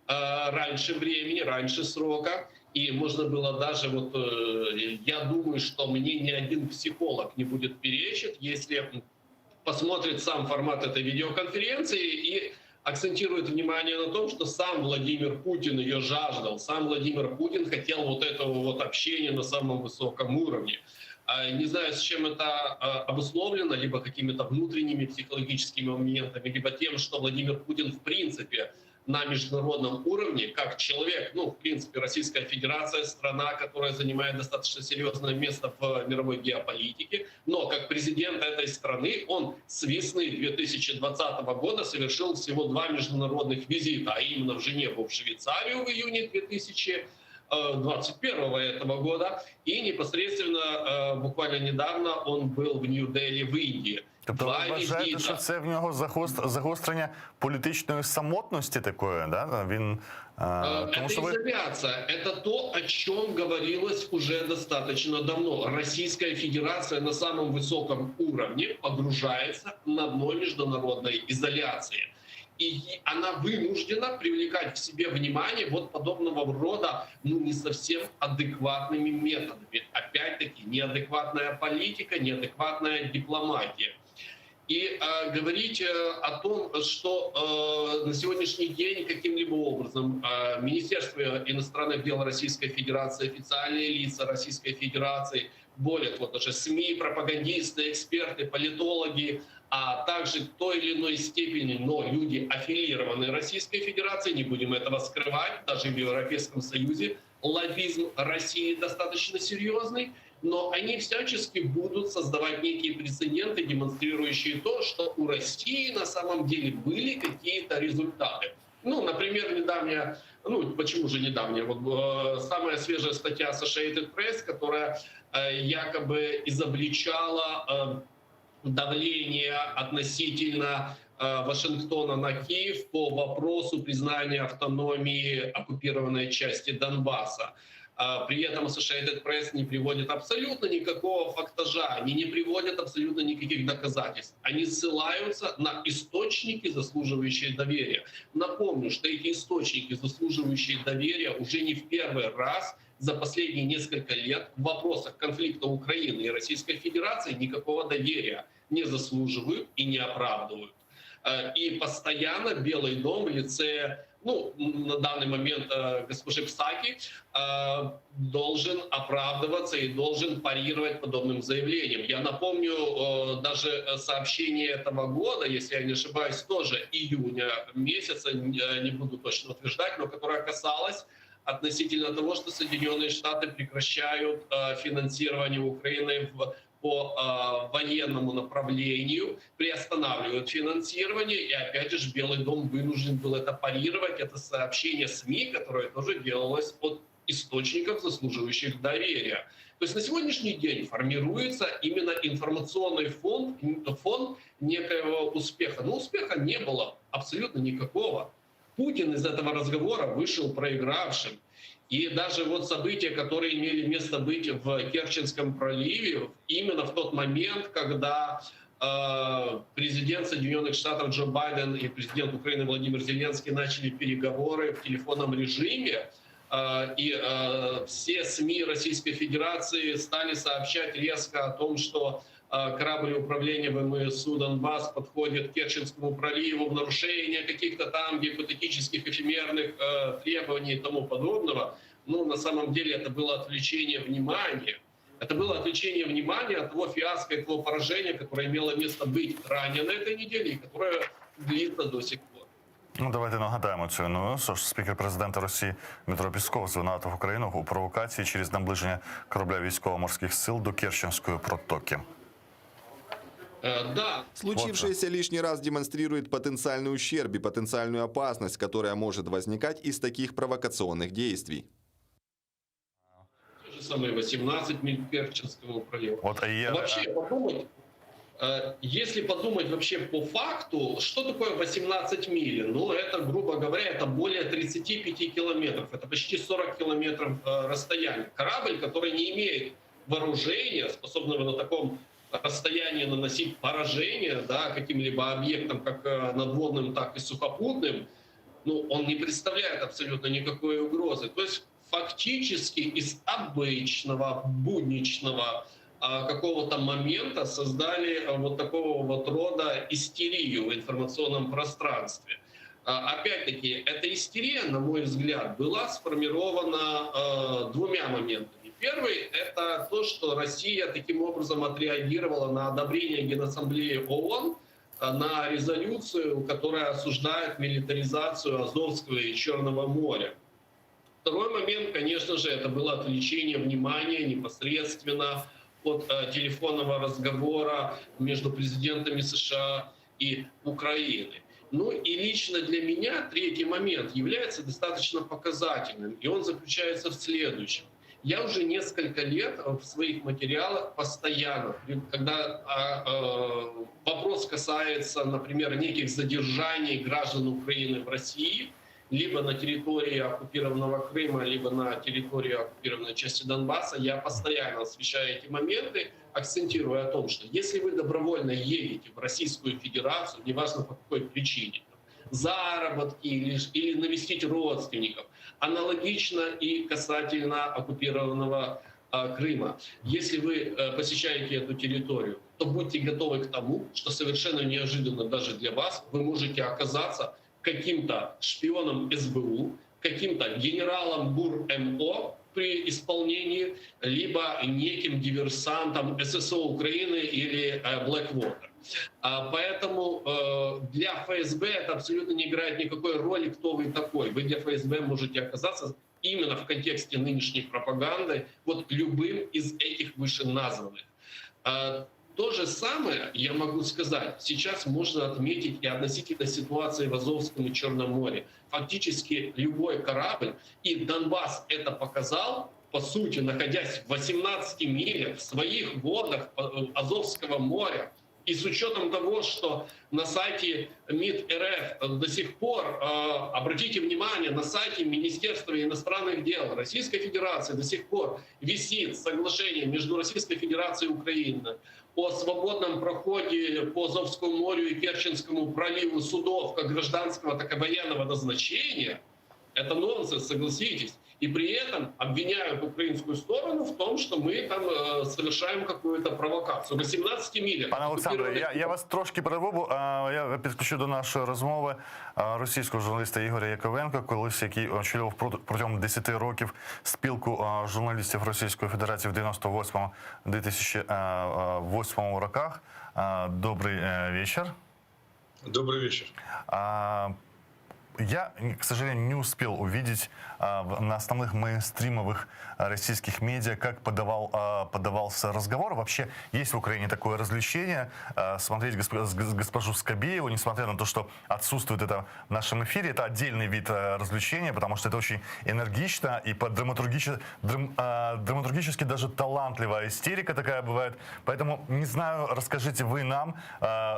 раньше времени, раньше срока. И можно было даже, я думаю, что мне ни один психолог не будет перечить, если посмотрит сам формат этой видеоконференции и акцентирует внимание на том, что сам Владимир Путин ее жаждал, сам Владимир Путин хотел этого общения на самом высоком уровне. Не знаю, с чем это обусловлено, либо какими-то внутренними психологическими моментами, либо тем, что Владимир Путин в принципе на международном уровне, как человек, в принципе, Российская Федерация, страна, которая занимает достаточно серьезное место в мировой геополитике, но как президент этой страны он с весны 2020 года совершил всего 2 международных визита, а именно в Женеву, в Швейцарию в июне 2021 этого года, и непосредственно, буквально недавно, он был в Нью-Дели в Индии. Тобто ви вважаєте, що це в нього загострення політичної самотності такої, да? Він, это изоляция, это то, о чем говорилось уже достаточно давно. Российская Федерация на самом высоком уровне погружается на дно международной изоляции. И она вынуждена привлекать к себе внимание подобного рода, не совсем адекватными методами. Опять-таки, неадекватная политика, неадекватная дипломатия. И говорить о том, что на сегодняшний день каким-либо образом Министерство иностранных дел Российской Федерации, официальные лица Российской Федерации, более того, даже СМИ, пропагандисты, эксперты, политологи, а также в той или иной степени, но люди, аффилированные Российской Федерацией, не будем этого скрывать, даже в Европейском Союзе лоббизм России достаточно серьезный, но они всячески будут создавать некие прецеденты, демонстрирующие то, что у России на самом деле были какие-то результаты. Например, недавняя, почему же недавняя, самая свежая статья Associated Press, которая якобы изобличала давление относительно Вашингтона на Киев по вопросу признания автономии оккупированной части Донбасса. При этом Associated Press не приводит абсолютно никакого фактажа, они не приводят абсолютно никаких доказательств. Они ссылаются на источники, заслуживающие доверия. Напомню, что эти источники, заслуживающие доверия, уже не в первый раз за последние несколько лет в вопросах конфликта Украины и Российской Федерации никакого доверия не заслуживают и не оправдывают. И постоянно Белый дом в лице, на данный момент госпожи Псаки, должен оправдываться и должен парировать подобным заявлениям. Я напомню, даже сообщение этого года, если я не ошибаюсь, тоже июня месяца, не буду точно утверждать, но которое касалось относительно того, что Соединенные Штаты прекращают финансирование Украины по военному направлению, приостанавливают финансирование, и опять же Белый дом вынужден был это парировать. Это сообщение СМИ, которое тоже делалось от источников, заслуживающих доверия. То есть на сегодняшний день формируется именно информационный фон некоего успеха. Но успеха не было абсолютно никакого. Путин из этого разговора вышел проигравшим. И даже события, которые имели место быть в Керченском проливе, именно в тот момент, когда президент Соединенных Штатов Джо Байден и президент Украины Владимир Зеленский начали переговоры в телефонном режиме, и все СМИ Российской Федерации стали сообщать резко о том, что корабль управления ВМСУ «Донбасс» подходит к Керченскому проливу в нарушение каких-то там гипотетических эфемерных требований и тому подобного. Ну, на самом деле это было отвлечение внимания. Это было отвлечение внимания от того фиаско и того поражения, которое имело место быть ранее на этой неделе и которое длится до сих пор. Ну, давайте нагадаємо цю новину. Спікер президента Росії Дмитро Пісков звинуватив Україну у провокації через наближення корабля військово-морських сил до Керченської протоки. Да. Случившееся лишний раз демонстрирует потенциальный ущерб и потенциальную опасность, которая может возникать из таких провокационных действий. Те же самые 18 миль Керченского пролива. Вообще подумать, если подумать вообще по факту, что такое 18 миль? Ну, это, грубо говоря, это более 35 километров. Это почти 40 километров расстояния. Корабль, который не имеет вооружения, способного на таком расстоянии наносить поражение, да, каким-либо объектам, как надводным, так и сухопутным, ну, он не представляет абсолютно никакой угрозы. То есть фактически из обычного, будничного какого-то момента создали вот такого вот рода истерию в информационном пространстве. Опять-таки, эта истерия, на мой взгляд, была сформирована двумя моментами. Первый – это то, что Россия таким образом отреагировала на одобрение Генассамблеи ООН на резолюцию, которая осуждает милитаризацию Азовского и Черного моря. Второй момент, конечно же, это было отвлечение внимания непосредственно от телефонного разговора между президентами США и Украины. Ну и лично для меня третий момент является достаточно показательным, и он заключается в следующем. Я уже несколько лет в своих материалах постоянно, когда вопрос касается, например, неких задержаний граждан Украины в России, либо на территории оккупированного Крыма, либо на территории оккупированной части Донбасса, я постоянно освещаю эти моменты, акцентируя о том, что если вы добровольно едете в Российскую Федерацию, неважно по какой причине, заработки или навестить родственников, аналогично и касательно оккупированного Крыма. Если вы посещаете эту территорию, то будьте готовы к тому, что совершенно неожиданно даже для вас вы можете оказаться каким-то шпионом СБУ, каким-то генералом ГУР-МО при исполнении, либо неким диверсантом ССО Украины или Blackwater. Поэтому для ФСБ это абсолютно не играет никакой роли, кто вы такой. Вы для ФСБ можете оказаться именно в контексте нынешней пропаганды вот любым из этих вышеназванных. То же самое, я могу сказать, сейчас можно отметить и относительно ситуации в Азовском и Черном море. Фактически любой корабль, и Донбасс это показал, по сути, находясь в 18 милях в своих водах Азовского моря, и с учетом того, что на сайте МИД РФ до сих пор, обратите внимание, на сайте Министерства иностранных дел Российской Федерации до сих пор висит соглашение между Российской Федерацией и Украиной о свободном проходе по Азовскому морю и Керченскому проливу судов как гражданского, так и военного назначения. Это нонсенс, согласитесь. И при этом обвиняют украинскую сторону в том, что мы там совершаем какую-то провокацию. 18 миль. Пане Олександре, я вас трошки перерву, я підключу до нашої розмови російського журналіста Ігоря Яковенка, колись який очолював протягом 10 років спілку журналістів Російської Федерації в 98-2008 роках. Добрий вечір. Добрый вечер. Я, к сожалению, не успел увидеть на основных мейнстримовых российских медиа, как подавался разговор. Вообще, есть в Украине такое развлечение смотреть госпожу Скобееву, несмотря на то, что отсутствует это в нашем эфире. Это отдельный вид развлечения, потому что это очень энергично и драматургически даже талантливая истерика такая бывает. Поэтому, не знаю, расскажите вы нам,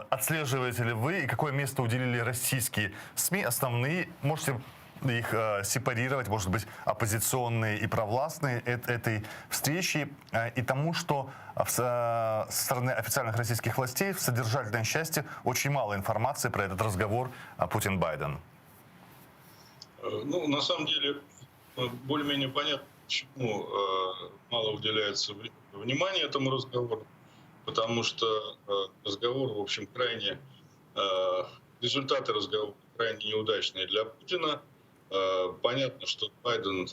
отслеживаете ли вы и какое место уделили российские СМИ основные. Можете их сепарировать, может быть, оппозиционные и провластные этой встречи и тому, что со стороны официальных российских властей в содержательной части очень мало информации про этот разговор Путин-Байден. Ну, на самом деле, более-менее понятно, почему мало уделяется внимания этому разговору, потому что разговор, в общем, результаты разговора крайне неудачные для Путина. Понятно, что Байден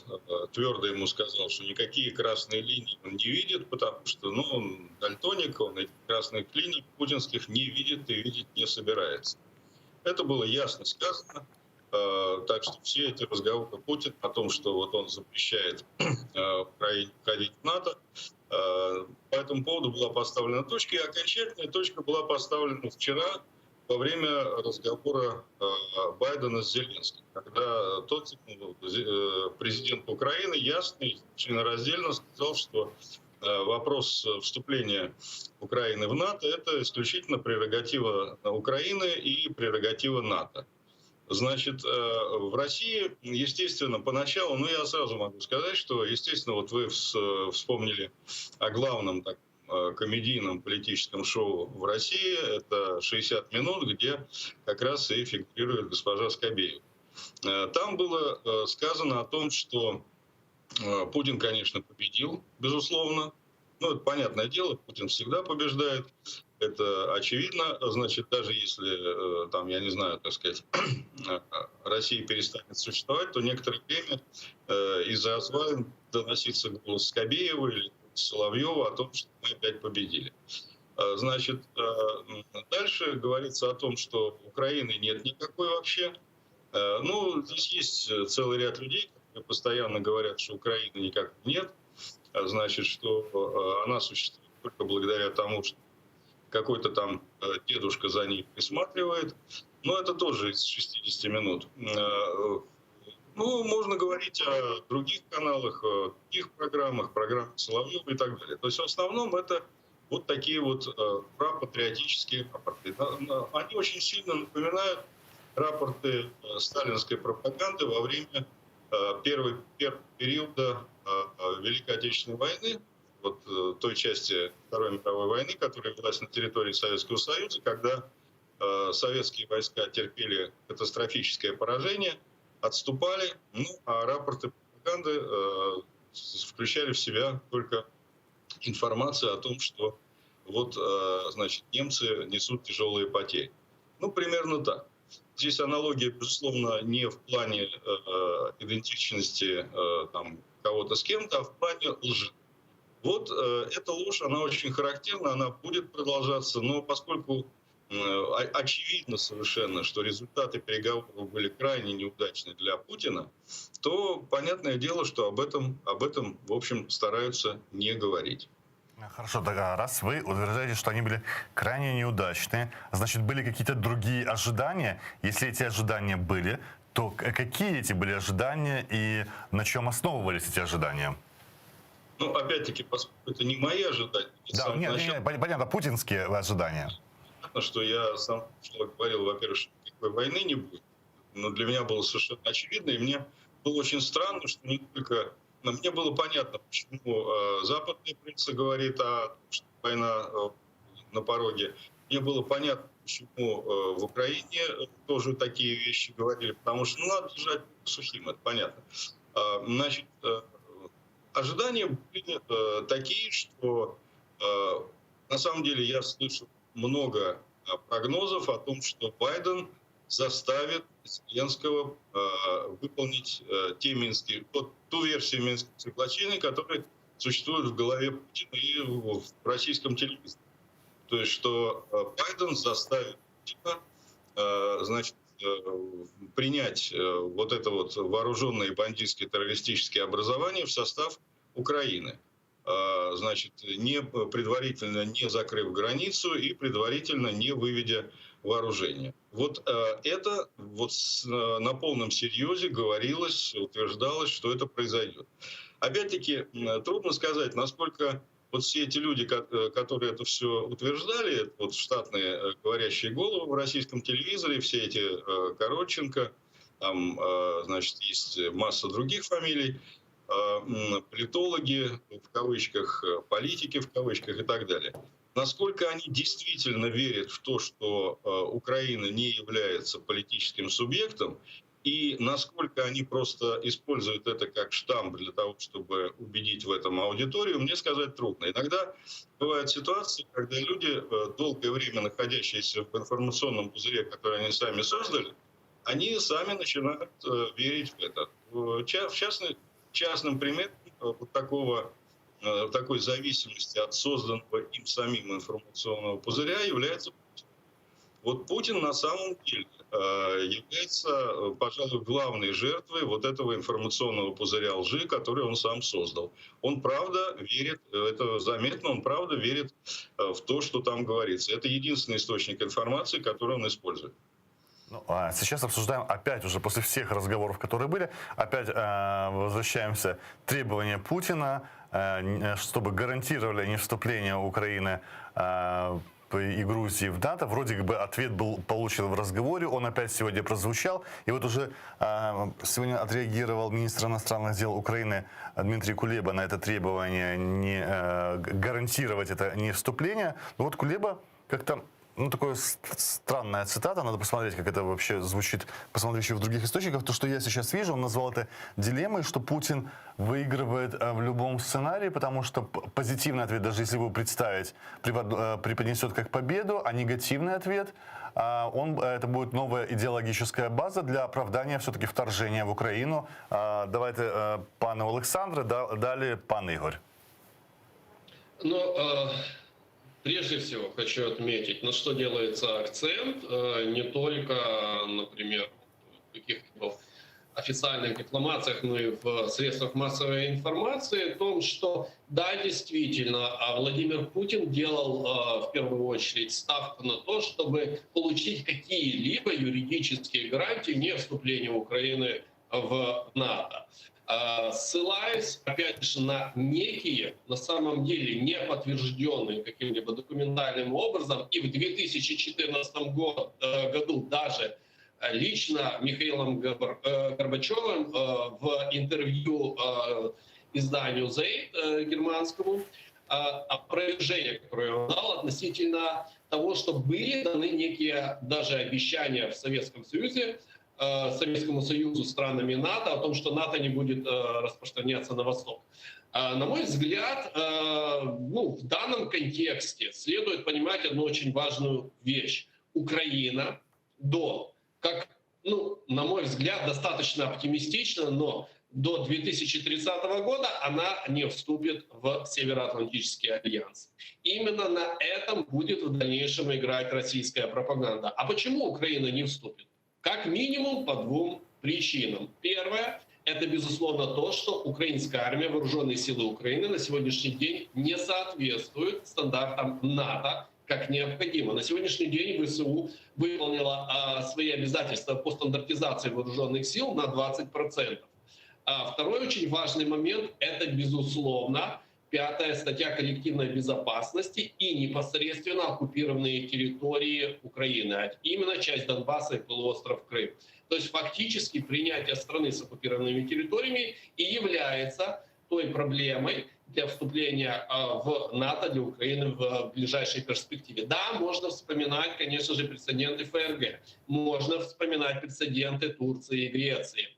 твердо ему сказал, что никакие красные линии он не видит, потому что он дальтоник, он этих красных линий путинских не видит и видеть не собирается. Это было ясно сказано. Так что все эти разговоры Путина о том, что вот он запрещает Украине входить в НАТО, по этому поводу была поставлена точка, и окончательная точка была поставлена вчера во время разговора Байдена с Зеленским, когда тот, президент Украины, ясно и членораздельно сказал, что вопрос вступления Украины в НАТО – это исключительно прерогатива Украины и прерогатива НАТО. Значит, в России, естественно, поначалу, я сразу могу сказать, что, естественно, вот вы вспомнили о главном комедийном политическом шоу в России, это «60 минут», где как раз и фигурирует госпожа Скобеева. Там было сказано о том, что Путин, конечно, победил, безусловно. Это понятное дело, Путин всегда побеждает. Это очевидно. Значит, даже если, я не знаю, так сказать, Россия перестанет существовать, то некоторое время из-за развалин доносится голос Скобеева или Соловьева о том, что мы опять победили. Значит, дальше говорится о том, что Украины нет никакой вообще. Здесь есть целый ряд людей, которые постоянно говорят, что Украины никак нет. Значит, что она существует только благодаря тому, что какой-то там дедушка за ней присматривает. Но это тоже из 60 минут. Можно говорить о других каналах, о других программах Соловьева и так далее. То есть в основном это вот такие вот пропатриотические рапорты. Они очень сильно напоминают рапорты сталинской пропаганды во время первого периода Великой Отечественной войны, вот той части Второй мировой войны, которая велась на территории Советского Союза, когда советские войска терпели катастрофическое поражение, отступали, а рапорты пропаганды включали в себя только информацию о том, что немцы несут тяжелые потери. Примерно так. Здесь аналогия, безусловно, не в плане идентичности кого-то с кем-то, а в плане лжи. Эта ложь, она очень характерна, она будет продолжаться, но поскольку очевидно совершенно, что результаты переговоров были крайне неудачны для Путина, то понятное дело, что об этом, в общем, стараются не говорить. Хорошо, тогда раз вы утверждаете, что они были крайне неудачные, значит, были какие-то другие ожидания? Если эти ожидания были, то какие эти были ожидания и на чем основывались эти ожидания? Опять-таки, поскольку это не мои ожидания. Да, нет, понятно, путинские ожидания. Понятно, что я сам говорил, во-первых, что никакой войны не будет. Но для меня было совершенно очевидно, и мне было очень странно, что не только... Мне было понятно, почему западная пресса говорит о том, что война на пороге. Мне было понятно, почему в Украине тоже такие вещи говорили, потому что надо держать сухим, это понятно. Значит, ожидания были такие, что на самом деле я слышал много прогнозов о том, что Байден заставит Зеленского выполнить ту версию Минских соглашений, которая существует в голове Путина и в российском телевизоре. То есть, что Байден заставит Путина, принять вот это вооруженные бандитские террористические образования в состав Украины. Предварительно не закрыв границу и предварительно не выведя вооружение. Это на полном серьезе говорилось, утверждалось, что это произойдет. Опять-таки, трудно сказать, насколько все эти люди, которые это все утверждали, штатные говорящие головы в российском телевизоре, все эти Коротченко, там, есть масса других фамилий, политологи, в кавычках, политики, в кавычках и так далее. Насколько они действительно верят в то, что Украина не является политическим субъектом, И насколько они просто используют это как штамп для того, чтобы убедить в этом аудиторию, мне сказать трудно. Иногда бывают ситуации, когда люди, долгое время находящиеся в информационном пузыре, который они сами создали, они сами начинают верить в это. Частным примером вот такой зависимости от созданного им самим информационного пузыря является Путин. Вот Путин на самом деле является, пожалуй, главной жертвой вот этого информационного пузыря лжи, который он сам создал. Он правда верит, это заметно, он правда верит в то, что там говорится. Это единственный источник информации, который он использует. Ну, а сейчас обсуждаем опять уже после всех разговоров, которые были, опять возвращаемся к требованию Путина, чтобы гарантировали не вступление Украины и Грузии в НАТО. Вроде бы ответ был получен в разговоре, он опять сегодня прозвучал. И вот уже сегодня отреагировал министр иностранных дел Украины Дмитрий Кулеба на это требование не гарантировать это не вступление. Но вот Кулеба как-то... Ну, такая странная цитата, надо посмотреть, как это вообще звучит, посмотреть еще в других источниках. То, что я сейчас вижу, он назвал это дилеммой, что Путин выигрывает в любом сценарии, потому что позитивный ответ, даже если его представить, преподнесет как победу, а негативный ответ, это будет новая идеологическая база для оправдания все-таки вторжения в Украину. Давайте пане Олександре, далі пан Ігор. Прежде всего хочу отметить, на что делается акцент, не только, например, в каких-то официальных декламациях, но и в средствах массовой информации, о том, что да, действительно, Владимир Путин делал в первую очередь ставку на то, чтобы получить какие-либо юридические гарантии не вступления Украины в НАТО. Ссылаясь, опять же, на некие, на самом деле, не подтвержденные каким-либо документальным образом, и в 2014 году даже лично Михаилом Горбачевым в интервью изданию «Zeit» германскому опровержение, которое он дал относительно того, что были даны некие даже обещания в Советском Союзе, Советскому Союзу странами НАТО о том, что НАТО не будет распространяться на восток. На мой взгляд, в данном контексте следует понимать одну очень важную вещь. Украина на мой взгляд, достаточно оптимистично, но до 2030 года она не вступит в Североатлантический альянс. Именно на этом будет в дальнейшем играть российская пропаганда. А почему Украина не вступит? Как минимум по двум причинам. Первое – это, безусловно, то, что украинская армия, вооруженные силы Украины на сегодняшний день не соответствуют стандартам НАТО как необходимо. На сегодняшний день ВСУ выполнила свои обязательства по стандартизации вооруженных сил на 20%. Второй очень важный момент – это, безусловно, 5-я статья коллективной безопасности и непосредственно оккупированные территории Украины, а именно часть Донбасса и полуостров Крым. То есть фактически принятие страны с оккупированными территориями и является той проблемой для вступления в НАТО для Украины в ближайшей перспективе. Да, можно вспоминать, конечно же, прецеденты ФРГ, можно вспоминать прецеденты Турции и Греции.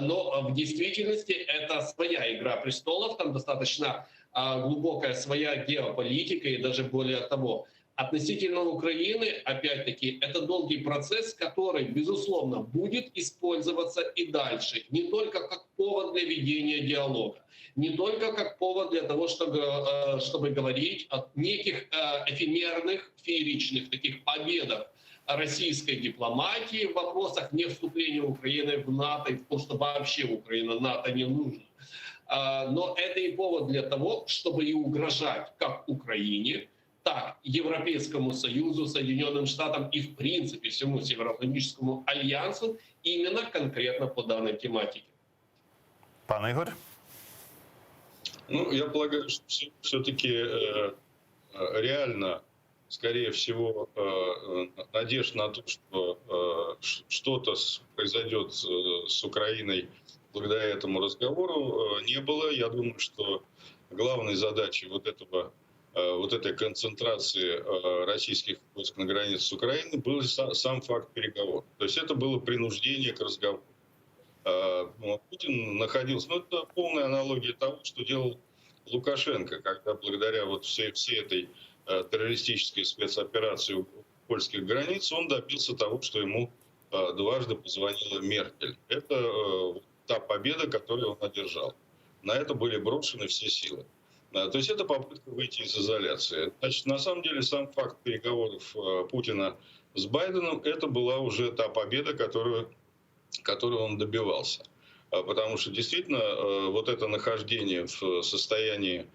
Но в действительности это своя игра престолов, там достаточно глубокая своя геополитика и даже более того. Относительно Украины, опять-таки, это долгий процесс, который, безусловно, будет использоваться и дальше. Не только как повод для ведения диалога, не только как повод для того, чтобы говорить о неких эфемерных, фееричных таких победах российской дипломатии в вопросах не вступления Украины в НАТО и в том, что вообще Украина НАТО не нужна. Но это и повод для того, чтобы и угрожать как Украине, так Европейскому Союзу, Соединенным Штатам и, в принципе, всему Североатлантическому альянсу именно конкретно по данной тематике. Пан Игорь? Я полагаю, что все-таки реально, скорее всего, надежд на то, что что-то произойдет с Украиной благодаря этому разговору, не было. Я думаю, что главной задачей вот этой концентрации российских войск на границе с Украиной был сам факт переговоров. То есть это было принуждение к разговору. Путин находился... Ну, это полная аналогия того, что делал Лукашенко, когда благодаря вот всей этой террористической спецоперации у польских границ он добился того, что ему дважды позвонила Меркель. Это та победа, которую он одержал. На это были брошены все силы. То есть это попытка выйти из изоляции. Значит, на самом деле сам факт переговоров Путина с Байденом, это была уже та победа, которую он добивался. Потому что действительно вот это нахождение в состоянии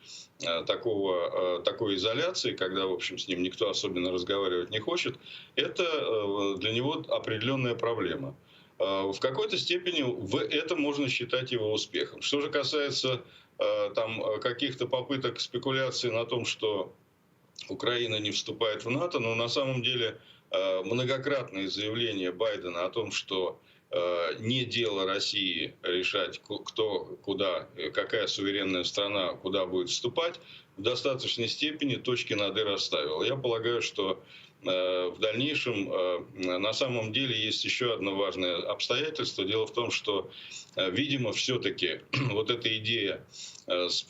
такой изоляции, когда, в общем, с ним никто особенно разговаривать не хочет, это для него определенная проблема. В какой-то степени это можно считать его успехом. Что же касается там каких-то попыток спекуляции на том, что Украина не вступает в НАТО, но на самом деле многократные заявления Байдена о том, что не дело России решать, кто, куда, какая суверенная страна куда будет вступать, в достаточной степени точки над «и» расставил. Я полагаю, что в дальнейшем на самом деле есть еще одно важное обстоятельство. Дело в том, что, видимо, все-таки вот эта идея с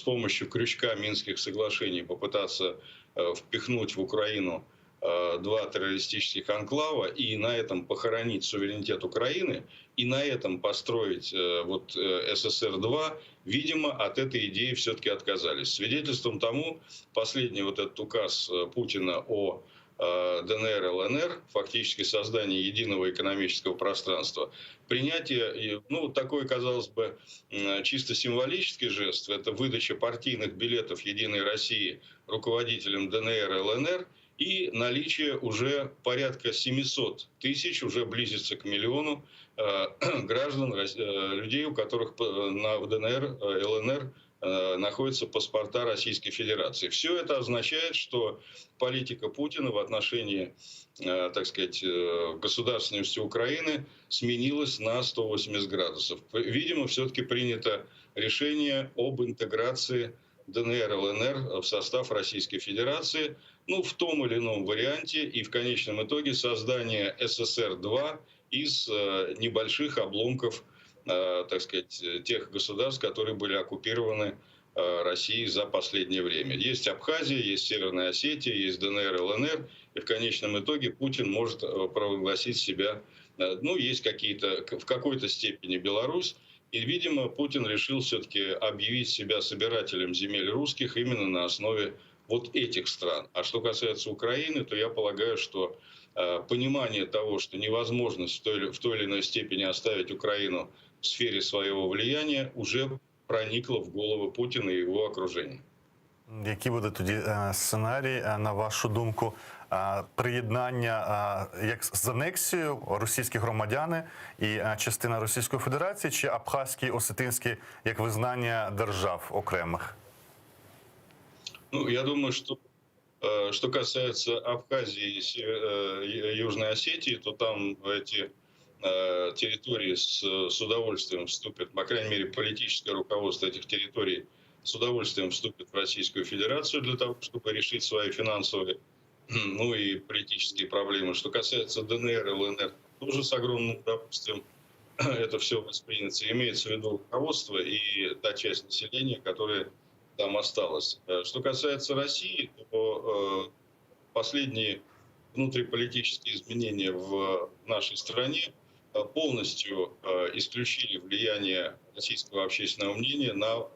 помощью крючка Минских соглашений попытаться впихнуть в Украину два террористических анклава и на этом похоронить суверенитет Украины, и на этом построить вот СССР-2, видимо, от этой идеи все-таки отказались. Свидетельством тому последний вот этот указ Путина о ДНР, ЛНР, фактически создание единого экономического пространства. Принятие, ну, такой, казалось бы, чисто символический жест, это выдача партийных билетов «Единой России» руководителям ДНР и ЛНР, и наличие уже порядка 700 тысяч, уже близится к миллиону граждан, людей, у которых в ДНР, ЛНР находятся паспорта Российской Федерации. Все это означает, что политика Путина в отношении, так сказать, государственности Украины сменилась на 180 градусов. Видимо, все-таки принято решение об интеграции ДНР, ЛНР в состав Российской Федерации, ну, в том или ином варианте, и в конечном итоге создание СССР-2 из небольших обломков, так сказать, тех государств, которые были оккупированы Россией за последнее время. Есть Абхазия, есть Северная Осетия, есть ДНР, ЛНР, и в конечном итоге Путин может провозгласить себя, ну, есть какие-то, в какой-то степени Беларусь, и, видимо, Путин решил все-таки объявить себя собирателем земель русских именно на основе вот этих стран. А что касается Украины, то я полагаю, что понимание того, что невозможность в той или иной степени оставить Украину в сфере своего влияния, уже проникло в голову Путина и его окружения. Які буде тоді сценарій, на вашу думку, приєднання як з анексією російські громадяни і частина Російської Федерації, чи абхазький, осетинський як визнання держав окремих? Ну, я думаю, что касается Абхазии и Южной Осетии, то там эти территории с удовольствием вступят, по крайней мере, политическое руководство этих территорий с удовольствием вступит в Российскую Федерацию для того, чтобы решить свои финансовые, ну и политические проблемы. Что касается ДНР и ЛНР, тоже с огромным удовольствием это все воспринято. Имеется в виду руководство и та часть населения, которая там осталась. Что касается России, то последние внутриполитические изменения в нашей стране полностью исключили влияние российского общественного мнения на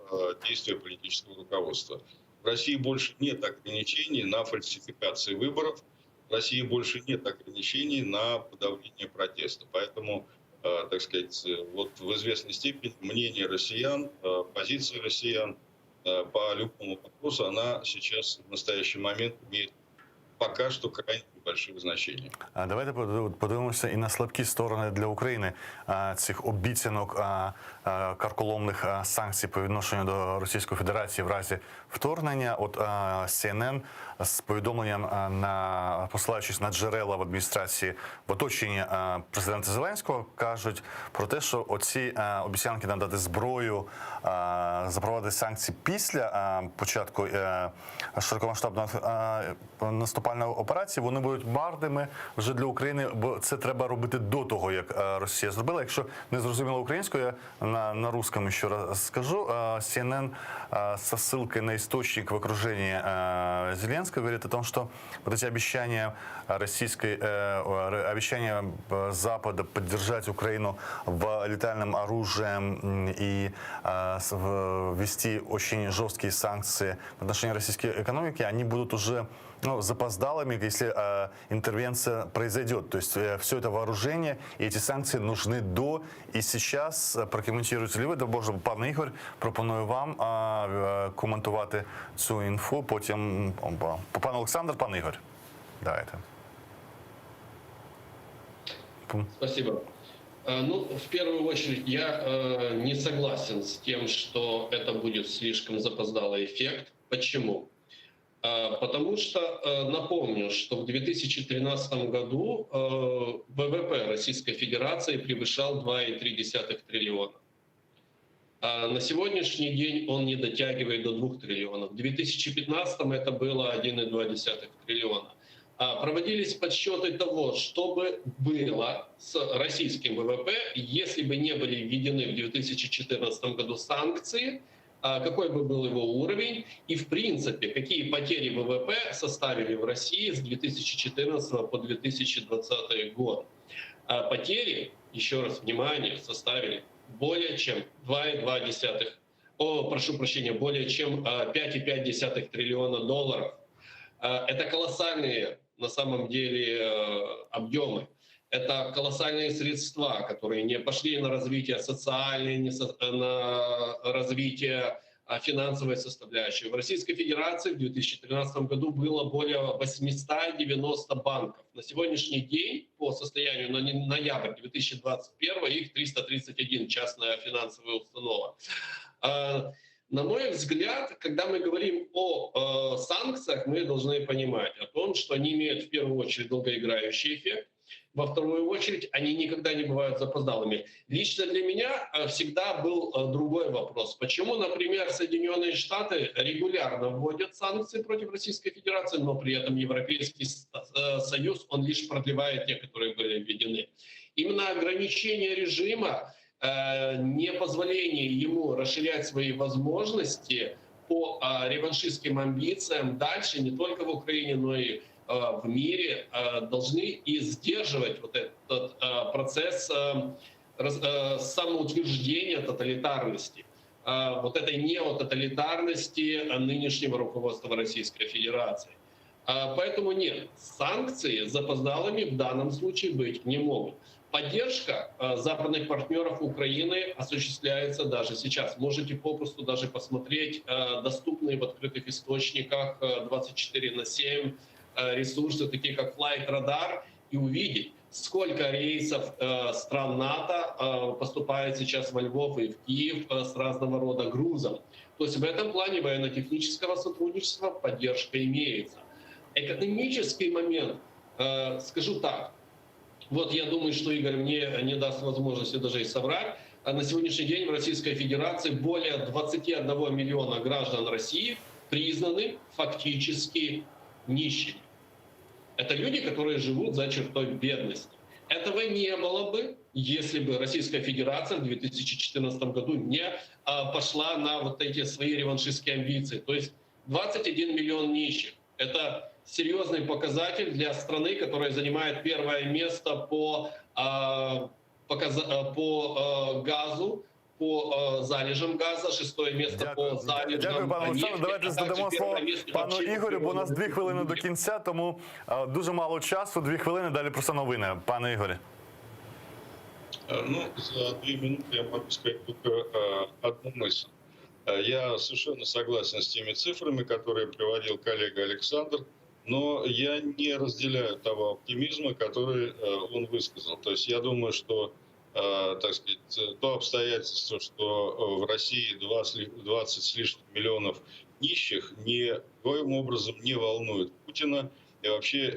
действия политического руководства. В России больше нет ограничений на фальсификации выборов, в России больше нет ограничений на подавление протеста. Поэтому, так сказать, вот в известной степени мнение россиян, позиция россиян по любому вопросу, она сейчас в настоящий момент имеет пока що крайне больших значень. Давайте подивимося і на слабкі сторони для України цих обіцянок карколомних санкцій по відношенню до Російської Федерації в разі вторгнення. От CNN з повідомленням, посилаючись на джерела в адміністрації в оточенні президента Зеленського, кажуть про те, що оці обіцянки надати зброю, запровадити санкції після початку широкомасштабного наступального наступальної операції, вони будуть марними вже для України, бо це треба робити до того, як Росія зробила. Якщо не зрозуміло українською, я на русском еще раз скажу. CNN со ссылкой на источник в окружении Зеленского говорит о том, что вот эти обещания обещания Запада поддержать Украину летальным оружием и ввести очень жесткие санкции в отношении российской экономики, они будут уже запоздалыми, если интервенция произойдет. То есть все это вооружение и эти санкции нужны до и сейчас. Прокоментуєте ли ви? До Боже, пане Ігор, пропоную вам коментувати цю інфу. Потім пан Олександр, пан Ігор. Давайте. Спасибо. Ну, в первую очередь, я не согласен с тем, что это будет слишком запоздалый эффект. Почему? Потому что, напомню, что в 2013 году ВВП Российской Федерации превышал 2,3 триллиона. На сегодняшний день он не дотягивает до 2 триллионов. В 2015 это было 1,2 триллиона. Проводились подсчеты того, что бы было с российским ВВП, если бы не были введены в 2014 году санкции, какой бы был его уровень и, в принципе, какие потери ВВП составили в России с 2014 по 2020 год. Потери, еще раз внимание, составили более чем 5,5 триллиона долларов. Это колоссальные на самом деле объемы. Это колоссальные средства, которые не пошли на развитие социальной, на развитие финансовой составляющей. В Российской Федерации в 2013 году было более 890 банков. На сегодняшний день, по состоянию на ноябрь 2021, их 331 частная финансовая установа. На мой взгляд, когда мы говорим о санкциях, мы должны понимать о том, что они имеют в первую очередь долгоиграющий эффект. Во вторую очередь, они никогда не бывают запоздалыми. Лично для меня всегда был другой вопрос. Почему, например, Соединенные Штаты регулярно вводят санкции против Российской Федерации, но при этом Европейский Союз, он лишь продлевает те, которые были введены. Именно ограничение режима, непозволение ему расширять свои возможности по реваншистским амбициям дальше, не только в Украине, но и в мире, должны и сдерживать вот этот процесс самоутверждения тоталитарности, вот этой неототалитарности нынешнего руководства Российской Федерации. Поэтому нет, санкции запоздалыми в данном случае быть не могут. Поддержка западных партнеров Украины осуществляется даже сейчас. Можете попросту даже посмотреть доступные в открытых источниках 24/7 ресурсы, такие как Flight Radar, и увидеть, сколько рейсов стран НАТО поступает сейчас во Львов и в Киев с разного рода грузом. То есть в этом плане военно-технического сотрудничества поддержка имеется. Экономический момент, скажу так, вот я думаю, что Игорь мне не даст возможности даже и соврать. На сегодняшний день в Российской Федерации более 21 миллиона граждан России признаны фактически нищими. Это люди, которые живут за чертой бедности. Этого не было бы, если бы Российская Федерация в 2014 году не пошла на вот эти свои реваншистские амбиции. То есть 21 миллион нищих. Это серьезный показатель для страны, которая занимает первое место по газу, по залежам газу, 6-е місце по залежам. Дякую, пане Олександре. Давайте задамо слово пану Ігорю, бо у нас 2 хвилини до кінця, тому дуже мало часу, 2 хвилини, далі просто новини. Пане Ігорі. Ну, за 2 минуты я могу сказать только одну мысль. Я совершенно согласен с теми цифрами, которые приводил коллега Александр, но я не разделяю того оптимизма, который он высказал. То есть я думаю, что так сказать, то обстоятельство, что в России 20 с лишним миллионов нищих, никоим образом не волнует Путина. И вообще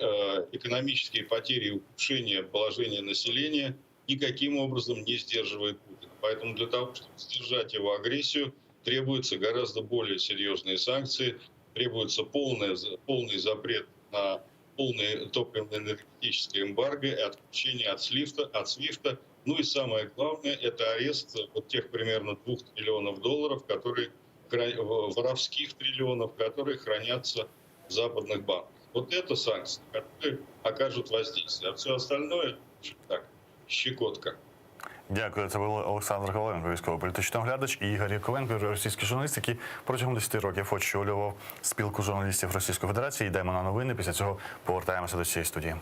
экономические потери и ухудшение положения населения никаким образом не сдерживает Путина. Поэтому для того, чтобы сдержать его агрессию, требуются гораздо более серьезные санкции, требуется полный запрет на полное топливно-энергетическое эмбарго и отключение от SWIFT. Ну и самое главное, это арест вот тех примерно 2 триллионов долларов, которые, воровских триллионов, которые хранятся в западных банках. Вот это санкции, которые окажут воздействие. А все остальное так, щекотка. Дякую. Це був Олександр Коваленко, військово-політичний оглядач, і Ігор Яковенко, російський журналіст, який протягом 10 років очолював спілку журналістів Російської Федерації. Йдемо на новини, після цього повертаємося до цієї студії.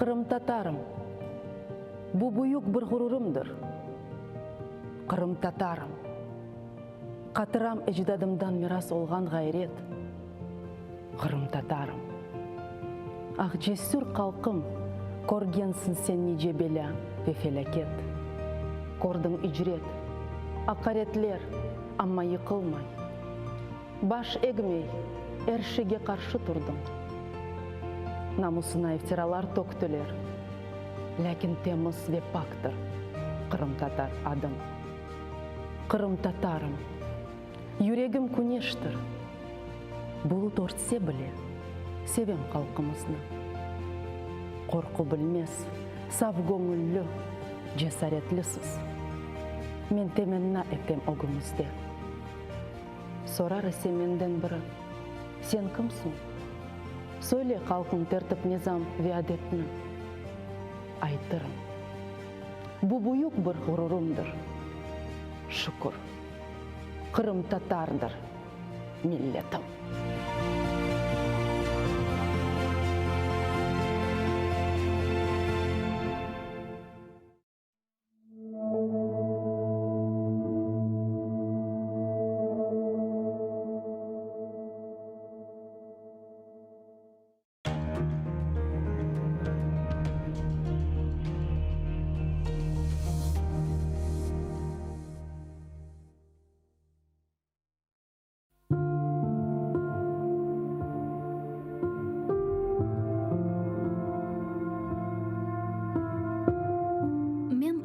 Қырым-татарым, бұл бұйық бір ғұрырымдыр. Қырым-татарым, қатырам әждадымдан мирас олған ғайрет. Қырым-татарым, ақ жесүр қалқым, көргенсін сен неже беля ве фелакет. Көрдің үжрет, ақаретлер, амма йықылмай. Баш егмей, әршіге қаршы тұрдың. Намысына ифтиралар төктілер. Ләкин теміз ве пактыр. Қырым-татар адым. Қырым-татарым, юрегім көнештір. Бұлыт ортсе біле, севем қалқымызны. Қорқу білмес, сав көңіллі, жесаретлісіз. Мен теменна етем оғымызде. Сорары семенден бірі, сен кімсің? Сөйле қалқын тәртіп низам ве адетні. Айтырым. Бұл бұйық бір ғұрырымдыр. Шүкір. Қырым-татардыр миллетім.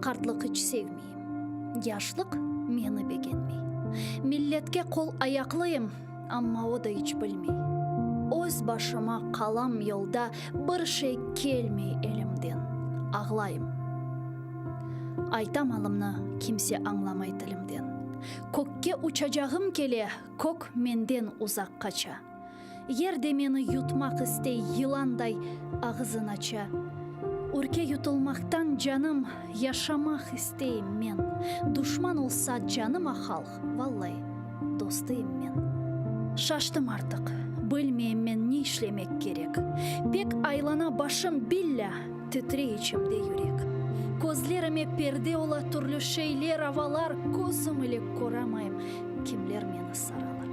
Қартлық үч sevmeyim. Яшлық мені бегенмей. Миллетке қол аяқлıyım, амма о да үч білмей. Өз башыма қалам yolda бір şey келмей елімден. Ағлайым. Айтам алымны kimse аңламай тілімден. Көкке ұчажағым келе, көк менден ұзақ қача. Ерде мені ютмақ істей йыландай ағызын ача. Үрке ютылмақтан жаным, яшамақ істейім мен. Душман олса жаным ақалық, валлай, достайым мен. Шаштым артық, білмейім мен не ішлемек керек. Пек айлана башым билля, тітре içimде юрек. Көзлеріме перде ола түрлі шейлер авалар, көзім ілік көрамайым, кемлер мені саралар.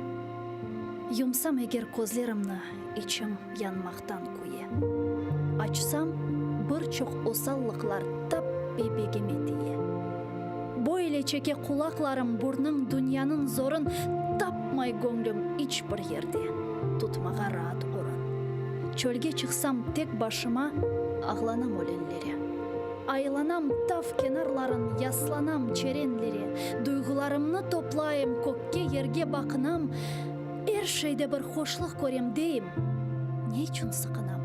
Юмсам егер көзлерімні, içim янмақтан көе. Açsam, бір чоқ осаллықлар тап бебегеме тие. Бойле чеке құлақларым бұрның дүнияның зорын тапмай көңлім іч бір ерде. Тұтмаға раат орын. Чөлге чықсам тек башыма ағланам өлелері. Айланам тав кенарларын ясланам черенлері. Дүйғыларымны топлайым көкке ерге бақынам. Әр шейде бір хошлық көрем дейім. Не үшін сықынам?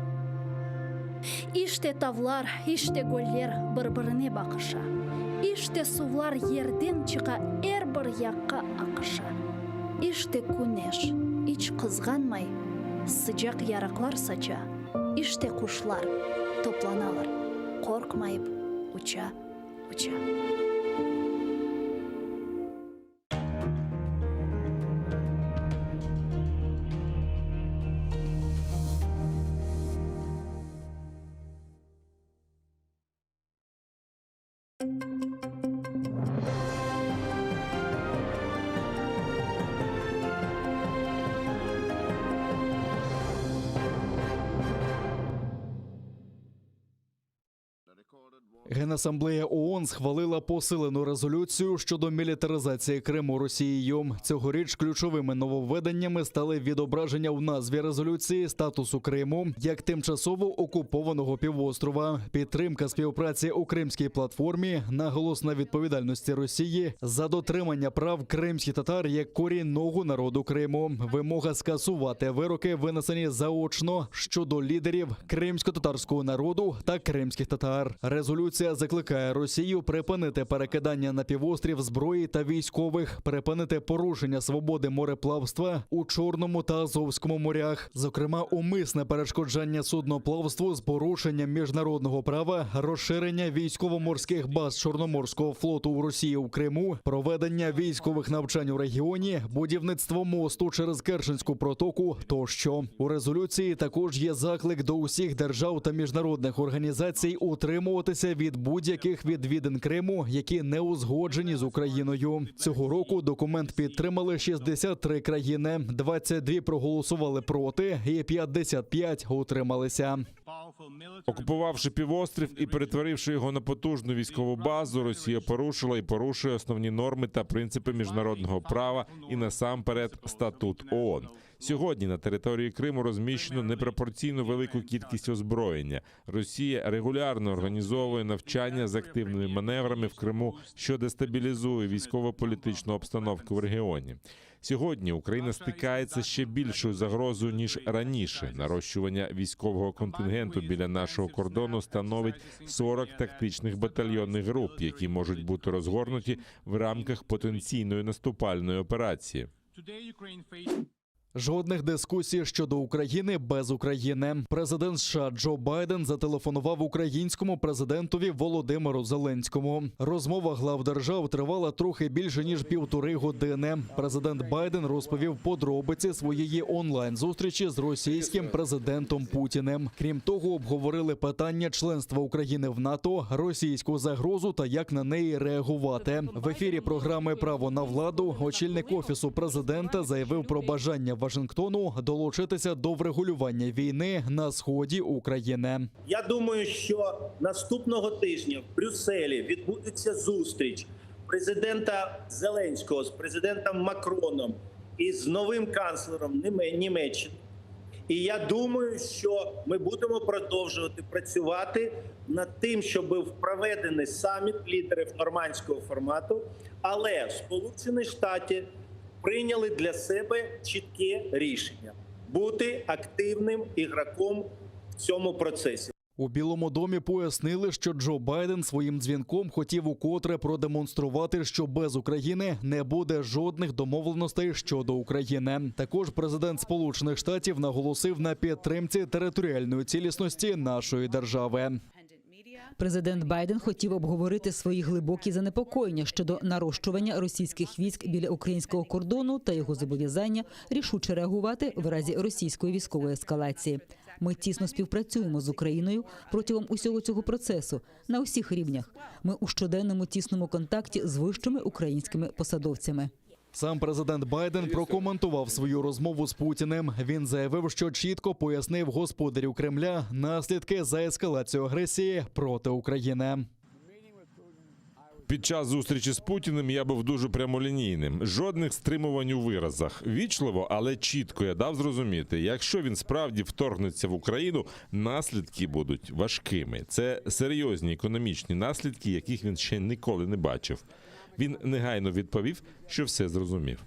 İşte tavlar, işte göller bir-birine bakışa. İşte sular yerden çıka bir yakka akışa. İşte güneş hiç kızganmay, sıcak yaraklar saça. İşte kuşlar toplanalar, korkmayıp uça uça. Генасамблея ООН схвалила посилену резолюцію щодо мілітаризації Криму Росією. Цьогоріч ключовими нововведеннями стали відображення в назві резолюції статусу Криму як тимчасово окупованого півострова, підтримка співпраці у Кримській платформі, наголос на відповідальності Росії за дотримання прав кримських татар як корінного народу Криму, вимога скасувати вироки, винесені заочно щодо лідерів кримсько-татарського народу та кримських татар. Резолюція закликає Росію припинити перекидання на півострів зброї та військових, припинити порушення свободи мореплавства у Чорному та Азовському морях, зокрема умисне перешкоджання судноплавству з порушенням міжнародного права, розширення військово-морських баз Чорноморського флоту у Росії у Криму, проведення військових навчань у регіоні, будівництво мосту через Керченську протоку тощо. У резолюції також є заклик до усіх держав та міжнародних організацій утримуватися від будь-яких відвідин Криму, які не узгоджені з Україною. Цього року документ підтримали 63 країни, 22 проголосували проти і 55 утрималися. Окупувавши півострів і перетворивши його на потужну військову базу, Росія порушила і порушує основні норми та принципи міжнародного права і насамперед статут ООН. Сьогодні на території Криму розміщено непропорційно велику кількість озброєння. Росія регулярно організовує навчання з активними маневрами в Криму, що дестабілізує військово-політичну обстановку в регіоні. Сьогодні Україна стикається з ще більшою загрозою, ніж раніше. Нарощування військового контингенту біля нашого кордону становить 40 тактичних батальйонних груп, які можуть бути розгорнуті в рамках потенційної наступальної операції. Жодних дискусій щодо України без України. Президент США Джо Байден зателефонував українському президентові Володимиру Зеленському. Розмова глав держав тривала трохи більше, ніж 1,5 години. Президент Байден розповів подробиці своєї онлайн-зустрічі з російським президентом Путіним. Крім того, обговорили питання членства України в НАТО, російську загрозу та як на неї реагувати. В ефірі програми «Право на владу» очільник Офісу президента заявив про бажання Вашингтону долучитися до врегулювання війни на сході України. Я думаю, що наступного тижня в Брюсселі відбудеться зустріч президента Зеленського з президентом Макроном і з новим канцлером Німеччини. І я думаю, що ми будемо продовжувати працювати над тим, щоб проведений саміт лідерів нормандського формату, але Сполучені Штати прийняли для себе чітке рішення – бути активним ігроком в цьому процесі. У Білому домі пояснили, що Джо Байден своїм дзвінком хотів укотре продемонструвати, що без України не буде жодних домовленостей щодо України. Також президент Сполучених Штатів наголосив на підтримці територіальної цілісності нашої держави. Президент Байден хотів обговорити свої глибокі занепокоєння щодо нарощування російських військ біля українського кордону та його зобов'язання рішуче реагувати в разі російської військової ескалації. Ми тісно співпрацюємо з Україною протягом усього цього процесу на усіх рівнях. Ми у щоденному тісному контакті з вищими українськими посадовцями. Сам президент Байден прокоментував свою розмову з Путіним. Він заявив, що чітко пояснив господарю Кремля наслідки за ескалацію агресії проти України. Під час зустрічі з Путіним я був дуже прямолінійним. Жодних стримувань у виразах. Вічливо, але чітко я дав зрозуміти, якщо він справді вторгнеться в Україну, наслідки будуть важкими. Це серйозні економічні наслідки, яких він ще ніколи не бачив. Він негайно відповів, що все зрозумів.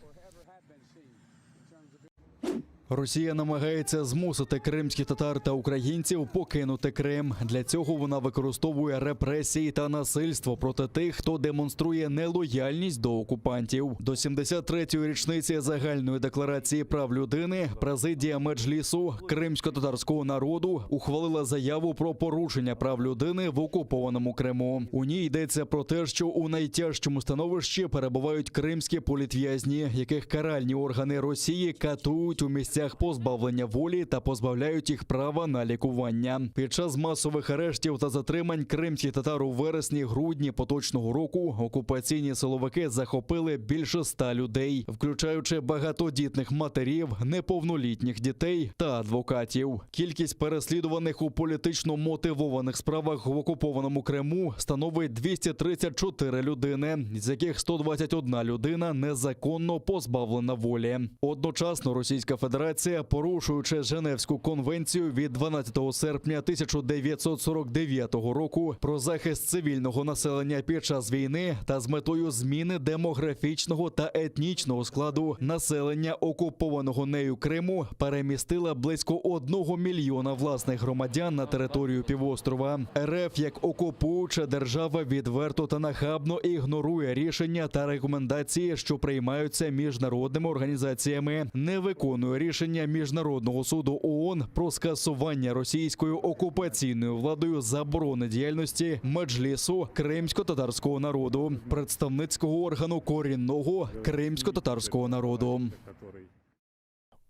Росія намагається змусити кримських татар та українців покинути Крим. Для цього вона використовує репресії та насильство проти тих, хто демонструє нелояльність до окупантів. До 73-ї річниці Загальної декларації прав людини президія Меджлісу кримсько-татарського народу ухвалила заяву про порушення прав людини в окупованому Криму. У ній йдеться про те, що у найтяжчому становищі перебувають кримські політв'язні, яких каральні органи Росії катують у місцях місцях позбавлення волі та позбавляють їх права на лікування. Під час масових арештів та затримань кримських татар у вересні-грудні поточного року окупаційні силовики захопили більше 100 людей, включаючи багатодітних матерів, неповнолітніх дітей та адвокатів. Кількість переслідуваних у політично мотивованих справах в окупованому Криму становить 234 людини, з яких 121 людина незаконно позбавлена волі. Одночасно Російська Федерація, порушуючи Женевську конвенцію від 12 серпня 1949 року про захист цивільного населення під час війни та з метою зміни демографічного та етнічного складу населення окупованого нею Криму, перемістила близько 1 мільйона власних громадян на територію півострова. РФ як окупуюча держава відверто та нахабно ігнорує рішення та рекомендації, що приймаються міжнародними організаціями, не виконує рішення Міжнародного суду ООН про скасування російською окупаційною владою заборони діяльності Меджлісу кримсько-татарського народу, представницького органу корінного кримсько-татарського народу.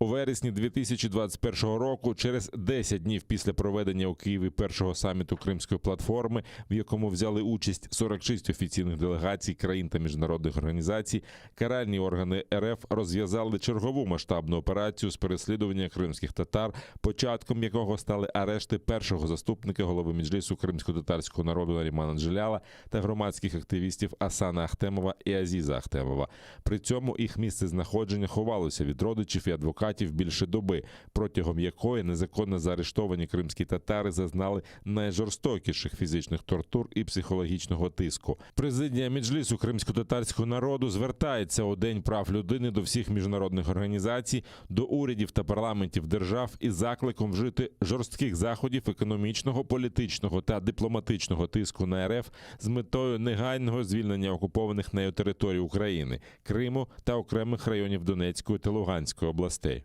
У вересні 2021 року, через 10 днів після проведення у Києві першого саміту Кримської платформи, в якому взяли участь 46 офіційних делегацій країн та міжнародних організацій, каральні органи РФ розв'язали чергову масштабну операцію з переслідування кримських татар, початком якого стали арешти першого заступника голови Меджлісу кримсько-татарського народу Нарімана Джеляла та громадських активістів Асана Ахтемова і Азіза Ахтемова. При цьому їх місце знаходження ховалося від родичів і адвокатів більше доби, протягом якої незаконно заарештовані кримські татари зазнали найжорстокіших фізичних тортур і психологічного тиску. Президія Меджлісу кримсько-татарського народу звертається у День прав людини до всіх міжнародних організацій, до урядів та парламентів держав із закликом вжити жорстких заходів економічного, політичного та дипломатичного тиску на РФ з метою негайного звільнення окупованих нею територій України, Криму та окремих районів Донецької та Луганської областей.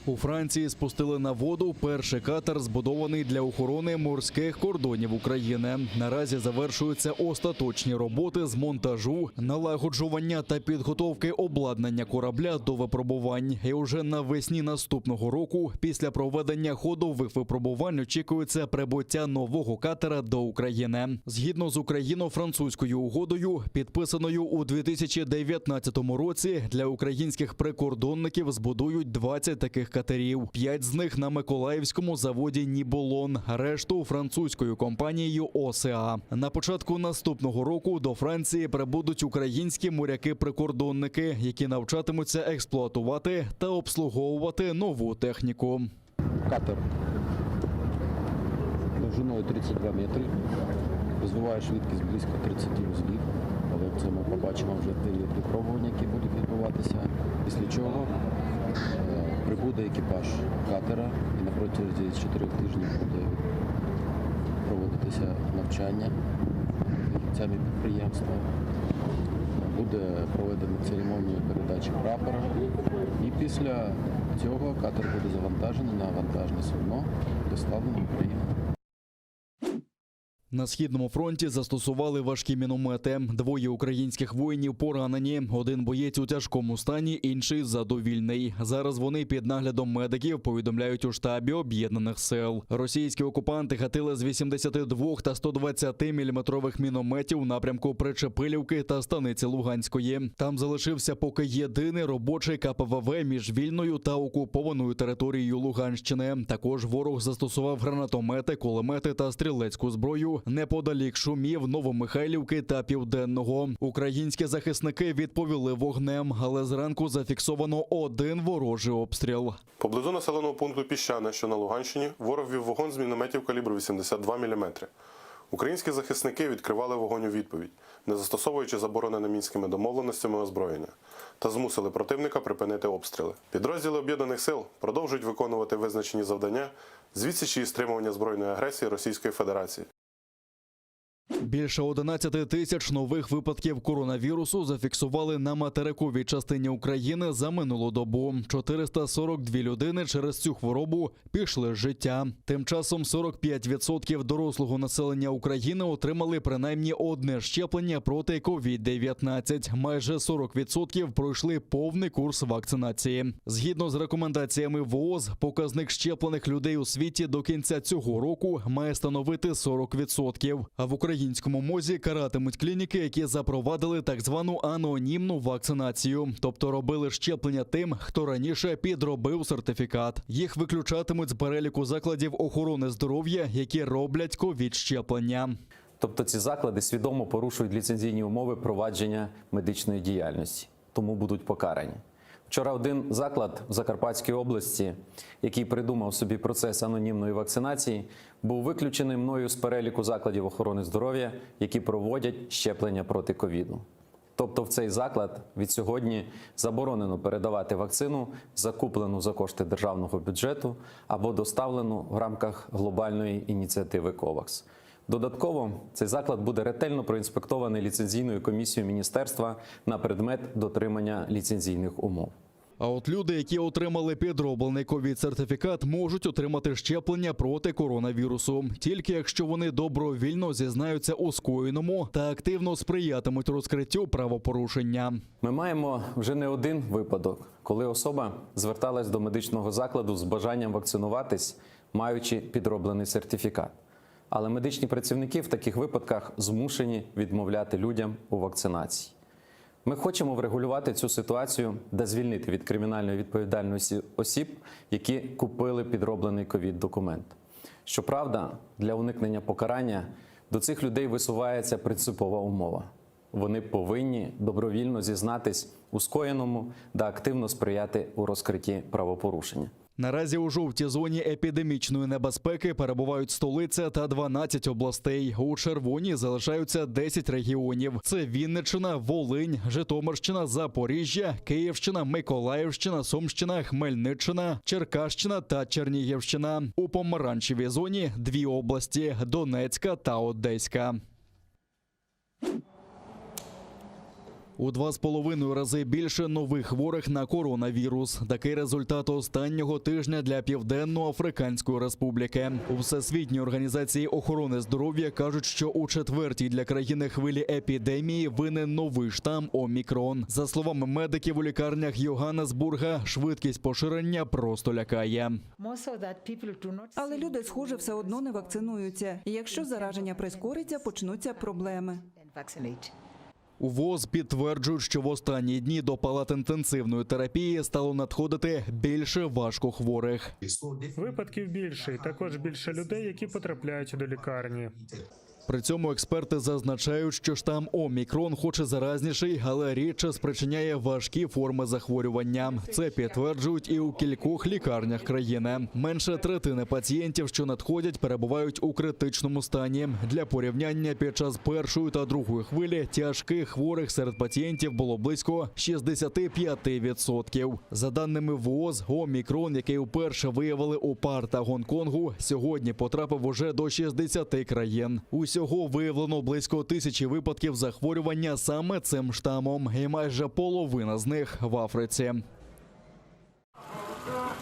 У Франції спустили на воду перший катер, збудований для охорони морських кордонів України. Наразі завершуються остаточні роботи з монтажу, налагоджування та підготовки обладнання корабля до випробувань. І уже навесні наступного року, після проведення ходових випробувань, очікується прибуття нового катера до України. Згідно з україно-французькою угодою, підписаною у 2019 році, для українських прикордонників збудують 20 таких катерів. 5 з них на Миколаївському заводі «Ніболон», решту французькою компанією «ОСА». На початку наступного року до Франції прибудуть українські моряки-прикордонники, які навчатимуться експлуатувати та обслуговувати нову техніку. Катер довжиною 32 метри, розвиває швидкість близько 30 узлів, але це ми побачимо вже в період випробування, які будуть відбуватися, після чого прибуде екіпаж катера і на протязі 4 тижнів буде проводитися навчання фахівцями підприємства. Буде проведена церемонія передачі прапора і після цього катер буде завантажений на вантажне судно, доставлено в Україну. На Східному фронті застосували важкі міномети. 2 українських воїнів поранені. 1 боєць у тяжкому стані, інший задовільний. Зараз вони під наглядом медиків, повідомляють у штабі Об'єднаних сил. Російські окупанти гатили з 82 та 120 міліметрових мінометів у напрямку Причепилівки та Станиці Луганської. Там залишився поки єдиний робочий КПВВ між вільною та окупованою територією Луганщини. Також ворог застосував гранатомети, кулемети та стрілецьку зброю неподалік Шумів, Новомихайлівки та Південного. Українські захисники відповіли вогнем, але зранку зафіксовано 1 ворожий обстріл. Поблизу населеного пункту Піщане, що на Луганщині, ворог вів вогонь з мінометів калібру 82 мм. Українські захисники відкривали вогонь у відповідь, не застосовуючи заборонене мінськими домовленостями озброєння, та змусили противника припинити обстріли. Підрозділи Об'єднаних сил продовжують виконувати визначені завдання з відсічі і стримування збройної агресії Російської Федерації. Більше 11 тисяч нових випадків коронавірусу зафіксували на материковій частині України за минулу добу. 442 людини через цю хворобу пішли з життя. Тим часом 45% дорослого населення України отримали принаймні одне щеплення проти COVID-19. Майже 40% пройшли повний курс вакцинації. Згідно з рекомендаціями ВООЗ, показник щеплених людей у світі до кінця цього року має становити 40%. А в українському МОЗі каратимуть клініки, які запровадили так звану анонімну вакцинацію, тобто робили щеплення тим, хто раніше підробив сертифікат. Їх виключатимуть з переліку закладів охорони здоров'я, які роблять ковід-щеплення. Тобто ці заклади свідомо порушують ліцензійні умови провадження медичної діяльності, тому будуть покарані. Вчора один заклад в Закарпатській області, який придумав собі процес анонімної вакцинації, був виключений мною з переліку закладів охорони здоров'я, які проводять щеплення проти ковіду. Тобто в цей заклад від сьогодні заборонено передавати вакцину, закуплену за кошти державного бюджету або доставлену в рамках глобальної ініціативи COVAX. Додатково, цей заклад буде ретельно проінспектований ліцензійною комісією міністерства на предмет дотримання ліцензійних умов. А от люди, які отримали підроблений ковід-сертифікат, можуть отримати щеплення проти коронавірусу, тільки якщо вони добровільно зізнаються у скоєному та активно сприятимуть розкриттю правопорушення. Ми маємо вже не один випадок, коли особа зверталась до медичного закладу з бажанням вакцинуватись, маючи підроблений сертифікат. Але медичні працівники в таких випадках змушені відмовляти людям у вакцинації. Ми хочемо врегулювати цю ситуацію та звільнити від кримінальної відповідальності осіб, які купили підроблений ковід-документ. Щоправда, для уникнення покарання до цих людей висувається принципова умова. Вони повинні добровільно зізнатись у скоєному та активно сприяти у розкритті правопорушення. Наразі у жовтій зоні епідемічної небезпеки перебувають столиця та 12 областей. У червоній залишаються 10 регіонів. Це Вінниччина, Волинь, Житомирщина, Запоріжжя, Київщина, Миколаївщина, Сумщина, Хмельниччина, Черкащина та Чернігівщина. У помаранчевій зоні 2 області – Донецька та Одеська. У 2,5 рази більше нових хворих на коронавірус. Такий результат останнього тижня для Південно-Африканської Республіки. У Всесвітній організації охорони здоров'я кажуть, що у 4-й для країни хвилі епідемії винен новий штам Омікрон. За словами медиків у лікарнях Йоганнесбурга, швидкість поширення просто лякає. Але люди, схоже, все одно не вакцинуються. І якщо зараження прискориться, почнуться проблеми. У ВОЗ підтверджують, що в останні дні до палат інтенсивної терапії стало надходити більше важкохворих. Випадків більше, і також більше людей, які потрапляють до лікарні. При цьому експерти зазначають, що штам Омікрон хоч і заразніший, але рідше спричиняє важкі форми захворювання. Це підтверджують і у кількох лікарнях країни. Менше третини пацієнтів, що надходять, перебувають у критичному стані. Для порівняння, під час першої та другої хвилі тяжких хворих серед пацієнтів було близько 65%. За даними ВООЗ, Омікрон, який вперше виявили у ПАР та Гонконгу, сьогодні потрапив уже до 60 країн. Усього виявлено близько 1000 випадків захворювання саме цим штамом, і майже половина з них в Африці.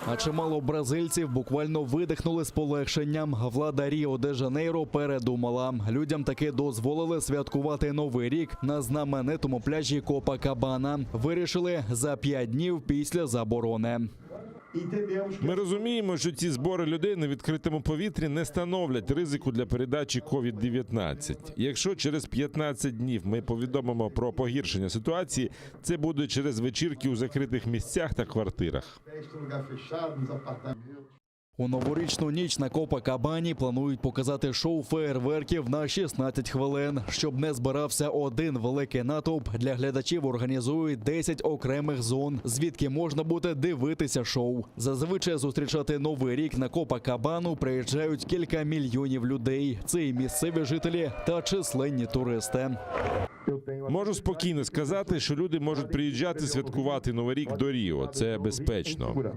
А чимало бразильців буквально видихнули з полегшенням. Влада Ріо-де-Жанейро передумала. Людям таки дозволили святкувати Новий рік на знаменитому пляжі Копакабана. Вирішили за 5 днів після заборони. Ми розуміємо, що ці збори людей на відкритому повітрі не становлять ризику для передачі COVID-19. Якщо через 15 днів ми повідомимо про погіршення ситуації, це буде через вечірки у закритих місцях та квартирах. У новорічну ніч на Копакабані планують показати шоу феєрверків на 16 хвилин. Щоб не збирався один великий натовп, для глядачів організують 10 окремих зон, звідки можна буде дивитися шоу. Зазвичай зустрічати Новий рік на Копакабану приїжджають кілька мільйонів людей. Це і місцеві жителі та численні туристи. Можу спокійно сказати, що люди можуть приїжджати святкувати Новий рік до Ріо. Це безпечно.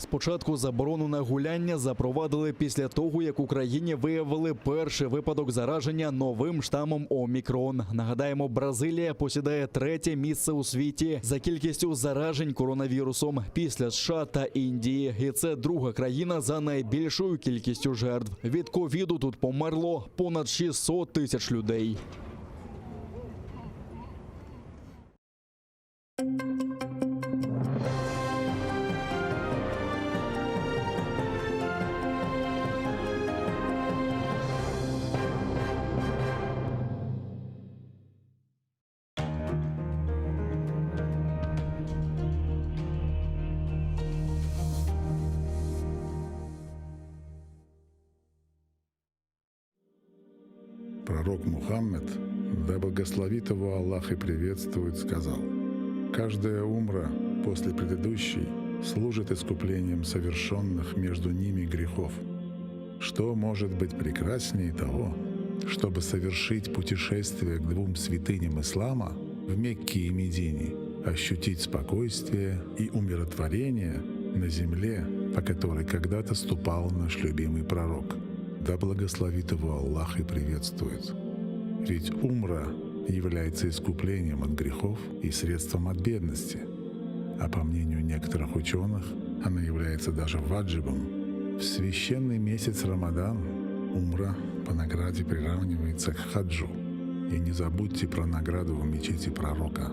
Спочатку заборону на гуляння запровадили після того, як в Україні виявили перший випадок зараження новим штамом Омікрон. Нагадаємо, Бразилія посідає 3-те місце у світі за кількістю заражень коронавірусом після США та Індії. І це друга країна за найбільшою кількістю жертв. Від ковіду тут померло понад 600 тисяч людей. Пророк Мухаммед, да благословит его Аллах и приветствует, сказал: «Каждая умра после предыдущей служит искуплением совершенных между ними грехов. Что может быть прекраснее того, чтобы совершить путешествие к двум святыням ислама в Мекке и Медине, ощутить спокойствие и умиротворение на земле, по которой когда-то ступал наш любимый пророк? Да благословит его Аллах и приветствует. Ведь умра является искуплением от грехов и средством от бедности. А по мнению некоторых ученых, она является даже ваджибом. В священный месяц Рамадан умра по награде приравнивается к хаджу. И не забудьте про награду в мечети пророка.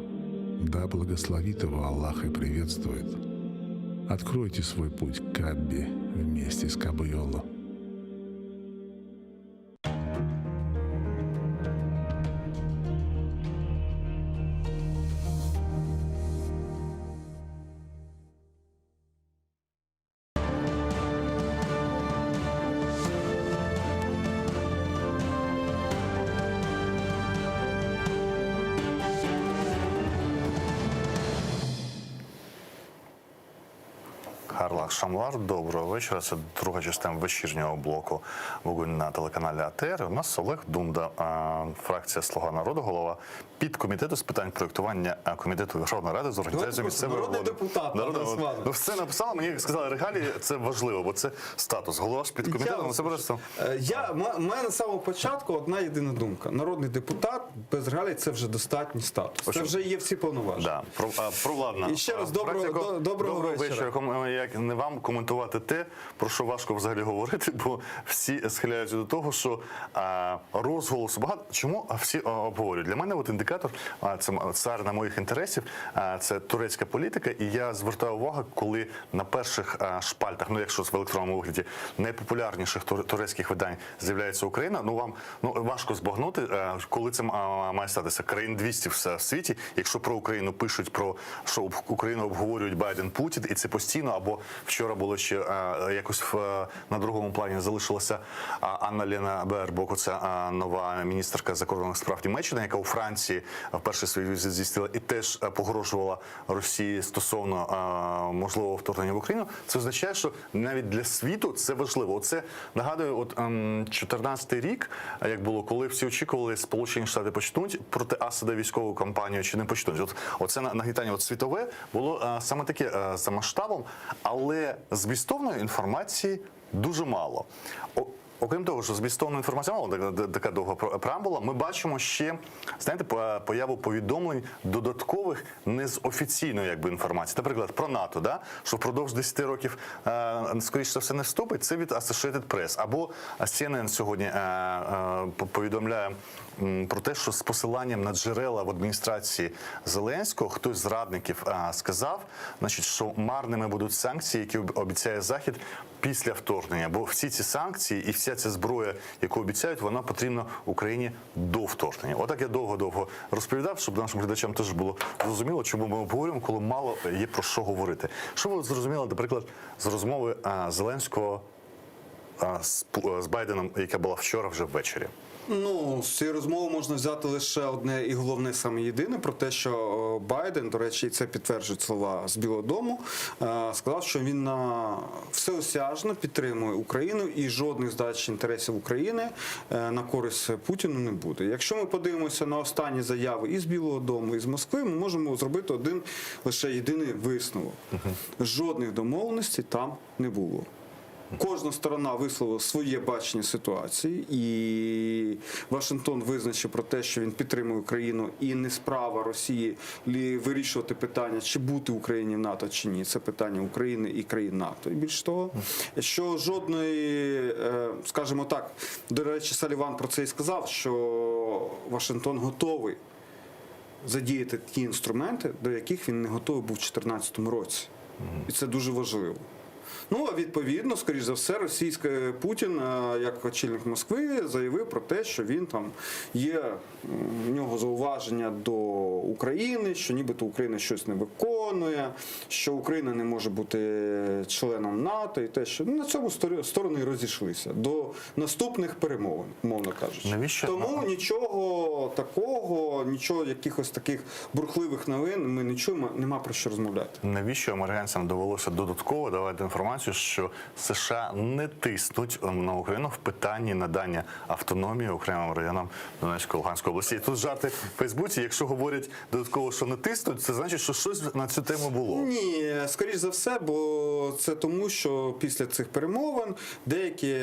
Да благословит его Аллах и приветствует. Откройте свой путь к Каббе вместе с Кабайоло. Гарла Акшамлар, доброго вечора. Це друга частина вечірнього блоку «Вогонь» на телеканалі АТР. У нас Олег Дунда, фракція «Слуга народу», голова підкомітету з питань проєктування Комітету Верховної Ради з організації місцевої влади. Народний депутат. Ну, все написали, мені сказали, регалії це важливо, бо це статус. Голова ж підкомітету, це просто... У мене на самого початку одна єдина думка. Народний депутат без регалій – це вже достатній статус. Це вже є всі повноваження. Провладна. І ще раз доброго вечора. Як не вам коментувати те, про що важко взагалі говорити, бо всі схиляються до того, що розголосу багато. Чому всі обговорюють? Для мене от індикатор, це цар на моїх інтересів, це турецька політика, і я звертаю увагу, коли на перших шпальтах, ну якщо в електронному вигляді, найпопулярніших турецьких видань з'являється Україна, вам важко збагнути, коли це має статися. Країн 200 в світі, якщо про Україну пишуть, що Україну обговорюють Байден, Путін, і це постійно, або вчора було ще якось на другому плані залишилася Анна-Лена Бербок, це нова міністерка закордонних справ Німеччини, яка у Франції вперше свій візит здійснила і теж погрожувала Росії стосовно можливого вторгнення в Україну. Це означає, що навіть для світу це важливо. Оце нагадує, 14-й рік, як було, коли всі очікували, Сполучені Штати почнуть проти Асада військову кампанію чи не почнуть. Оце нагнітання світове було саме таке за масштабом, але змістовної інформації дуже мало. Окрім того, що змістовної інформації мало, така довга преамбула, ми бачимо ще, знаєте, появу повідомлень додаткових не з офіційної інформації. Наприклад, про НАТО, що впродовж 10 років, скоріше за все, не вступить, це від Associated Press. Або CNN сьогодні повідомляє про те, що з посиланням на джерела в адміністрації Зеленського хтось з радників сказав, що марними будуть санкції, які обіцяє Захід після вторгнення. Бо всі ці санкції і вся ця зброя, яку обіцяють, вона потрібна Україні до вторгнення. Отак я довго-довго розповідав, щоб нашим глядачам теж було зрозуміло, чому ми обговорюємо, коли мало є про що говорити. Що ви зрозуміли, наприклад, з розмови Зеленського з Байденом, яка була вчора вже ввечері? Ну, з цієї розмови можна взяти лише одне і головне, саме єдине, про те, що Байден, до речі, і це підтверджують слова з Білого дому, сказав, що він всеосяжно підтримує Україну і жодних здач інтересів України на користь Путіну не буде. Якщо ми подивимося на останні заяви і з Білого дому, і з Москви, ми можемо зробити один лише єдиний висновок. Жодних домовленостей там не було. Кожна сторона висловила своє бачення ситуації, і Вашингтон визначив про те, що він підтримує Україну, і не справа Росії вирішувати питання, чи бути Україні в НАТО, чи ні. Це питання України і країн НАТО. І більше того, що жодної, скажімо так, до речі, Саліван про це і сказав, що Вашингтон готовий задіяти ті інструменти, до яких він не готовий був у 2014 році. І це дуже важливо. Ну, а відповідно, скоріш за все, Путін, як очільник Москви, заявив про те, що він там є, в нього зауваження до України, що нібито Україна щось не виконує, що Україна не може бути членом НАТО і те, що на цьому сторони розійшлися до наступних перемовин, мовно кажучи. Навіщо? Тому нічого такого, нічого якихось таких бурхливих новин ми не чуємо, нема про що розмовляти. Навіщо американцям довелося додатково давати інформацію, що США не тиснуть на Україну в питанні надання автономії окремим районам Донецької, Луганської області? І тут жарти в Фейсбуці, якщо говорять додатково, що не тиснуть, це значить, що щось на цю тему було. Ні, скоріш за все, бо це тому, що після цих перемовин деякі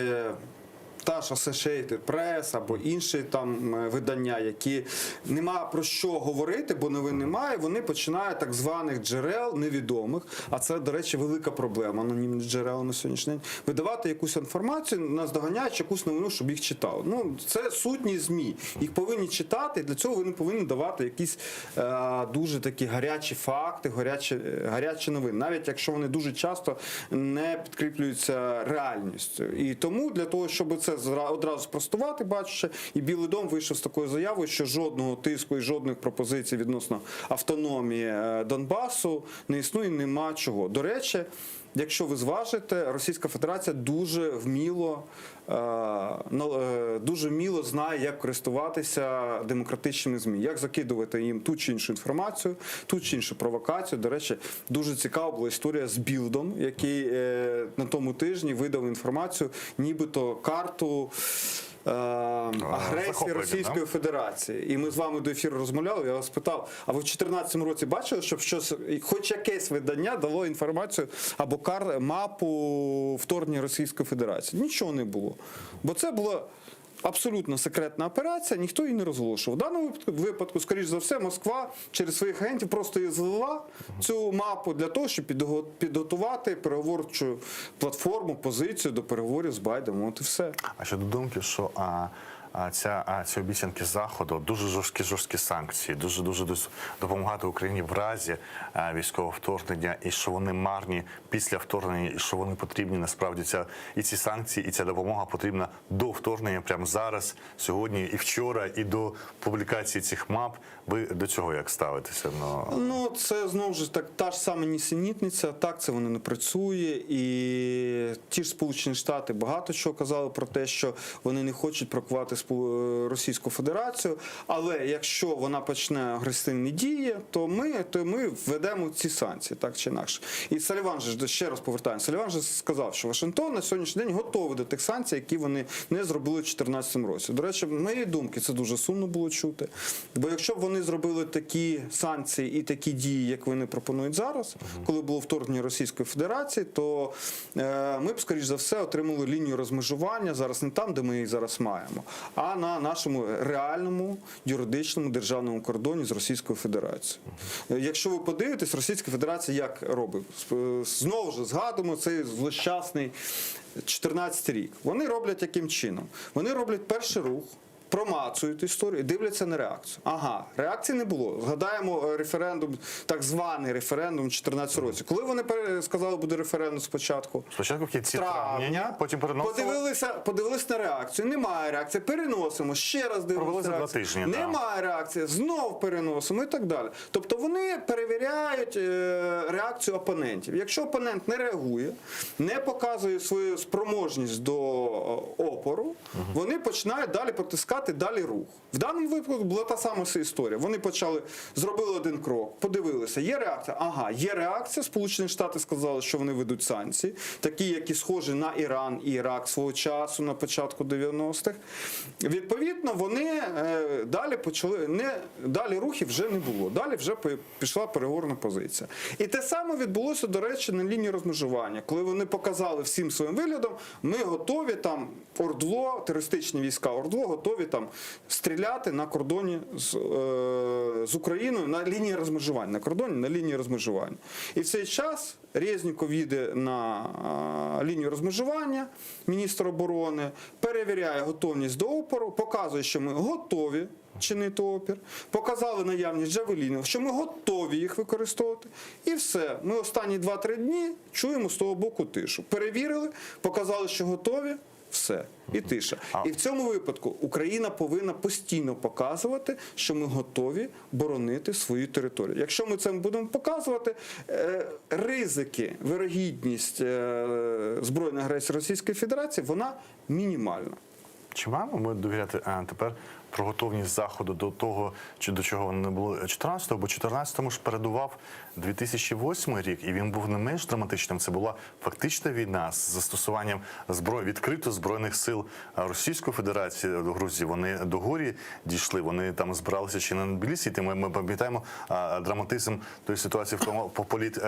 та ж Associated Press або інші там видання, які нема про що говорити, бо новин немає, вони починають так званих джерел невідомих, а це, до речі, велика проблема, анонімні джерела на сьогоднішній день, видавати якусь інформацію, наздоганяючи якусь новину, щоб їх читали. Ну, це сутні ЗМІ. Їх повинні читати, для цього вони повинні давати якісь дуже такі гарячі факти, гарячі новини, навіть якщо вони дуже часто не підкріплюються реальністю. І тому для того, щоб це одразу спростувати, бачачи, і Білий дом вийшов з такою заявою, що жодного тиску і жодних пропозицій відносно автономії Донбасу не існує, нема чого. До речі, якщо ви зважите, Російська Федерація дуже вміло знає, як користуватися демократичними ЗМІ, як закидувати їм ту чи іншу інформацію, ту чи іншу провокацію. До речі, дуже цікава була історія з Білдом, який на тому тижні видав інформацію, нібито карту агресії Російської Федерації. І ми з вами до ефіру розмовляли, я вас питав, а ви в 2014 році бачили, щоб щось, хоч якесь видання дало інформацію або мапу вторгнення Російської Федерації? Нічого не було. Бо це була абсолютно секретна операція, ніхто її не розголошував. В даному випадку, скоріш за все, Москва через своїх агентів просто її злила, цю мапу, для того, щоб підготувати переговорчу платформу, позицію до переговорів з Байденом. От і все. А щодо думки, що ці обіцянки Заходу, дуже жорсткі санкції, дуже допомагати Україні в разі військового вторгнення, і що вони марні після вторгнення, і що вони потрібні насправді і ці санкції, і ця допомога потрібна до вторгнення, прямо зараз, сьогодні і вчора, і до публікації цих мап. Ви до цього як ставитеся? Ну, це знову ж та ж сама нісенітниця, так це воно не працює, і ті ж Сполучені Штати багато чого казали про те, що вони не хочуть провокувати Російську Федерацію, але якщо вона почне агресивні дії, то ми введемо ці санкції, так чи інакше. І Саліван же, ще раз повертаємо, Саліван же сказав, що Вашингтон на сьогоднішній день готовий до тих санкцій, які вони не зробили у 2014 році. До речі, в моїй думці, це дуже сумно було чути, бо якщо б вони зробили такі санкції і такі дії, як вони пропонують зараз, коли було вторгнення Російської Федерації, то ми б, скоріш за все, отримали лінію розмежування зараз не там, де ми її зараз маємо, а на нашому реальному юридичному державному кордоні з Російською Федерацією. Якщо ви подивитесь, Російська Федерація як робить? Знову ж згадуємо цей злощасний 2014 рік. Вони роблять яким чином? Вони роблять перший рух, промацують історію і дивляться на реакцію. Ага, реакції не було. Згадаємо референдум, так званий референдум у 2014 році. Коли вони сказали, буде референдум спочатку? Спочатку в кінці травня, потім переносили. Подивилися на реакцію. Немає реакції. Переносимо. Ще раз дивимося на реакцію. 2 тижні. Немає реакції. Знов переносимо і так далі. Тобто вони перевіряють реакцію опонентів. Якщо опонент не реагує, не показує свою спроможність до опору, вони починають далі протискати перевіряти далі рух. В даному випадку була та сама історія. Вони зробили один крок, подивилися, є реакція? Ага, є реакція. Сполучені Штати сказали, що вони ведуть санкції, такі, які схожі на Іран і Ірак свого часу на початку 90-х. Відповідно, вони далі далі рухів вже не було. Далі вже пішла переговорна позиція. І те саме відбулося, до речі, на лінії розмежування, коли вони показали всім своїм виглядом, ми готові там, ОРДЛО, терористичні війська ОРДЛО, готові там стріляти на кордоні з Україною, на лінії розмежування, на кордоні, на лінії розмежування. І в цей час Резніков їде на лінію розмежування, міністр оборони, перевіряє готовність до опору, показує, що ми готові чинити опір, показали наявність джавелінів, що ми готові їх використовувати. І все. Ми останні 2-3 дні чуємо з того боку тишу. Перевірили, показали, що готові, все. І тиша. І в цьому випадку Україна повинна постійно показувати, що ми готові боронити свою територію. Якщо ми це будемо показувати, ризики, вирогідність збройної агресії Російської Федерації, вона мінімальна. Чи маємо ми довіряти тепер про готовність Заходу до того, чи до чого вони не було 14-го, бо 14-му ж передував 2008 рік, і він був не менш драматичним. Це була фактична війна з застосуванням відкрито збройних сил Російської Федерації до Грузії. Вони до горі дійшли, вони там збиралися чи на Тбілісі, і ми пам'ятаємо драматизм тої ситуації в тому політ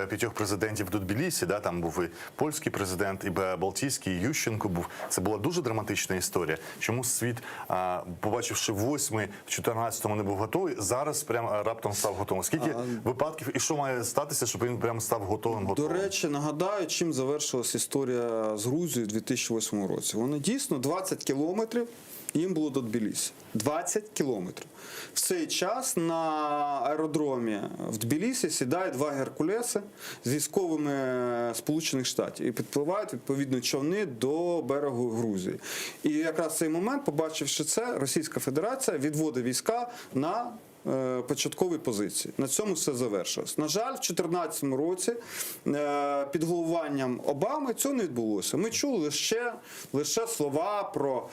5 президентів до Тбілісі, да, там був і польський президент, і Балтійський, і Ющенко був. Це була дуже драматична історія. Чому світ, побачивши 8-й, в 14-му не був готовий, зараз прям раптом став готовим? Скільки випадків і що має статися, щоб він прям став готовим? До речі, нагадаю, чим завершилась історія з Грузією у 2008 році. Вони дійсно 20 кілометрів їм було до Тбілісі. 20 кілометрів. В цей час на аеродромі в Тбілісі сідають 2 Геркулеси з військовими Сполучених Штатів і підпливають відповідно човни до берегу Грузії. І якраз в цей момент, побачивши це, Російська Федерація відводить війська на початкові позиції. На цьому все завершилось. На жаль, в 2014 році під головуванням Обами цього не відбулося. Ми чули лише слова про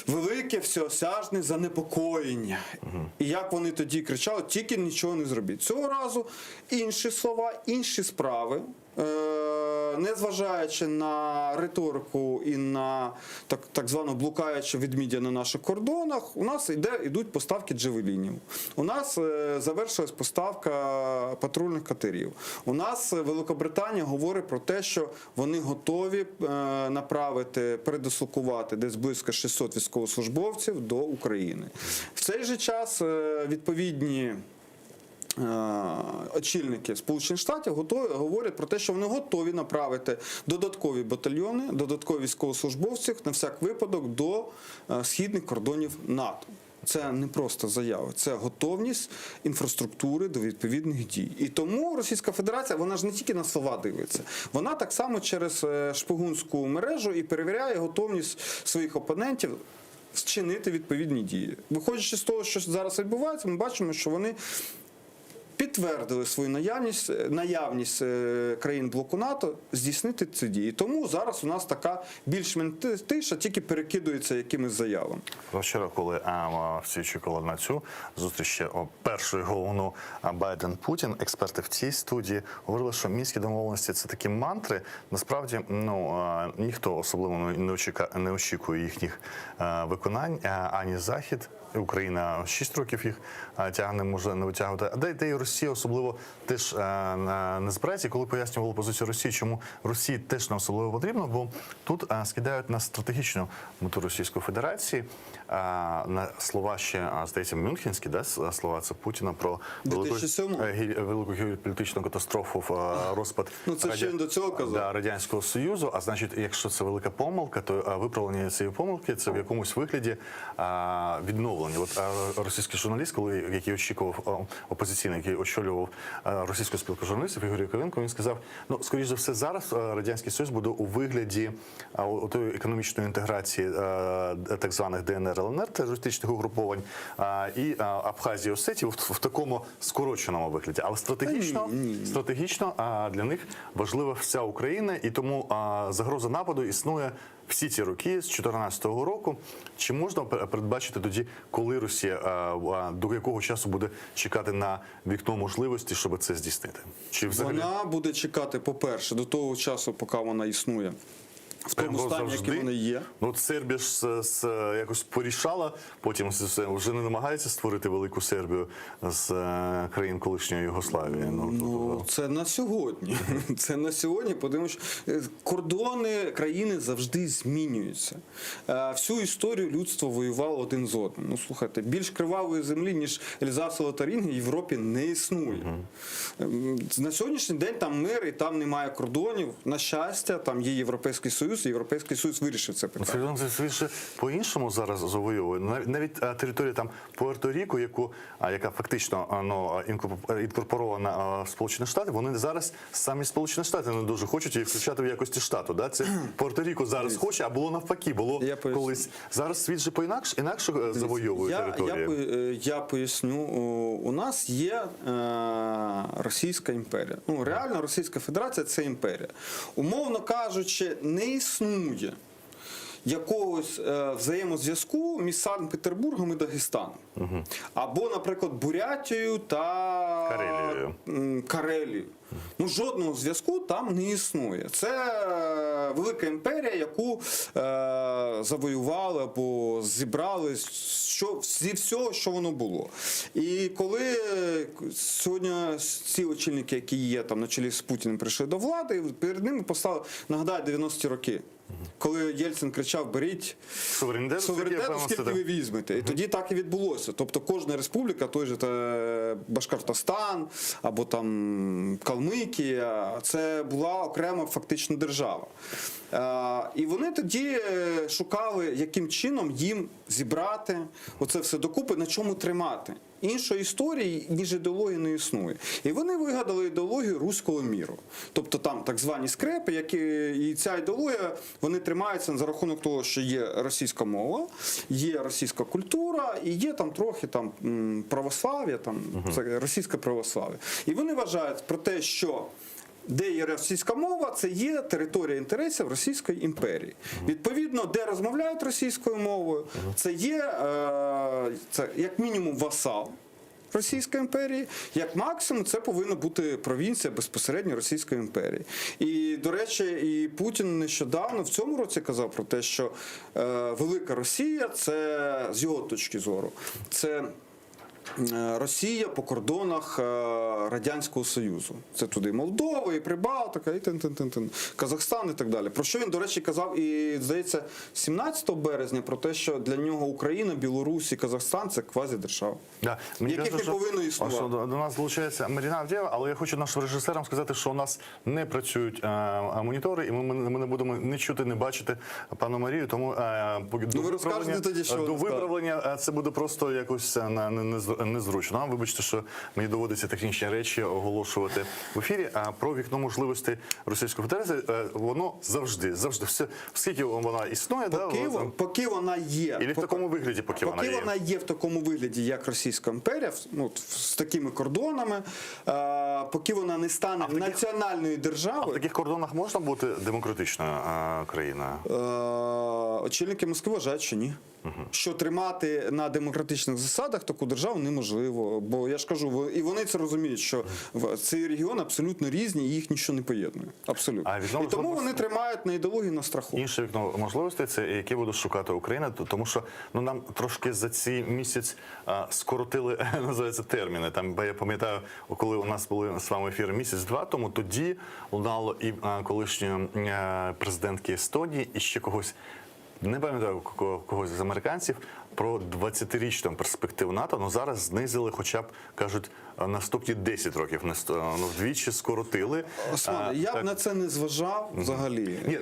велике всеосяжне занепокоєння. І як вони тоді кричали, тільки нічого не зробіть. Цього разу інші слова, інші справи. Незважаючи на риторику і на так звану блукаючу відмідя на наших кордонах, у нас йдуть поставки джавелінів. У нас завершилась поставка патрульних катерів. У нас Великобританія говорить про те, що вони готові направити, передислокувати десь близько 600 військовослужбовців до України. В цей же час відповідні очільники Сполучених Штатів говорять про те, що вони готові направити додаткові батальйони, додаткові військовослужбовців на всяк випадок до східних кордонів НАТО. Це не просто заява, це готовність інфраструктури до відповідних дій. І тому Російська Федерація, вона ж не тільки на слова дивиться, вона так само через шпигунську мережу і перевіряє готовність своїх опонентів вчинити відповідні дії. Виходячи з того, що зараз відбувається, ми бачимо, що вони підтвердили свою наявність країн блоку НАТО здійснити ці дії. Тому зараз у нас така більш-менш тиша, тільки перекидується якимись заявами. Вчора, коли всі очікували на цю зустріч першої головну Байден-Путін, експерти в цій студії говорили, що мінські домовленості – це такі мантри. Насправді, ніхто особливо не очікує їхніх виконань, ані Захід. Україна 6 років їх тягне, може не витягувати. А де і Росія особливо теж не збирається. Коли пояснювали позицію Росії, чому Росії теж не особливо потрібно, бо тут скидають на стратегічну мету Російської Федерації, на слова ще, здається, мюнхенські, да, слова це Путіна про велику геополітичну катастрофу, розпад Радянського Союзу. А значить, якщо це велика помилка, то виправлення цієї помилки – це в якомусь вигляді відновлення. От російський журналіст, який очікував опозиційний, який очолював російську спілку журналістів, Ігор Яковенко, він сказав, скоріш за все, зараз Радянський Союз буде у вигляді тої економічної інтеграції так званих ДНР, ЛНР, терористичних угруповань, і Абхазії, Осетії в такому скороченому вигляді. Але стратегічно для них важлива вся Україна, і тому загроза нападу існує всі ці роки, з 2014 року, чи можна передбачити тоді, коли Росія, до якого часу буде чекати на вікно можливості, щоб це здійснити? Чи взагалі... Вона буде чекати, по-перше, до того часу, поки вона існує. В тому стані, який вони є. Ну, от Сербія ж якось порішала, потім вже не намагається створити велику Сербію з країн колишньої Югославії. Ну, це на сьогодні. Це на сьогодні, тому що кордони країни завжди змінюються. Всю історію людство воювало один з одним. Ну, слухайте, більш кривавої землі, ніж Ельзасу Лотарінги, в Європі не існує. На сьогоднішній день там мир і там немає кордонів. На щастя, там є Європейський Союз, і Європейський Союз вирішив це питання. Це по-іншому зараз завоює. Навіть територія там Пуерто-Ріко, яка фактично інкорпорована в Сполучені Штати, вони зараз самі Сполучені Штати не дуже хочуть її включати в якості штату. Да? Це Пуерто-Ріко зараз хоче, а було навпаки, було колись. Зараз світ же інакше завойовує територію. Я поясню. У нас є Російська імперія. Ну, реально Російська Федерація – це імперія. Умовно кажучи, не існує якогось взаємозв'язку між Санкт-Петербургом і Дагестаном. Або, наприклад, Бурятією та Карелією. Ну, жодного зв'язку там не існує. Це велика імперія, яку завоювали або зібрали зі всього, що воно було. І коли сьогодні ці очільники, які є там на чолі з Путіним, прийшли до влади, перед ними поставили, нагадаю, 90-ті роки. Коли Єльцин кричав: беріть суверенітет, скільки ви візьмете. І тоді так і відбулося. Тобто кожна республіка, той же Башкортостан або там Калмикія, це була окрема фактично держава. І вони тоді шукали, яким чином їм зібрати оце все докупи, на чому тримати. Іншої історії, ніж ідеології, не існує. І вони вигадали ідеологію руського міру. Тобто там так звані скрепи, і ця ідеологія, вони тримаються за рахунок того, що є російська мова, є російська культура і є там трохи там православ'я, там це російське православ'я. І вони вважають про те, що де є російська мова, це є територія інтересів Російської імперії. Відповідно, де розмовляють російською мовою, це є як мінімум васал Російської імперії, як максимум це повинна бути провінція безпосередньо Російської імперії. І, до речі, і Путін нещодавно в цьому році казав про те, що Велика Росія, це з його точки зору, це Росія по кордонах Радянського Союзу. Це туди Молдова, і Прибалтика, і Казахстан і так далі. Про що він, до речі, казав і, здається, 17 березня про те, що для нього Україна, Білорусь і Казахстан – це квазідержава, яких не повинно існувати. До нас долучається Маріна Авдєєва, але я хочу нашим режисерам сказати, що у нас не працюють монітори, і ми не будемо не чути, не бачити пану Марію, тому до виправлення це буде просто якось незручно. Вибачте, що мені доводиться технічні речі оголошувати в ефірі. А про вікно можливостей Російської Федерації, воно завжди, все, скільки вона існує, поки вона є. І в такому вигляді, поки вона є. Вона є в такому вигляді, як Російська імперія, з такими кордонами, поки вона не стане національною державою. А в таких кордонах можна бути демократичною країною? Очільники Москви вважають, що ні. Що тримати на демократичних засадах таку державу неможливо. Бо я ж кажу, і вони це розуміють, що цей регіон абсолютно різні, і їх нічого не поєднує. Абсолютно. І тому вони тримають на ідеології, на страху. Інше вікно можливостей – це які буде шукати Україна, тому що нам трошки за цей місяць скоротили, називається, терміни. Там, я пам'ятаю, коли у нас були з вами ефіри місяць-два тому, тоді лунало і колишньої президентки Естонії, і ще когось, не пам'ятаю, когось з американців, про 20-річну перспективу НАТО, але зараз знизили хоча б, кажуть, наступні 10 років, вдвічі скоротили. Османе, я б на це не зважав взагалі. Ні,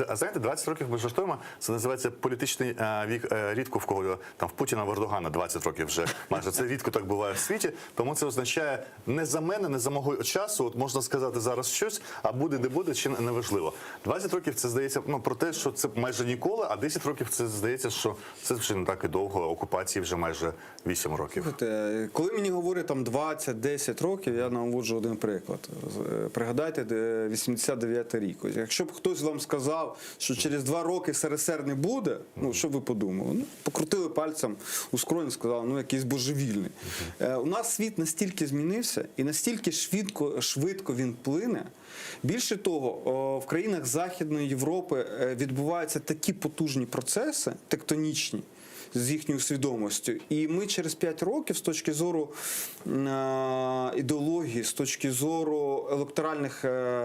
а знаєте, 20 років ми жартуємо, це називається політичний вік, рідко в кого, там в Путіна, в Ердогана 20 років вже майже. Це рідко так буває в світі, тому це означає не за мене, не за мого часу, от можна сказати зараз щось, а буде, не буде, чи не важливо. 20 років це, здається, про те, що це майже ніколи, а 10 років це, здається, що це вже не так і довго, окупації вже майже 8 років. Коли мені говорять там 20 20-10 років, я наводжу один приклад. Пригадайте 89-й рік. Якщо б хтось вам сказав, що через 2 роки СРСР не буде, ну, що б ви подумали? Ну, покрутили пальцем у скроні, сказали, ну, якийсь божевільний. У нас світ настільки змінився і настільки швидко він плине. Більше того, в країнах Західної Європи відбуваються такі потужні процеси, тектонічні, з їхньою свідомістю. І ми через 5 років з точки зору ідеології, з точки зору електоральних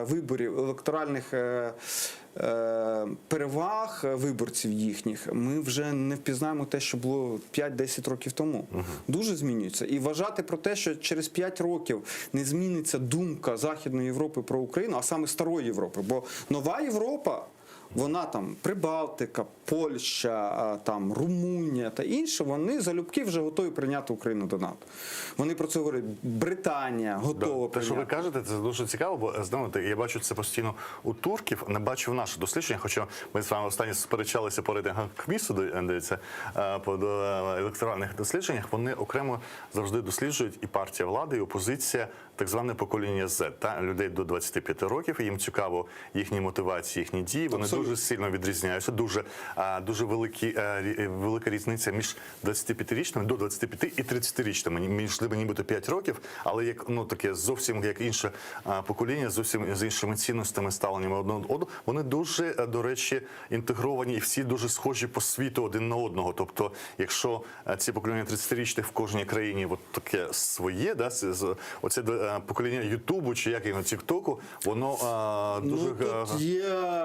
виборів, електоральних переваг виборців їхніх, ми вже не впізнаємо те, що було 5-10 років тому. Дуже змінюється. І вважати про те, що через 5 років не зміниться думка Західної Європи про Україну, а саме Старої Європи. Бо нова Європа, вона там Прибалтика, Польща, там Румунія та інше, вони залюбки вже готові прийняти Україну до НАТО. Вони про це говорять. Британія готова прийняти. Те, що ви кажете, це дуже цікаво, бо знаєте, я бачу це постійно у турків, не бачу в наших дослідженнях, хоча ми з вами останні сперечалися по рейтингах КМІСу, дивіться, по електоральних дослідженнях, вони окремо завжди досліджують і партія влади, і опозиція, так зване покоління Z, та людей до 25 років, і їм цікаво їхні мотивації, їхні дії, вони дуже сильно відрізняються, дуже велика різниця між 25-річними до 25 і 30-річними, між нібито 5 років, але як таке зовсім як інше покоління, зовсім з іншими цінностями, ставленнями одного до одного, вони дуже, до речі, інтегровані і всі дуже схожі по світу один на одного. Тобто, якщо ці покоління 30-річних в кожній країні от таке своє, да, оце покоління Ютубу чи як його Тіктоку, воно дуже... Тут є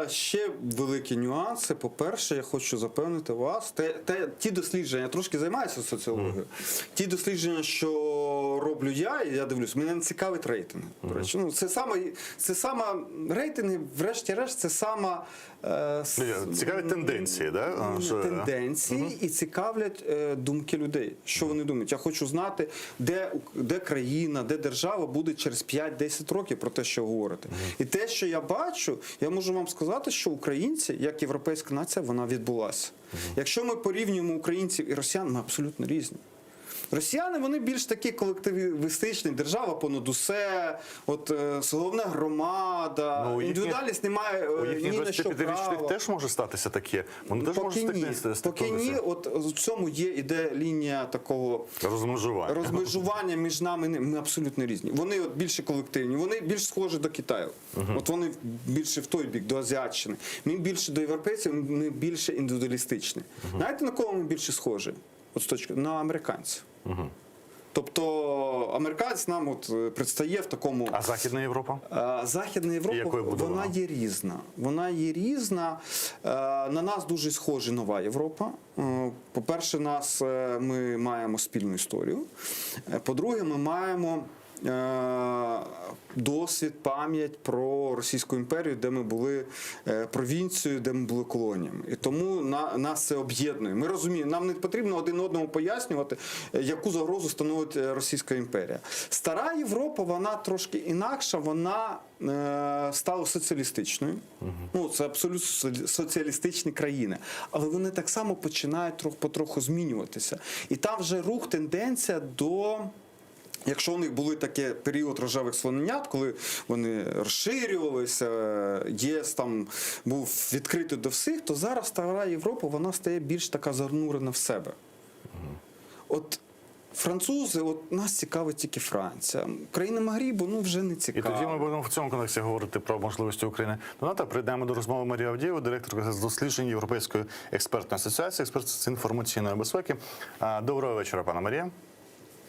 ще великі нюанси. По-перше, я хочу запевнити вас, ті дослідження, я трошки займаюся соціологією, ті дослідження, що роблю я, і я дивлюсь, мене не цікавить рейтинги. До речі, це саме рейтинги, врешті-решт, це саме цікаві тенденції, да? Тенденції і цікавлять думки людей. Що вони думають? Я хочу знати, де країна, де держава буде через 5-10 років про те, що говорити. І те, що я бачу, я можу вам сказати, що українці, як європейська нація, вона відбулася. Якщо ми порівнюємо українців і росіян, ми абсолютно різні. Росіяни, вони більш такі колективістичні, держава понад усе, головна громада, індивідуальність немає ні на що права. У їхніх 25-річних теж може статися таке? Вони теж можуть стикнутися? Поки ні, в цьому іде лінія такого розмежування між нами, ми абсолютно різні. Вони більше колективні, вони більш схожі до Китаю. Вони більше в той бік, до Азіатщини. Ми більше до європейців, ми більше індивідуалістичні. Знаєте, на кого ми більше схожі? На американців. Тобто американець нам предстає в такому... А Західна Європа? Західна Європа, вона є різна. Вона є різна. На нас дуже схожа нова Європа. По-перше, ми маємо спільну історію. По-друге, ми маємо досвід, пам'ять про Російську імперію, де ми були провінцією, де ми були колоніями. І тому нас це об'єднує. Ми розуміємо, нам не потрібно один одному пояснювати, яку загрозу становить Російська імперія. Стара Європа, вона трошки інакша, вона стала соціалістичною. Це абсолютно соціалістичні країни. Але вони так само починають потроху змінюватися. І там вже рух, тенденція до... Якщо у них були такий період рожевих слоненят, коли вони розширювалися, ЄС там був відкритий до всіх, то зараз Стара Європа, вона стає більш така занурена в себе. Французи, нас цікавить тільки Франція. Країни Магрібу, вже не цікаво. І тоді ми будемо в цьому контексті говорити про можливості України. До НАТО прийдемо до розмови Марія Авдієва, директорка з досліджень Європейської експертної асоціації, експерт з інформаційної безпеки. Доброго вечора, пана Марія.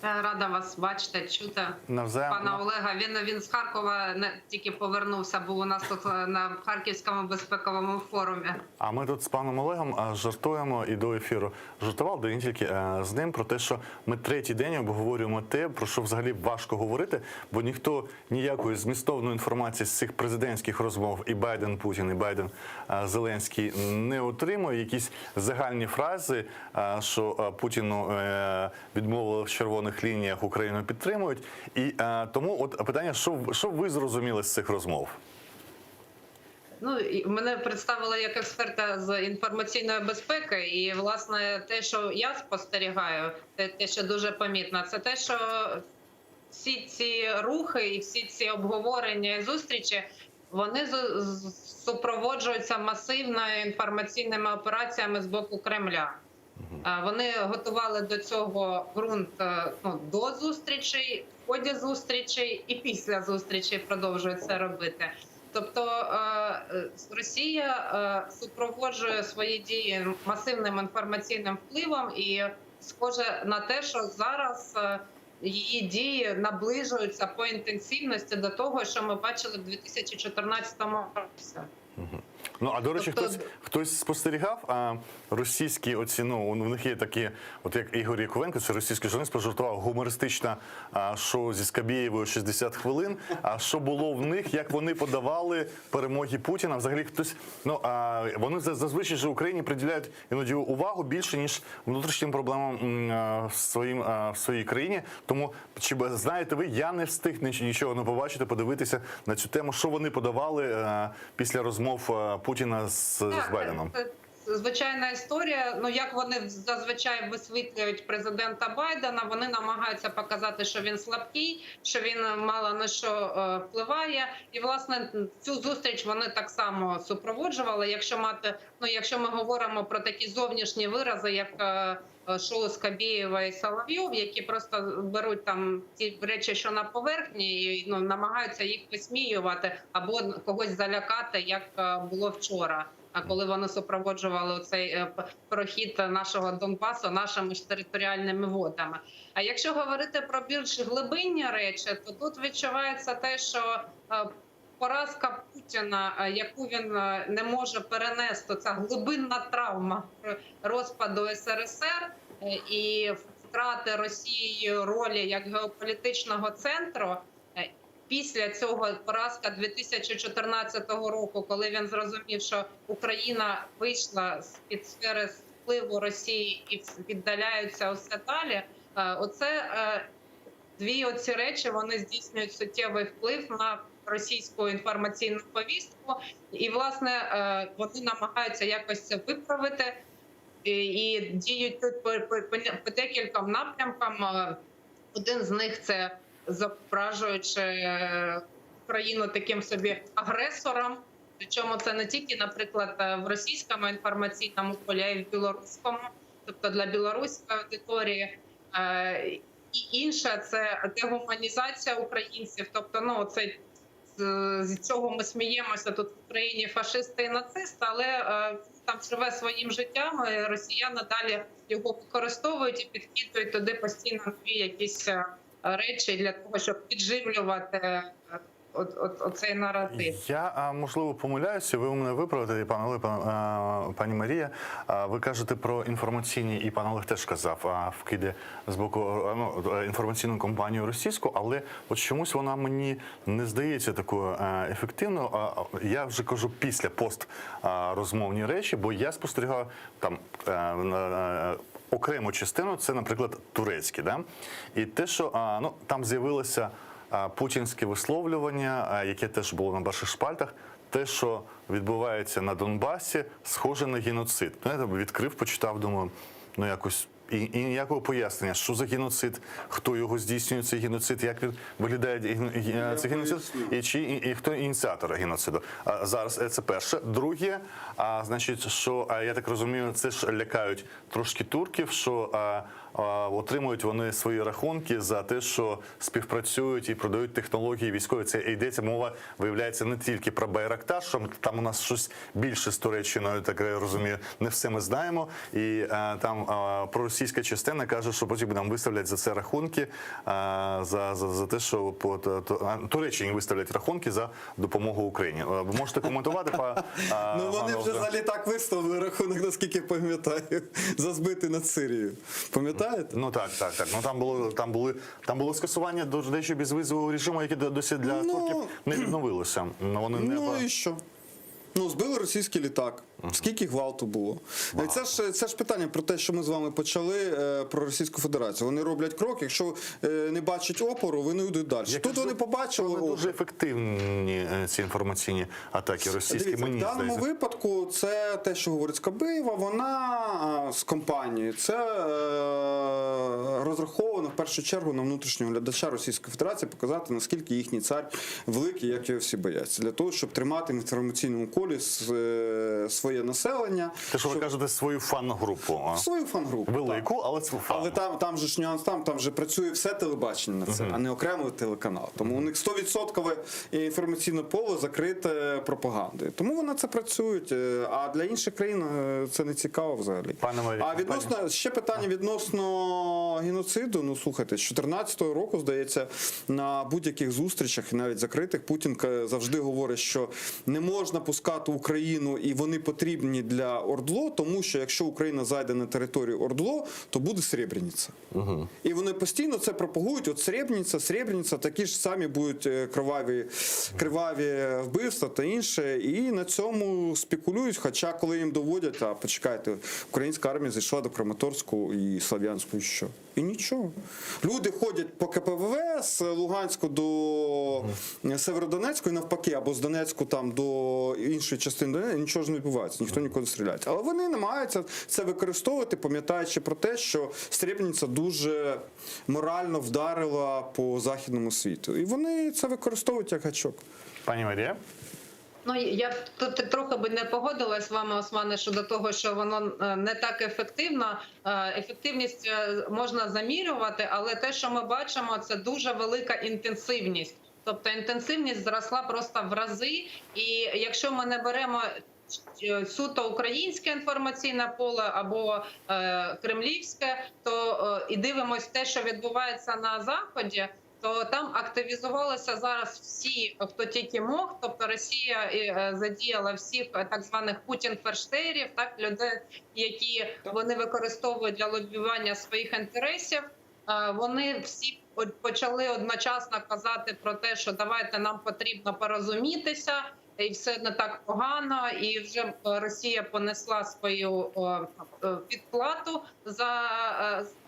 Рада вас бачити, чути. Навзаєм. Пана Олега, він з Харкова тільки повернувся, був у нас тут на Харківському безпековому форумі. А ми тут з паном Олегом жартуємо і до ефіру жартував, не тільки з ним, про те, що ми 3-й день обговорюємо те, про що взагалі важко говорити, бо ніхто ніякої змістовної інформації з цих президентських розмов і Байден-Путін, і Байден-Зеленський не отримує. Якісь загальні фрази, що Путіну відмовили в червоних лініях, Україну підтримують. І тому питання, що ви зрозуміли з цих розмов? Мене представили як експерта з інформаційної безпеки, і, власне, те, що я спостерігаю, те, що дуже помітно, це те, що всі ці рухи і всі ці обговорення і зустрічі, вони супроводжуються масивними інформаційними операціями з боку Кремля. Вони готували до цього ґрунт до зустрічей, в ході зустрічей і після зустрічей продовжують це робити. Тобто Росія супроводжує свої дії масивним інформаційним впливом, і схоже на те, що зараз її дії наближуються по інтенсивності до того, що ми бачили в 2014 році. Ну, а до речі, хтось спостерігав російські оці, у них є такі, от як Ігор Яковенко, це російський журналіст, пожартував гумористичне шоу зі Скабєєвою 60 хвилин, а що було в них, як вони подавали перемоги Путіна, взагалі хтось, вони зазвичай же Україні приділяють іноді увагу більше, ніж внутрішнім проблемам в своїй країні, тому, чи знаєте ви, я не встиг нічого не побачити, подивитися на цю тему, що вони подавали після розмов Путіна з Байденом. Звичайна історія. Як вони зазвичай висвітлюють президента Байдена, вони намагаються показати, що він слабкий, що він мало на що впливає. І, власне, цю зустріч вони так само супроводжували. Якщо ми говоримо про такі зовнішні вирази, як шоу Скабєєва і Соловйов, які просто беруть там ті речі, що на поверхні, і намагаються їх висміювати або когось залякати, як було вчора. А коли вони супроводжували цей прохід нашого Донбасу нашими ж територіальними водами. А якщо говорити про більш глибинні речі, то тут відчувається те, що поразка Путіна, яку він не може перенести, ця глибинна травма розпаду СРСР і втрати Росією ролі як геополітичного центру. Після цього поразка 2014 року, коли він зрозумів, що Україна вийшла з-під сфери впливу Росії і віддаляються усе далі, дві оці речі, вони здійснюють суттєвий вплив на російську інформаційну повістку. І, власне, вони намагаються якось це виправити і діють тут по декільком напрямкам. Один з них – це зображуючи Україну таким собі агресором. Причому це не тільки, наприклад, в російському інформаційному полі, а й в білоруському, тобто для білоруської аудиторії. І інше – це дегуманізація українців. Тобто, з цього ми сміємося, тут в Україні фашисти і нацисти, але там живе своїм життям, і росіяни далі його використовують і підкидують туди постійно нові якісь речі для того, щоб підживлювати оцей наратив. Я, можливо, помиляюся, ви мене виправите, пані Марія. Ви кажете про інформаційні, і пан Олег теж казав, вкиди з боку інформаційну кампанію російську, але от чомусь вона мені не здається такою ефективною. Я вже кажу після пост-розмовні речі, бо я спостерігав там окрему частину, це, наприклад, турецькі. Да? І те, що там з'явилося путінське висловлювання, яке теж було на перших шпальтах, те, що відбувається на Донбасі, схоже на геноцид. Я відкрив, почитав, думаю, якось і ніякого пояснення, що за геноцид, хто його здійснює, цей геноцид, як він виглядає цей геноцид, і хто ініціатор геноциду. Зараз це перше. Друге, значить, що, я так розумію, це ж лякають трошки турків, що отримують вони свої рахунки за те, що співпрацюють і продають технології військові. Це йдеться мова, виявляється, не тільки про Байрактар, що там у нас щось більше з Туреччиною, так я розумію, не все ми знаємо. І там проросійська частина каже, що потім нам виставлять за це рахунки, за те, що Туреччині виставлять рахунки за допомогу Україні. Ви можете коментувати? Вони вже взагалі так виставили рахунок, наскільки пам'ятаю, за збити над Сирією. Пам'ятаєте? Ну так. Там було скасування дещо безвізового режиму, яке досі для турків не відновилося. І що? Збили російський літак. Скільки гвалту було? Це ж питання про те, що ми з вами почали про Російську Федерацію. Вони роблять крок, якщо не бачать опору, вони йдуть далі. Тут вони побачили опору. Дуже ефективні ці інформаційні атаки російські. Дивіться, в даному випадку це те, що говорить Скабєєва, вона з компанією. Це розраховано в першу чергу на внутрішнього глядача Російської Федерації, показати, наскільки їхній цар великий, як його всі бояться. Для того, щоб тримати в інформаційному колі своє населення. Те, що ви кажете, свою фан-групу. Свою фан-групу. Велику, але свою фан. Але там же ж нюанс, там же працює все телебачення на це, а не окремий телеканал. Тому у них 100% інформаційне поле закрите пропагандою. Тому вони це працюють. А для інших країн це не цікаво взагалі. Ще питання відносно геноциду. Ну, слухайте, з 2014 року, здається, на будь-яких зустрічах, навіть закритих, Путін завжди говорить, що не можна пускати Україну і вони потрібні для ОРДЛО, тому що якщо Україна зайде на територію ОРДЛО, то буде Сребреніця. І вони постійно це пропагують. От Сребреніця, такі ж самі будуть криваві вбивства та інше. І на цьому спекулюють, хоча коли їм доводять, а почекайте, українська армія зайшла до Краматорську і Слов'янську, і що? І нічого. Люди ходять по КПВВ з Луганську до Северодонецьку і навпаки, або з Донецьку там до іншої частини Донецька, нічого ж не відбувається, ніхто ніколи не стріляє. Але вони намагаються це використовувати, пам'ятаючи про те, що Сребреніця дуже морально вдарила по західному світу. І вони це використовують як гачок. Пані Марія? Ну, я тут трохи би не погодилась з вами, Османе, щодо того, що воно не так ефективно. Ефективність можна замірювати, але те, що ми бачимо, це дуже велика інтенсивність. Тобто інтенсивність зросла просто в рази. І якщо ми не беремо суто українське інформаційне поле або кремлівське, то і дивимося те, що відбувається на Заході, то там активізувалися зараз всі, хто тільки мог. Тобто Росія задіяла всіх так званих путін-ферштерів, так, людей, які вони використовують для лобіювання своїх інтересів. Вони всі почали одночасно казати про те, що давайте нам потрібно порозумітися, і все не так погано, і вже Росія понесла свою підплату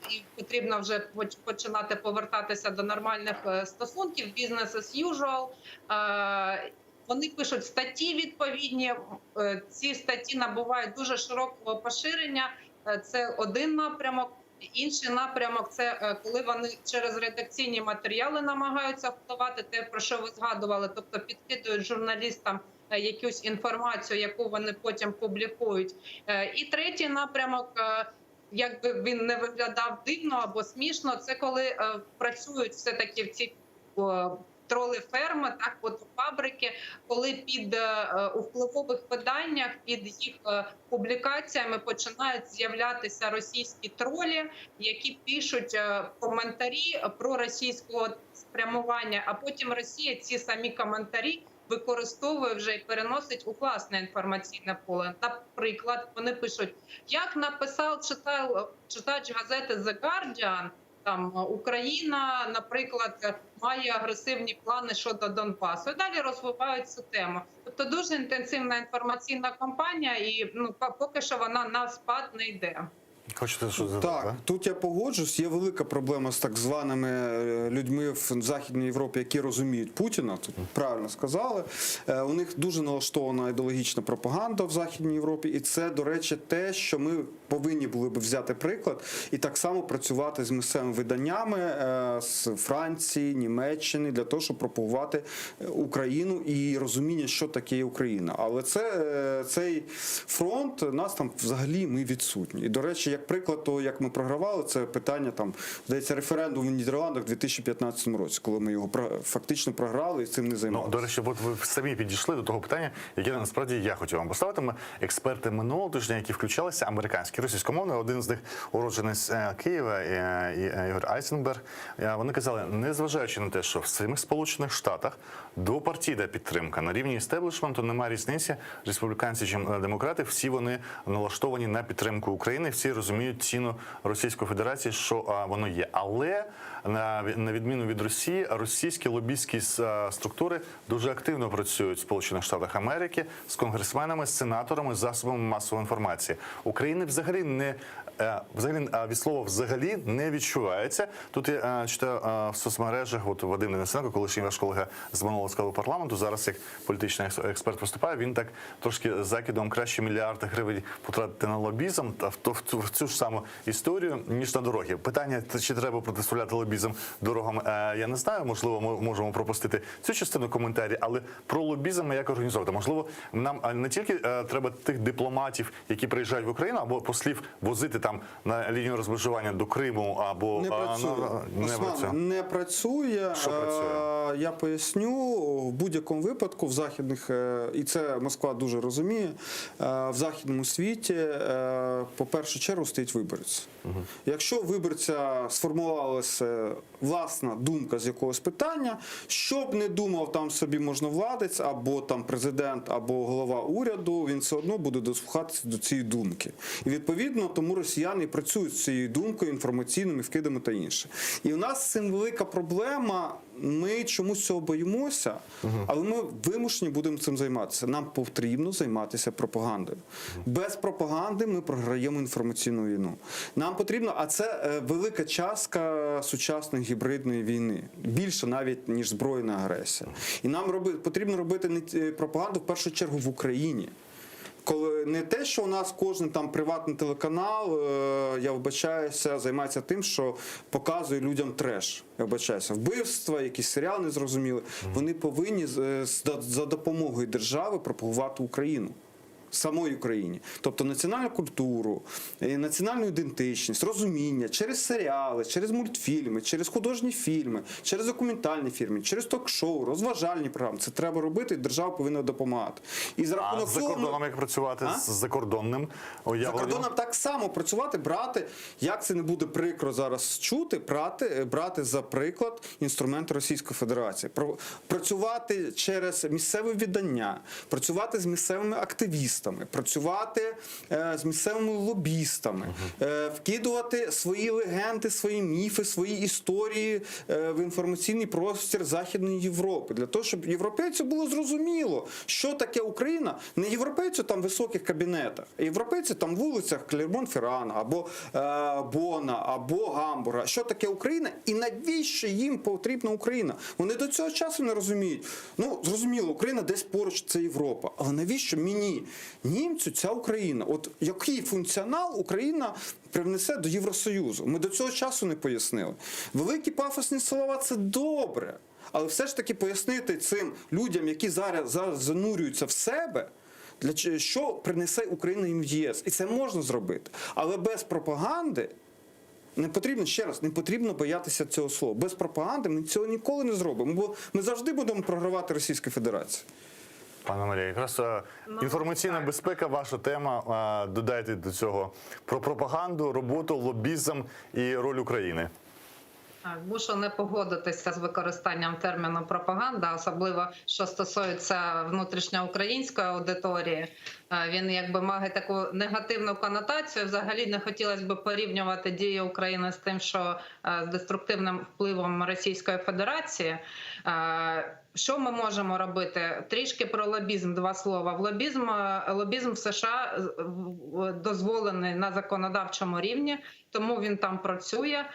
і потрібно вже починати повертатися до нормальних стосунків, business as usual. Вони пишуть статті відповідні, ці статті набувають дуже широкого поширення, це один напрямок. Інший напрямок – це коли вони через редакційні матеріали намагаються впливати, те, про що ви згадували, тобто підкидують журналістам якусь інформацію, яку вони потім публікують. І третій напрямок, як би він не виглядав дивно або смішно, це коли працюють все-таки в ці троли-ферми, так, от фабрики, коли у впливових виданнях під їх публікаціями починають з'являтися російські тролі, які пишуть коментарі про російського спрямування, а потім Росія ці самі коментарі використовує вже і переносить у власне інформаційне поле. Наприклад, вони пишуть, як написав читач газети The Guardian, там Україна, наприклад, має агресивні плани щодо Донбасу. І далі розвивають цю тему. Тобто дуже інтенсивна інформаційна кампанія, і поки що вона на спад не йде. Хочете що задати? Так, тут я погоджусь. Є велика проблема з так званими людьми в Західній Європі, які розуміють Путіна. Тут правильно сказали. У них дуже налаштована ідеологічна пропаганда в Західній Європі. І це, до речі, те, що ми повинні були б взяти приклад і так само працювати з місцевими виданнями з Франції, Німеччини, для того, щоб пропагувати Україну і розуміння, що таке Україна. Але цей фронт, нас там взагалі ми відсутні. І, до речі, як приклад того, як ми програвали, це питання, там, здається, референдум в Нідерландах у 2015 році, коли ми його фактично програли і цим не займалися. До речі, от ви самі підійшли до того питання, яке насправді я хотів вам поставити. Ми експерти минулого тижня, які включалися, американські, російськомовні, один з них уродженець Києва, Ігор Айзенберг, вони казали, незважаючи на те, що в самих Сполучених Штатах двопартійна підтримка на рівні істеблішменту, немає різниці, республіканці чи демократи, всі вони налаштовані на підтримку України, всі розуміють ціну Російської Федерації, що воно є. Але на відміну від Росії, російські лобістські структури дуже активно працюють в Сполучених Штатах Америки з конгресменами, з сенаторами, з засобами масової інформації. України взагалі від слова «взагалі» не відчувається. Тут я читаю в соцмережах, от Вадим Денисенко, колишній ваш колега з минулого складу парламенту, зараз як політичний експерт виступає, він так трошки закидом краще мільярди гривень потратити на лобізм, в цю ж саму історію, ніж на дороги. Питання, чи треба протиставляти лобізм дорогам, я не знаю, можливо, ми можемо пропустити цю частину коментарі, але про лобізм як організовувати. Можливо, нам не тільки треба тих дипломатів, які приїжджають в Україну, або послів возити там на лінію розмежування до Криму, або не працює. Що працює? Я поясню, в будь-якому випадку в західних, і це Москва дуже розуміє, в західному світі по першу чергу стоїть виборець. Якщо у виборця сформувалася власна думка з якогось питання, що б не думав там собі можновладець, або там президент, або голова уряду, він все одно буде дослухатися до цієї думки. І відповідно тому росіяни і працюють з цією думкою, інформаційними вкидами та інше. І у нас з цим велика проблема. Ми чомусь цього боїмося, але ми вимушені будемо цим займатися. Нам потрібно займатися пропагандою. Без пропаганди ми програємо інформаційну війну. Нам потрібно, а це велика частка сучасної гібридної війни. Більше навіть, ніж збройна агресія. І нам потрібно робити пропаганду в першу чергу в Україні. Коли не те, що у нас кожен там приватний телеканал, я вибачаюся, займається тим, що показує людям треш. Я вибачаюся, вбивства, якісь серіали незрозуміли. Вони повинні за допомогою держави пропагувати Україну. Самої Україні. Тобто національну культуру, національну ідентичність, розуміння через серіали, через мультфільми, через художні фільми, через документальні фільми, через ток-шоу, розважальні програми. Це треба робити, і держава повинна допомагати. І за рахунок за кордоном як працювати? З закордонним уявленням? За кордоном так само працювати, брати, як це не буде прикро зараз чути, брати за приклад інструменти Російської Федерації. Працювати через місцеве віддання, працювати з місцевими активістами, працювати з місцевими лобістами, вкидувати свої легенди, свої міфи, свої історії в інформаційний простір Західної Європи. Для того, щоб європейцю було зрозуміло, що таке Україна. Не європейцю там в високих кабінетах, а європейцю там в вулицях Клермон-Феррана, або Бона, або Гамбурга. Що таке Україна і навіщо їм потрібна Україна? Вони до цього часу не розуміють. Ну, зрозуміло, Україна десь поруч, це Європа. Але навіщо мені, німцю, ця Україна? От який функціонал Україна привнесе до Євросоюзу? Ми до цього часу не пояснили. Великі пафосні слова – це добре. Але все ж таки пояснити цим людям, які зараз занурюються в себе, що принесе Україна їм в ЄС. І це можна зробити. Але без пропаганди не потрібно, ще раз, не потрібно боятися цього слова. Без пропаганди ми цього ніколи не зробимо, бо ми завжди будемо програвати Російській Федерації. Пане Марія, якраз інформаційна безпека, ваша тема. Додайте до цього про пропаганду, роботу, лобізм і роль України. Мушу не погодитися з використанням терміну пропаганда, особливо що стосується внутрішньоукраїнської аудиторії. Він якби має таку негативну конотацію. Взагалі не хотілося б порівнювати дії України з тим, що з деструктивним впливом Російської Федерації. Що ми можемо робити? Трішки про лобізм, два слова. Лобізм в США дозволений на законодавчому рівні, тому він там працює,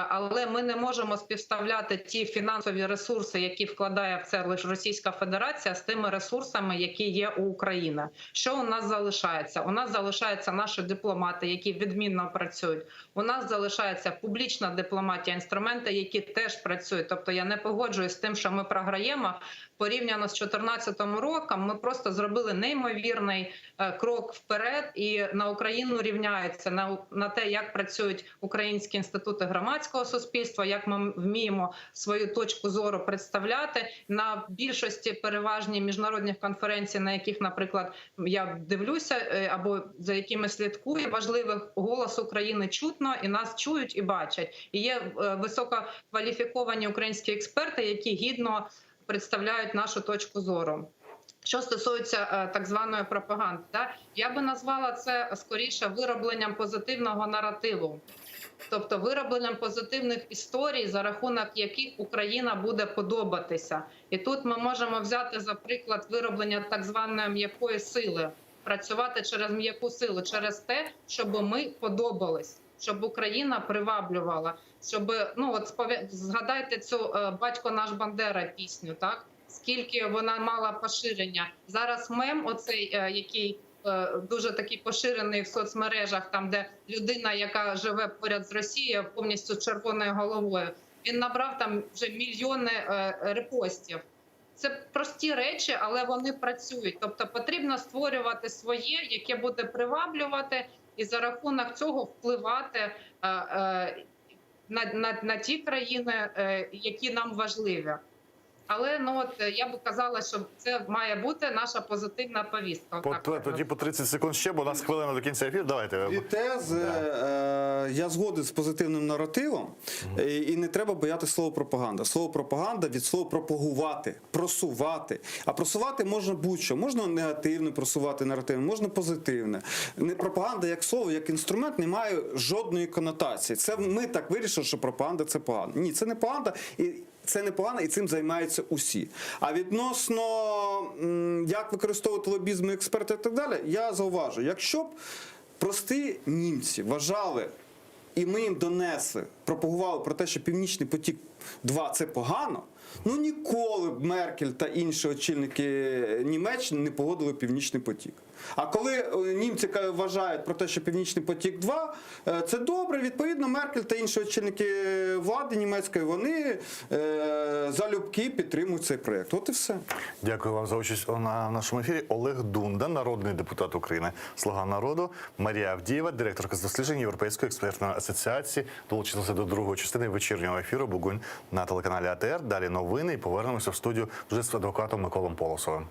але ми не можемо співставляти ті фінансові ресурси, які вкладає в це лише Російська Федерація, з тими ресурсами, які є у України. Що у нас залишається? У нас залишаються наші дипломати, які відмінно працюють. У нас залишається публічна дипломатія, інструменти, які теж працюють. Тобто я не погоджуюсь з тим, що ми програємо. Порівняно з 2014 роком ми просто зробили неймовірний крок вперед і на Україну рівняється, на те, як працюють українські інститути громадського суспільства, як ми вміємо свою точку зору представляти. На більшості переважні міжнародних конференцій, на яких, наприклад, я дивлюся або за якими слідкую, важливий голос України чутно і нас чують і бачать. І є висококваліфіковані українські експерти, які гідно представляють нашу точку зору. Що стосується так званої пропаганди, я би назвала це скоріше виробленням позитивного наративу. Тобто виробленням позитивних історій, за рахунок яких Україна буде подобатися. І тут ми можемо взяти, за приклад, вироблення так званої м'якої сили. Працювати через м'яку силу, через те, щоб ми подобались, щоб Україна приваблювала. Щоб, згадайте цю «Батько наш Бандера» пісню, так? Скільки вона мала поширення. Зараз мем оцей, який дуже такий поширений в соцмережах, там, де людина, яка живе поряд з Росією, повністю з червоною головою, він набрав там вже мільйони репостів. Це прості речі, але вони працюють. Тобто потрібно створювати своє, яке буде приваблювати, і за рахунок цього впливати на ті країни, які нам важливі. Але я би казала, що це має бути наша позитивна повістка. Тоді по 30 секунд ще, бо у нас хвилина до кінця ефіру. Давайте. І тези, я згоден з позитивним наративом, і не треба боятися слова пропаганда. Слово пропаганда від слова пропагувати, просувати. А просувати можна будь-що. Можна негативне просувати наративне, можна позитивне. Пропаганда як слово, як інструмент не має жодної конотації. Це ми так вирішили, що пропаганда – це погано. Ні, це не пропаганда. Це непогано, і цим займаються усі. А відносно, як використовувати лобізм, експерти і так далі, я зауважу, якщо б прості німці вважали, і ми їм донесли, пропагували про те, що Північний потік-2 – це погано, ніколи б Меркель та інші очільники Німеччини не погодили Північний потік. А коли німці вважають про те, що Північний потік-2 – це добре, відповідно, Меркель та інші очільники влади німецької, вони залюбки підтримують цей проєкт. От і все. Дякую вам за участь на нашому ефірі. Олег Дунда, народний депутат України, «Слуга народу», Марія Авдієва, директорка з досліджень Європейської експертної асоціації, долучилася до другої частини вечірнього ефіру «Бугунь» на телеканалі АТР. Далі новини і повернемося в студію вже з адвокатом Миколом Полосовим.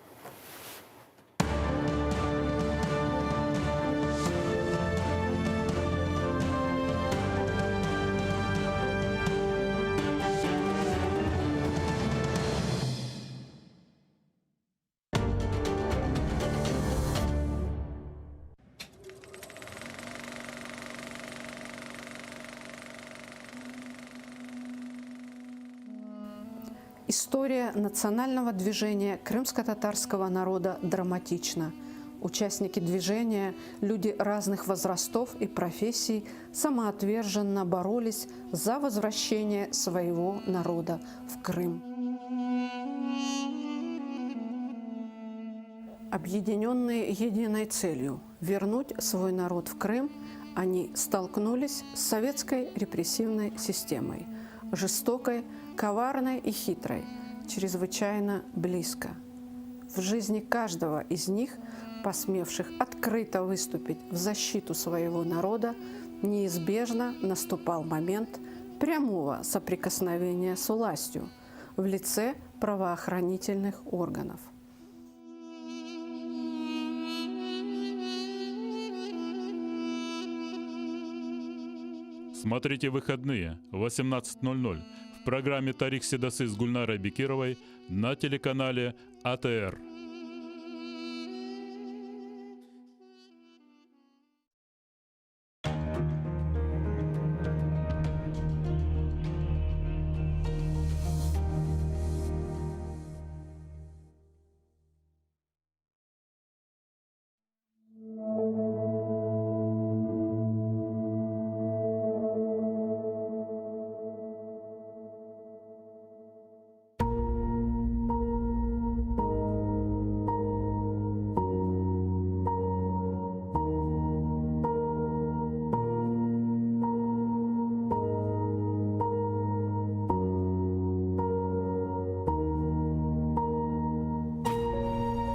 История национального движения крымско-татарского народа драматична. Участники движения, люди разных возрастов и профессий, самоотверженно боролись за возвращение своего народа в Крым. Объединенные единой целью – вернуть свой народ в Крым, они столкнулись с советской репрессивной системой, жестокой, коварной и хитрой, чрезвычайно близко. В жизни каждого из них, посмевших открыто выступить в защиту своего народа, неизбежно наступал момент прямого соприкосновения с властью в лице правоохранительных органов. Смотрите выходные в 18:00 в программе «Тарих Седасы» с Гульнарой Бекировой на телеканале АТР.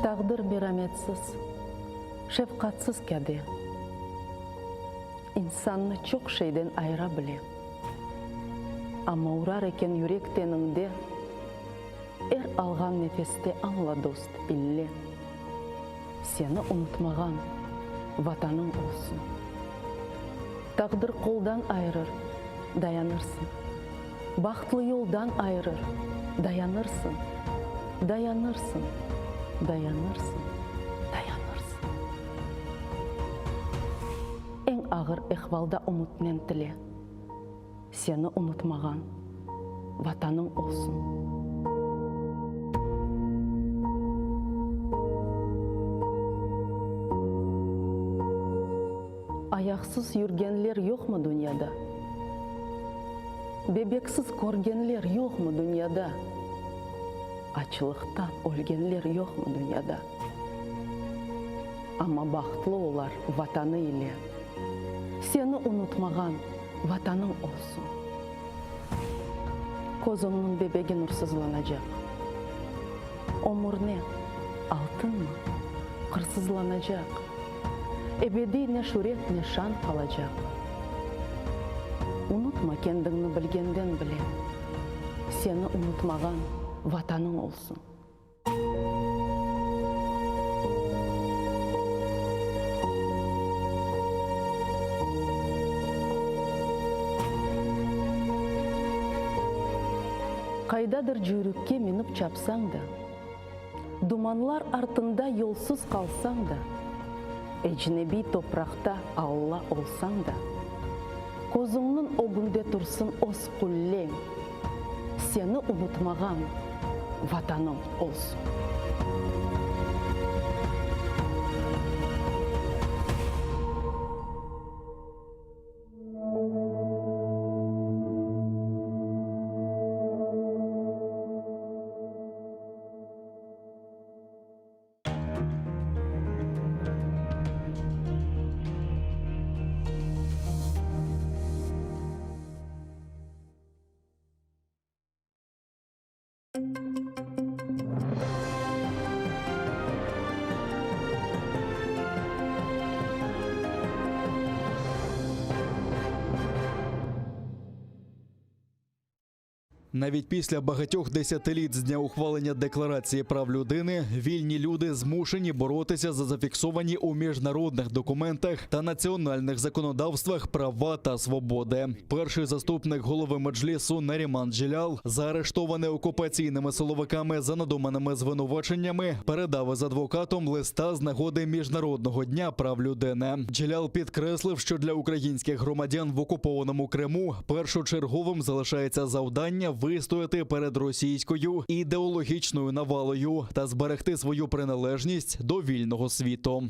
Тағдыр бераметсіз, шефқатсыз кәде. İnsanны çok şeyden ayıra bile. Ama uğrar eken yürek teninde, algan nefeste anla dost billi. Seni unutmagan vatanın olsun. Tağdır koldan ayırır, dayanırsın. Bahtlı yoldan ayırır, dayanırsın. Dayanırsın. Dayanırsın, dayanırsın. En ağır ehvalda umutnen tile. сені ұмытмаған ватаның olsun. Аяқсыз жүргенлер жоқ mu dünyada? Bebeksiz көргенлер жоқ mu dünyada? Açlıqtan ölgenler yok mu dünyada? Ama бақытлы олар ватаны ile. Seni unutmаған ватаның olsun. Kozumның bebeği nursuzlanacak. Omur ne? Altın mı? Kırsızlanacak. Ebedi ne şöhret ne şan kalacak. Unutma kendini bilgenden bile. Seni unutmаған ватаның olsun. Қайдадыр жүрекке мініп чапсаң да, думанлар артында yolsuz қалсаң да, ecnebi топырақта Алла олсаң да, көзіңнің огында тұрсын ос құллең, seni unutmаған ватаның olsun. Навіть після багатьох десятиліть з дня ухвалення Декларації прав людини, вільні люди змушені боротися за зафіксовані у міжнародних документах та національних законодавствах права та свободи. Перший заступник голови Меджлісу Наріман Джелял, заарештований окупаційними силовиками за надуманими звинуваченнями, передав із адвокатом листа з нагоди Міжнародного дня прав людини. Джелял підкреслив, що для українських громадян в окупованому Криму першочерговим залишається завдання вистояти перед російською ідеологічною навалою та зберегти свою приналежність до вільного світу.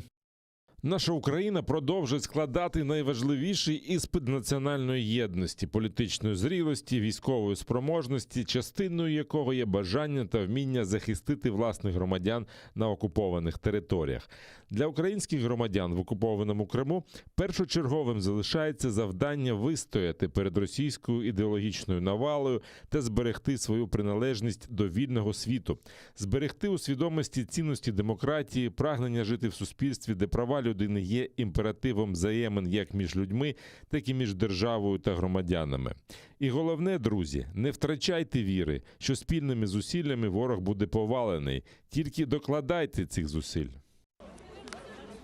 Наша Україна продовжує складати найважливіший іспит національної єдності, політичної зрілості, військової спроможності, частиною якого є бажання та вміння захистити власних громадян на окупованих територіях. Для українських громадян в окупованому Криму першочерговим залишається завдання вистояти перед російською ідеологічною навалою та зберегти свою приналежність до вільного світу, зберегти у свідомості цінності демократії, прагнення жити в суспільстві, де права людини є імперативом взаємин як між людьми, так і між державою та громадянами. І головне, друзі, не втрачайте віри, що спільними зусиллями ворог буде повалений. Тільки докладайте цих зусиль.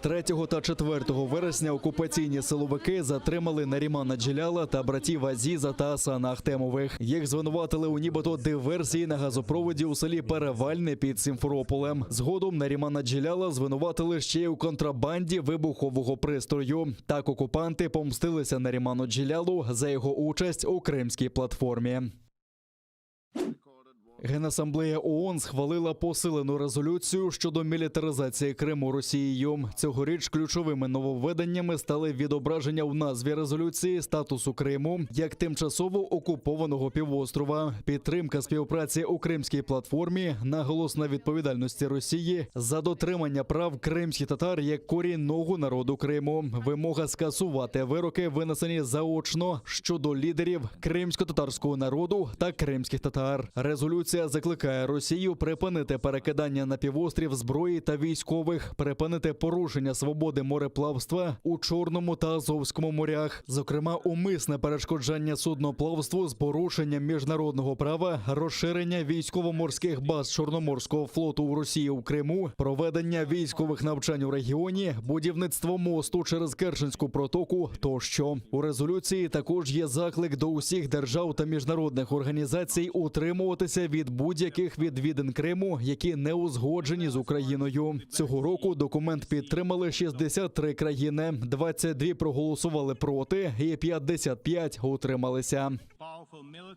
3 та 4 вересня окупаційні силовики затримали Нарімана Джеляла та братів Азіза та Асана Ахтемових. Їх звинуватили у нібито диверсії на газопроводі у селі Перевальне під Сімферополем. Згодом Нарімана Джеляла звинуватили ще й у контрабанді вибухового пристрою. Так окупанти помстилися Наріману Джелялу за його участь у Кримській платформі. Генасамблея ООН схвалила посилену резолюцію щодо мілітаризації Криму Росією. Цьогоріч ключовими нововведеннями стали відображення в назві резолюції статусу Криму як тимчасово окупованого півострова, підтримка співпраці у Кримській платформі, наголос на відповідальності Росії за дотримання прав кримських татар як корінного народу Криму, вимога скасувати вироки, винесені заочно щодо лідерів кримсько-татарського народу та кримських татар. Резолюція закликає Росію припинити перекидання на півострів зброї та військових, припинити порушення свободи мореплавства у Чорному та Азовському морях, зокрема умисне перешкоджання судноплавству з порушенням міжнародного права, розширення військово-морських баз Чорноморського флоту у Росії у Криму, проведення військових навчань у регіоні, будівництво мосту через Керченську протоку тощо. У резолюції також є заклик до усіх держав та міжнародних організацій утримуватися від від будь-яких відвідин Криму, які не узгоджені з Україною. Цього року документ підтримали 63 країни, 22 проголосували проти і 55 утрималися.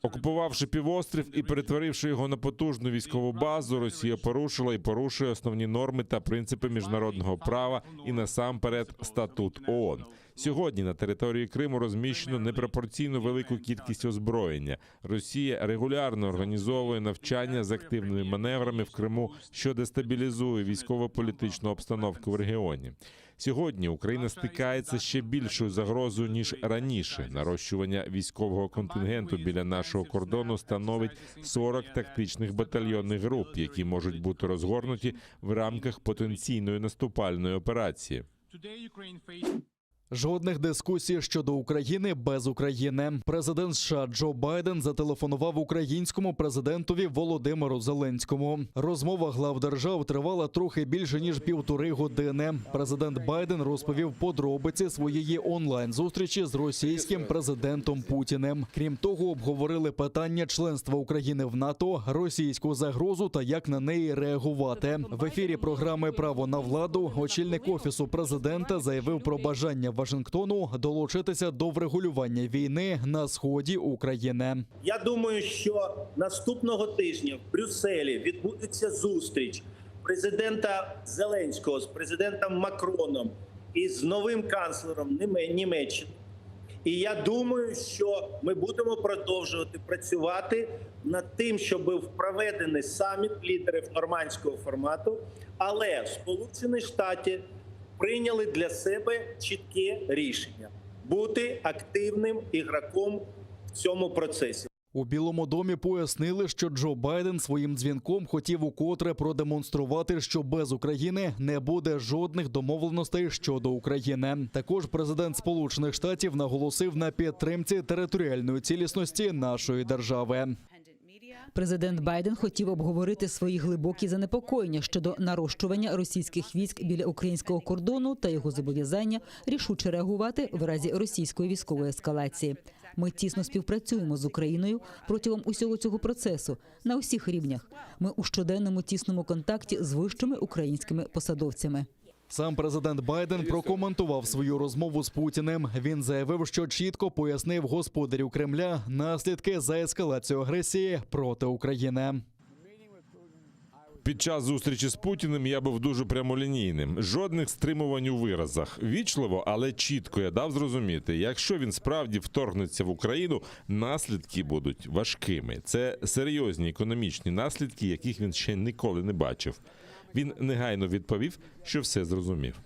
Окупувавши півострів і перетворивши його на потужну військову базу, Росія порушила і порушує основні норми та принципи міжнародного права і насамперед статут ООН. Сьогодні на території Криму розміщено непропорційно велику кількість озброєння. Росія регулярно організовує навчання з активними маневрами в Криму, що дестабілізує військово-політичну обстановку в регіоні. Сьогодні Україна стикається з ще більшою загрозою, ніж раніше. Нарощування військового контингенту біля нашого кордону становить 40 тактичних батальйонних груп, які можуть бути розгорнуті в рамках потенційної наступальної операції. Жодних дискусій щодо України без України. Президент США Джо Байден зателефонував українському президентові Володимиру Зеленському. Розмова глав держав тривала трохи більше, ніж 1,5 години. Президент Байден розповів подробиці своєї онлайн-зустрічі з російським президентом Путіним. Крім того, обговорили питання членства України в НАТО, російську загрозу та як на неї реагувати. В ефірі програми «Право на владу» очільник Офісу президента заявив про бажання Вашингтону долучитися до врегулювання війни на сході України. Я думаю, що наступного тижня в Брюсселі відбудеться зустріч президента Зеленського з президентом Макроном і з новим канцлером Німеччини. І я думаю, що ми будемо продовжувати працювати над тим, щоб проведений саміт лідерів нормандського формату, але Сполучені Штати прийняли для себе чітке рішення – бути активним ігроком в цьому процесі. У Білому домі пояснили, що Джо Байден своїм дзвінком хотів укотре продемонструвати, що без України не буде жодних домовленостей щодо України. Також президент Сполучених Штатів наголосив на підтримці територіальної цілісності нашої держави. Президент Байден хотів обговорити свої глибокі занепокоєння щодо нарощування російських військ біля українського кордону та його зобов'язання рішуче реагувати в разі російської військової ескалації. Ми тісно співпрацюємо з Україною протягом усього цього процесу на усіх рівнях. Ми у щоденному тісному контакті з вищими українськими посадовцями. Сам президент Байден прокоментував свою розмову з Путіним. Він заявив, що чітко пояснив господарю Кремля наслідки за ескалацію агресії проти України. Під час зустрічі з Путіним я був дуже прямолінійним. Жодних стримувань у виразах. Вічливо, але чітко я дав зрозуміти, якщо він справді вторгнеться в Україну, наслідки будуть важкими. Це серйозні економічні наслідки, яких він ще ніколи не бачив. Він негайно відповів, що все зрозумів.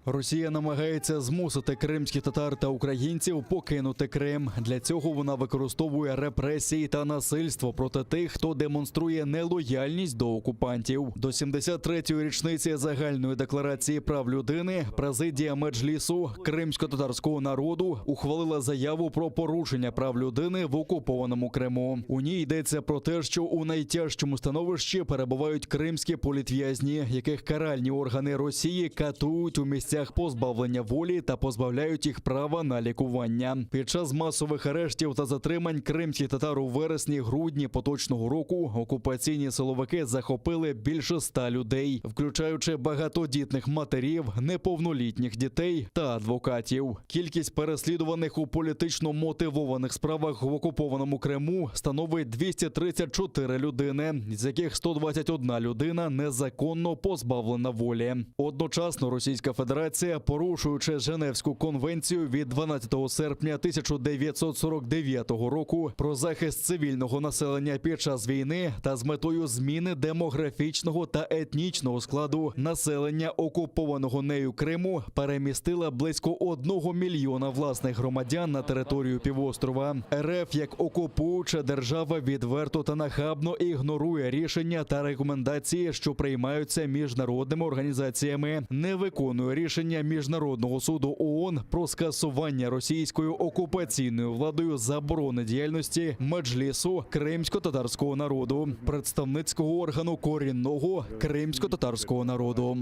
Росія намагається змусити кримських татар та українців покинути Крим. Для цього вона використовує репресії та насильство проти тих, хто демонструє нелояльність до окупантів. До 73-ї річниці загальної декларації прав людини президія Меджлісу кримсько-татарського народу ухвалила заяву про порушення прав людини в окупованому Криму. У ній йдеться про те, що у найтяжчому становищі перебувають кримські політв'язні, яких каральні органи Росії катують у місцях позбавлення волі та позбавляють їх права на лікування. Під час масових арештів та затримань кримських татар у вересні-грудні поточного року окупаційні силовики захопили більше 100 людей, включаючи багатодітних матерів, неповнолітніх дітей та адвокатів. Кількість переслідуваних у політично мотивованих справах в окупованому Криму становить 234 людини, з яких 121 людина незаконно позбавлена волі. Одночасно Російська Федерація, порушуючи Женевську конвенцію від 12 серпня 1949 року про захист цивільного населення під час війни та з метою зміни демографічного та етнічного складу населення окупованого нею Криму, перемістила близько 1 мільйона власних громадян на територію півострова. РФ як окупуюча держава відверто та нахабно ігнорує рішення та рекомендації, що приймаються міжнародними організаціями, не виконує рішення Міжнародного суду ООН про скасування російською окупаційною владою заборони діяльності Меджлісу кримсько-татарського народу, представницького органу корінного кримсько-татарського народу.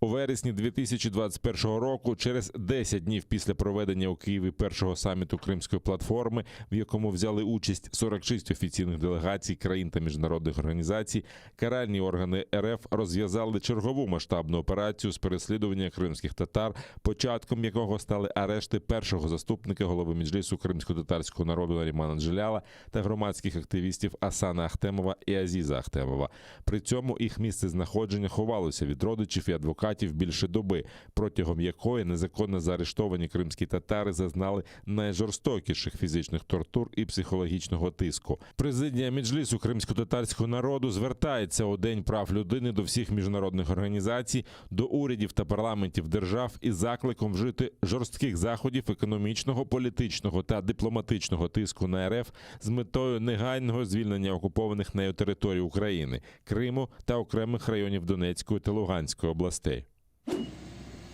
У вересні 2021 року, через 10 днів після проведення у Києві першого саміту Кримської платформи, в якому взяли участь 46 офіційних делегацій країн та міжнародних організацій, каральні органи РФ розв'язали чергову масштабну операцію з переслідування кримських татар, початком якого стали арешти першого заступника голови Меджлісу кримсько-татарського народу Нарімана Джеляла та громадських активістів Асана Ахтемова і Азіза Ахтемова. При цьому їх місце знаходження ховалося від родичів і адвокатів більше доби, протягом якої незаконно заарештовані кримські татари зазнали найжорстокіших фізичних тортур і психологічного тиску. Президія Меджлісу кримсько-татарського народу звертається у День прав людини до всіх міжнародних організацій, до урядів та парламентів держав із закликом вжити жорстких заходів економічного, політичного та дипломатичного тиску на РФ з метою негайного звільнення окупованих нею територій України, Криму та окремих районів Донецької та Луганської областей.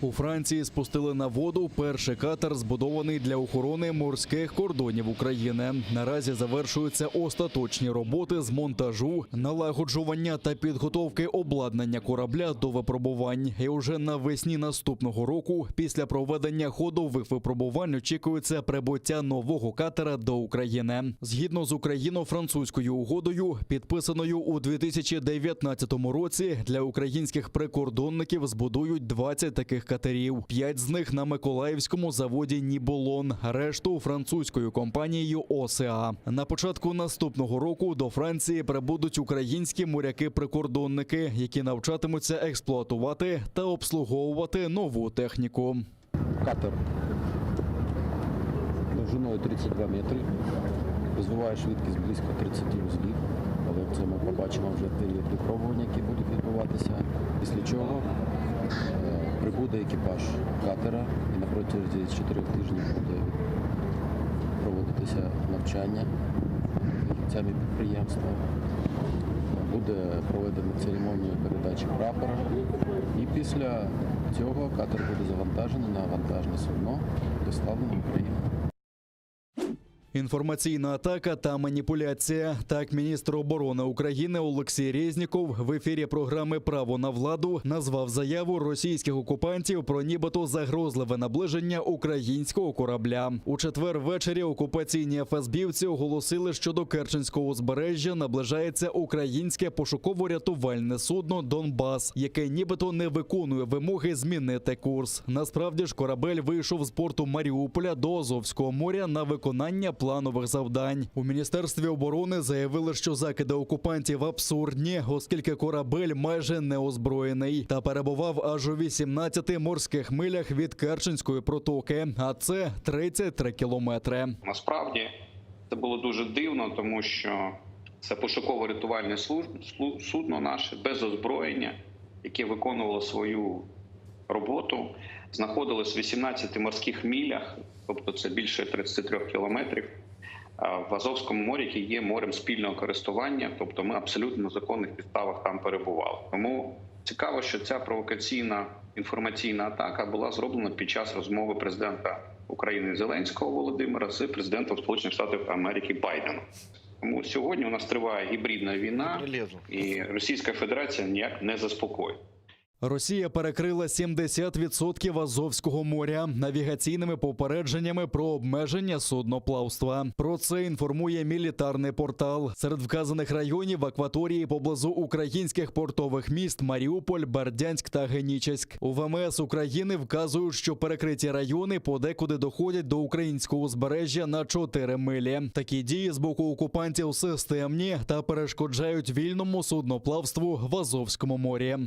У Франції спустили на воду перший катер, збудований для охорони морських кордонів України. Наразі завершуються остаточні роботи з монтажу, налагоджування та підготовки обладнання корабля до випробувань. І уже навесні наступного року, після проведення ходових випробувань, очікується прибуття нового катера до України. Згідно з україно-французькою угодою, підписаною у 2019 році, для українських прикордонників збудують 20 таких катерів. 5 з них на Миколаївському заводі «Ніболон», решту французькою компанією «ОСА». На початку наступного року до Франції прибудуть українські моряки-прикордонники, які навчатимуться експлуатувати та обслуговувати нову техніку. Катер довжиною 32 метри, розвиває швидкість близько 30 узлів, але це ми побачимо вже ті випробування, які будуть відбуватися, після чого прибуде екіпаж катера і на протязі 4 тижнів буде проводитися навчання фахівцями підприємства. Буде проведена церемонія передачі прапора і після цього катер буде завантажений на вантажне судно, доставлений в Україну. Інформаційна атака та маніпуляція. Так, міністр оборони України Олексій Резніков в ефірі програми «Право на владу» назвав заяву російських окупантів про нібито загрозливе наближення українського корабля. У четвер ввечері окупаційні ФСБівці оголосили, що до Керченського узбережжя наближається українське пошуково-рятувальне судно «Донбас», яке нібито не виконує вимоги змінити курс. Насправді ж корабель вийшов з порту Маріуполя до Азовського моря на виконання планових завдань. У Міністерстві оборони заявили, що закиди окупантів абсурдні, оскільки корабель майже не озброєний та перебував аж у 18 морських милях від Керченської протоки, а це 33 кілометри. Насправді це було дуже дивно, тому що це пошуково-рятувальне судно наше без озброєння, яке виконувало свою роботу, знаходилось в 18 морських милях, тобто це більше 33 кілометрів, в Азовському морі, яке є морем спільного користування, тобто ми абсолютно на законних підставах там перебували. Тому цікаво, що ця провокаційна інформаційна атака була зроблена під час розмови президента України Зеленського Володимира з президентом Сполучених Штатів Америки Байденом. Тому сьогодні у нас триває гібридна війна, і Російська Федерація ніяк не заспокоїть. Росія перекрила 70% Азовського моря навігаційними попередженнями про обмеження судноплавства. Про це інформує мілітарний портал. Серед вказаних районів акваторії поблизу українських портових міст Маріуполь, Бердянськ та Генічеськ. У ВМС України вказують, що перекриті райони подекуди доходять до українського узбережжя на 4 милі. Такі дії з боку окупантів системні та перешкоджають вільному судноплавству в Азовському морі.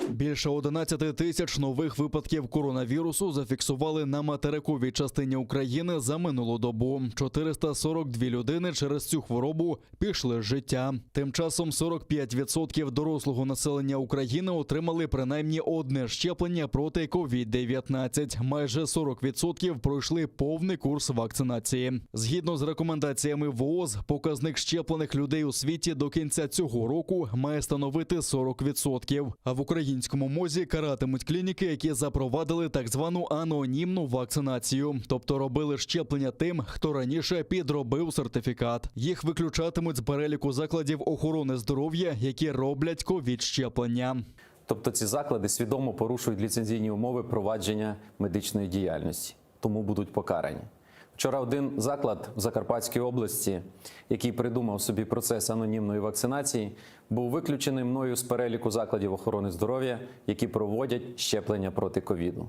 Більше 11 тисяч нових випадків коронавірусу зафіксували на материковій частині України за минулу добу. 442 людини через цю хворобу пішли з життя. Тим часом 45% дорослого населення України отримали принаймні одне щеплення проти COVID-19. Майже 40% пройшли повний курс вакцинації. Згідно з рекомендаціями ВООЗ, показник щеплених людей у світі до кінця цього року має становити 40%. А в українському МОЗі каратимуть клініки, які запровадили так звану анонімну вакцинацію, тобто робили щеплення тим, хто раніше підробив сертифікат. Їх виключатимуть з переліку закладів охорони здоров'я, які роблять ковід-щеплення. Тобто ці заклади свідомо порушують ліцензійні умови провадження медичної діяльності, тому будуть покарані. Вчора один заклад в Закарпатській області, який придумав собі процес анонімної вакцинації, був виключений мною з переліку закладів охорони здоров'я, які проводять щеплення проти ковіду.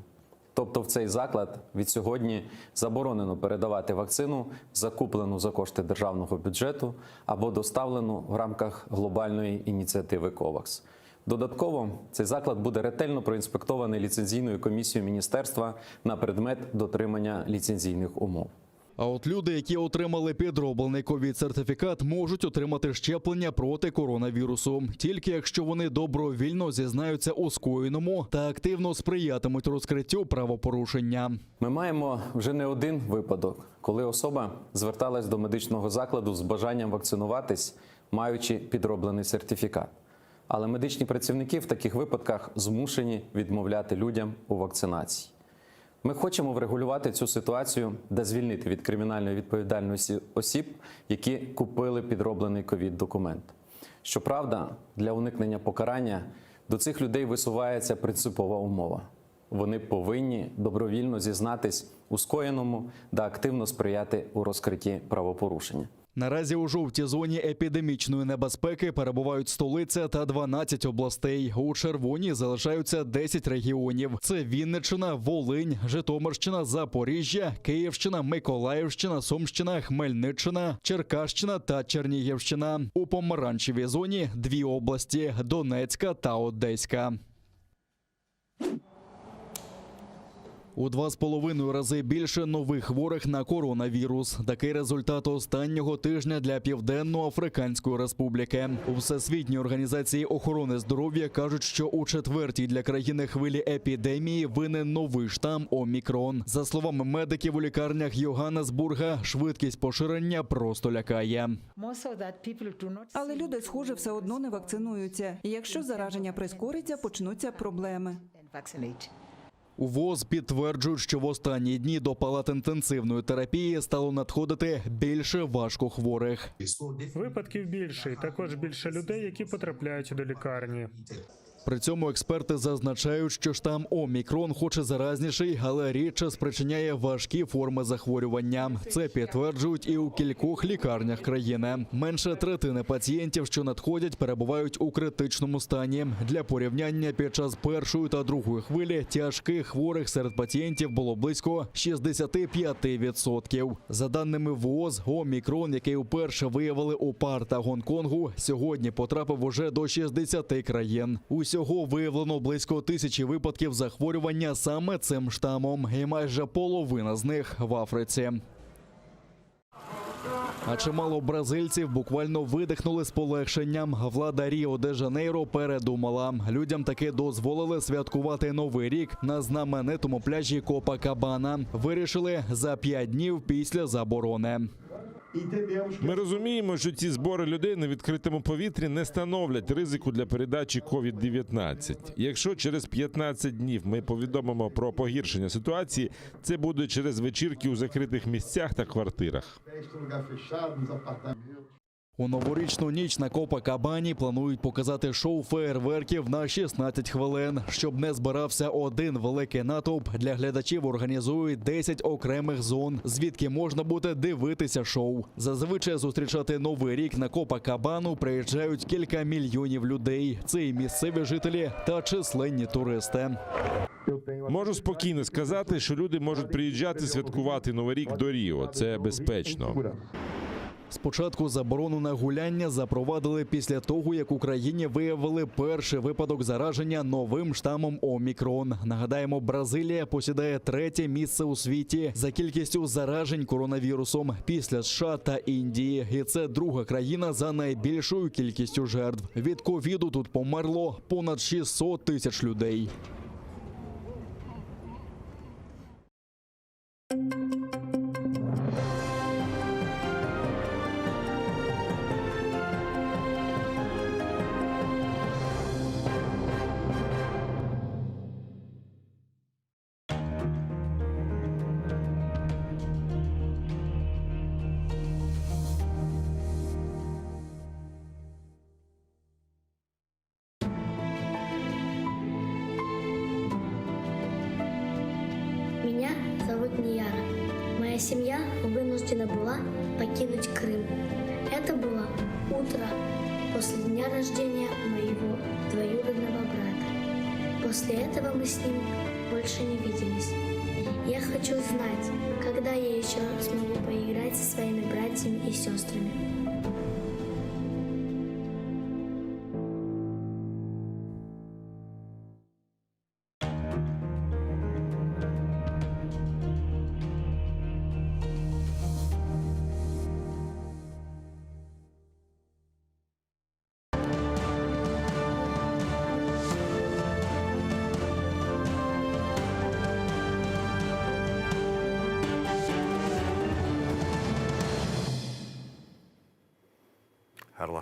Тобто в цей заклад від сьогодні заборонено передавати вакцину, закуплену за кошти державного бюджету або доставлену в рамках глобальної ініціативи COVAX. Додатково, цей заклад буде ретельно проінспектований ліцензійною комісією міністерства на предмет дотримання ліцензійних умов. А от люди, які отримали підроблений ковід-сертифікат, можуть отримати щеплення проти коронавірусу, тільки якщо вони добровільно зізнаються у скоєному та активно сприятимуть розкриттю правопорушення. Ми маємо вже не один випадок, коли особа зверталась до медичного закладу з бажанням вакцинуватись, маючи підроблений сертифікат. Але медичні працівники в таких випадках змушені відмовляти людям у вакцинації. Ми хочемо врегулювати цю ситуацію, де звільнити від кримінальної відповідальності осіб, які купили підроблений ковід-документ. Щоправда, для уникнення покарання до цих людей висувається принципова умова. Вони повинні добровільно зізнатись у скоєному та активно сприяти у розкритті правопорушення. Наразі у жовтій зоні епідемічної небезпеки перебувають столиця та 12 областей. У червоній залишаються 10 регіонів. Це Вінниччина, Волинь, Житомирщина, Запоріжжя, Київщина, Миколаївщина, Сумщина, Хмельниччина, Черкащина та Чернігівщина. У помаранчевій зоні 2 області – Донецька та Одеська. У 2,5 рази більше нових хворих на коронавірус. Такий результат останнього тижня для Південно-Африканської Республіки. У Всесвітній організації охорони здоров'я кажуть, що у 4-й для країни хвилі епідемії винен новий штам Омікрон. За словами медиків у лікарнях Йоганнесбурга, швидкість поширення просто лякає. Але люди, схоже, все одно не вакцинуються. І якщо зараження прискориться, почнуться проблеми. У ВОЗ підтверджують, що в останні дні до палат інтенсивної терапії стало надходити більше важкохворих. Випадків більше, і також більше людей, які потрапляють до лікарні. При цьому експерти зазначають, що штам Омікрон хоч і заразніший, але рідше спричиняє важкі форми захворювання. Це підтверджують і у кількох лікарнях країни. Менше третини пацієнтів, що надходять, перебувають у критичному стані. Для порівняння, під час першої та другої хвилі тяжких хворих серед пацієнтів було близько 65%. За даними ВОЗ, Омікрон, який вперше виявили у ПАР та Гонконгу, сьогодні потрапив уже до 60 країн. Усього виявлено близько 1000 випадків захворювання саме цим штамом, і майже половина з них в Африці. А чимало бразильців буквально видихнули з полегшенням. Влада Ріо-де-Жанейро передумала. Людям таки дозволили святкувати Новий рік на знаменитому пляжі Копакабана. Вирішили за 5 днів після заборони. Ми розуміємо, що ці збори людей на відкритому повітрі не становлять ризику для передачі COVID-19. Якщо через 15 днів ми повідомимо про погіршення ситуації, це буде через вечірки у закритих місцях та квартирах. У новорічну ніч на Копакабані планують показати шоу феєрверків на 16 хвилин. Щоб не збирався один великий натовп, для глядачів організують 10 окремих зон, звідки можна буде дивитися шоу. Зазвичай зустрічати Новий рік на Копакабану приїжджають кілька мільйонів людей. Це і місцеві жителі та численні туристи. Можу спокійно сказати, що люди можуть приїжджати святкувати Новий рік до Ріо. Це безпечно. Спочатку заборону на гуляння запровадили після того, як в Україні виявили перший випадок зараження новим штамом Омікрон. Нагадаємо, Бразилія посідає 3-те місце у світі за кількістю заражень коронавірусом після США та Індії. І це друга країна за найбільшою кількістю жертв. Від ковіду тут померло понад 600 тисяч людей. семья вынуждена была покинуть Крым. Это было утро после дня рождения моего двоюродного брата. После этого мы с ним больше не виделись. Я хочу знать, когда я еще смогу поиграть со своими братьями и сестрами.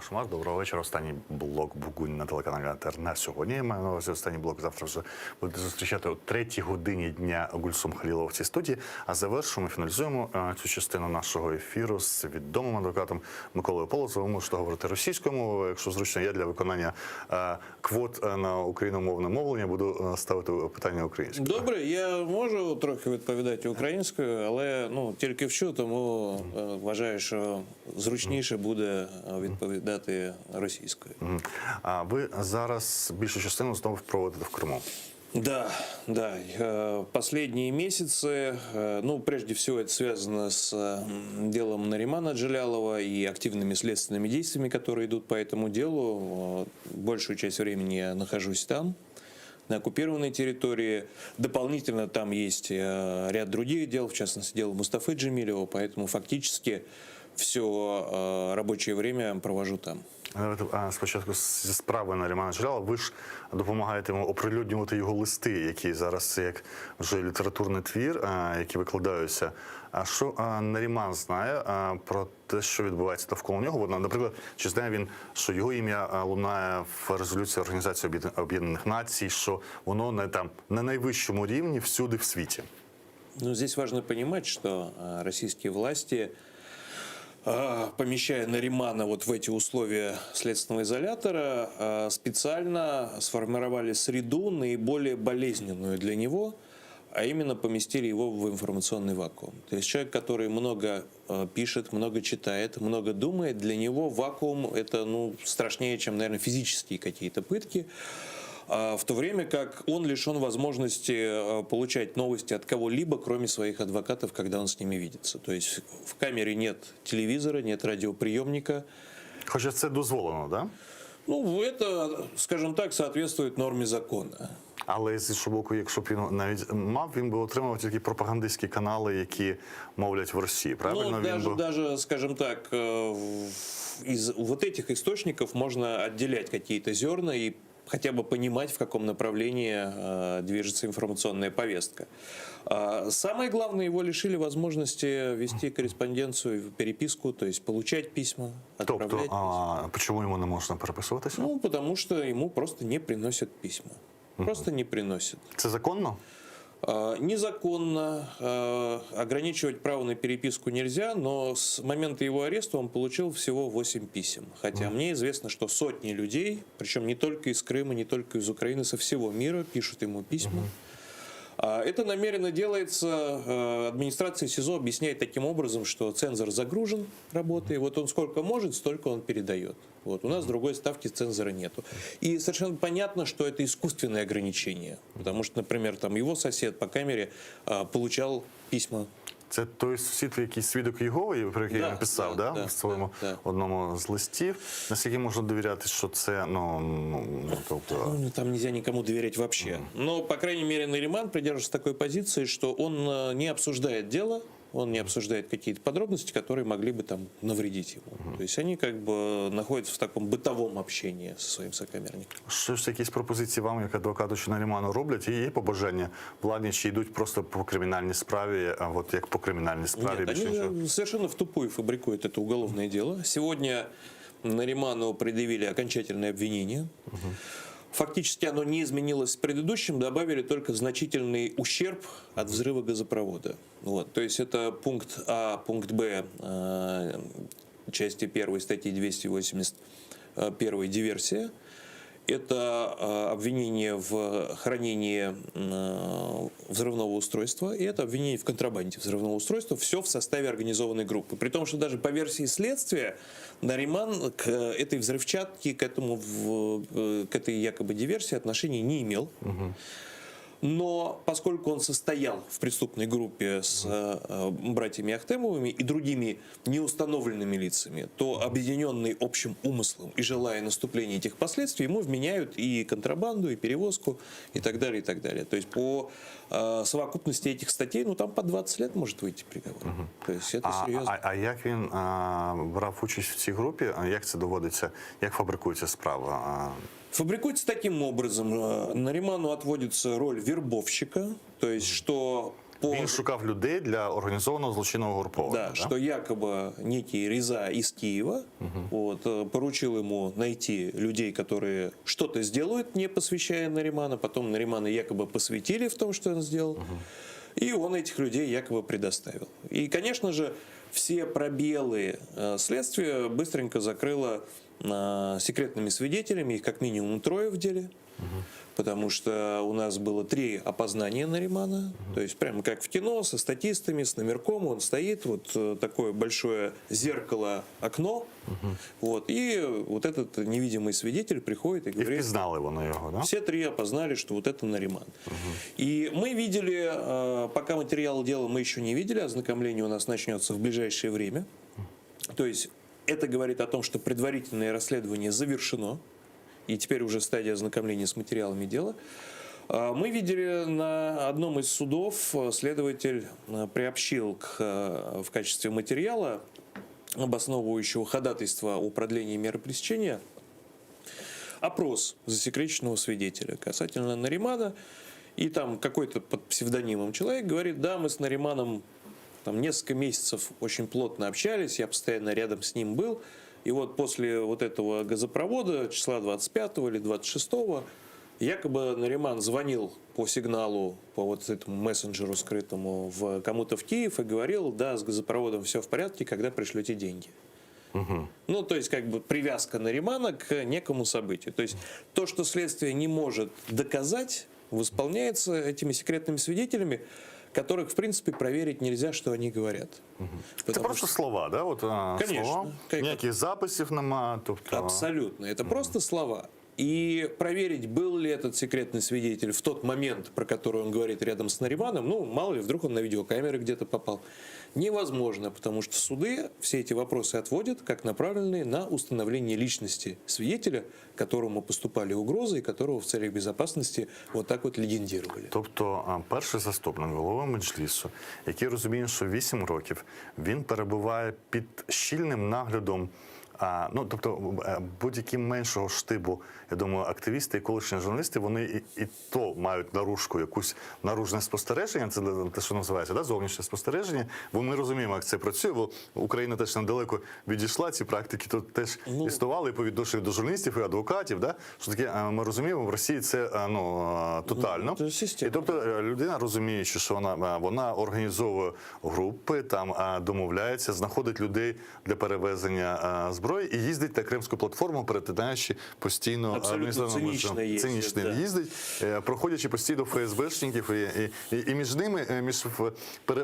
Шмар, доброго вечора. Останній блок Бугунь на телеканалі АТР на сьогодні. Я маю на увазі останній блок. Завтра вже будете зустрічати о 3-й годині дня Гульсум Халілова в цій студії. А завершуємо, фіналізуємо цю частину нашого ефіру з відомим адвокатом Миколою Полозовим. Ви можете говорити російською мовою, якщо зручно. Я для виконання квот на україномовне мовлення буду ставити питання українською. Добре, я можу трохи відповідати українською, але тільки вчу, тому вважаю, що зручніше буде відповідати російською. А ви зараз більшу частину знову проводите в Криму? Да. Последние месяцы, прежде всего это связано с делом Наримана Джелялова и активными следственными действиями, которые идут по этому делу. Большую часть времени я нахожусь там, на оккупированной территории. Дополнительно там есть ряд других дел, в частности, дело Мустафы Джемилева, поэтому фактически все робочее время провожу там. Спочатку зі справи Нарімана Джелялова, ви ж допомагаєте йому оприлюднювати його листи, які зараз як вже літературний твір, які викладаються. А що Наріман знає про те, що відбувається довкола нього? Наприклад, чи знає він, що його ім'я лунає в резолюції Організації Об'єднаних Націй, що воно на найвищому рівні всюди в світі? Здесь важно понимать, что российские власти, помещая Наримана вот в эти условия следственного изолятора, специально сформировали среду наиболее болезненную для него, а именно поместили его в информационный вакуум. То есть человек, который много пишет, много читает, много думает, для него вакуум это страшнее, чем, наверное, физические какие-то пытки. В то время как он лишен возможности получать новости от кого-либо, кроме своих адвокатов, когда он с ними видится. То есть в камере нет телевизора, нет радиоприемника. Хотя это дозволено, да? Это, скажем так, соответствует нормі закону. Але з іншого боку, якщо б він навіть мав, він би отримав тільки пропагандистські канали, які мовлять в Росії, правильно? Даже, скажем так, из вот этих источников можно отделять какие-то зерна и хотя бы понимать, в каком направлении движется информационная повестка. Самое главное, его лишили возможности вести корреспонденцию, переписку, то есть получать письма, отправлять письма. Почему ему не можно переписываться? Потому что ему просто не приносят письма. Просто не приносят. Это законно? Незаконно. Ограничивать право на переписку нельзя, но с момента его ареста он получил всего 8 писем. Хотя мне известно, что сотни людей, причем не только из Крыма, не только из Украины, со всего мира пишут ему письма. Это намеренно делается, администрация СИЗО объясняет таким образом, что цензор загружен работой, вот он сколько может, столько он передает. У нас другой ставки цензора нету. И совершенно понятно, что это искусственное ограничение, потому что, например, его сосед по камере получал письма. Це той сусід, який свідок Єгови, про який він писав, в своєму одному з листів. Наскільки можна довіряти, що це, там нельзя никому доверять вообще. Но, по крайней мере, Нариман придерживается такой позиции, что он не обсуждает дело, он не обсуждает какие-то подробности, которые могли бы навредить ему. То есть они находятся в таком бытовом общении со своим сокамерником. Що ж якісь пропозиції вам, як адвокату, чи Наріману роблять? І є побажання владні, чи йдуть просто по кримінальній справі, а от як по кримінальній справі? Нет, они совершенно в тупую фабрикуют это уголовное дело. Сегодня Нариману предъявили окончательное обвинение. Фактически оно не изменилось с предыдущим, добавили только значительный ущерб от взрыва газопровода. То есть это пункт А, пункт Б части 1 статьи 281 диверсия. это обвинение в хранении взрывного устройства, и это обвинение в контрабанде взрывного устройства. Все в составе организованной группы. При том, что даже по версии следствия Нариман к этой взрывчатке, к этой якобы диверсии отношения не имел. Но поскольку он состоял в преступной группе с братьями Ахтемовыми и другими неустановленными лицами, то объединенный общим умыслом и желая наступления этих последствий, ему вменяют и контрабанду, и перевозку, и так далее, и так далее. То есть по совокупности этих статей, ну там по 20 лет может выйти приговор. То есть это серьезно. А як він брав участь в цій групі? Як це доводиться? Як фабрикується справа? Фабрикуется таким образом. Нариману отводится роль вербовщика, то есть что... Він шукав людей для організованного злочинного угруповання. Да, что якобы некий Реза из Киева поручил ему найти людей, которые что-то сделают, не посвящая Наримана. Потом Наримана якобы посвятили в том, что он сделал. И он этих людей якобы предоставил. И, конечно же, все пробелы следствия быстренько закрыло секретными свидетелями, их как минимум 3 в деле. Потому что у нас было 3 опознания Наримана, то есть прямо как в кино, со статистами, с номерком, он стоит, вот такое большое зеркало, окно, и вот этот невидимый свидетель приходит и говорит... И впізнали вони його, да? Все 3 опознали, что вот это Нариман. И мы видели, пока материал дела мы еще не видели, ознакомление у нас начнется в ближайшее время, то есть это говорит о том, что предварительное расследование завершено, и теперь уже стадия ознакомления с материалами дела. Мы видели на одном из судов, следователь приобщил в качестве материала, обосновывающего ходатайство о продлении меры пресечения, опрос засекреченного свидетеля касательно Наримана. И там какой-то под псевдонимом человек говорит: да, мы с Нариманом там несколько месяцев очень плотно общались, я постоянно рядом с ним был. И вот после вот этого газопровода, числа 25 или 26, якобы Нариман звонил по сигналу, по вот этому мессенджеру скрытому кому-то в Киев и говорил: да, с газопроводом все в порядке, когда пришлете деньги. Ну, то есть, как бы привязка Наримана к некому событию. То есть, то, что следствие не может доказать, восполняется этими секретными свидетелями, которых, в принципе, проверить нельзя, что они говорят. Это просто слова, да? Вот, конечно. Слова. Ніяких записів нема. Абсолютно. Это просто слова. И проверить, был ли этот секретный свидетель в тот момент, про который он говорит, рядом с Нариманом, ну, мало ли, вдруг он на видеокамеры где-то попал, невозможно, потому что суды все эти вопросы отводят как направленные на установление личности свидетеля, которому поступали угрозы и которого в целях безопасности вот так вот легендировали. Тобто перший заступник голови Меджлісу, який розуміє, що 8 років він перебуває під щільним наглядом, ну, тобто будь-яким меншого штибу, я думаю, активісти і колишні журналісти, вони і то мають наружку, якусь наружне спостереження, це те, що називається, да, зовнішнє спостереження, бо ми розуміємо, як це працює, бо Україна теж недалеко відійшла, ці практики тут теж існували по відношенню до журналістів і адвокатів, да, що таке, ми розуміємо, в Росії це тотально. І тобто людина, розуміючи, що вона організовує групи, там домовляється, знаходить людей для перевезення зброї і їздить на Кримську платформу, перетинаючи постійно цинічно їздить, проходячи постійно ФСБшників, і між ними, між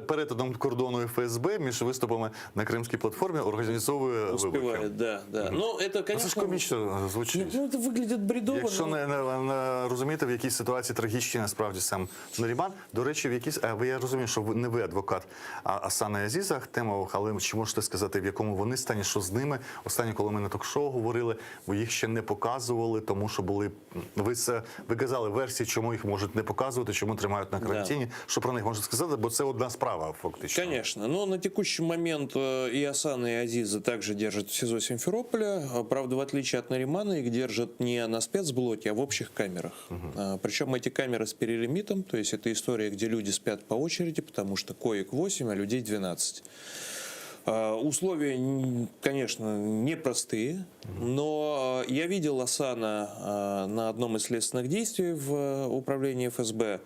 перетином кордону і ФСБ, між виступами на Кримській платформі організовує вибухи. Да. Ну, это, конечно, це ж комічно звучить. Ну, это выглядит бредово. Якщо не розумієте, в якій ситуації трагічній насправді сам Нариман. До речі, я розумію, що не ви адвокат Асана і Азіза Ахтемових, але чи можете сказати, в якому вони стані, що з ними? Останнє, коли ми на ток-шоу говорили, бо їх ще не показували, тому що були... Ви казали версії, чому їх можуть не показувати, чому тримають на карантині. Да. Що про них можна сказати? Бо це одна справа, фактично. Конечно. Но на текущий момент и Асана, и Азиза также держат в СИЗО Симферополя. Правда, в отличие от Наримана, их держат не на спецблоке, а в общих камерах. Причем эти камеры с перелимитом, то есть это история, где люди спят по очереди, потому что коек 8, а людей 12. Условия, конечно, непростые, но я видел Асана на одном из следственных действий в управлении ФСБ.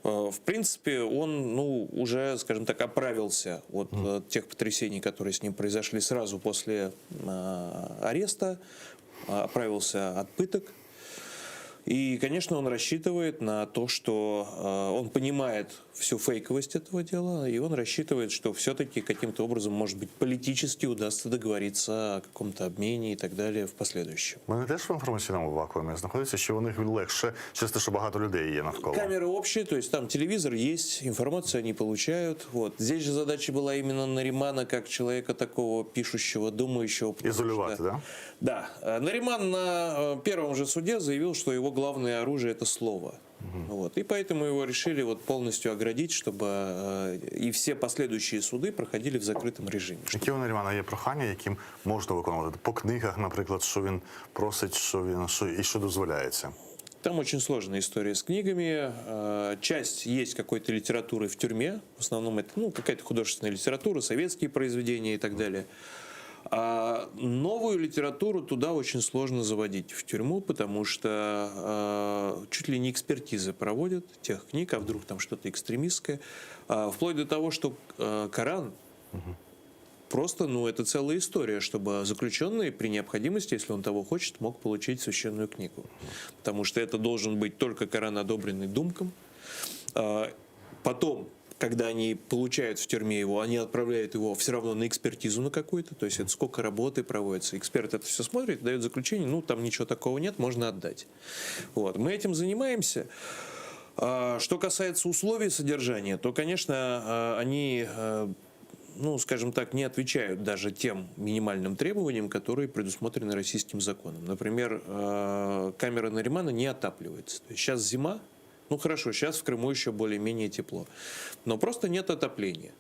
В принципе, он уже, скажем так, оправился от тех потрясений, которые с ним произошли сразу после ареста, оправился от пыток. И, конечно, он рассчитывает на то, что он понимает всю фейковость этого дела, и он рассчитывает, что все-таки каким-то образом, может быть, политически удастся договориться о каком-то обмене и так далее в последующем. Вони теж в інформаційному вакуумі знаходяться, чи у них легше через те, що багато людей є навколо? Камеры общие, то есть там телевизор есть, информацию они получают. Вот. Здесь же задача была именно Наримана, как человека такого пишущего, думающего. Изолировать, да? Да. Нариман на первом же суде заявил, что его главное оружие – это слово. Вот. И поэтому его решили вот полностью оградить, чтобы и все последующие суды проходили в закрытом режиме. Які у Нарімана є прохання, яким можна виконувати? По книгах, наприклад, що він просить, що дозволяється? Там очень сложная история с книгами. Часть есть какой-то литературы в тюрьме. В основном это какая-то художественная литература, советские произведения и так далее. А новую литературу туда очень сложно заводить в тюрьму, потому что чуть ли не экспертизы проводят тех книг, а вдруг там что-то экстремистское. Вплоть до того, что Коран просто, это целая история, чтобы заключенный при необходимости, если он того хочет, мог получить священную книгу. Потому что это должен быть только Коран, одобренный думком. Потом, когда они получают в тюрьме его, они отправляют его все равно на экспертизу на какую-то, то есть это сколько работы проводится. Эксперт это все смотрит, дает заключение, там ничего такого нет, можно отдать. Вот. Мы этим занимаемся. Что касается условий содержания, то, конечно, они, скажем так, не отвечают даже тем минимальным требованиям, которые предусмотрены российским законом. Например, камера Наримана не отапливается. То есть сейчас зима. Хорошо, сейчас в Крыму еще более-менее тепло. Но просто нет отопления.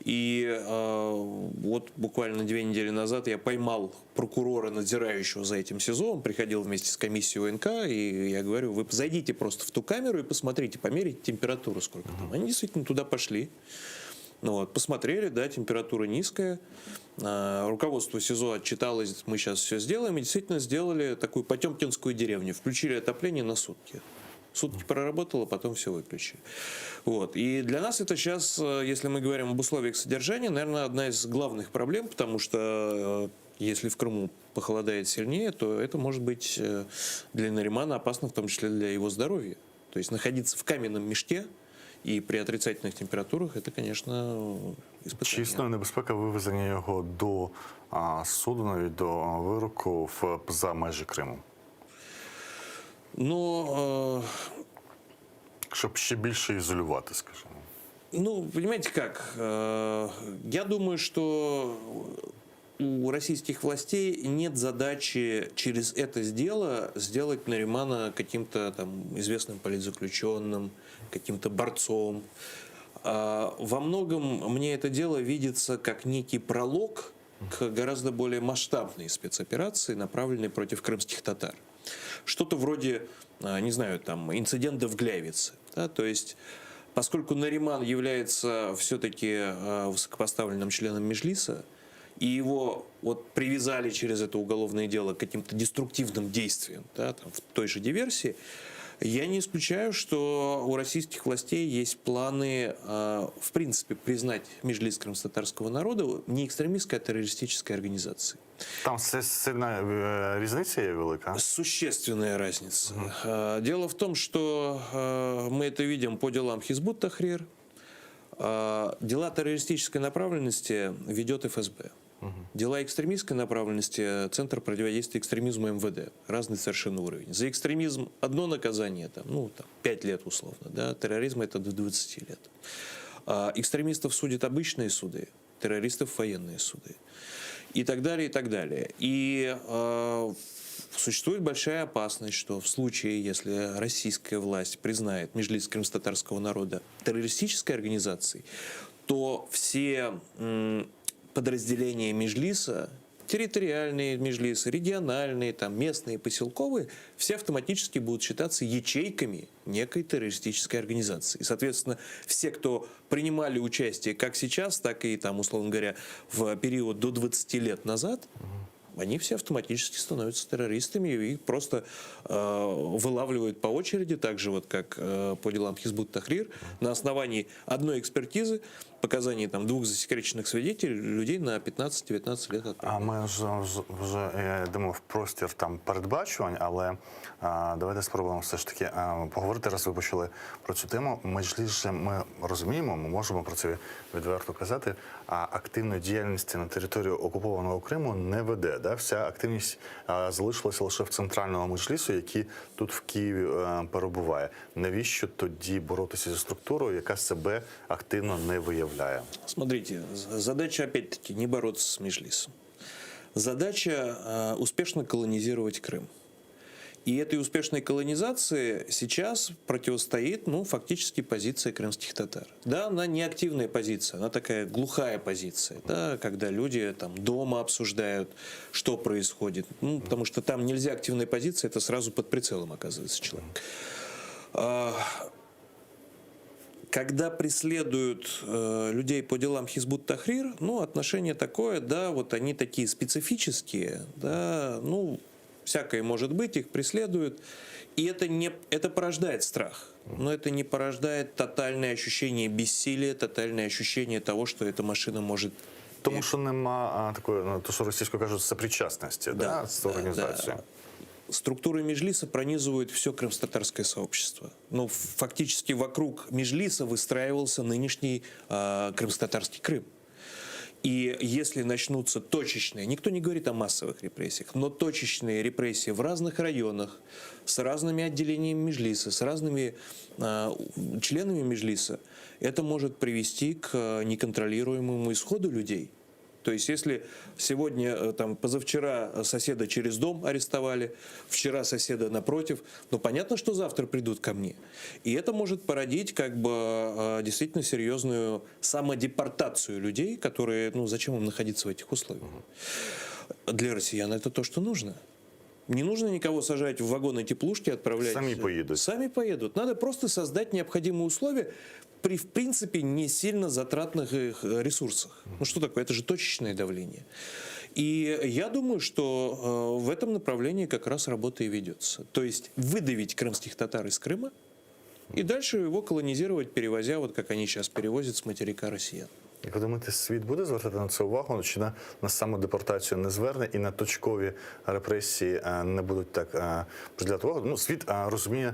И вот буквально 2 недели назад я поймал прокурора, надзирающего за этим СИЗО. Он приходил вместе с комиссией ОНК, и я говорю, вы зайдите просто в ту камеру и посмотрите, померите температуру сколько там. Они действительно туда пошли. Посмотрели, да, температура низкая. Руководство СИЗО отчиталось, мы сейчас все сделаем. И действительно сделали такую потемкинскую деревню. Включили отопление на сутки. Сутки проработало, потом все выключили. Вот. И для нас это сейчас, если мы говорим об условиях содержания, наверное, одна из главных проблем, потому что если в Крыму похолодает сильнее, то это может быть для Наримана опасно, в том числе для его здоровья. То есть находиться в каменном мешке і при отрицательних температурах, це, звісно, іспитання. Чи існує небезпека вивезення його до суду, навіть до вироку за межі Криму? Щоб ще більше ізолювати, скажімо. Понимаете как? Я думаю, что у российских властей нет задачи через это дело сделать Наримана каким-то там известным политзаключенным, каким-то борцом. Во многом мне это дело видится как некий пролог к гораздо более масштабной спецоперации, направленной против крымских татар. Что-то вроде, не знаю, там, инцидента в Гляевице. Да? То есть, поскольку Нариман является все-таки высокопоставленным членом Меджлиса, и его привязали через это уголовное дело к каким-то деструктивным действиям, да, там, в той же диверсии, я не исключаю, что у российских властей есть планы, в принципе, признать Меджлис крымско-татарского народа не экстремистской, а террористической организацией. Там сильна різниця є велика? Существенная разница. Дело в том, что мы это видим по делам Хизбут Тахрир. Дела террористической направленности ведет ФСБ. Дела экстремистской направленности Центр противодействия экстремизму МВД. Разный совершенно уровень. За экстремизм одно наказание, 5 лет условно. Да? Терроризм это до 20 лет. Экстремистов судят обычные суды, террористов военные суды. И так далее, и так далее. И существует большая опасность, что в случае, если российская власть признает Меджлис крымско-татарского народа террористической организацией, то все подразделения Меджлиса, территориальные Меджлисы, региональные, местные, поселковые, все автоматически будут считаться ячейками некой террористической организации. И, соответственно, все, кто принимали участие как сейчас, так и, условно говоря, в период до 20 лет назад, они все автоматически становятся террористами, и их просто вылавливают по очереди, так же, как по делам Хизбут Тахрир, на основании одной экспертизы, показаний там 2 засекреченных свидетелей людей на 15-19 лет отправили. А ми вже я думаю, в простір там передбачувань, але давайте спробуємо все ж таки поговорити, раз ви почали про цю тему. Меджліс же ми розуміємо, ми можемо про це відверто казати, а активної діяльності на території окупованого Криму не веде. Да? Вся активність залишилася лише в центральному меджлісу, який тут в Києві перебуває. Навіщо тоді боротися зі структурою, яка себе активно не виявляє? Смотрите, задача опять-таки не бороться с Меджлисом. Задача успешно колонизировать Крым. И этой успешной колонизации сейчас противостоит, фактически позиция крымских татар. Да, она не активная позиция, она такая глухая позиция, да, когда люди там дома обсуждают, что происходит. Потому что там нельзя активная позиция, это сразу под прицелом оказывается человек. Когда преследуют людей по делам Хизбут Тахрир, отношение такое, да, вот они такие специфические, да, всякое может быть, их преследуют, и это порождает страх, но это не порождает тотальное ощущение бессилия, тотальное ощущение того, что эта машина может... Тому що нема такої, то що російською кажуть, сопричастності, да, з організацією. Структуры Меджлиса пронизывают все крымско-татарское сообщество. Фактически вокруг Меджлиса выстраивался нынешний крымско-татарский Крым. И если начнутся точечные, никто не говорит о массовых репрессиях, но точечные репрессии в разных районах, с разными отделениями Меджлиса, с разными членами Меджлиса, это может привести к неконтролируемому исходу людей. То есть, если сегодня, позавчера соседа через дом арестовали, вчера соседа напротив, понятно, что завтра придут ко мне. И это может породить действительно серьезную самодепортацию людей, которые, зачем им находиться в этих условиях? Для россиян это то, что нужно. Не нужно никого сажать в вагоны теплушки, отправлять. Сами поедут. Сами поедут. Надо просто создать необходимые условия при, в принципе, не сильно затратных ресурсах. Что такое? Это же точечное давление. И я думаю, что в этом направлении как раз работа и ведется. То есть выдавить крымских татар из Крыма и дальше его колонизировать, перевозя, как они сейчас перевозят с материка россиян. Як ви думаєте, світ буде звертати на це увагу, чи на саму депортацію не зверне і на точкові репресії не будуть так приділяти увагу? Світ розуміє,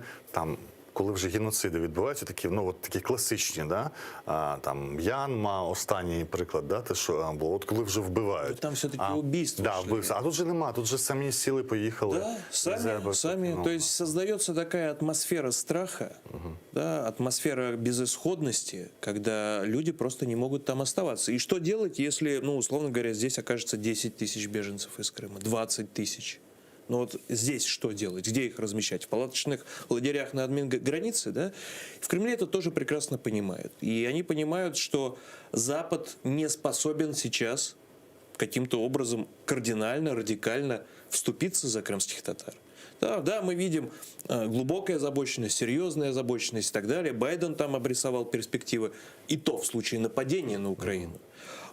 коли вже геноциди відбуваються, такі класичні, да? М'янма, останній приклад, да? Те, що було, коли вже вбивають. Там все-таки убийство. Да, вбивство. А тут же нема, тут же самі сіли, поїхали. Да, сами. То есть создается такая атмосфера страха, да, атмосфера безысходности, когда люди просто не могут там оставаться. И что делать, если, условно говоря, здесь окажется 10 тысяч беженцев из Крыма, 20 тысяч? Здесь что делать? Где их размещать? В палаточных лагерях на админгранице? Да? В Кремле это тоже прекрасно понимают. И они понимают, что Запад не способен сейчас каким-то образом кардинально, радикально вступиться за крымских татар. Да, мы видим глубокая озабоченность, серьезная озабоченность и так далее. Байден там обрисовал перспективы, и то в случае нападения на Украину.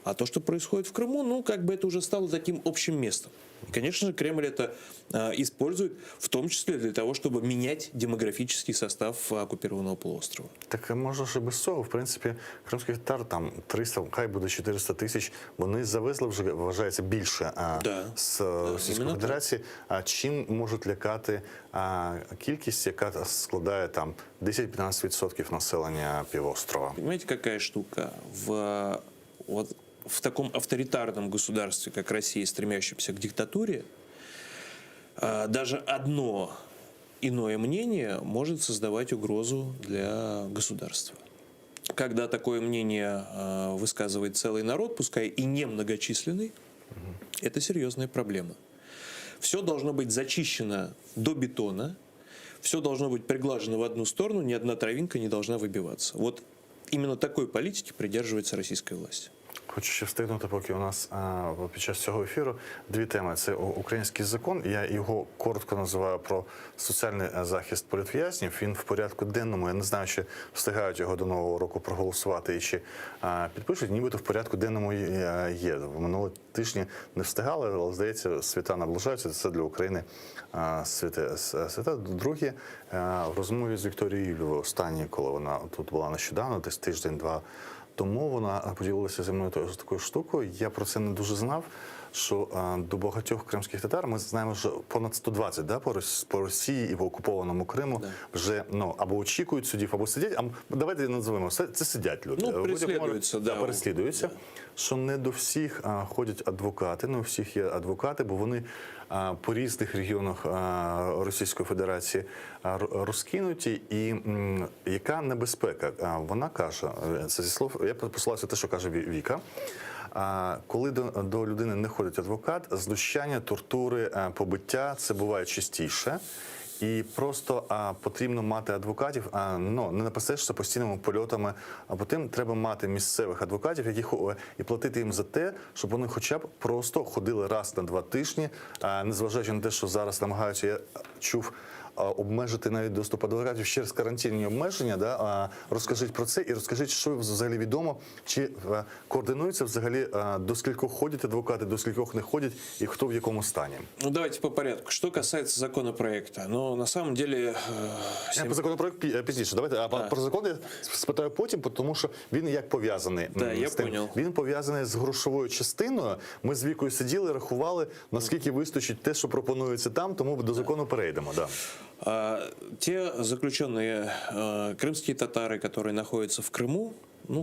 А то, что происходит в Крыму, это уже стало таким общим местом. И, конечно же, Кремль это использует, в том числе для того, чтобы менять демографический состав оккупированного полуострова. Так може ж і без цього, в принципі, кримських татар, 300, хай буде 400 тисяч, вони завезли вже, вважається, більше з Російської Федерації. А чим можуть лякати кількість, яка складає 10-15% населення півострова? Понимаете, какая штука? В таком авторитарном государстве, как Россия, стремящемся к диктатуре, даже одно иное мнение может создавать угрозу для государства. Когда такое мнение высказывает целый народ, пускай и немногочисленный, это серьезная проблема. Все должно быть зачищено до бетона, все должно быть приглажено в одну сторону, ни одна травинка не должна выбиваться. Вот именно такой политики придерживается российская власть. Хочу ще встигнути, поки у нас під час цього ефіру дві теми. Це український закон, я його коротко називаю про соціальний захист політв'язнів. Він в порядку денному, я не знаю, чи встигають його до Нового року проголосувати і чи підпишуть, нібито в порядку денному є. В минулі тижні не встигали, але, здається, свята наближаються, це для України свята. Друге, в розмові з Вікторією Юлєвою, останній, коли вона тут була нещодавно, десь тиждень-два Тому вона поділилася зі мною такою штукою. Я про це не дуже знав, що до багатьох кримських татар, ми знаємо, що понад 120 по Росії і по окупованому Криму вже або очікують судів, або сидять, а давайте називаємо, це сидять люди. Переслідуються. Переслідуються, що не до всіх ходять адвокати, не у всіх є адвокати, бо вони по різних регіонах Російської Федерації розкинуті. І яка небезпека? Вона каже, це зі слов, я посилаюся на те, що каже Віка, коли до людини не ходить адвокат, знущання, тортури, побиття – це буває частіше. І просто потрібно мати адвокатів, не напасешся постійними польотами, а потім треба мати місцевих адвокатів, і платити їм за те, щоб вони хоча б просто ходили раз на 2 тижні, незважаючи на те, що зараз намагаються, я чув, обмежити навіть доступ адвокатів через карантинні обмеження. Розкажіть про це і розкажіть, що взагалі відомо, чи координується взагалі, до скількох ходять адвокати, до скількох не ходять, і хто в якому стані. Ну, давайте по порядку. Что касается законопроекта, на самом деле... Про законопроект пізніше. Давайте, про закон я спитаю потім, тому що він як пов'язаний з тим. Понял. Він пов'язаний з грошовою частиною. Ми з Вікою сиділи, рахували, наскільки вистачить те, що пропонується там, тому до закону перейдемо. Те заключенные крымские татары, которые находятся в Крыму,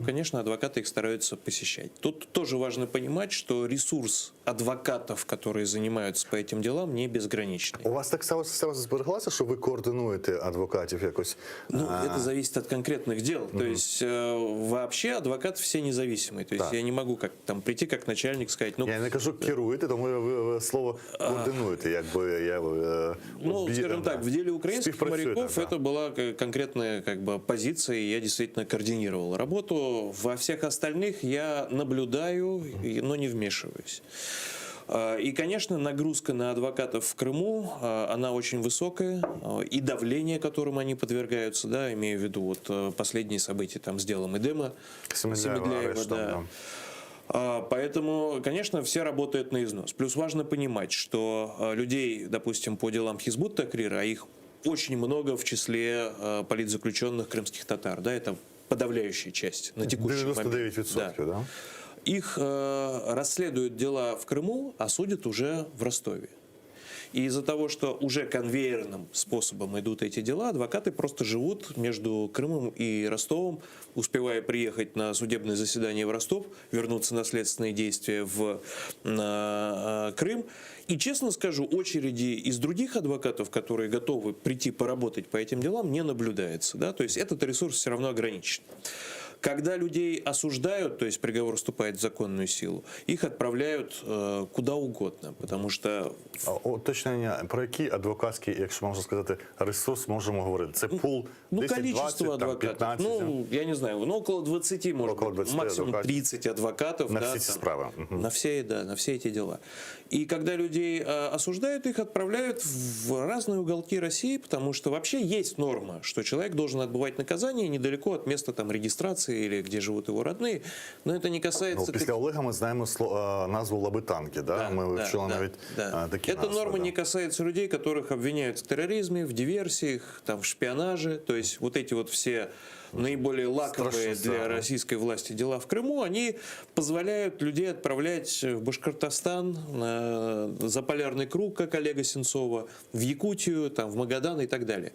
конечно, адвокаты их стараются посещать. Тут тоже важно понимать, что ресурс адвокатов, которые занимаются по этим делам, не безграничный. У вас так само збереглося, що ви координуєте адвокатів якось? Это зависит от конкретных дел. То есть вообще адвокаты все независимые. То есть я не могу прийти как начальник сказать... Я не кажу керуєте, тому ви слово координуєте. Скажем так, в деле украинских моряков это была конкретная позиция, и я действительно координировал работу. Во всех остальных я наблюдаю, но не вмешиваюсь. И, конечно, нагрузка на адвокатов в Крыму, она очень высокая, и давление, которым они подвергаются, имею в виду последние события с делом Эдема, Семедляева, Поэтому, конечно, все работают на износ. Плюс важно понимать, что людей, допустим, по делам Хизбут Тахрира, а их очень много в числе политзаключенных крымских татар, это подавляющая часть на текущий момент. 99%, да? Их расследуют дела в Крыму, а судят уже в Ростове. И из-за того, что уже конвейерным способом идут эти дела, адвокаты просто живут между Крымом и Ростовом, успевая приехать на судебное заседание в Ростов, вернуться на следственные действия в Крым. И, честно скажу, очереди из других адвокатов, которые готовы прийти поработать по этим делам, не наблюдается. То есть этот ресурс все равно ограничен. Когда людей осуждают, то есть приговор вступает в законную силу, их отправляют куда угодно, потому что... Уточнення, про який адвокатський, якщо можна сказати, ресурс можемо говорити? Це пул 10, количество 20, адвокатов, 15? я не знаю, около 20, может быть, максимум 30 адвокатов. На все эти справы. На все эти дела. И когда людей осуждают, их отправляют в разные уголки России, потому что вообще есть норма, что человек должен отбывать наказание недалеко от места регистрации или где живут его родные, но это не касается... Після Олега ми знаємо назву Лабытанки, да? Ми вивчили навіть такі Эта норма не касается людей, которых обвиняют в терроризме, в диверсиях, в шпионаже, то есть вот эти все наиболее лаковые для российской власти дела в Крыму, они позволяют людей отправлять в Башкортостан, на Заполярный круг, как Олега Сенцова, в Якутию, в Магадан и так далее.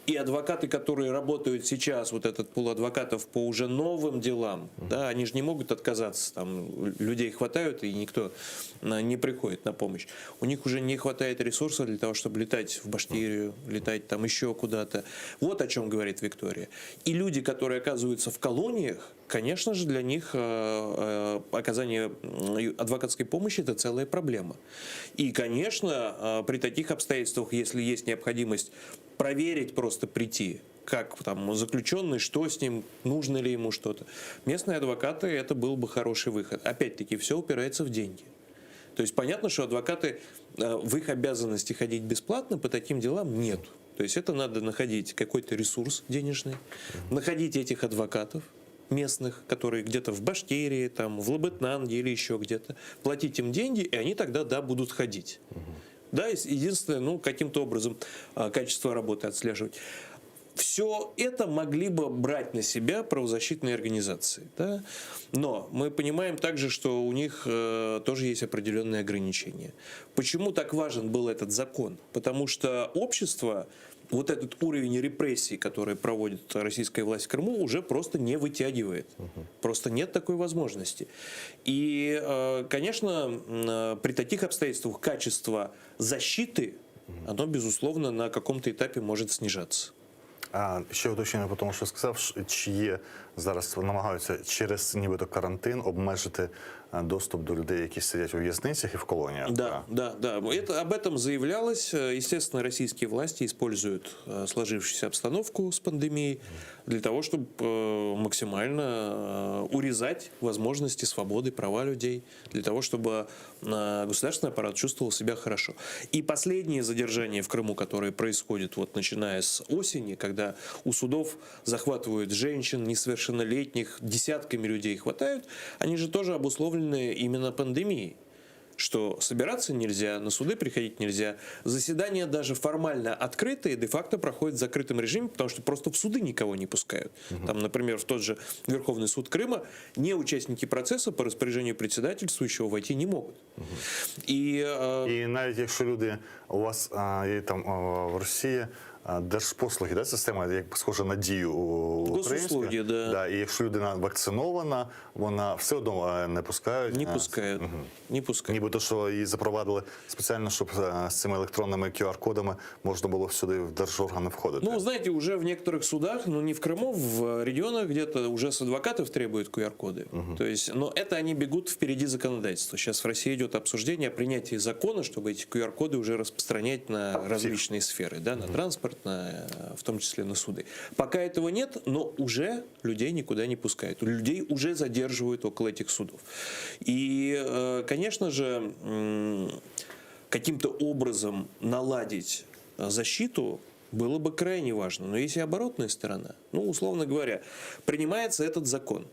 И адвокаты, которые работают сейчас, этот пул адвокатов по уже новым делам, они же не могут отказаться, людей хватают, и никто не приходит на помощь. У них уже не хватает ресурсов для того, чтобы летать в Башкирию, летать еще куда-то. Вот о чем говорит Виктория. И люди, которые оказываются в колониях, конечно же, для них оказание адвокатской помощи – это целая проблема. И, конечно, при таких обстоятельствах, если есть необходимость проверить, просто прийти, как заключенный, что с ним, нужно ли ему что-то. Местные адвокаты, это был бы хороший выход. Опять-таки, все упирается в деньги. То есть понятно, что адвокаты в их обязанности ходить бесплатно по таким делам нет. То есть это надо находить какой-то ресурс денежный, находить этих адвокатов местных, которые где-то в Башкирии, в Лабытнанге или еще где-то, платить им деньги, и они тогда будут ходить. Единственное, каким-то образом качество работы отслеживать. все это могли бы брать на себя правозащитные организации. Да? Но мы понимаем также, что у них тоже есть определенные ограничения. Почему так важен был этот закон? Потому что общество вот этот уровень репрессий, который проводит российская власть в Крыму, уже просто не вытягивает. Просто нет такой возможности. И, конечно, при таких обстоятельствах качество защиты, оно, безусловно, на каком-то этапе может снижаться. А ще уточнення по тому, що сказав, чи є зараз намагаються через нібито карантин обмежити доступ до людей, які сидять у в'язницях і в колоніях. Да. Об этом заявлялось. Естественно, российские власти используют сложившуюся обстановку с пандемией для того, чтобы максимально урезать возможности свободы, права людей, для того, чтобы государственный аппарат чувствовал себя хорошо. И последние задержания в Крыму, которые происходят вот начиная с осени, когда у судов захватывают женщин, несовершеннолетних, десятками людей хватают, они же тоже обусловлены именно пандемией. Что собираться нельзя, на суды приходить нельзя. Заседания даже формально открытые, де-факто проходят в закрытом режиме, потому что просто в суды никого не пускают. Там, например, в тот же Верховный суд Крыма не участники процесса по распоряжению председательствующего войти не могут. І навіть якщо люди у вас є там в Росії, держпослуги, да, система, як схожа на дію українську. Да, і якщо людина вакцинована, вона все одно не пускають. Не пускають. Не пускають. Нібито, що її запровадили спеціально, щоб з цими електронними QR-кодами можна було всюди в держоргани входити. Ну, знаете, уже в некоторых судах, ну не в Крыму, в регионах где-то уже с адвокатов требуют QR-коды. То есть, но это они бегут впереди законодательства. Сейчас в России идет обсуждение о принятии закона, чтобы эти QR-коды уже распространять на различные сферы, да, на транспорт, в том числе на суды. Пока этого нет, но уже людей никуда не пускают. Людей уже задерживают около этих судов. И, конечно же, каким-то образом наладить защиту было бы крайне важно. Но есть и оборотная сторона. Ну, условно говоря, принимается этот закон.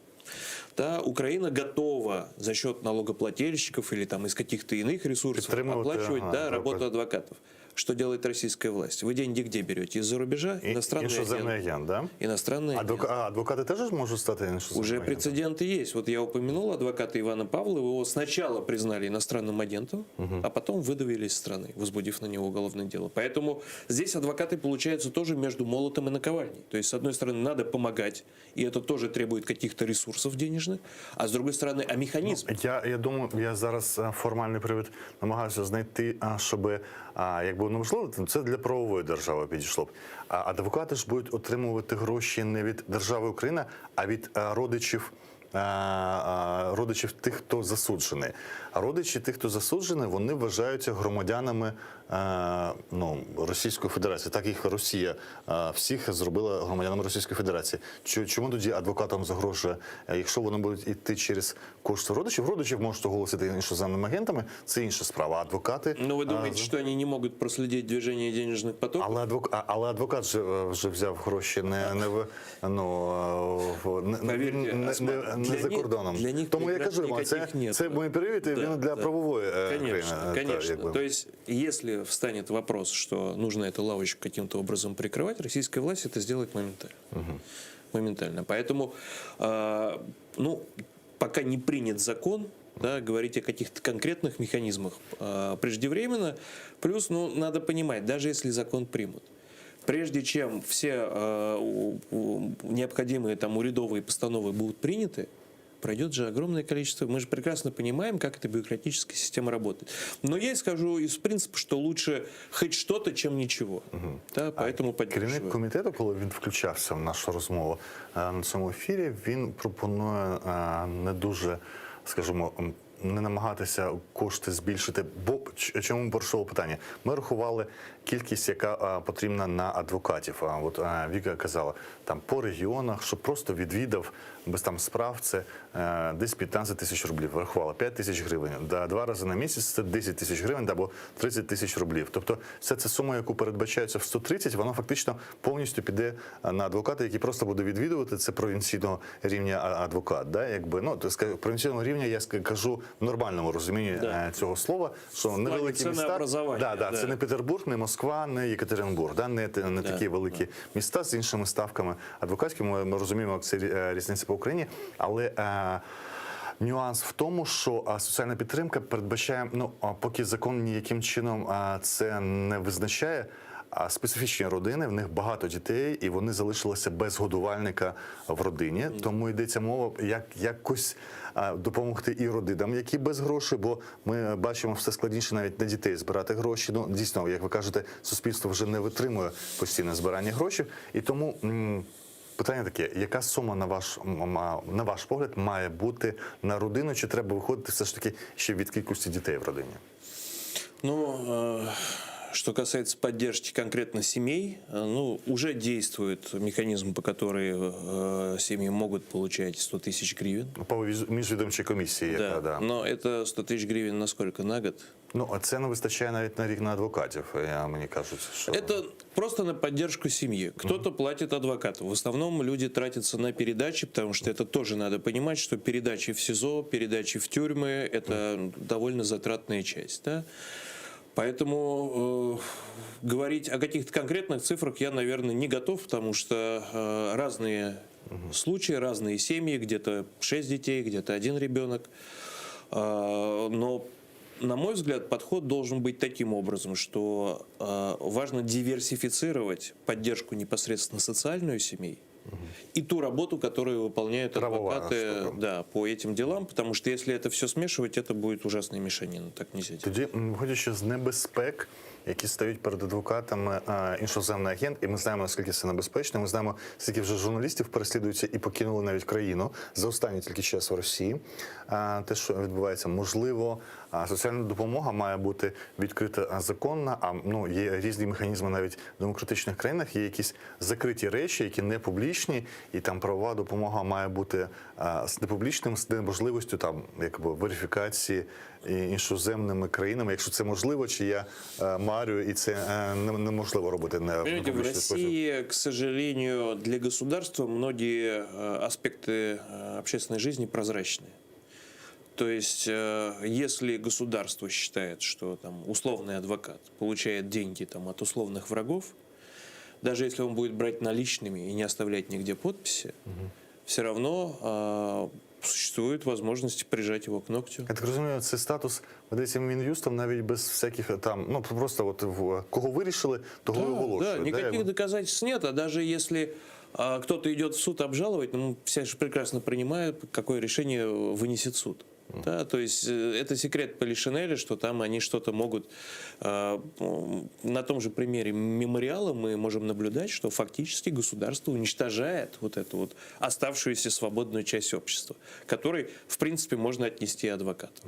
Да, Украина готова за счет налогоплательщиков или там из каких-то иных ресурсов оплачивать работу адвокатов. Что делает российская власть? Вы деньги где берете? Из-за рубежа? Иностранный агент. Да? Иностранный агент. Адвокаты тоже могут стать иностранным Уже прецеденты есть. Вот я упомянул адвоката Ивана Павлова. Его сначала признали иностранным агентом, а потом выдавили из страны, возбудив на него уголовное дело. Поэтому здесь адвокаты получаются тоже между молотом и наковальней. То есть, с одной стороны, надо помогать, и это тоже требует каких-то ресурсов денежных, а с другой стороны, а механизм? Я думаю, я зараз формальний привід намагаюся знайти, щоб, якби можливо, це для правової держави підійшло б. Адвокати ж будуть отримувати гроші не від держави Україна, а від родичів тих, хто засуджений. А родичі тих, хто засуджений, вони вважаються громадянами Російської Федерації. Так їх Росія всіх зробила громадянами Російської Федерації. Чому тоді адвокатам загрожує, якщо вони будуть йти через кошти родичів? Родичів можуть оголосити іноземними агентами, це інша справа. А адвокати... Ну, ви думаєте, що вони не можуть прослідити движення денежних потоків? Але адвокат вже взяв гроші не за кордоном. Тому я кажу, це мій привід, і він для правової країни. Конечно. То есть, если встанет вопрос, что нужно эту лавочку каким-то образом прикрывать, российская власть это сделает моментально. Моментально. Поэтому, пока не принят закон, да, говорить о каких-то конкретных механизмах преждевременно. Плюс, надо понимать, даже если закон примут, прежде чем все необходимые там урядовые постановы будут приняты, пройдет же огромное количество. Мы же прекрасно понимаем, как эта бюрократическая система работает. Но я скажу из принципа, что лучше хоть что-то, чем ничего. Да, поэтому поддерживаю. Керівник комітету, коли він включався в нашу розмову на цьому ефірі, він пропонує не дуже, скажімо, не намагатися кошти збільшити. Бо чому пройшло питання? Ми рахували кількість, яка потрібна на адвокатів. От Віка казала, там по регіонах, щоб просто відвідав без там справ, це десь 15 тисяч рублів. Рахували 5 тисяч гривень. 2 рази на місяць це 10 тисяч гривень або 30 тисяч рублів. Тобто вся ця сума, яку передбачається в 130, вона фактично повністю піде на адвоката, який просто буде відвідувати. Це провінційного рівня адвокат. Да? Якби, провінційного рівня, я кажу, в нормальному розумінні цього слова, що невеликі міста. Це не Петербург, не Москва. Москва, не Єкатеринбург, да? не такі великі міста з іншими ставками адвокатськими. Ми розуміємо, як це різниця по Україні, але нюанс в тому, що соціальна підтримка передбачає, поки закон ніяким чином це не визначає, а специфічні родини, в них багато дітей, і вони залишилися без годувальника в родині. Тому йдеться мова, як якось допомогти і родинам, які без грошей, бо ми бачимо все складніше навіть на дітей збирати гроші. Ну, дійсно, як ви кажете, суспільство вже не витримує постійне збирання грошей. І тому питання таке, яка сума, на ваш погляд, має бути на родину, чи треба виходити все ж таки ще від кількості дітей в родині? Что касается поддержки конкретно семей, уже действует механизм, по которому семьи могут получать 100 тысяч гривен. По міжвідомчій комісії, яка, да. Но это 100 тысяч гривен на сколько? На год? А це не вистачає навіть на рік на адвокатів, мені кажуть, що... Это просто на поддержку семьи. Кто-то платит адвокату. В основном люди тратятся на передачи, потому что это тоже надо понимать, что передачи в СИЗО, передачи в тюрьмы – это довольно затратная часть, да? Поэтому говорить о каких-то конкретных цифрах я, наверное, не готов, потому что разные случаи, разные семьи, где-то 6 детей, где-то 1 ребенок. Но, на мой взгляд, подход должен быть таким образом, что важно диверсифицировать поддержку непосредственно социальную семей и ту работу, которую выполняют адвокаты по этим делам, потому что если это все смешивать, это будет ужасная мешанина, так нельзя делать. Тоді, виходячи з небезпек, які стають перед адвокатами, іншоземний агент, і ми знаємо, наскільки це небезпечно, ми знаємо, скільки вже журналістів переслідуються і покинули навіть країну за останній тільки час в Росії. Те, що відбувається, можливо, соціальна допомога має бути відкрита законна, є різні механізми навіть в демократичних країнах, є якісь закриті речі, які не публічні, і там правова допомога має бути з непублічним, з неможливістю там, верифікації іншоземними країнами, якщо це можливо, чи я марю, і це неможливо робити на публічний спосіб. В России, к сожалению, для государства многие аспекты общественной жизни прозрачные. То есть, если государство считает, что там условный адвокат получает деньги там от условных врагов, даже если он будет брать наличными и не оставлять нигде подписи, все равно существует возможность прижать его к ногтю. Я так розумію, це статус видається Мін'юстом навіть без всяких там, просто кого вирішили, того і оголошують. Да, никаких доказательств нет, а даже если кто-то идет в суд обжаловать, все же прекрасно понимают, какое решение вынесет суд. Да, то есть это секрет Полишинеля, что там они что-то могут... На том же примере мемориала мы можем наблюдать, что фактически государство уничтожает вот эту вот оставшуюся свободную часть общества, которой, в принципе, можно отнести адвоката.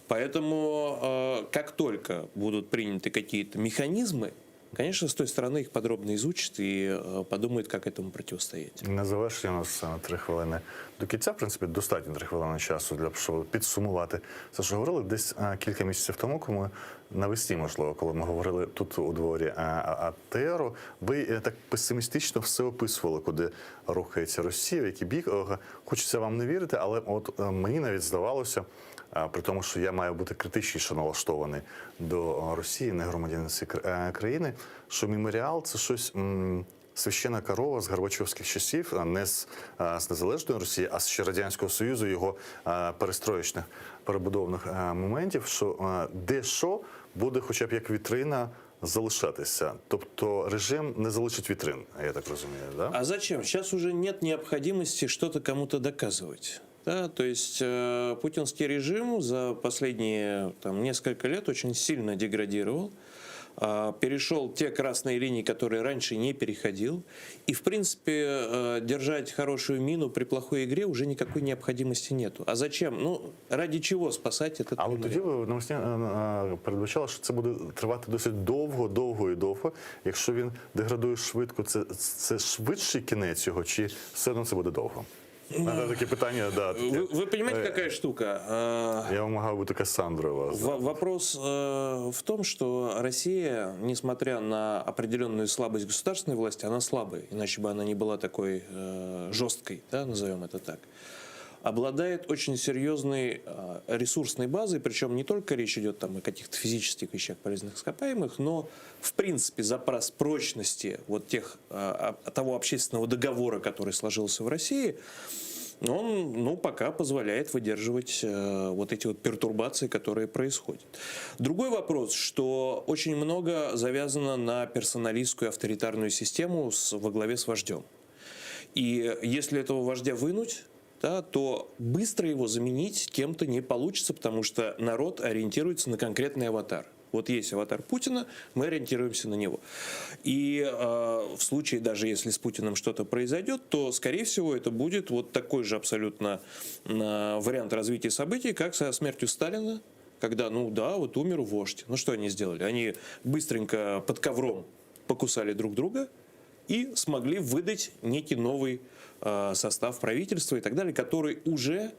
Поэтому, как только будут приняты какие-то механизмы, конечно, с той стороны их подробно изучат и подумают, как этому противостоять. На завершення у нас 3 хвилини до кінця, в принципі, достатньо 3 хвилини часу, щоб підсумувати все, що говорили. Десь кілька місяців тому, коли навесні, можливо, коли ми говорили тут у дворі АТРу, ви так песимістично все описували, куди рухається Росія, в який бік. Хочеться вам не вірити, але от мені навіть здавалося, при тому, що я маю бути критичніше налаштований до Росії, не громадянин цієї країни, що меморіал – це щось священна корова з горбачовських часів, а не з незалежної Росії, а ще Радянського Союзу, його перестроєчних, перебудовних моментів, що де-що буде хоча б як вітрина залишатися. Тобто режим не залишить вітрин, я так розумію, да? А зачем? Сейчас уже нет необходимости что-то кому-то доказывать. Да, то есть путинский режим за последние несколько лет очень сильно деградировал, перешел те красные линии, которые раньше не переходил, и, в принципе, держать хорошую мину при плохой игре уже никакой необходимости нету. А зачем? Ради чего спасать этот меморіал? Але тоді ви навесні передбачали, що це буде тривати досить довго. Якщо він деградує швидко, це швидший кінець його, чи все одно це буде довго? Таке питання, да. Вы понимаете, какая штука? Я вимагав бути Кассандрою вас. Вопрос в том, что Россия, несмотря на определенную слабость государственной власти, она слабая, иначе бы она не была такой жесткой, да, назовем это так. обладает очень серьезной ресурсной базой, причем не только речь идет там о каких-то физических вещах, полезных ископаемых, но в принципе запас прочности вот того общественного договора, который сложился в России, он пока позволяет выдерживать вот эти вот пертурбации, которые происходят. Другой вопрос, что очень много завязано на персоналистскую авторитарную систему во главе с вождем. И если этого вождя вынуть, да, то быстро его заменить кем-то не получится, потому что народ ориентируется на конкретный аватар. Вот есть аватар Путина, мы ориентируемся на него. И в случае, даже если с Путиным что-то произойдет, то, скорее всего, это будет вот такой же абсолютно вариант развития событий, как со смертью Сталина, когда, вот умер вождь. Ну что они сделали? Они быстренько под ковром покусали друг друга и смогли выдать некий новый состав правительства и так далее, который уже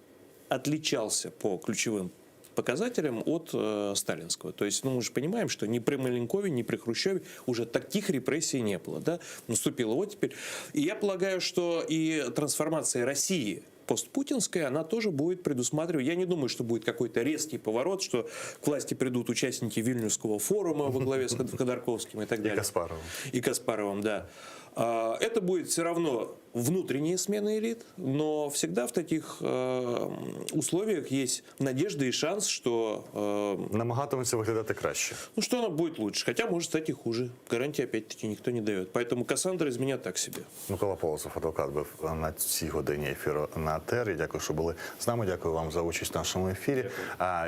отличался по ключевым показателям от сталинского. То есть, мы же понимаем, что ни при Маленкове, ни при Хрущеве уже таких репрессий не было. Да? Наступила оттепель. И я полагаю, что и трансформация России постпутинская, она тоже будет предусматривать. Я не думаю, что будет какой-то резкий поворот, что к власти придут участники Вильнюсского форума во главе с Ходорковским и так далее. И Каспаровым, да. Это будет все равно внутренняя смена элит, но всегда в таких условиях есть надежда и шанс, что... намагатимуться виглядати краще. Что оно будет лучше, хотя может стать и хуже. Гарантии опять-таки никто не дает. Поэтому Кассандра из меня так себе. Микола Полозов, адвокат, був на цій годині ефіру на ТЕР. Дякую, що були з нами. Дякую вам за участь в нашому ефірі.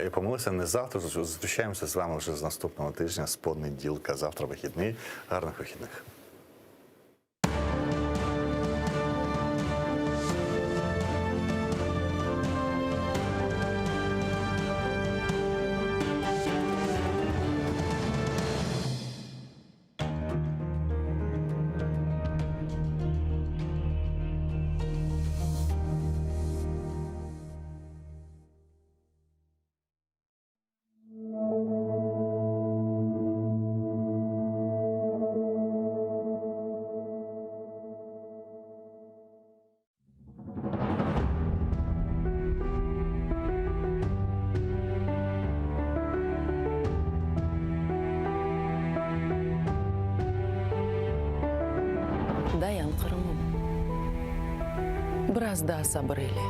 І помилися не завтра. Зустрічаємося з вами вже з наступного тижня, з понеділка. Завтра вихідний. Гарних вихідних. Даян Кырымым. Biraz daha sabır eyle.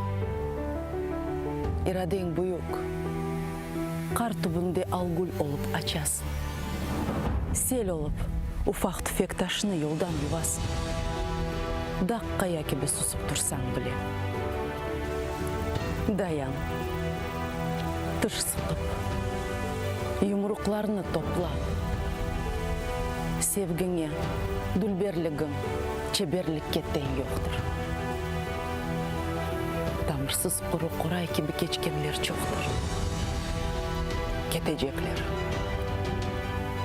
İradeң büyük. Kar tübünde algul olup açasın. Sel olup ufak tüfek taşını yoldan yuvasın. Dakikaya gibi susup dursan bile. Dayan. Tış sıkıp. Yumruklarını topla. Sevgine, dülberligin, çeberlikке teң yoktur. Tamırsız kuru kuray gibi geçkenler çoktur. Ketecekler.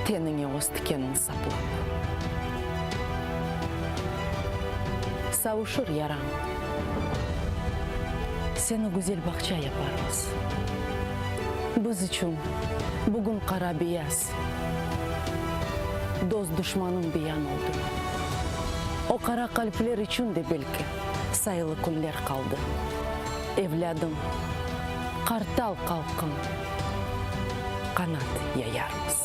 Tenine oz tikenin saplap. Savuşur yaran. Seni güzel bakça yaparız. Biz için bugün kara beyaz. Dost düşmanın bir yan oldu. O kara kalpler için de belki sayılı günler kaldı. Evladım, kartal kalkın, kanat yayarız.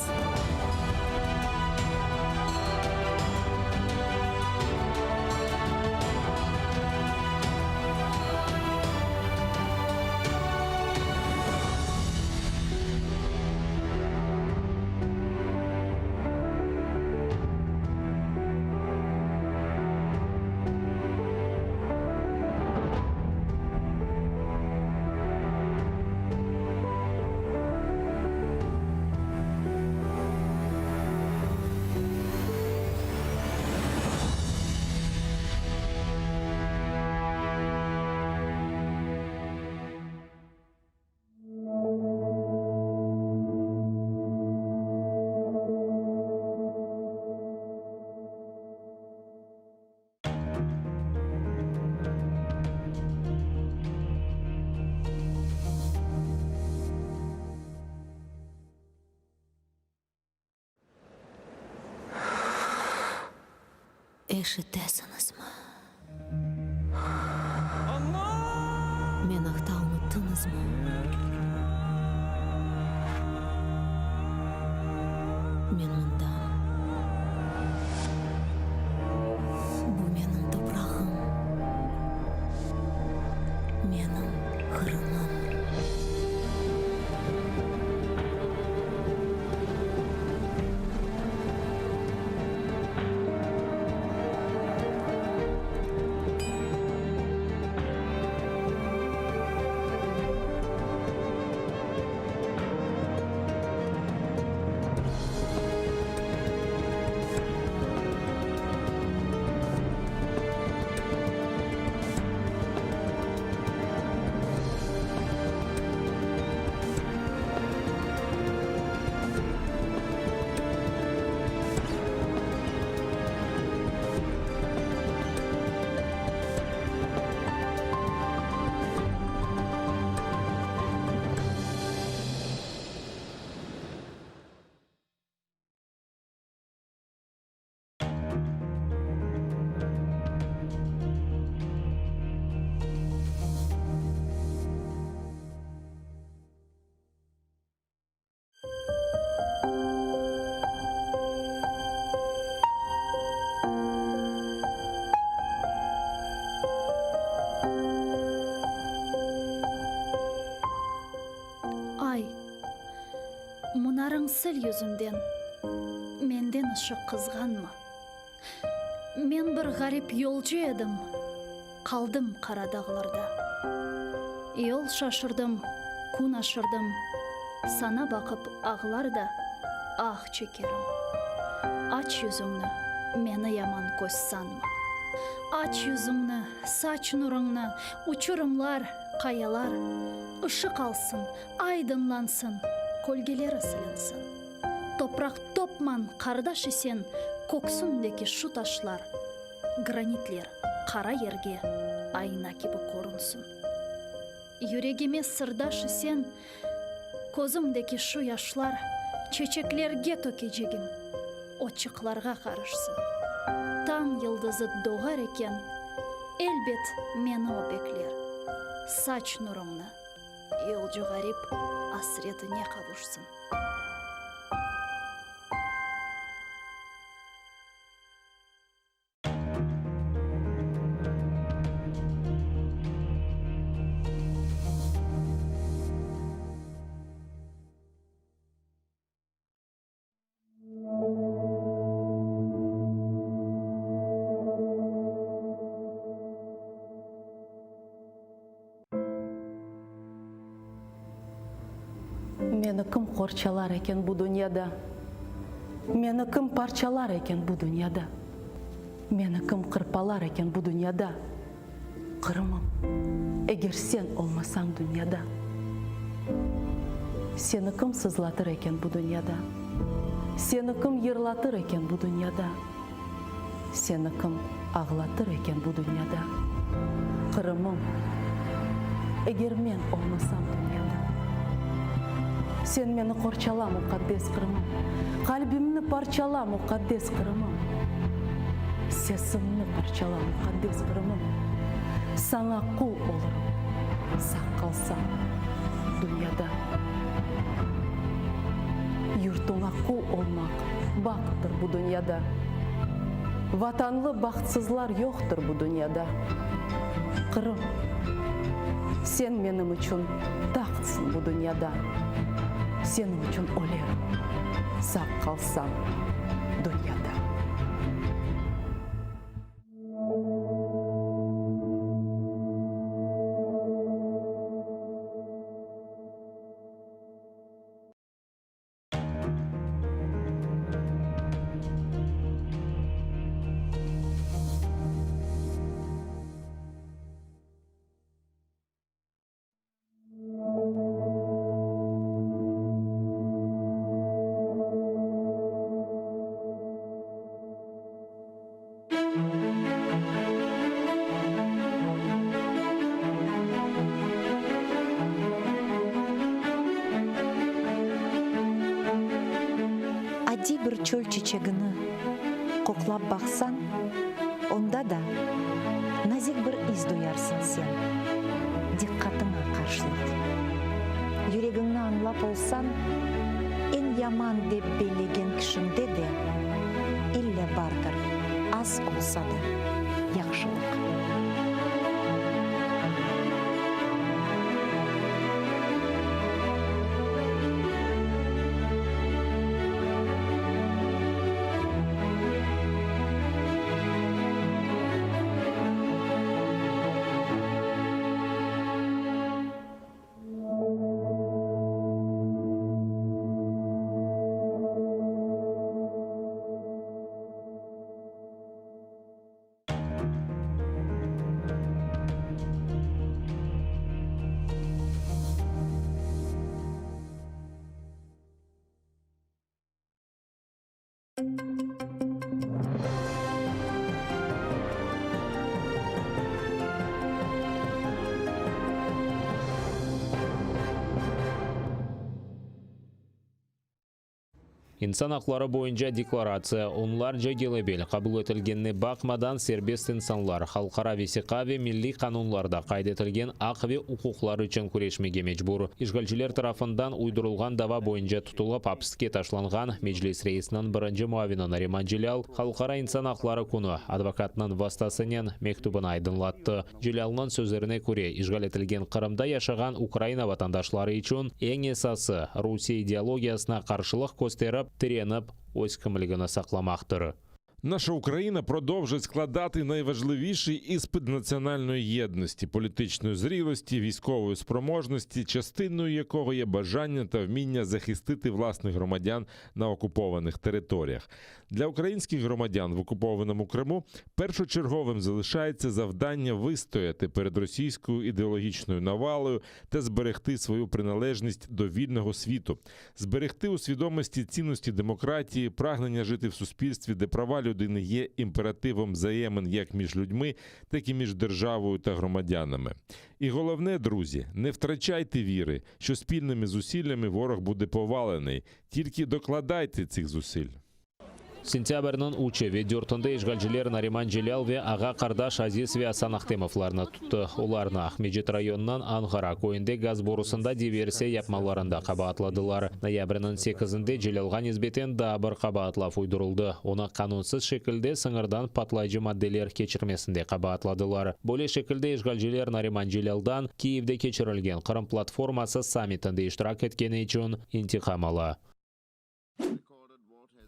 Ишітесіңіз ма? Менің боласызмы? Мен мында. Бұл менің топырағым. Менің қырымым. Мұнарың сіл yüzünden, менден ұшық қызғанма. Мен бір ғарип yolcu едім, қалдым қарадағыларда. Yol шашырдым, күн ашырдым, сана бақып ағыларда, ақ чекерім. Ач yüzіңні, мені яман көз санма. Ач yüzіңні, сач нұрыңны, ұчырымлар, қаялар, ышық алсын, айдынлансын, көлгелері сілінсін. Топрақ топман қардашы сен, көксіндегі шу ташлар, гранитлер қара ерге айна кебі көрінсін. Юрегіме сырдашы сен, көзімдегі шу яшлар, чечеклерге төкежегім, очықларға қарышсын. Таң йылдызы доғар екен, әлбет мені обеклер. Сач нұрыңны, елжі ғарип асретіне қавушсын. Мені кім қорчалар екен бұл дүнияда? Мені кім парчалар екен бұл дүнияда? Мені кім қырпалар екен бұл дүнияда? Қырымым, егер сен олмасаң дүнияда. Сені кім сызлатыр екен бұл дүнияда? Сені кім ерлатыр екен бұл дүнияда? Сені кім ағлатыр екен бұл дүнияда? Қырымым, егер мен олмасам дүнияда. Сен мені қорчала, мұқаддес Қырымым. Қалбімні парчала, мұқаддес Қырымым. Сесімні парчала, мұқаддес Қырымым. Саңа құл олырым, сақ қалсам дүнияда. Юртыңа құл олмақ бақыттыр бұл дүнияда. Ватанлы бақытсызлар жоқтыр бұл дүнияда. Қырым, сен менің үшін тақтсың бұл дүнияда. Сенің үшін өлерім, сақ қалсам дүнияда. Әдей бір чөл чечегіні қоқлап бақсан, онда да назик бір из дуярсың сен. Диққатыңа қарсы. башлыт. Жүрегіңні аңлап олсан, ен яман деп белеген кішіңде де, илле бардыр, аз олса да, яқшылық. Инсан ақлары бойынша декларация онларча келебел қабыл етілгеніне бақмадан сербест инсанлар халқара весиқаве милли қанунларда қайда етілген ақве ұқуқлары үшін күрешмеге мечбур. Ишгалчилер тарафындан уйдырылған дава бойынша тұтылып апсытке ташланған Меджлис рейсінің бірінші муавині Нариман Джилял халқара инсан ақлары күні адвокатының вастасынен мектубын айдынлатты. Джилялның сөздеріне көре ишгал етілген Қырымда яшаған Украина ватандашлары үшін ең есасы Русия идеологиясына қаршылық көстеріп треніп ось кімлігіні сақламақтыр. Наша Україна продовжить складати найважливіший іспит національної єдності, політичної зрілості, військової спроможності, частиною якого є бажання та вміння захистити власних громадян на окупованих територіях. Для українських громадян в окупованому Криму першочерговим залишається завдання вистояти перед російською ідеологічною навалою та зберегти свою приналежність до вільного світу, зберегти у свідомості цінності демократії, прагнення жити в суспільстві, де права людини є імперативом взаємин як між людьми, так і між державою та громадянами. І головне, друзі, не втрачайте віри, що спільними зусиллями ворог буде повалений. Тільки докладайте цих зусиль. Сентябрьнің учеве дюртында ишгалчилер Нариман Джилялве аға қардаш Азиз ве Асан Ахтемовларны tuttu. Оларны Ахмеджет районынан Анғара көйінде газ борусында диверсия япмаларында қабатладылар. Ноябрьнің 8-інде Джилялға низбетен да бір қабатлап уйдырылды. Оны қанунсыз шекілде сыңырдан патлайжы мадделер кечірмесінде қабатладылар. Боле шекілде ишгалчилер Нариман Джилялдан Киевде кечірілген Қырым платформасы саммитінде иштирак еткені үшін интиқам ала.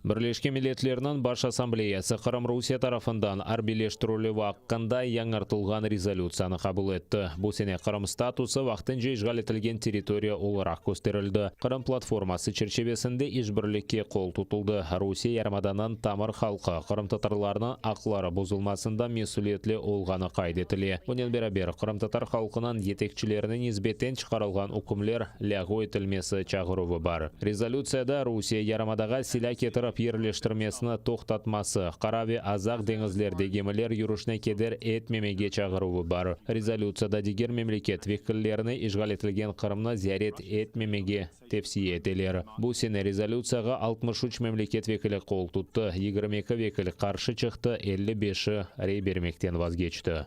Бірлешкен Миллетлерінің Баш Ассамблеясы Қырым Русия тарафындан арбелештірулі ваққында яңартылған резолюцияны қабыл етті. Бұл сене Қырым статусы вақтынша ишгал етілген территория оларақ көстерілді. Қырым платформасы черчевесінде ишбірлікке қол тұтылды. Русия ярмаданын тамыр халқы Қырым татарларының ақлары бұзылмасында месулетлі олғаны қайдетілі. Онен берабер Қырым татар халқының етекчілерінің низбеттен шығарылған үкімлер лягу етілмесі чағыруы бар. Резолюцияда Русия ярмадаға силя кетіріп ерлештірмесіні тоқтатмасы, Қараве азақ деңізлерде гемілер юрушне кедер етмемеге чағыруы бар. Резолюцияда дегер мемлекет векіллеріні ишгал етілген Қырымны зиярет етмемеге тепсие етелер. Бұл сені резолюцияға 63 мемлекет векілі қол тұтты, 22 векілі қаршы чықты, 55 рей бермектен вазгечті.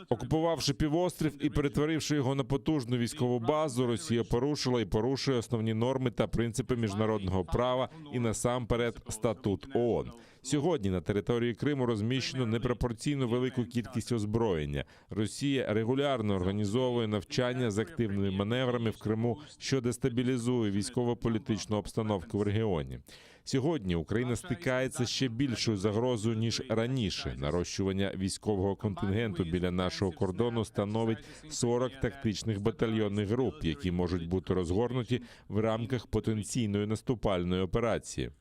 Окупувавши півострів і перетворивши його на потужну військову базу, Росія порушила і порушує основні норми та принципи міжнародного права і насамперед статут ООН. Сьогодні на території Криму розміщено непропорційно велику кількість озброєння. Росія регулярно організовує навчання з активними маневрами в Криму, що дестабілізує військово-політичну обстановку в регіоні. Сьогодні Україна стикається з ще більшою загрозою, ніж раніше. Нарощування військового контингенту біля нашого кордону становить 40 тактичних батальйонних груп, які можуть бути розгорнуті в рамках потенційної наступальної операції.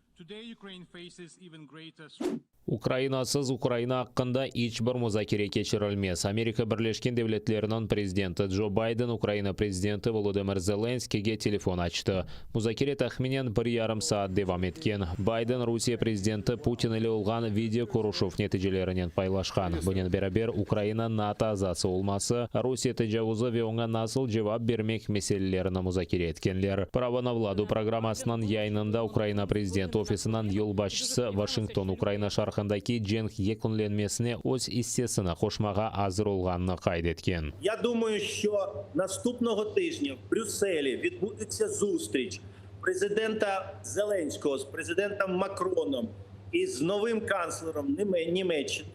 Украинасыз Украина hakkında hiçbir muzakere geçirilmez. Amerika Birleşken Devletleri'nin prezidenti Joe Biden, Ukraina prezidenti Volodymyr Zelenskiy'ge telefon açtı. Muzakere tahminen 1,5 saat devam etken. Biden Rusiya prezidenti Putin ile olgan video ko'rushuv netijalaridan paylaşkan. Bunun beraber Ukraina NATO a'zosi olması, Rusiya tajovuzi ve ona nasıl cevap vermek meselelerini muzakere etkenler. Pravo na Vladu programmasının yayınında Ukraina prezidenti ofisining yo'l boshchisi Washington Ukraina sharq тарахындаки женг екунленмесіне өз істесіні қошмаға азыр олғанны қайд еткен. Я думаю, що наступного тижня в Брюсселі відбудеться зустріч президента Зеленського з президентом Макроном і з новим канцлером Німеччини.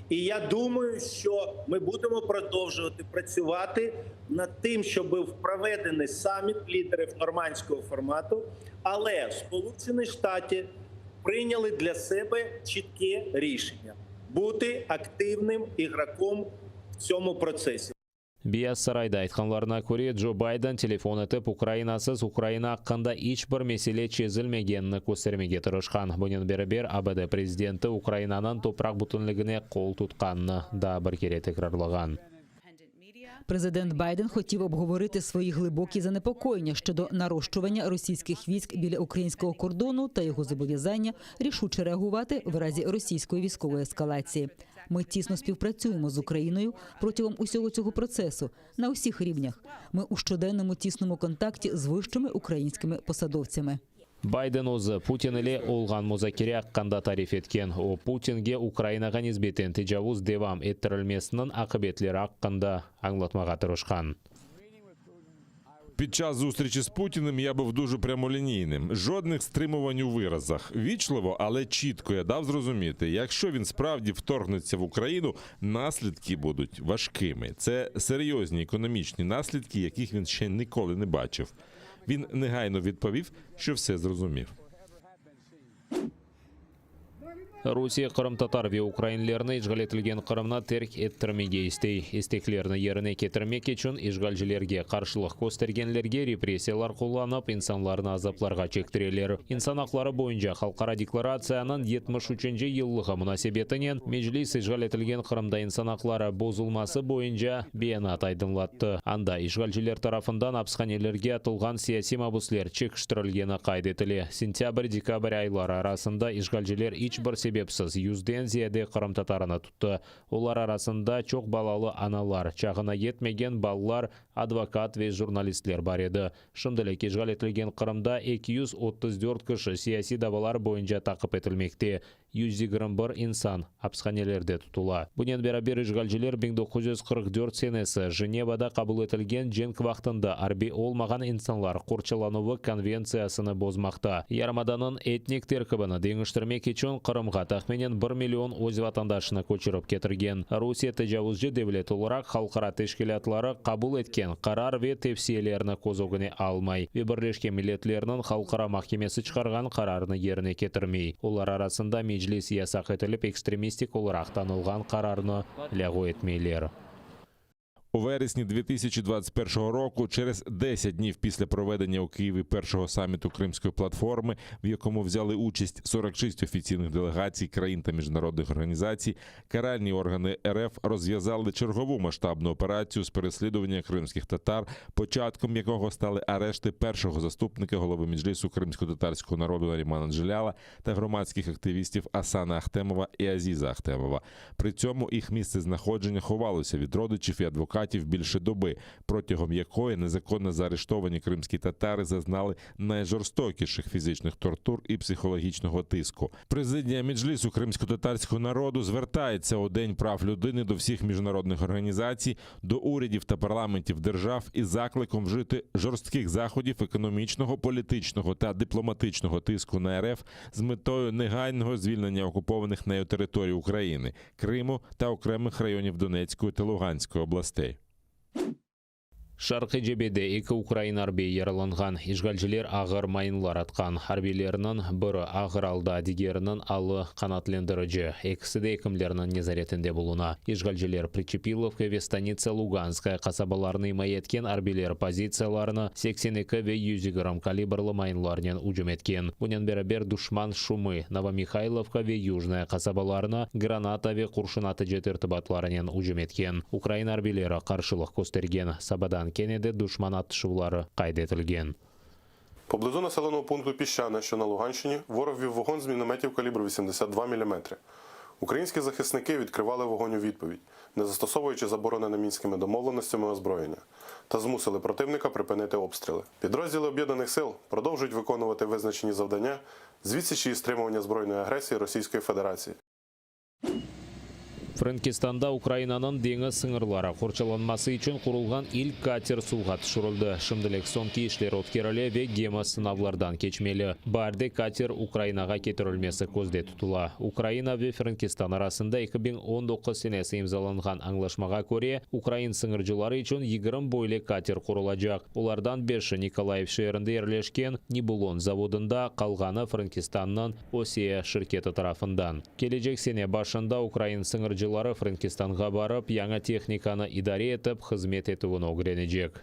І я думаю, що ми будемо продовжувати працювати над тим, щоб був проведений саміт лідерів нормандського формату, але Сполучені Штати прийняли для себе чітке рішення – бути активним ігроком в цьому процесі. Бияз сарайда айтқанларына көре Джо Байден телефон етіп Украинасыз Украина аққанда ешбір меселе чезілмегенні көстермеге тырышқан. Бұнен бері АБД президенті Украинаның топырақ бүтінлігіне қол тұтқанны да бір кере текрарлаған. Президент Байден хотів обговорити свої глибокі занепокоєння щодо нарощування російських військ біля українського кордону та його зобов'язання рішуче реагувати в разі російської військової ескалації. Ми тісно співпрацюємо з Україною протягом усього цього процесу на усіх рівнях. Ми у щоденному тісному контакті з вищими українськими посадовцями. Байден өзі Путин еле олған музакире аққанда тариф еткен. О Путинге Украинаға низбетен тежавуз девам еттірілмесінің ақыбетлері аққанда аңлатмаға тырышқан. Під час зустрічі з Путіним я був дуже прямолінійним. Жодних стримувань у виразах. Вічливо, але чітко я дав зрозуміти, якщо він справді вторгнеться в Україну, наслідки будуть важкими. Це серйозні економічні наслідки, яких він ще ніколи не бачив. Він негайно відповів, що все зрозумів. Русия Қырым-татар ве украинлерні işgal етілген Қырымна терк еттірмеге істей. Истеклерні еріне кетірмек үшін işgalжилерге қаршылық көстергенлерге репрессиялар қоланып, инсанларны азапларға чектірелер. Инсан ақлары бойынша халықара декларацияның 73-ші еллығы мұнасебетінен Меджлис işgal етілген Қырымда инсан ақлары бозылмасы бойынша бейанат айдынлатты. Анда işgalжилер тарафындан апсханелерге атылған сияси мабуслер чекіштірілгені қайдетілі. Сентябрь-декабрь айлары арасында işgalжилер ичбір себепсіз юзден зияде Қырым татарына тұтты. Олар арасында чоқ балалы аналар, чағына етмеген балалар, адвокат ве журналистлер бар еді. Шымдылек işgal етілген Қырымда 234 кіші сияси давалар бойынша тақып етілмекте. 121 инсан апсханелерде тұтыла. Бұнен бері işgalжилер 1944 сенесі Женевада қабыл етілген женг вақтында арби олмаған инсанлар қорчалануы конвенциясыны бозмақта. Ярмаданын этник теркібіні деңіштірмек үшін Қырымға тахменен 1 миллион өз ватандашыны көчіріп кетірген. Русия тежавузжы девлет оларақ халқара тешкілетлары қабыл еткен қарар ве тепсиелеріні көзогіне алмай. Вебірлешкен милетлерінің халқара махкемесі шығарған қарарыны еріне кетірмей. Олар арасында Меджлис ясақ етіліп экстремистик оларақ танылған қарарыны лягу етмейлер. У вересні 2021 року, через 10 днів після проведення у Києві першого саміту Кримської платформи, в якому взяли участь 46 офіційних делегацій країн та міжнародних організацій, каральні органи РФ розв'язали чергову масштабну операцію з переслідування кримських татар, початком якого стали арешти першого заступника голови Меджлісу кримсько-татарського народу Нарімана Джеляла та громадських активістів Асана Ахтемова і Азіза Ахтемова. При цьому їх місце знаходження ховалося від родичів і адвокатів більше доби, протягом якої незаконно заарештовані кримські татари зазнали найжорстокіших фізичних тортур і психологічного тиску. Президія Меджлісу кримсько-татарського народу звертається у День прав людини до всіх міжнародних організацій, до урядів та парламентів держав із закликом вжити жорстких заходів економічного, політичного та дипломатичного тиску на РФ з метою негайного звільнення окупованих нею територій України, Криму та окремих районів Донецької та Луганської областей. Шарқы жебеде екі Украин арбей яраланған. Işgalжилер ағыр майынлар атқан. Арбейлерінің бірі ағыр алда дегерінің алы қанатлендіріжі. Екісі де екімлерінің незаретінде болуна. Işgalжилер Причепиловка ве станица Луганская қасабаларыны майеткен арбейлер позицияларыны 82 ве 100 грамм калибрлы майынларнен ұжым еткен. Бұнен бері душман шумы Новомихайловка ве Южная қасабаларыны граната ве құршынаты жетіртібатларынен ұжым еткен. Украин арбейлері қаршылық көстерген. Сабадан Кенеде душман атышулары қайдетілген. Поблизу населеного пункту Піщане, що на Луганщині, ворог вів вогонь з мінометів калібру 82 мм. Українські захисники відкривали вогонь у відповідь, не застосовуючи заборонене мінськими домовленостями озброєння, та змусили противника припинити обстріли. Підрозділи Об'єднаних сил продовжують виконувати визначені завдання з відсічі і стримування збройної агресії Російської Федерації. Франкистанда Украинаның деңіз сыңырлары қоршаланмасы үшін құрылған ил катер суға түшірілді. Шымдылық соңғы ішлер өткерілі ве гема сынавлардан кечмелі. Барды катер Украинаға кетірілмесі көзде тұтыла. Украина ве Франкистан арасында 2019 сенесі имзаланған аңлашмаға көре, Украин сыңыржылары үшін 20 бойлы катер құрылacak. Олардан 5-і Николаев шерінде ерлешкен Нибулон заводында, қалғаны Франкистанның Осия шirketi тарапынан. Келecek sene башында Украин сыңыржылары Франкистанға барып, яңа техниканы идаре етіп, қызмет етуін öğrenecek.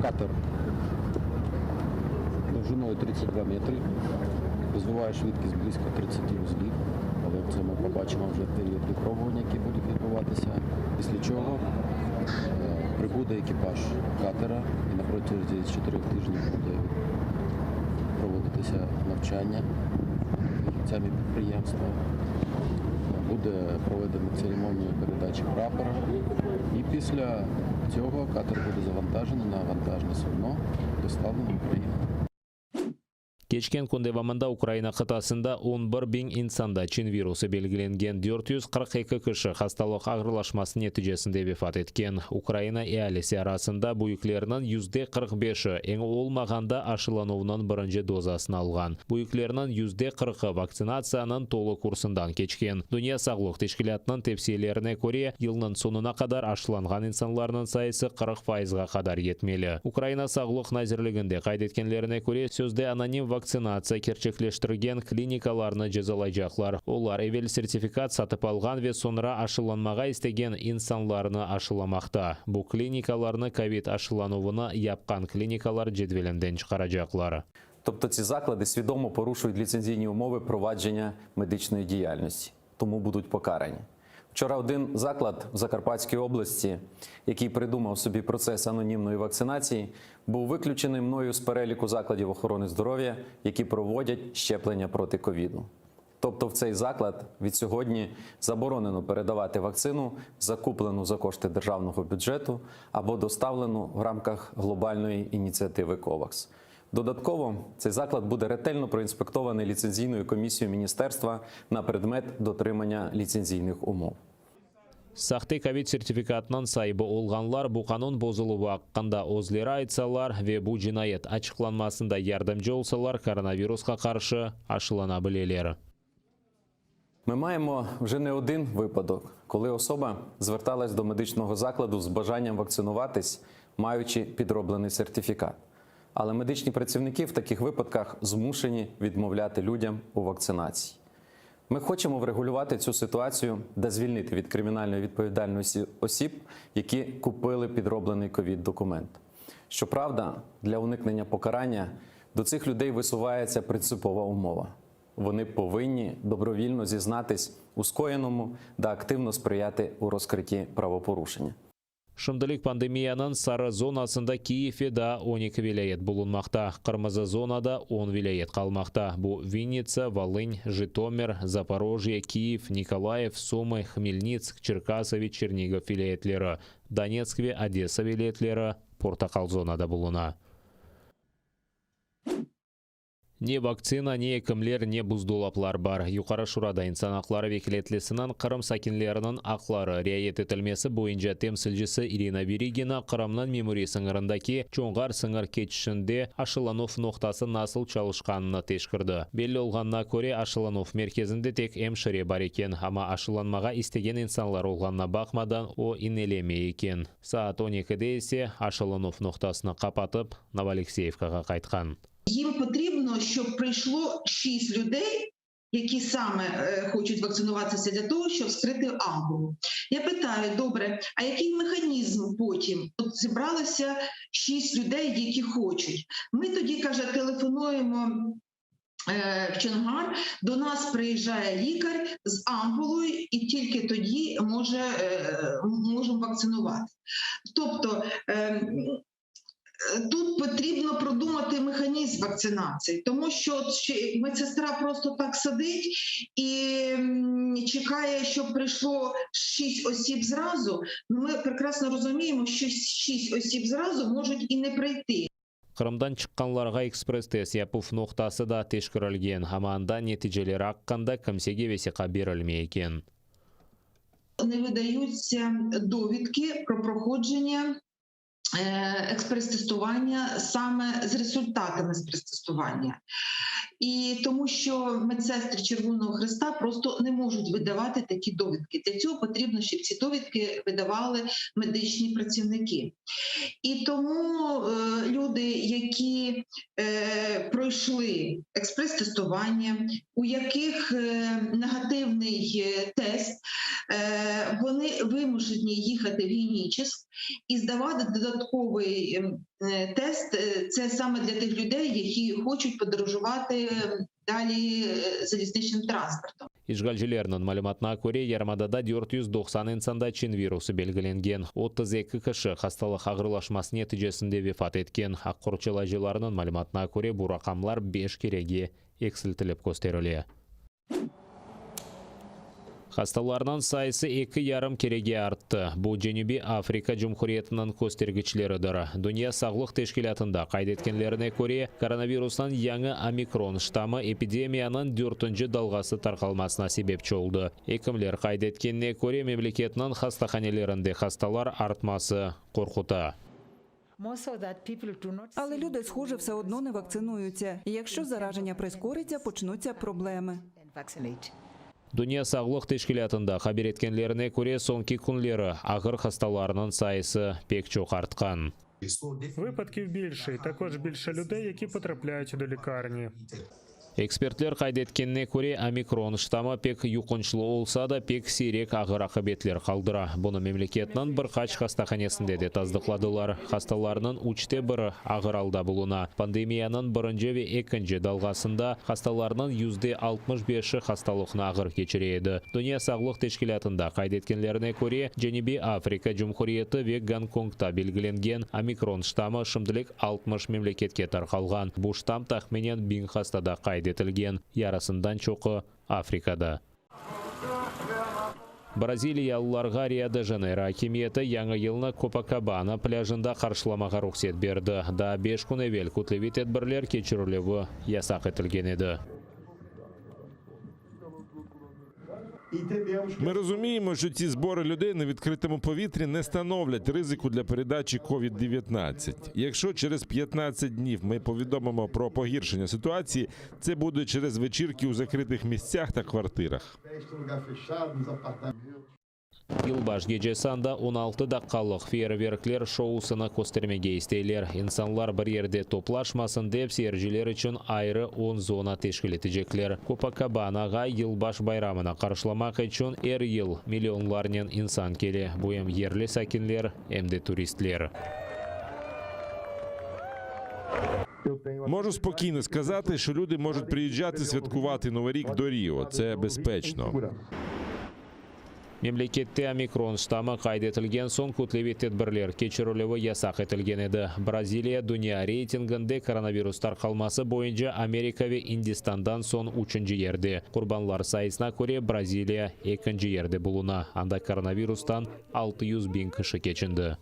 Катер довжиною 32 метри, розвиває швидкість близько 30 узлів, але це ми побачимо вже в період випробування, які будуть відбуватися, після чого прибуде екіпаж катера і на протязі 4 тижнів буде проводитися навчання фахівцями підприємства. Буде проведена церемонія передачі прапора, і після цього катер буде завантажений на вантажне судно, доставлено в Україну. Кечкен күндевамында Украина қытасында 11 bin insanda Çin вирусы белгіленген 442 кіші хасталық ағырлашмасы нәтижесінде вефат еткен. Украина иәлесі арасында бұйықлерінің %45-і ең олмағанда ашылануының бірінші дозасын алған. Бұйықлерінің %40-і вакцинацияның толы курсындан кечкен. Дүния сағлық тешкілятының тепсиелеріне көре, елінің сонына қадар ашыланған инсанларының сайысы 40%-ға қадар етмелі. Украина сағлық назірлігінде қайдеткенлеріне көре, сөзде аноним вакцинация керчеклештірген клиникаларны жазалайжақлар. Олар evvel сертификат сатып алған ве sonra ашыланмаға істеген инсанларны ашыламақта. Бұл клиникаларны ковид ашылануыны япқан клиникалар жедвелінден шығарajaqлар. Тобто ці заклади свідомо порушують ліцензійні умови провадження медичної діяльності, тому будуть покарані. Вчора один заклад в Закарпатській області, який придумав собі процес анонімної вакцинації, був виключений мною з переліку закладів охорони здоров'я, які проводять щеплення проти ковіду. Тобто в цей заклад від сьогодні заборонено передавати вакцину, закуплену за кошти державного бюджету або доставлену в рамках глобальної ініціативи COVAX. Додатково, цей заклад буде ретельно проінспектований ліцензійною комісією міністерства на предмет дотримання ліцензійних умов. Сақты ковид сертификатынан сайбы олғанлар бұл қанун бозылуы аққанда өзлері айтсалар ве бұл жинайет açıklanmasında yardımcı olsalar коронавирусқа қаршы ашылана білелері. Ми маємо вже не один випадок, коли особа зверталась до медичного закладу з бажанням вакцинуватись, маючи підроблений сертифікат. Але медичні працівники в таких випадках змушені відмовляти людям у вакцинації. Ми хочемо врегулювати цю ситуацію та звільнити від кримінальної відповідальності осіб, які купили підроблений ковід-документ. Щоправда, для уникнення покарання до цих людей висувається принципова умова. Вони повинні добровільно зізнатись у скоєному та активно сприяти у розкритті правопорушення. Шымдылық пандемияның сары зонасында Киеве да 12 вилайет болынмақта. Қырмызы зонада 10 вилайет қалмақта. Бұл Винница, Волынь, Житомир, Запорожье, Киев, Николаев, Сумы, Хмельницк, Черкасове, Чернигов вилайетлері. Донецкве, Одесса вилайетлері Портақал зонада болына. Не вакцина, не кімлер, не бұздолаплар бар. Юқары Шурада инсан ақлары векілетлесінің Қырым сакинлерінің ақлары рияет етілмесі бойынша темсілжісі Ирина Веригина Қырымның мемори сыңырындаки чоңғар сыңыр кетішінде ашылануф ноқтасы насыл çalışқанына тешкірді. Белі олғанына көре ашылануф мерkezінде тек емшіре бар екен, ама ашыланмаға істеген инсанлар олғанына бақмадан о инелеме екен. Саат 12-де есе ашылануф ноқтасыны қапатып Новоалексеевкаға қайтқан. Їм потрібно, щоб прийшло 6 людей, які саме хочуть вакцинуватися для того, щоб вскрити ампулу. Я питаю, добре, а який механізм потім? От зібралося 6 людей, які хочуть. Ми тоді, каже, телефонуємо в Чонгар, до нас приїжджає лікар з ампулою і тільки тоді можемо вакцинувати. Тобто, тут потрібно продумати механізм вакцинації, тому що медсестра просто так сидить і чекає, щоб прийшло 6 осіб зразу. Ми прекрасно розуміємо, що 6 осіб зразу можуть і не прийти. Қырымдан шыққанларға экспресс-тест япуф ноқтасы да тешкірілген. Аманда нәтижелері аққанда кімсеге весеқа берілме екен. Не видаються довідки про проходження експрес-тестування саме з результатами експрес-тестування. І тому що медсестри Червоного Хреста просто не можуть видавати такі довідки. Для цього потрібно, щоб ці довідки видавали медичні працівники. І тому люди, які пройшли експрес-тестування, у яких негативний тест, вони вимушені їхати в Генічеськ і здавати додатковий тест. Це саме для тих людей, які хочуть подорожувати далі залізничним транспортом. Ишгалжилернин малыматына көрі, Ярмадада 490 инсанда чин вирусы белгіленген. 32 кіші хасталық ағырлашмасы нәтижесінде вефат еткен. Аққұрчы лажыларының малыматына көрі бұл рақамлар 5 кереге эксілтіліп көстерілі. Хасталарынан сайысы 2,5 кереге артты. Бұл Женеби Африка Жұмхуриетінің көстергічлерідір. Дүния сағлық тешкілятында қайдеткенлеріне көре, коронавирустан яңы омикрон штамы эпидемияның 4-ші далғасы тарқалмасына себепчі oldu. Екімлер қайдеткеніне көре мемлекетінің хастаханелерінде хасталар артмасы қорқута. Але люди, схоже, все одно не вакцинуються. І якщо зараження прискориться, почнуться проблеми. Дүния сағлық тешкілятында хабар еткенлеріне көре соңғы күнлері ағыр хасталарының сайысы пек чоқ артқан. Випадків більше, і також більше людей, які потрапляють до лікарні. Экспертлер қайдеткеніне көре омикрон штамы пек юқыншылы олса да пек сирек ағыр ақыбетлер қалдыра. Бұны мемлекетінің бір қач хастаханесінде де таздықладылар. Хасталарының учте бірі ағыр алда бұлына. Пандемияның бірінші ве екінші далғасында хасталарының %65-ші хасталықны ағыр кечіреді. Дүния сағлық тешкілятында қайдеткенлеріне көре Женеби Африка Жұмхуриеті ве Гонконгта белгіленген омикрон штамы шымдылық 60 мемлекетке тарқалған. Бұл штам тахменен 1000 хастада қайдетілген, ярасындан чоқы Африкада. Бразилиялыларға Рио-де-Жанейро хакимиеті яңа елні Копакабана пляжында қаршыламаға рұқсет берді. Да 5 күн evvel күтлеви тедбірлер кечірілуі ясақ етілген еді. Ми розуміємо, що ці збори людей на відкритому повітрі не становлять ризику для передачі COVID-19. Якщо через 15 днів ми повідомимо про погіршення ситуації, це буде через вечірки у закритих місцях та квартирах. Yılbaş gecesinde 16 dakikalık feyerverkler şousuna көстермеге isteyler. İnsanlar bir yerde toplaşmasın dep seyirciler için ayrı 10 zona teşkil edecekler. Copacabanaga yılbaş bayramına karşılamak için her yıl milyonlarının insan keli. Bu hem yerli sakinler hem de turistler. Можу спокійно сказати, що люди можуть приїжджати святкувати Новий рік до Ріо. Це безпечно. Мемлекетте омикрон штамы қайдетілген соң күтлеви тедбірлер кечірілуі ясақ етілген еді. Бразилия дүния рейтингінде коронавирус тарқалмасы бойынша Америка ве Индистандан соң 3-ші ерде. Құрбанлар сайысына көре Бразилия 2-ші ерде бұлына. Анда коронавирустан 600.000 кіші кечінді.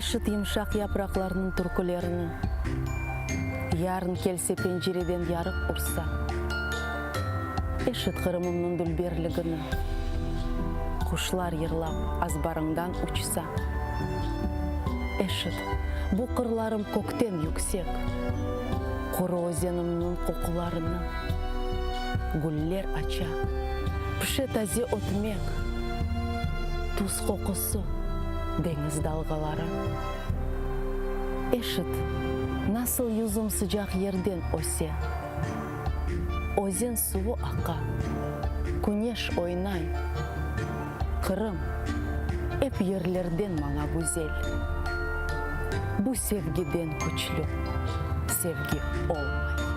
Эшіт йымшақ япрақларының түркілеріні, ярын келсе пенжереден ярық ұрса. Эшіт қырымымның дүлберлігіні, құшлар ерлап азбарыңдан ұчса. Эшіт, бұл қырларым көктен yüksek, құры өзенімнің қоқыларыны, гүллер ача, піші тазе отмек, Tuz kokusu, deniz dalgaları. Eşit, nasıl yüzüm sıcak yerden ose. Ozen suvu aka, güneş oynay. Kırım, hep yerlerden bana güzel. Bu sevgiden güçlü, sevgi olmay.